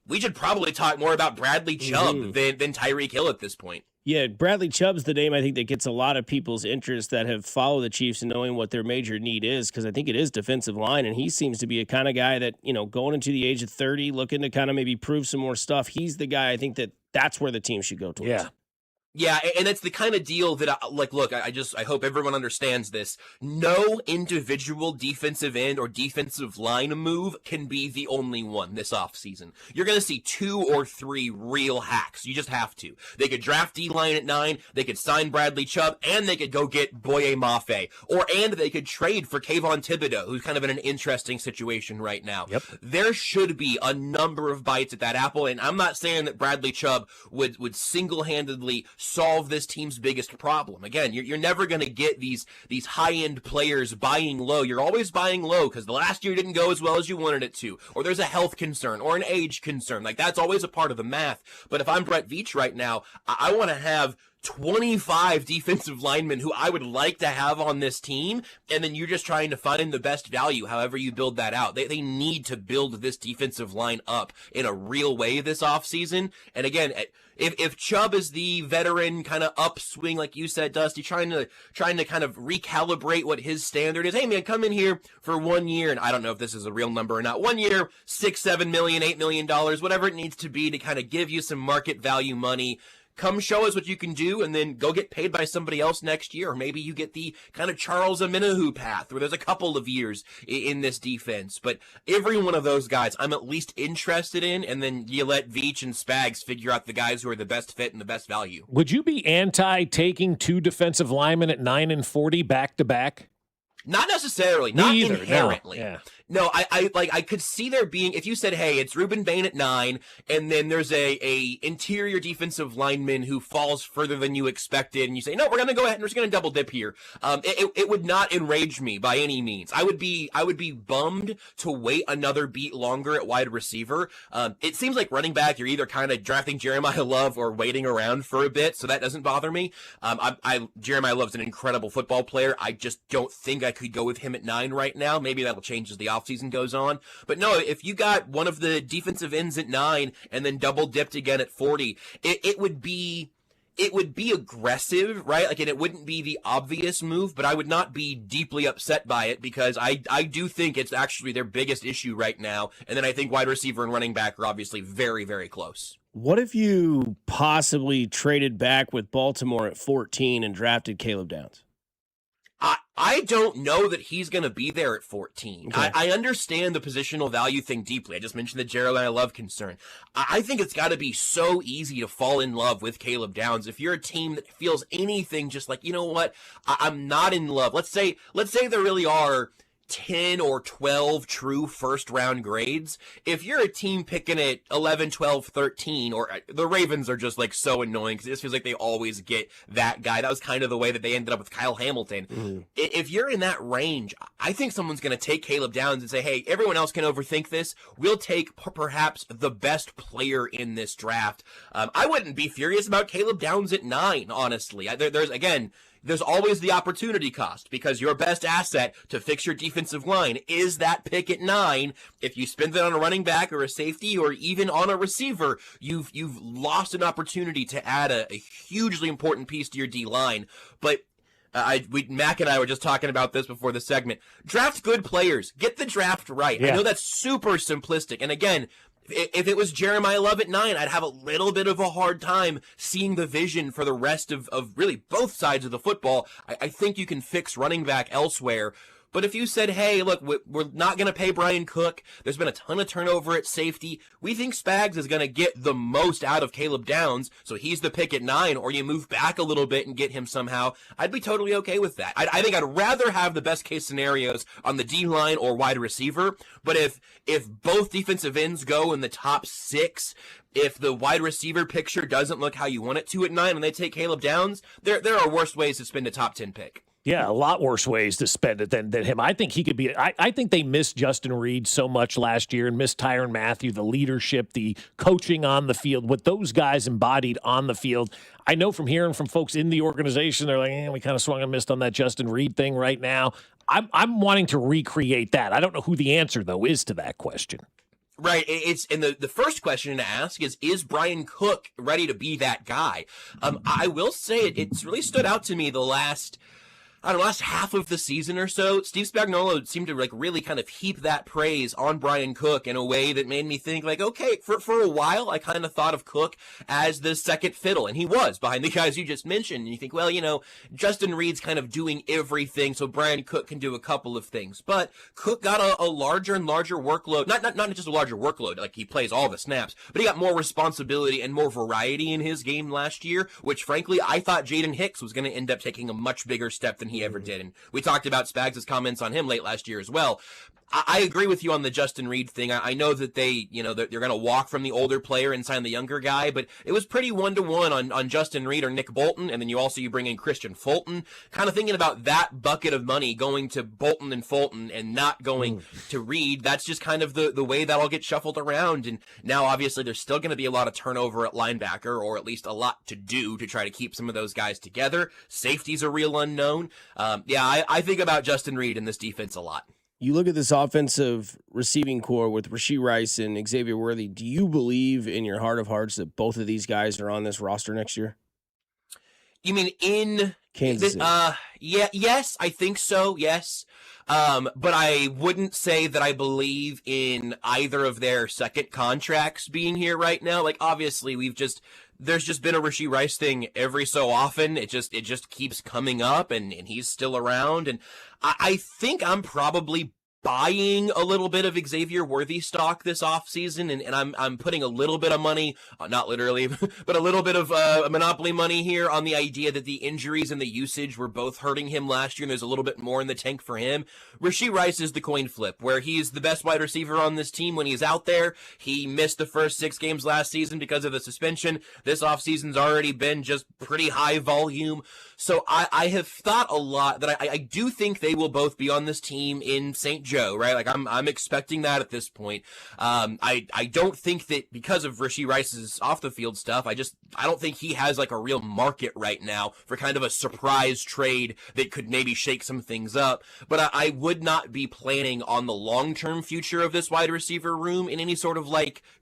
[SPEAKER 2] we should probably talk more about Bradley Chub than Tyreek Hill at this point.
[SPEAKER 9] Yeah, Bradley Chubb's the name I think that gets a lot of people's interest that have followed the Chiefs and knowing what their major need is, because I think it is defensive line, and he seems to be a kind of guy that, going into the age of 30, looking to kind of maybe prove some more stuff. He's the guy I think that's where the team should go towards.
[SPEAKER 2] Yeah, and it's the kind of deal that, I hope everyone understands this. No individual defensive end or defensive line move can be the only one this offseason. You're going to see 2 or 3 real hacks. You just have to. They could draft D-line at 9, they could sign Bradley Chub, and they could go get Boye Mafe. And they could trade for Kayvon Thibodeau, who's kind of in an interesting situation right now.
[SPEAKER 10] Yep.
[SPEAKER 2] There should be a number of bites at that apple, and I'm not saying that Bradley Chub would single-handedly solve this team's biggest problem. Again, you're never going to get these high-end players buying low. You're always buying low because the last year didn't go as well as you wanted it to, or there's a health concern or an age concern. Like, that's always a part of the math. But if I'm Brett Veach right now, I want to have 25 defensive linemen who I would like to have on this team, and then you're just trying to find the best value however you build that out. They need to build this defensive line up in a real way this offseason. And again, if Chubb is the veteran kind of upswing, like you said, Dusty, trying to kind of recalibrate what his standard is. Hey man, come in here for 1 year, and I don't know if this is a real number or not. 1 year, $6-7 million, $8 million, whatever it needs to be to kind of give you some market value money. Come show us what you can do, and then go get paid by somebody else next year. Or maybe you get the kind of Charles Omenihu path, where there's a couple of years in this defense. But every one of those guys I'm at least interested in, and then you let Veach and Spags figure out the guys who are the best fit and the best value.
[SPEAKER 10] Would you be taking 2 defensive linemen at 9 and 40 back-to-back?
[SPEAKER 2] Not necessarily.
[SPEAKER 10] Me
[SPEAKER 2] not
[SPEAKER 10] either.
[SPEAKER 2] inherently.
[SPEAKER 10] No. Yeah.
[SPEAKER 2] No, I could see there being, if you said, hey, it's Ruben Bain at 9, and then there's a interior defensive lineman who falls further than you expected, and you say, no, we're going to go ahead and we're just going to double dip here. It would not enrage me by any means. I would be bummed to wait another beat longer at wide receiver. It seems like running back, you're either kind of drafting Jeremiah Love or waiting around for a bit, so that doesn't bother me. Jeremiah Love's an incredible football player. I just don't think I could go with him at 9 right now. Maybe that'll change as the offseason goes on. But no, if you got one of the defensive ends at 9 and then double dipped again at 40, it would be aggressive, right? Like, and it wouldn't be the obvious move, but I would not be deeply upset by it because I do think it's actually their biggest issue right now. And then I think wide receiver and running back are obviously very, very close.
[SPEAKER 9] What if you possibly traded back with Baltimore at 14 and drafted Caleb Downs?
[SPEAKER 2] I don't know that he's going to be there at 14. Okay. I understand the positional value thing deeply. I just mentioned the Jeremiah Love concern. I think it's got to be so easy to fall in love with Caleb Downs. If you're a team that feels anything just like, you know what, I'm not in love. Let's say there really are 10 or 12 true first round grades. If you're a team picking at 11, 12, 13, or the Ravens are just like so annoying because it just feels like they always get that guy. That was kind of the way that they ended up with Kyle Hamilton. Mm-hmm. If you're in that range, I think someone's going to take Caleb Downs and say, hey, everyone else can overthink this. We'll take perhaps the best player in this draft. I wouldn't be furious about Caleb Downs at 9, honestly. There's always the opportunity cost because your best asset to fix your defensive line is that pick at 9. If you spend it on a running back or a safety or even on a receiver, you've lost an opportunity to add a hugely important piece to your D line. But Mac and I were just talking about this before the segment. Draft good players. Get the draft right. Yeah. I know that's super simplistic. And again, If it was Jeremiah Love at 9, I'd have a little bit of a hard time seeing the vision for the rest of really both sides of the football. I think you can fix running back elsewhere. But if you said, hey, look, we're not going to pay Brian Cook. There's been a ton of turnover at safety. We think Spags is going to get the most out of Caleb Downs, so he's the pick at 9, or you move back a little bit and get him somehow. I'd be totally okay with that. I think I'd rather have the best case scenarios on the D-line or wide receiver. But if both defensive ends go in the top 6, if the wide receiver picture doesn't look how you want it to at 9 and they take Caleb Downs, there are worse ways to spend a top 10 pick.
[SPEAKER 10] Yeah, a lot worse ways to spend it than him. I think he could be. I think they missed Justin Reed so much last year and missed Tyrann Mathieu, the leadership, the coaching on the field, what those guys embodied on the field. I know from hearing from folks in the organization, they're like, we kind of swung and missed on that Justin Reed thing right now. I'm wanting to recreate that. I don't know who the answer, though, is to that question.
[SPEAKER 2] Right. And the first question to ask is Brian Cook ready to be that guy? I will say it's really stood out to me the last half of the season or so. Steve Spagnuolo seemed to really kind of heap that praise on Brian Cook in a way that made me think okay, for a while I kind of thought of Cook as the second fiddle, and he was behind the guys you just mentioned. And you think, well, Justin Reed's kind of doing everything, so Brian Cook can do a couple of things. But Cook got a larger and larger workload, not just a larger workload, like he plays all the snaps, but he got more responsibility and more variety in his game last year, which frankly I thought Jaden Hicks was going to end up taking a much bigger step than he ever did. And we talked about Spags' comments on him late last year as well. I agree with you on the Justin Reed thing. I know that they're going to walk from the older player and sign the younger guy, but it was pretty 1-to-1 on Justin Reed or Nick Bolton, and then you bring in Christian Fulton. Kind of thinking about that bucket of money going to Bolton and Fulton and not going to Reed. That's just kind of the way that'll get shuffled around. And now obviously there's still going to be a lot of turnover at linebacker, or at least a lot to do to try to keep some of those guys together. Safety's a real unknown. I think about Justin Reed in this defense a lot.
[SPEAKER 9] You look at this offensive receiving core with Rashee Rice and Xavier Worthy. Do you believe in your heart of hearts that both of these guys are on this roster next year?
[SPEAKER 2] You mean in
[SPEAKER 9] Kansas City?
[SPEAKER 2] Yes, I think so. Yes. But I wouldn't say that I believe in either of their second contracts being here right now. Obviously there's just been a Rashee Rice thing every so often. It just keeps coming up, and he's still around. And I think I'm probably buying a little bit of Xavier Worthy stock this offseason, and I'm putting a little bit of money, not literally, but a little bit of monopoly money here on the idea that the injuries and the usage were both hurting him last year, and there's a little bit more in the tank for him. Rashee Rice is the coin flip, where he's the best wide receiver on this team when he's out there. He missed the first 6 games last season because of the suspension. This offseason's already been just pretty high volume. So I have thought a lot that I do think they will both be on this team in St. Joe, right? I'm expecting that at this point. I don't think that because of Rashee Rice's off the field stuff, I don't think he has a real market right now for kind of a surprise trade that could maybe shake some things up. But I would not be planning on the long-term future of this wide receiver room in any sort of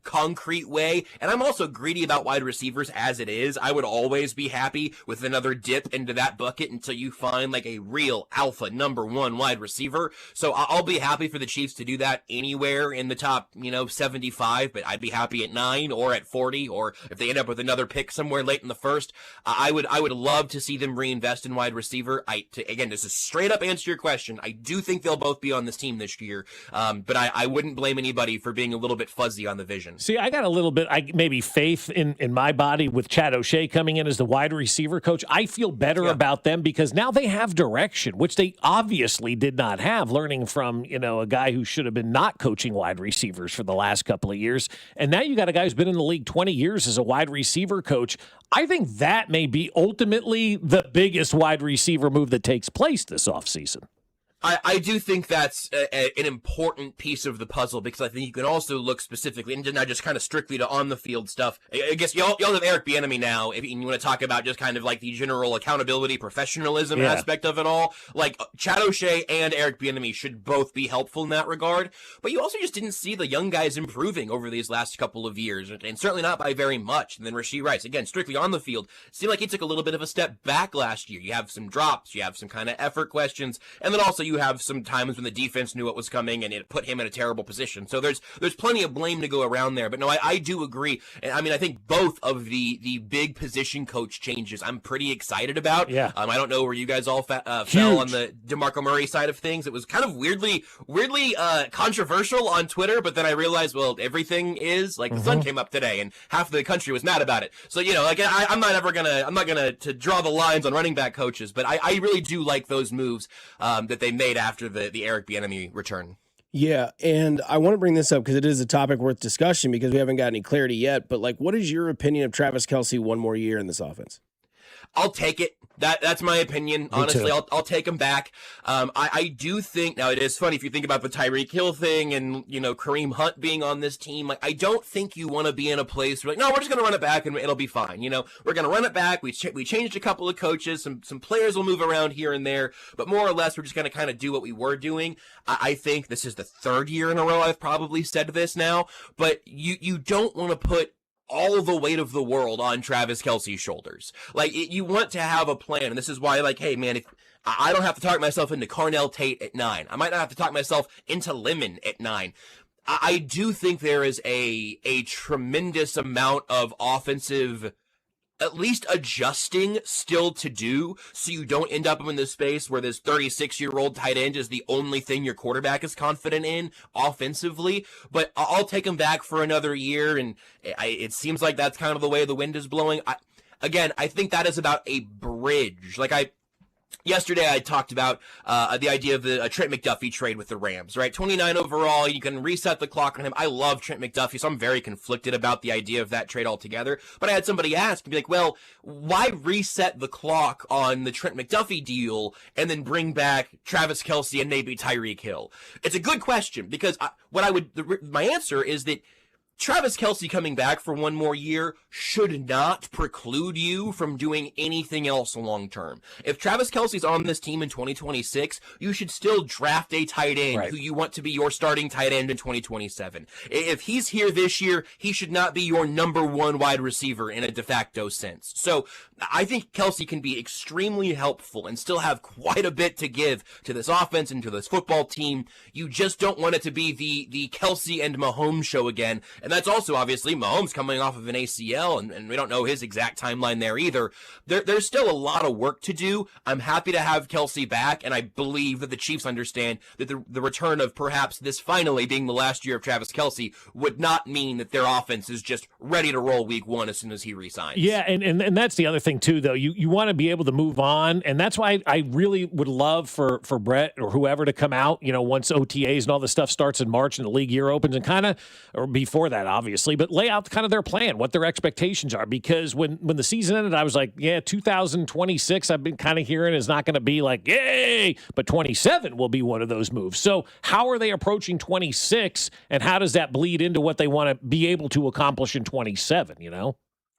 [SPEAKER 2] concrete way. And I'm also greedy about wide receivers as it is. I would always be happy with another dip into that bucket until you find a real alpha number 1 wide receiver. So I'll be happy for the Chiefs to do that anywhere in the top, 75, but I'd be happy at 9 or at 40, or if they end up with another pick somewhere late in the first, I would love to see them reinvest in wide receiver. Again, this is straight up answer your question. I do think they'll both be on this team this year. But I wouldn't blame anybody for being a little bit fuzzy on the vision.
[SPEAKER 10] See, I got a little bit, maybe faith in my body with Chad O'Shea coming in as the wide receiver coach. I feel better about them because now they have direction, which they obviously did not have, learning from, a guy who should have been not coaching wide receivers for the last couple of years. And now you got a guy who's been in the league 20 years as a wide receiver coach. I think that may be ultimately the biggest wide receiver move that takes place this offseason.
[SPEAKER 2] I do think that's an important piece of the puzzle, because I think you can also look specifically, and not just kind of strictly to on-the-field stuff. I guess y'all have Eric Bieniemy now, if you want to talk about just kind of the general accountability, professionalism aspect of it all. Chad O'Shea and Eric Bieniemy should both be helpful in that regard, but you also just didn't see the young guys improving over these last couple of years, and certainly not by very much. And then Rashee Rice, again, strictly on the field, seemed like he took a little bit of a step back last year. You have some drops, you have some kind of effort questions, and then also you do have some times when the defense knew what was coming and it put him in a terrible position. So there's plenty of blame to go around there. But no, I do agree. And I mean, I think both of the big position coach changes I'm pretty excited about.
[SPEAKER 10] Yeah.
[SPEAKER 2] I don't know where you guys all fell on the DeMarco Murray side of things. It was kind of weirdly controversial on Twitter, but then I realized, well, everything is like the sun came up today and half the country was mad about it. So, like I'm not gonna to draw the lines on running back coaches, but I really do like those moves that they made after the Eric Bieniemy return.
[SPEAKER 9] Yeah, and I want to bring this up because it is a topic worth discussion because we haven't got any clarity yet. But like, what is your opinion of Travis Kelce one more year in this offense?
[SPEAKER 2] I'll take it. That's my opinion. Honestly, I'll take him back. I do think now it is funny if you think about the Tyreek Hill thing and Kareem Hunt being on this team. Like, I don't think you want to be in a place where no, we're just going to run it back and it'll be fine. We're going to run it back. We changed a couple of coaches. Some players will move around here and there, but more or less we're just going to kind of do what we were doing. I think this is the third year in a row I've probably said this now, but you don't want to put all the weight of the world on Travis Kelce's shoulders. Like, you want to have a plan, and this is why, like, hey, man, if I don't have to talk myself into Carnell Tate at 9. I might not have to talk myself into Lemon at 9. I do think there is a tremendous amount of offensive, at least adjusting still to do, so you don't end up in this space where this 36-year-old tight end is the only thing your quarterback is confident in offensively. But I'll take him back for another year, and it seems like that's kind of the way the wind is blowing. I think that is about a bridge. Yesterday, I talked about the idea of the Trent McDuffie trade with the Rams, right? 29 overall, you can reset the clock on him. I love Trent McDuffie, so I'm very conflicted about the idea of that trade altogether. But I had somebody ask, and be like, well, why reset the clock on the Trent McDuffie deal and then bring back Travis Kelce and maybe Tyreek Hill? It's a good question, because my answer is that Travis Kelce coming back for one more year should not preclude you from doing anything else long term. If Travis Kelce's on this team in 2026, you should still draft a tight end who you want to be your starting tight end in 2027. If he's here this year, he should not be your number one wide receiver in a de facto sense. So I think Kelce can be extremely helpful and still have quite a bit to give to this offense and to this football team. You just don't want it to be the Kelce and Mahomes show again. And that's also, obviously, Mahomes coming off of an ACL, and we don't know his exact timeline there either. There's still a lot of work to do. I'm happy to have Kelce back, and I believe that the Chiefs understand that the return of perhaps this finally being the last year of Travis Kelce would not mean that their offense is just ready to roll week one as soon as he resigns.
[SPEAKER 10] Yeah, and that's the other thing, too, though. You want to be able to move on, and that's why I really would love for Brett or whoever to come out, once OTAs and all this stuff starts in March and the league year opens, and or before that, obviously, but lay out kind of their plan, what their expectations are. Because when the season ended, I was like, 2026, I've been kind of hearing is not going to be like, yay, but 27 will be one of those moves. So how are they approaching 26, and how does that bleed into what they want to be able to accomplish in 27,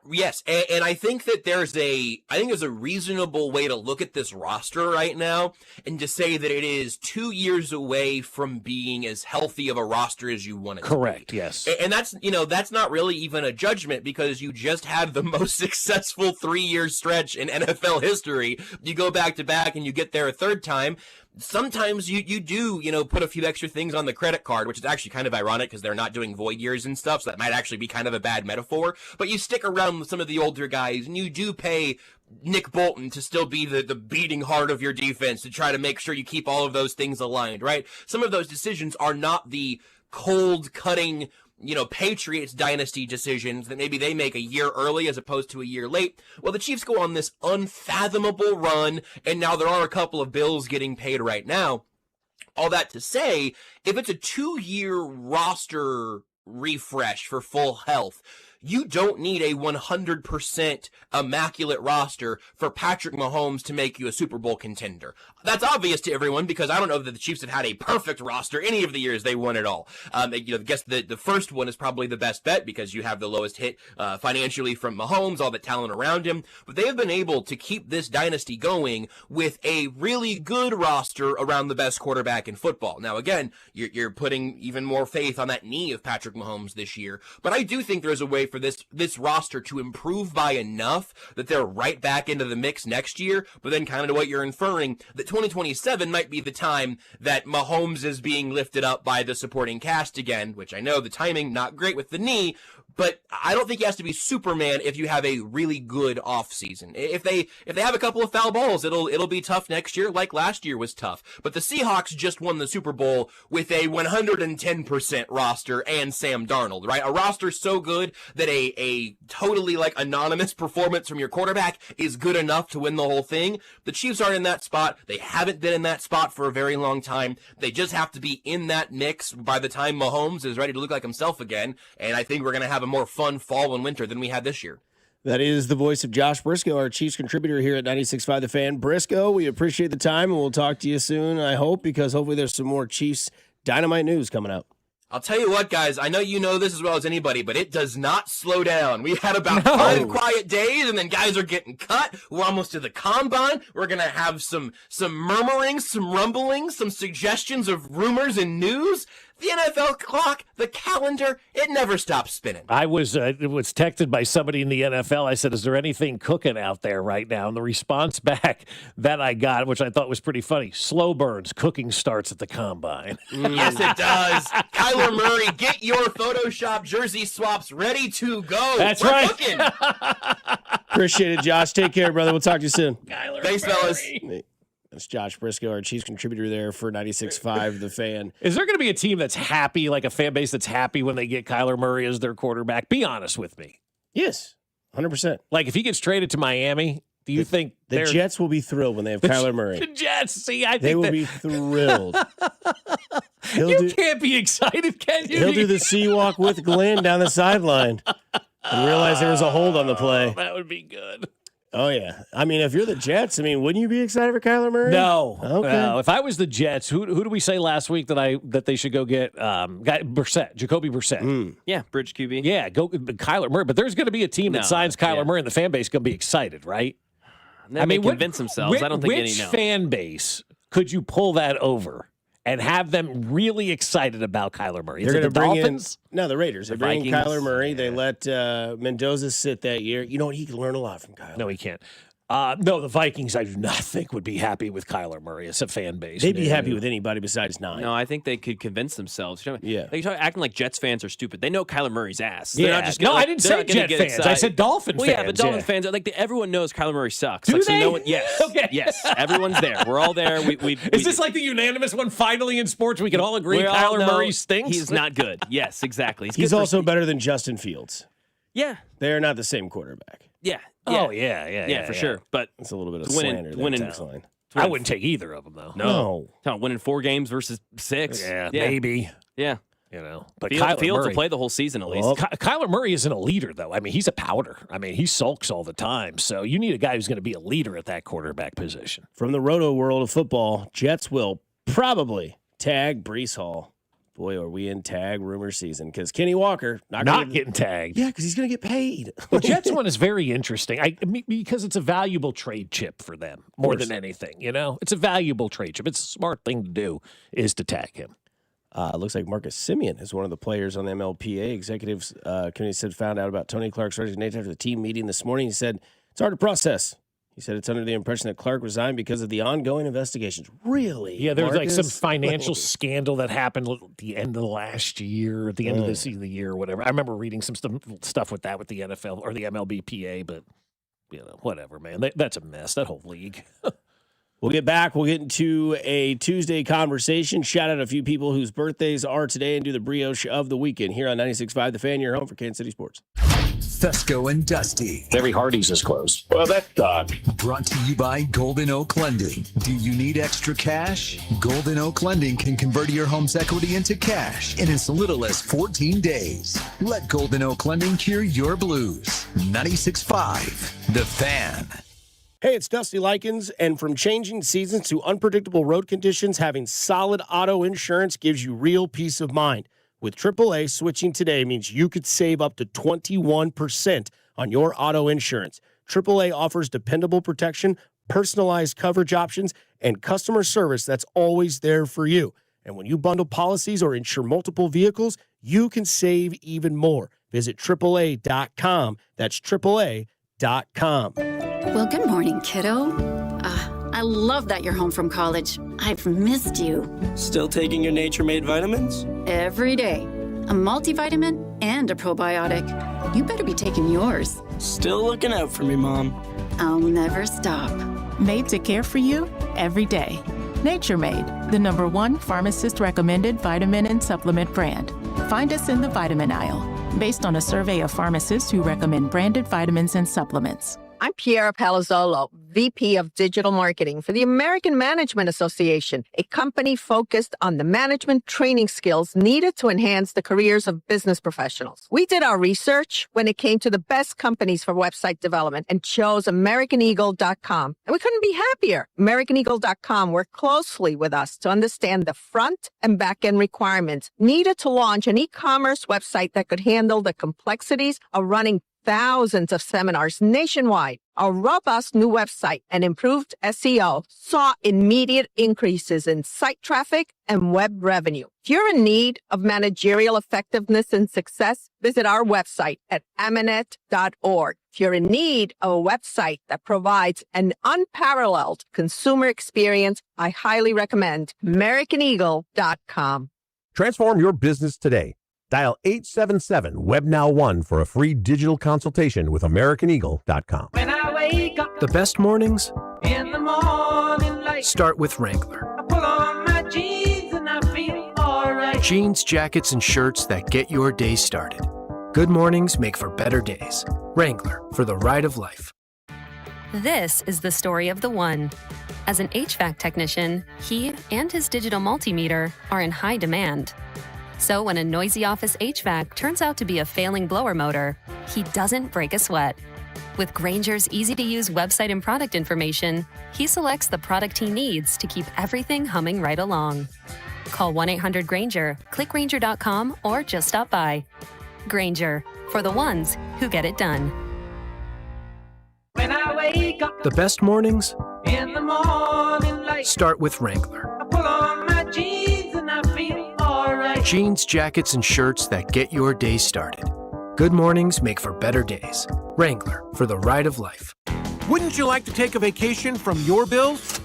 [SPEAKER 2] Yes, and I think that there's a reasonable way to look at this roster right now and to say that it is 2 years away from being as healthy of a roster as you want it to be.
[SPEAKER 10] Correct, yes.
[SPEAKER 2] And that's not really even a judgment, because you just had the most successful 3-year stretch in NFL history. You go back to back and you get there a third time. Sometimes you do, put a few extra things on the credit card, which is actually kind of ironic because they're not doing void years and stuff, so that might actually be kind of a bad metaphor. But you stick around with some of the older guys, and you do pay Nick Bolton to still be the beating heart of your defense to try to make sure you keep all of those things aligned, right? Some of those decisions are not the cold-cutting, Patriots dynasty decisions that maybe they make a year early as opposed to a year late. Well, the Chiefs go on this unfathomable run, and now there are a couple of bills getting paid right now. All that to say, if it's a 2-year roster refresh for full health, you don't need a 100% immaculate roster for Patrick Mahomes to make you a Super Bowl contender. That's obvious to everyone, because I don't know that the Chiefs have had a perfect roster any of the years they won it all. I guess the first one is probably the best bet because you have the lowest hit financially from Mahomes, all the talent around him. But they have been able to keep this dynasty going with a really good roster around the best quarterback in football. Now, again, you're putting even more faith on that knee of Patrick Mahomes this year. But I do think there's a way for for this roster to improve by enough that they're right back into the mix next year, but then kind of to what you're inferring, that 2027 might be the time that Mahomes is being lifted up by the supporting cast again, which I know the timing not great with the knee, but I don't think he has to be Superman if you have a really good offseason. If they have a couple of foul balls, it'll be tough next year, like last year was tough. But the Seahawks just won the Super Bowl with a 110% roster and Sam Darnold, right? A roster so good that a totally like anonymous performance from your quarterback is good enough to win the whole thing. The Chiefs aren't in that spot. They haven't been in that spot for a very long time. They just have to be in that mix by the time Mahomes is ready to look like himself again. And I think we're going to have a more fun fall and winter than we had this year.
[SPEAKER 9] That is the voice of Josh Brisco, our Chiefs contributor here at 96.5 The Fan. Brisco, we appreciate the time, and we'll talk to you soon, I hope, because hopefully there's some more Chiefs dynamite news coming out.
[SPEAKER 2] I'll tell you what, guys, I know you know this as well as anybody, but it does not slow down. We had about 5 quiet days, and then guys are getting cut. We're almost to the combine. We're going to have some murmurings, some rumblings, some suggestions of rumors and news. The NFL clock, the calendar, it never stops spinning.
[SPEAKER 10] I was texted by somebody in the NFL. I said, is there anything cooking out there right now? And the response back that I got, which I thought was pretty funny, slow burns, cooking starts at the combine.
[SPEAKER 2] Yes, it does. Kyler Murray, get your Photoshop jersey swaps ready to go.
[SPEAKER 10] That's
[SPEAKER 2] We're
[SPEAKER 10] right.
[SPEAKER 2] cooking.
[SPEAKER 9] Appreciate it, Josh. Take care, brother. We'll talk to you soon.
[SPEAKER 2] Thanks, fellas.
[SPEAKER 9] That's Josh Brisco, our Chiefs contributor there for 96.5 The Fan.
[SPEAKER 10] Is there going to be a team that's happy, like a fan base that's happy when they get Kyler Murray as their quarterback? Be honest with me.
[SPEAKER 9] Yes, 100%.
[SPEAKER 10] Like if he gets traded to Miami, do you think
[SPEAKER 9] the Jets will be thrilled when they have Kyler Murray?
[SPEAKER 10] The Jets, see, I think
[SPEAKER 9] they will be thrilled.
[SPEAKER 10] You can't be excited, can you?
[SPEAKER 9] He'll do the sea walk with Glenn down the sideline and realize there was a hold on the play.
[SPEAKER 10] That would be good.
[SPEAKER 9] Oh, yeah. I mean, if you're the Jets, wouldn't you be excited for Kyler Murray?
[SPEAKER 10] No.
[SPEAKER 9] Okay.
[SPEAKER 10] No. If I was the Jets, who did we say last week that they should go get? Brissett, Jacoby Brissett.
[SPEAKER 4] Yeah, bridge QB.
[SPEAKER 10] Yeah, go Kyler Murray. But there's going to be a team that signs Kyler Murray, and the fan base is going to be excited, right?
[SPEAKER 4] They convince themselves. I don't think
[SPEAKER 10] which fan base could you pull that over and have them really excited about Kyler Murray? Is it the Dolphins?
[SPEAKER 9] The Raiders. They bring in Kyler Murray. They let Mendoza sit that year. You know what? He can learn a lot from Kyler.
[SPEAKER 10] No, he can't. No, the Vikings, I do not think would be happy with Kyler Murray as a fan base.
[SPEAKER 9] They'd be happy with anybody besides 9.
[SPEAKER 4] No, I think they could convince themselves.
[SPEAKER 9] Yeah.
[SPEAKER 4] They're acting like Jets fans are stupid. They know Kyler Murray's ass.
[SPEAKER 10] They're
[SPEAKER 4] Not just gonna,
[SPEAKER 10] I didn't say Jet fans.
[SPEAKER 4] Excited.
[SPEAKER 10] I said Dolphin fans.
[SPEAKER 4] Well, yeah, but Dolphin fans, everyone knows Kyler Murray sucks.
[SPEAKER 10] Do they?
[SPEAKER 4] So no one, yes.
[SPEAKER 10] Okay.
[SPEAKER 4] Yes. Everyone's there. We're all there.
[SPEAKER 10] Is this like the unanimous one finally in sports? We can all agree Kyler Murray stinks?
[SPEAKER 4] He's not good. Yes, exactly.
[SPEAKER 9] He's also better than Justin Fields.
[SPEAKER 4] Yeah.
[SPEAKER 9] They are not the same quarterback.
[SPEAKER 4] Yeah.
[SPEAKER 10] Oh, yeah,
[SPEAKER 4] for sure. But
[SPEAKER 9] it's a little bit of slander.
[SPEAKER 4] Winning.
[SPEAKER 10] I wouldn't take either of them, though.
[SPEAKER 9] No.
[SPEAKER 4] Winning 4 games versus 6.
[SPEAKER 10] Yeah, maybe.
[SPEAKER 4] Yeah.
[SPEAKER 10] But
[SPEAKER 4] Fields
[SPEAKER 10] Murray,
[SPEAKER 4] will play the whole season at least.
[SPEAKER 10] Well, Kyler Murray isn't a leader, though. He's a powder. He sulks all the time. So you need a guy who's going to be a leader at that quarterback position.
[SPEAKER 9] From the roto world of football, Jets will probably tag Breece Hall. Boy, are we in tag rumor season because Kenny Walker
[SPEAKER 10] not getting tagged.
[SPEAKER 9] Yeah, because he's going to get paid.
[SPEAKER 10] The Jets one is very interesting because it's a valuable trade chip for them more than anything. It's a valuable trade chip. It's a smart thing to do is to tag him.
[SPEAKER 9] It looks like Marcus Simeon is one of the players on the MLPA. Executives committee found out about Tony Clark's resignation after the team meeting this morning. He said it's hard to process. He said it's under the impression that Clark resigned because of the ongoing investigations. Really?
[SPEAKER 10] Yeah, there was like some financial scandal that happened at the end of the last year, at the end of the year, or whatever. I remember reading some stuff with that with the NFL or the MLBPA, but whatever, man. That's a mess, that whole league.
[SPEAKER 9] We'll get back. We'll get into a Tuesday conversation. Shout out a few people whose birthdays are today and do the brioche of the weekend here on 96.5 The Fan, your home for Kansas City Sports.
[SPEAKER 8] Fescoe and Dusty.
[SPEAKER 10] Every Hardee's is closed.
[SPEAKER 8] Well, that's odd. Brought to you by Golden Oak Lending. Do you need extra cash? Golden Oak Lending can convert your home's equity into cash in as little as 14 days. Let Golden Oak Lending cure your blues. 96.5 The Fan.
[SPEAKER 9] Hey, it's Dusty Likens, and from changing seasons to unpredictable road conditions, having solid auto insurance gives you real peace of mind. With AAA, switching today means you could save up to 21% on your auto insurance. AAA offers dependable protection, personalized coverage options, and customer service that's always there for you. And when you bundle policies or insure multiple vehicles, you can save even more. Visit AAA.com. That's AAA.com.
[SPEAKER 6] Well, good morning, kiddo. I love that you're home from college. I've missed you.
[SPEAKER 7] Still taking your Nature Made vitamins?
[SPEAKER 6] Every day. A multivitamin and a probiotic. You better be taking yours.
[SPEAKER 7] Still looking out for me, Mom.
[SPEAKER 6] I'll never stop.
[SPEAKER 11] Made to care for you every day. Nature Made, the #1 pharmacist-recommended vitamin and supplement brand. Find us in the vitamin aisle, based on a survey of pharmacists who recommend branded vitamins and supplements.
[SPEAKER 12] I'm Piera Palazzolo, VP of Digital Marketing for the American Management Association, a company focused on the management training skills needed to enhance the careers of business professionals. We did our research when it came to the best companies for website development and chose AmericanEagle.com. And we couldn't be happier. AmericanEagle.com worked closely with us to understand the front and back end requirements needed to launch an e-commerce website that could handle the complexities of running thousands of seminars nationwide. Our robust new website and improved SEO saw immediate increases in site traffic and web revenue. If you're in need of managerial effectiveness and success, visit our website at amanet.org. If you're in need of a website that provides an unparalleled consumer experience, I highly recommend AmericanEagle.com.
[SPEAKER 13] Transform your business today. Dial 877-WEB-NOW-1 for a free digital consultation with AmericanEagle.com.
[SPEAKER 15] When I wake up
[SPEAKER 3] The best mornings
[SPEAKER 15] in the morning light,
[SPEAKER 3] start with Wrangler.
[SPEAKER 15] I pull on my jeans and I feel alright.
[SPEAKER 3] Jeans, jackets, and shirts that get your day started. Good mornings make for better days. Wrangler, for the ride of life.
[SPEAKER 18] This is the story of the one. As an HVAC technician, he and his digital multimeter are in high demand. So when a noisy office HVAC turns out to be a failing blower motor, he doesn't break a sweat. With Grainger's easy-to-use website and product information, he selects the product he needs to keep everything humming right along. Call 1-800-GRAINGER, click Grainger.com, or just stop by. Grainger, for the ones who get it done.
[SPEAKER 15] When I wake up
[SPEAKER 3] The best mornings
[SPEAKER 15] in the morning light,
[SPEAKER 3] start with Wrangler.
[SPEAKER 15] I pull on my jeans and I feel alright.
[SPEAKER 3] Jeans, jackets, and shirts that get your day started. Good mornings make for better days. Wrangler, for the ride of life.
[SPEAKER 19] Wouldn't you like to take a vacation from your bills?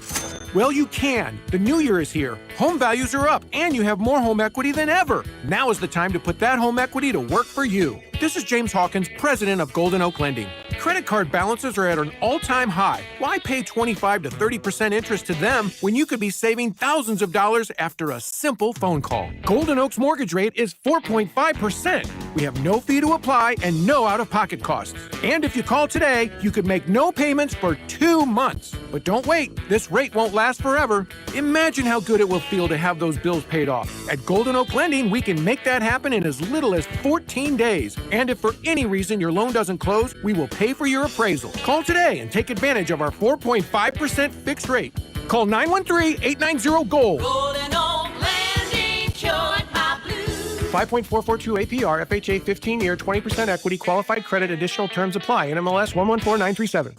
[SPEAKER 19] Well, you can. The new year is here. Home values are up, and you have more home equity than ever. Now is the time to put that home equity to work for you. This is James Hawkins, president of Golden Oak Lending. Credit card balances are at an all-time high. Why pay 25 to 30% interest to them when you could be saving thousands of dollars after a simple phone call? Golden Oak's mortgage rate is 4.5%. We have no fee to apply and no out-of-pocket costs. And if you call today, you could make no payments for 2 months. But don't wait. This rate won't last forever. Imagine how good it will feel to have those bills paid off. At Golden Oak Lending, we can make that happen in as little as 14 days. And if for any reason your loan doesn't close, we will pay for your appraisal. Call today and take advantage of our 4.5% fixed rate. Call 913-890-GOLD.
[SPEAKER 15] Golden Oak Landing, cured my blues.
[SPEAKER 19] 5.442 APR, FHA 15-year, 20% equity, qualified credit, additional terms apply. NMLS 114937.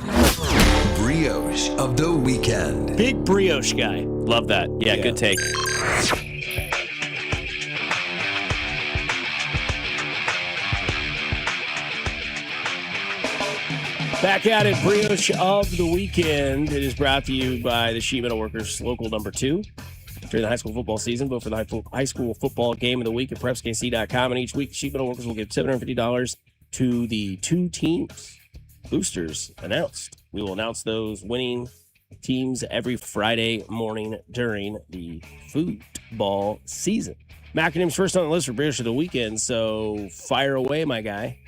[SPEAKER 8] Brioche of the weekend.
[SPEAKER 4] Big brioche guy. Love that. Yeah, good take.
[SPEAKER 9] Back at it, brioche of the weekend. It is brought to you by the Sheet Metal Workers Local Number 2. During the high school football season, vote for the high school football game of the week at prepskc.com. And each week, Sheet Metal Workers will give $750 to the 2 teams boosters announced. We will announce those winning teams every Friday morning during the football season. Macadam's first on the list for brioche of the weekend, so fire away, my guy.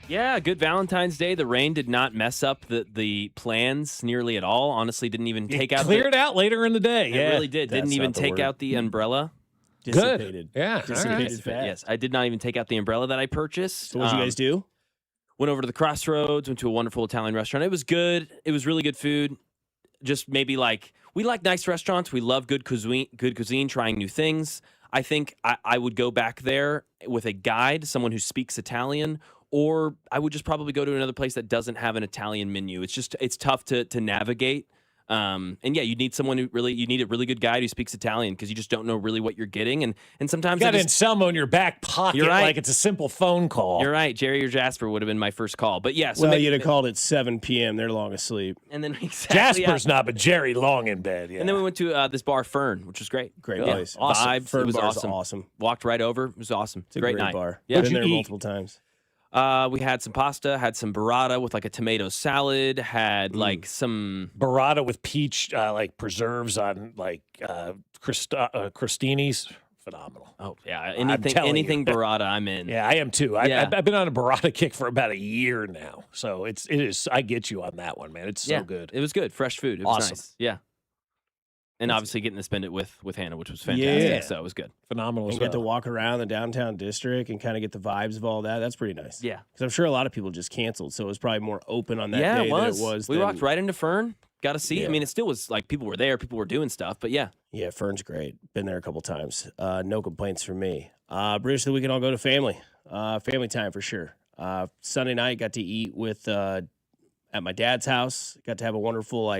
[SPEAKER 4] Yeah, good Valentine's Day. The rain did not mess up the plans nearly at all. Honestly, didn't even take out.
[SPEAKER 10] Cleared out later in the day.
[SPEAKER 4] It really did. Didn't even take out the umbrella.
[SPEAKER 9] Dissipated.
[SPEAKER 10] Good. Yeah.
[SPEAKER 9] Dissipated fast.
[SPEAKER 4] Yes, I did not even take out the umbrella that I purchased.
[SPEAKER 9] So what did you guys do?
[SPEAKER 4] Went over to the Crossroads, went to a wonderful Italian restaurant. It was good. It was really good food. Just maybe we like nice restaurants. We love good cuisine, trying new things. I think I would go back there with a guide, someone who speaks Italian, or I would just probably go to another place that doesn't have an Italian menu. It's tough to navigate And yeah, you need a really good guide who speaks Italian because you just don't know really what you're getting. And sometimes
[SPEAKER 10] you got Anselmo in your back pocket like it's a simple phone call.
[SPEAKER 4] You're right. Jerry or Jasper would have been my first call. But yeah.
[SPEAKER 9] So you'd have called at 7 p.m. They're long asleep.
[SPEAKER 4] And then
[SPEAKER 10] Jasper's not, but Jerry long in bed. Yeah.
[SPEAKER 4] And then we went to this bar, Fern, which was great.
[SPEAKER 9] Great place.
[SPEAKER 4] Awesome. Vibes.
[SPEAKER 9] Fern
[SPEAKER 4] it was
[SPEAKER 9] bar's
[SPEAKER 4] awesome. Walked right over. It was awesome.
[SPEAKER 9] It's a
[SPEAKER 4] great
[SPEAKER 9] great
[SPEAKER 4] night.
[SPEAKER 9] bar.
[SPEAKER 4] Yeah.
[SPEAKER 9] Been there multiple times.
[SPEAKER 4] We had some pasta, had some burrata with like a tomato salad, had like some
[SPEAKER 10] burrata with peach like preserves on like crostinis. Phenomenal.
[SPEAKER 4] Oh yeah, anything burrata, I'm in.
[SPEAKER 10] Yeah, I am too. I've been on a burrata kick for about a year now, so it is. I get you on that one, man. It's so good.
[SPEAKER 4] It was good, fresh food. It was
[SPEAKER 10] awesome.
[SPEAKER 4] Nice. Yeah. And obviously getting to spend it with Hannah, which was fantastic. Yeah. So it was good.
[SPEAKER 10] Phenomenal.
[SPEAKER 9] And get to walk around the downtown district and kind of get the vibes of all that. That's pretty nice.
[SPEAKER 4] Yeah.
[SPEAKER 9] Because I'm sure a lot of people just canceled, so it was probably more open on that day than it was.
[SPEAKER 4] We walked right into Fern. Got to see. Yeah. I mean, it still was like people were there, people were doing stuff, but yeah.
[SPEAKER 9] Yeah, Fern's great. Been there a couple times. No complaints from me. British, so we can all go to family. Family time for sure. Sunday night, got to eat with at my dad's house. Got to have a wonderful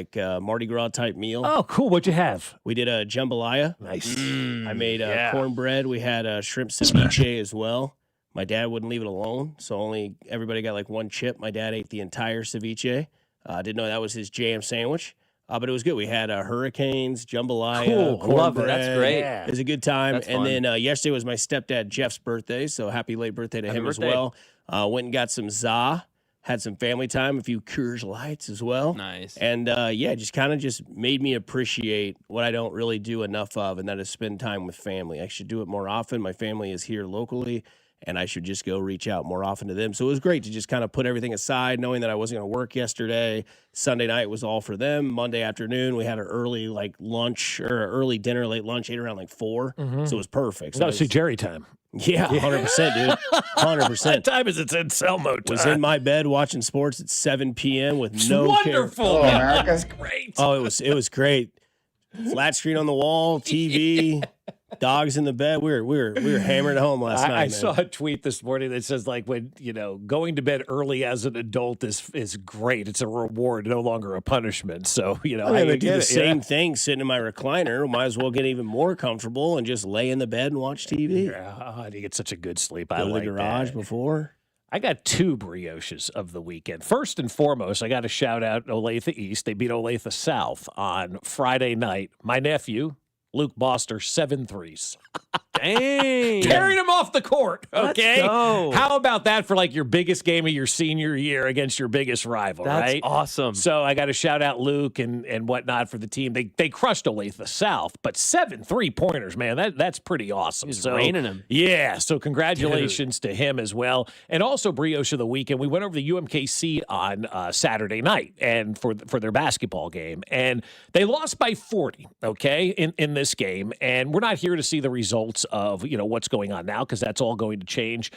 [SPEAKER 9] Mardi Gras type meal.
[SPEAKER 10] Oh, cool. What'd you have?
[SPEAKER 9] We did a jambalaya.
[SPEAKER 10] Nice.
[SPEAKER 9] I made cornbread. We had shrimp ceviche as well. My dad wouldn't leave it alone, so everybody got like one chip. My dad ate the entire ceviche. Didn't know that was his jam sandwich. But it was good. We had hurricanes, jambalaya, cornbread.
[SPEAKER 4] That's great.
[SPEAKER 9] Yeah. It was a good time.
[SPEAKER 4] That's
[SPEAKER 9] and
[SPEAKER 4] fun.
[SPEAKER 9] then yesterday was my stepdad Jeff's birthday, so happy late birthday to him as well. Went and got some za. Had some family time, a few Coors Lights as well.
[SPEAKER 4] Nice.
[SPEAKER 9] And, just made me appreciate what I don't really do enough of, and that is spend time with family. I should do it more often. My family is here locally, and I should just go reach out more often to them. So it was great to just kind of put everything aside, knowing that I wasn't going to work yesterday. Sunday night was all for them. Monday afternoon, we had an early lunch or early dinner, late lunch, ate around 4.
[SPEAKER 10] Mm-hmm.
[SPEAKER 9] So it was perfect.
[SPEAKER 10] So see Jerry time.
[SPEAKER 9] Yeah, 100%, dude. 100%.
[SPEAKER 10] What time is it? It's Anselmo time.
[SPEAKER 9] Was in my bed watching sports at 7 p.m. with
[SPEAKER 10] it's
[SPEAKER 9] no
[SPEAKER 10] wonderful.
[SPEAKER 9] care.
[SPEAKER 10] That's great.
[SPEAKER 9] Oh, it was great. Flat screen on the wall, TV, dogs in the bed. We were hammering it home last night.
[SPEAKER 10] I saw a tweet this morning that says when going to bed early as an adult is great. It's a reward, no longer a punishment. So
[SPEAKER 9] I do the same thing sitting in my recliner. Might as well get even more comfortable and just lay in the bed and watch TV.
[SPEAKER 10] Yeah, you get such a good sleep.
[SPEAKER 9] Go to the garage before.
[SPEAKER 10] I got 2 brioches of the weekend. First and foremost, I got to shout out Olathe East. They beat Olathe South on Friday night. My nephew, Luke Boster, 7 threes.
[SPEAKER 4] Dang.
[SPEAKER 10] Carried him off the court. Okay.
[SPEAKER 4] Let's go.
[SPEAKER 10] How about that for your biggest game of your senior year against your biggest rival,
[SPEAKER 4] That's
[SPEAKER 10] right?
[SPEAKER 4] awesome.
[SPEAKER 10] So I got to shout out Luke and whatnot for the team. They crushed Olathe South, but 7 3-pointers, man, that's pretty awesome.
[SPEAKER 4] He's raining them.
[SPEAKER 10] Yeah. So congratulations to him as well. And also brioche of the weekend. We went over to UMKC on Saturday night and for their basketball game, and they lost by 40. Okay, in this game, and we're not here to see the results of what's going on now because that's all going to change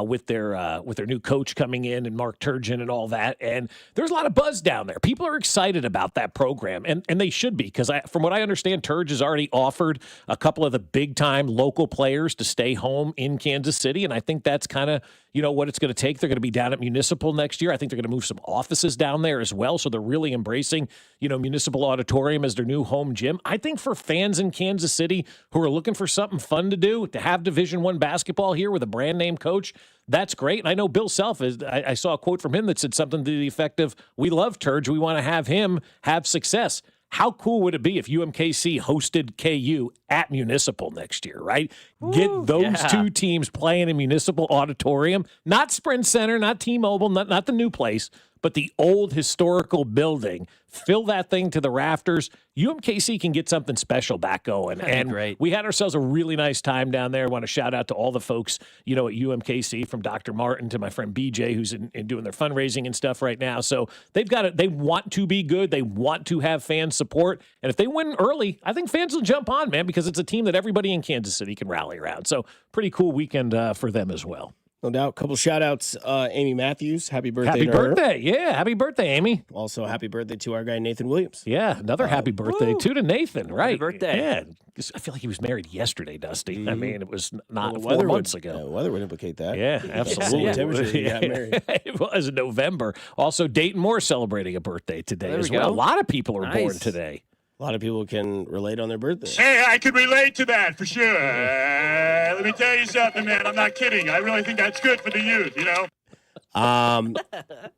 [SPEAKER 10] with their new coach coming in and Mark Turgeon and all that. And there's a lot of buzz down there. People are excited about that program, and they should be because from what I understand, Turge has already offered a couple of the big time local players to stay home in Kansas City, and I think that's kind of what it's going to take. They're going to be down at Municipal next year. I think they're going to move some offices down there as well, so they're really embracing Municipal Auditorium as their new home gym. I think for fans in Kansas City who are looking for something fun to do, to have Division I basketball here with a brand name coach, that's great. And I know Bill Self I saw a quote from him that said something to the effect of, "We love Turge. We want to have him have success." How cool would it be if UMKC hosted KU at Municipal next year, right? Get those 2 teams playing in Municipal Auditorium, not Sprint Center, not T-Mobile, not the new place, but the old historical building. Fill that thing to the rafters. UMKC can get something special back going. And
[SPEAKER 4] great.
[SPEAKER 10] We had ourselves a really nice time down there. I want to shout out to all the folks, at UMKC, from Dr. Martin to my friend BJ, who's in doing their fundraising and stuff right now. So they want to be good. They want to have fan support. And if they win early, I think fans will jump on, man, because it's a team that everybody in Kansas City can rally around. So pretty cool weekend for them as well.
[SPEAKER 9] No doubt. Couple shout outs. Amy Matthews, happy birthday.
[SPEAKER 10] Happy
[SPEAKER 9] to her.
[SPEAKER 10] birthday. Yeah, happy birthday, Amy.
[SPEAKER 9] Also, happy birthday to our guy, Nathan Williams.
[SPEAKER 10] Yeah, another happy birthday, too, to Nathan, right?
[SPEAKER 4] Happy birthday.
[SPEAKER 10] Yeah, 'cause I feel like he was married yesterday, Dusty. I mean, it was not
[SPEAKER 9] Well,
[SPEAKER 10] 4 months ago.
[SPEAKER 9] The weather would implicate that.
[SPEAKER 10] Yeah, absolutely.
[SPEAKER 9] Temperature, you got married.
[SPEAKER 10] It was November. Also, Dayton Moore celebrating a birthday today
[SPEAKER 4] There we
[SPEAKER 10] as well.
[SPEAKER 4] go.
[SPEAKER 10] A lot of people are
[SPEAKER 4] Nice.
[SPEAKER 10] born today.
[SPEAKER 9] A lot of people can relate on their birthday.
[SPEAKER 1] Hey, I could relate to that for sure. Let me tell you something, man. I'm not kidding. I really think that's good for the youth, you know?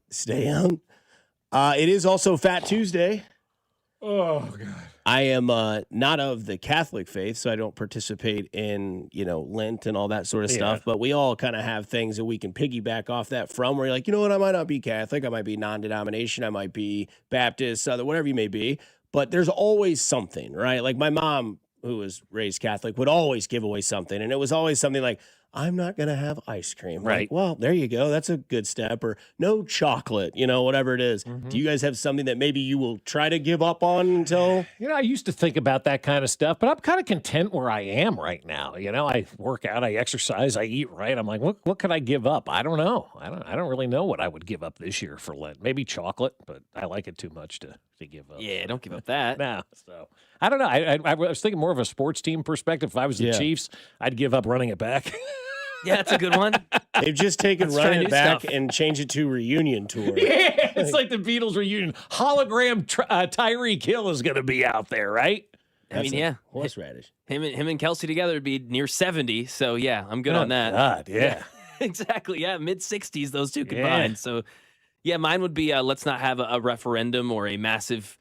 [SPEAKER 9] Stay young. It is also Fat Tuesday.
[SPEAKER 10] Oh, God.
[SPEAKER 9] I am not of the Catholic faith, so I don't participate in, Lent and all that sort of stuff. But we all kind of have things that we can piggyback off that from where you're like, you know what, I might not be Catholic. I might be non-denomination. I might be Baptist, Southern, whatever you may be. But there's always something, right? Like my mom, who was raised Catholic, would always give away something. And it was always something like, I'm not going to have ice cream.
[SPEAKER 10] Right.
[SPEAKER 9] Like, well, there you go. That's a good step. Or no chocolate, whatever it is. Do you guys have something that maybe you will try to give up on until?
[SPEAKER 10] I used to think about that kind of stuff, but I'm kind of content where I am right now. I work out, I exercise, I eat right. I'm like, what could I give up? I don't know. I don't really know what I would give up this year for Lent. Maybe chocolate, but I like it too much to give up.
[SPEAKER 4] Yeah, don't give up that.
[SPEAKER 10] No. So I don't know. I was thinking more of a sports team perspective. If I was the Chiefs, I'd give up running it back.
[SPEAKER 4] Yeah, that's a good one.
[SPEAKER 9] They've just taken running it back and changed it to reunion tour.
[SPEAKER 10] Yeah, it's like the Beatles reunion. Hologram Tyreek Hill is going to be out there, right?
[SPEAKER 4] I mean, yeah.
[SPEAKER 9] Horseradish.
[SPEAKER 4] Him and Kelce together would be near 70. So, yeah, I'm good on that.
[SPEAKER 10] God, yeah.
[SPEAKER 4] Exactly. Yeah, mid-60s, those two combined. So, yeah, mine would be let's not have a referendum or a massive,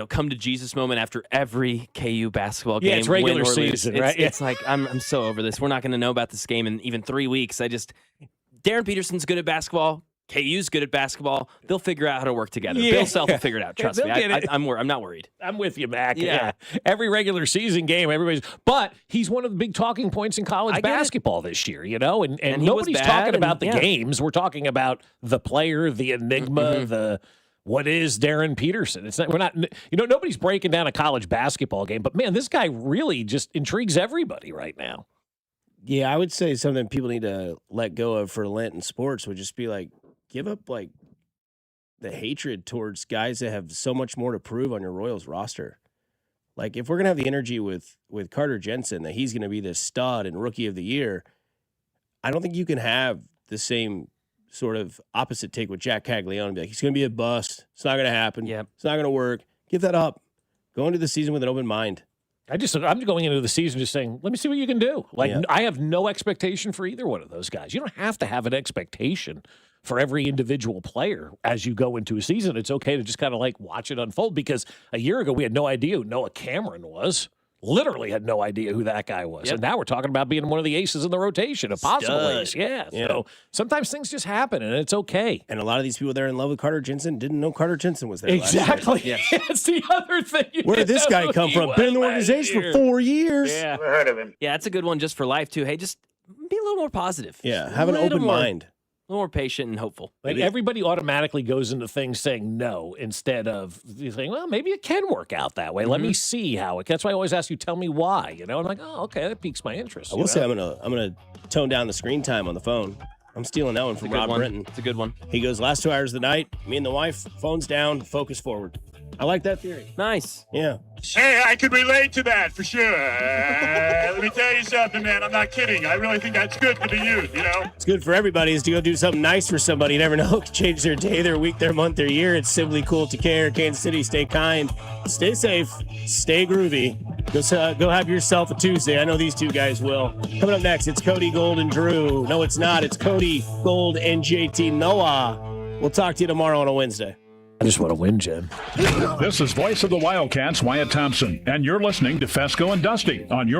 [SPEAKER 4] come to Jesus moment after every KU basketball game.
[SPEAKER 10] Yeah, it's regular
[SPEAKER 4] win or
[SPEAKER 10] season,
[SPEAKER 4] lose.
[SPEAKER 10] right?
[SPEAKER 4] It's like, I'm so over this. We're not going to know about this game in even 3 weeks. Darren Peterson's good at basketball. KU's good at basketball. They'll figure out how to work together.
[SPEAKER 10] Yeah.
[SPEAKER 4] Bill Self will figure it out. Trust me.
[SPEAKER 10] They'll get it.
[SPEAKER 4] I'm not worried.
[SPEAKER 10] I'm with you, Mac.
[SPEAKER 4] Yeah.
[SPEAKER 10] Every regular season game, but he's one of the big talking points in college basketball this year, and
[SPEAKER 4] he was
[SPEAKER 10] nobody's
[SPEAKER 4] bad,
[SPEAKER 10] talking about the
[SPEAKER 4] yeah.
[SPEAKER 10] games. We're talking about the player, the enigma, what is Darren Peterson. Nobody's breaking down a college basketball game, but man, this guy really just intrigues everybody right now.
[SPEAKER 9] Yeah, I would say something people need to let go of for Lent in sports would just be like, give up like the hatred towards guys that have so much more to prove on your Royals roster. Like if we're gonna have the energy with Carter Jensen that he's gonna be this stud and rookie of the year, I don't think you can have the same sort of opposite take with Jack Caglione. Be like, he's gonna be a bust. It's not gonna happen.
[SPEAKER 4] Yep.
[SPEAKER 9] It's not gonna work. Give that up. Go into the season with an open mind.
[SPEAKER 10] I'm going into the season just saying, let me see what you can do.
[SPEAKER 9] Yeah.
[SPEAKER 10] I have no expectation for either one of those guys. You don't have to have an expectation for every individual player as you go into a season. It's okay to just kind of like watch it unfold, because a year ago we had no idea who Noah Cameron was. Literally had no idea who that guy was.
[SPEAKER 4] Yep.
[SPEAKER 10] And now we're talking about being one of the aces in the rotation, a possible
[SPEAKER 4] Stud.
[SPEAKER 10] ace. Yeah.
[SPEAKER 9] Yeah.
[SPEAKER 10] So sometimes things just happen and it's okay.
[SPEAKER 9] And a lot of these people that are in love with Carter Jensen didn't know Carter Jensen was there.
[SPEAKER 10] Exactly.
[SPEAKER 9] Yeah.
[SPEAKER 10] That's the other thing.
[SPEAKER 9] Where did this guy come from? Been in the organization for 4 years.
[SPEAKER 10] Yeah.
[SPEAKER 1] Never heard of him.
[SPEAKER 4] Yeah, that's a good one just for life, too. Hey, just be a little more positive.
[SPEAKER 9] Yeah, have an
[SPEAKER 4] Little
[SPEAKER 9] open
[SPEAKER 4] more-
[SPEAKER 9] mind.
[SPEAKER 4] A little more patient and hopeful.
[SPEAKER 10] Like everybody automatically goes into things saying no instead of saying, well, maybe it can work out that way. Let me see how it. That's why I always ask you, tell me why. I'm like, oh, okay, that piques my interest.
[SPEAKER 9] I will say I'm gonna tone down the screen time on the phone. I'm stealing that one from Rob Britton.
[SPEAKER 4] It's a good one.
[SPEAKER 9] He goes, last 2 hours of the night, me and the wife, phones down, focus forward. I like that theory.
[SPEAKER 4] Nice.
[SPEAKER 9] Yeah.
[SPEAKER 1] Hey, I could relate to that for sure. Let me tell you something, man. I'm not kidding. I really think that's good for the youth,
[SPEAKER 9] It's good for everybody is to go do something nice for somebody. You never know. It could change their day, their week, their month, their year. It's simply cool to care. Kansas City, stay kind, stay safe, stay groovy. Go have yourself a Tuesday. I know these two guys will. Coming up next, it's Cody Gold and Drew. No, it's not. It's Cody Gold and JT Noah. We'll talk to you tomorrow on a Wednesday.
[SPEAKER 10] I just want to win, Jen.
[SPEAKER 5] This is Voice of the Wildcats, Wyatt Thompson, and you're listening to Fescoe and Dusty on your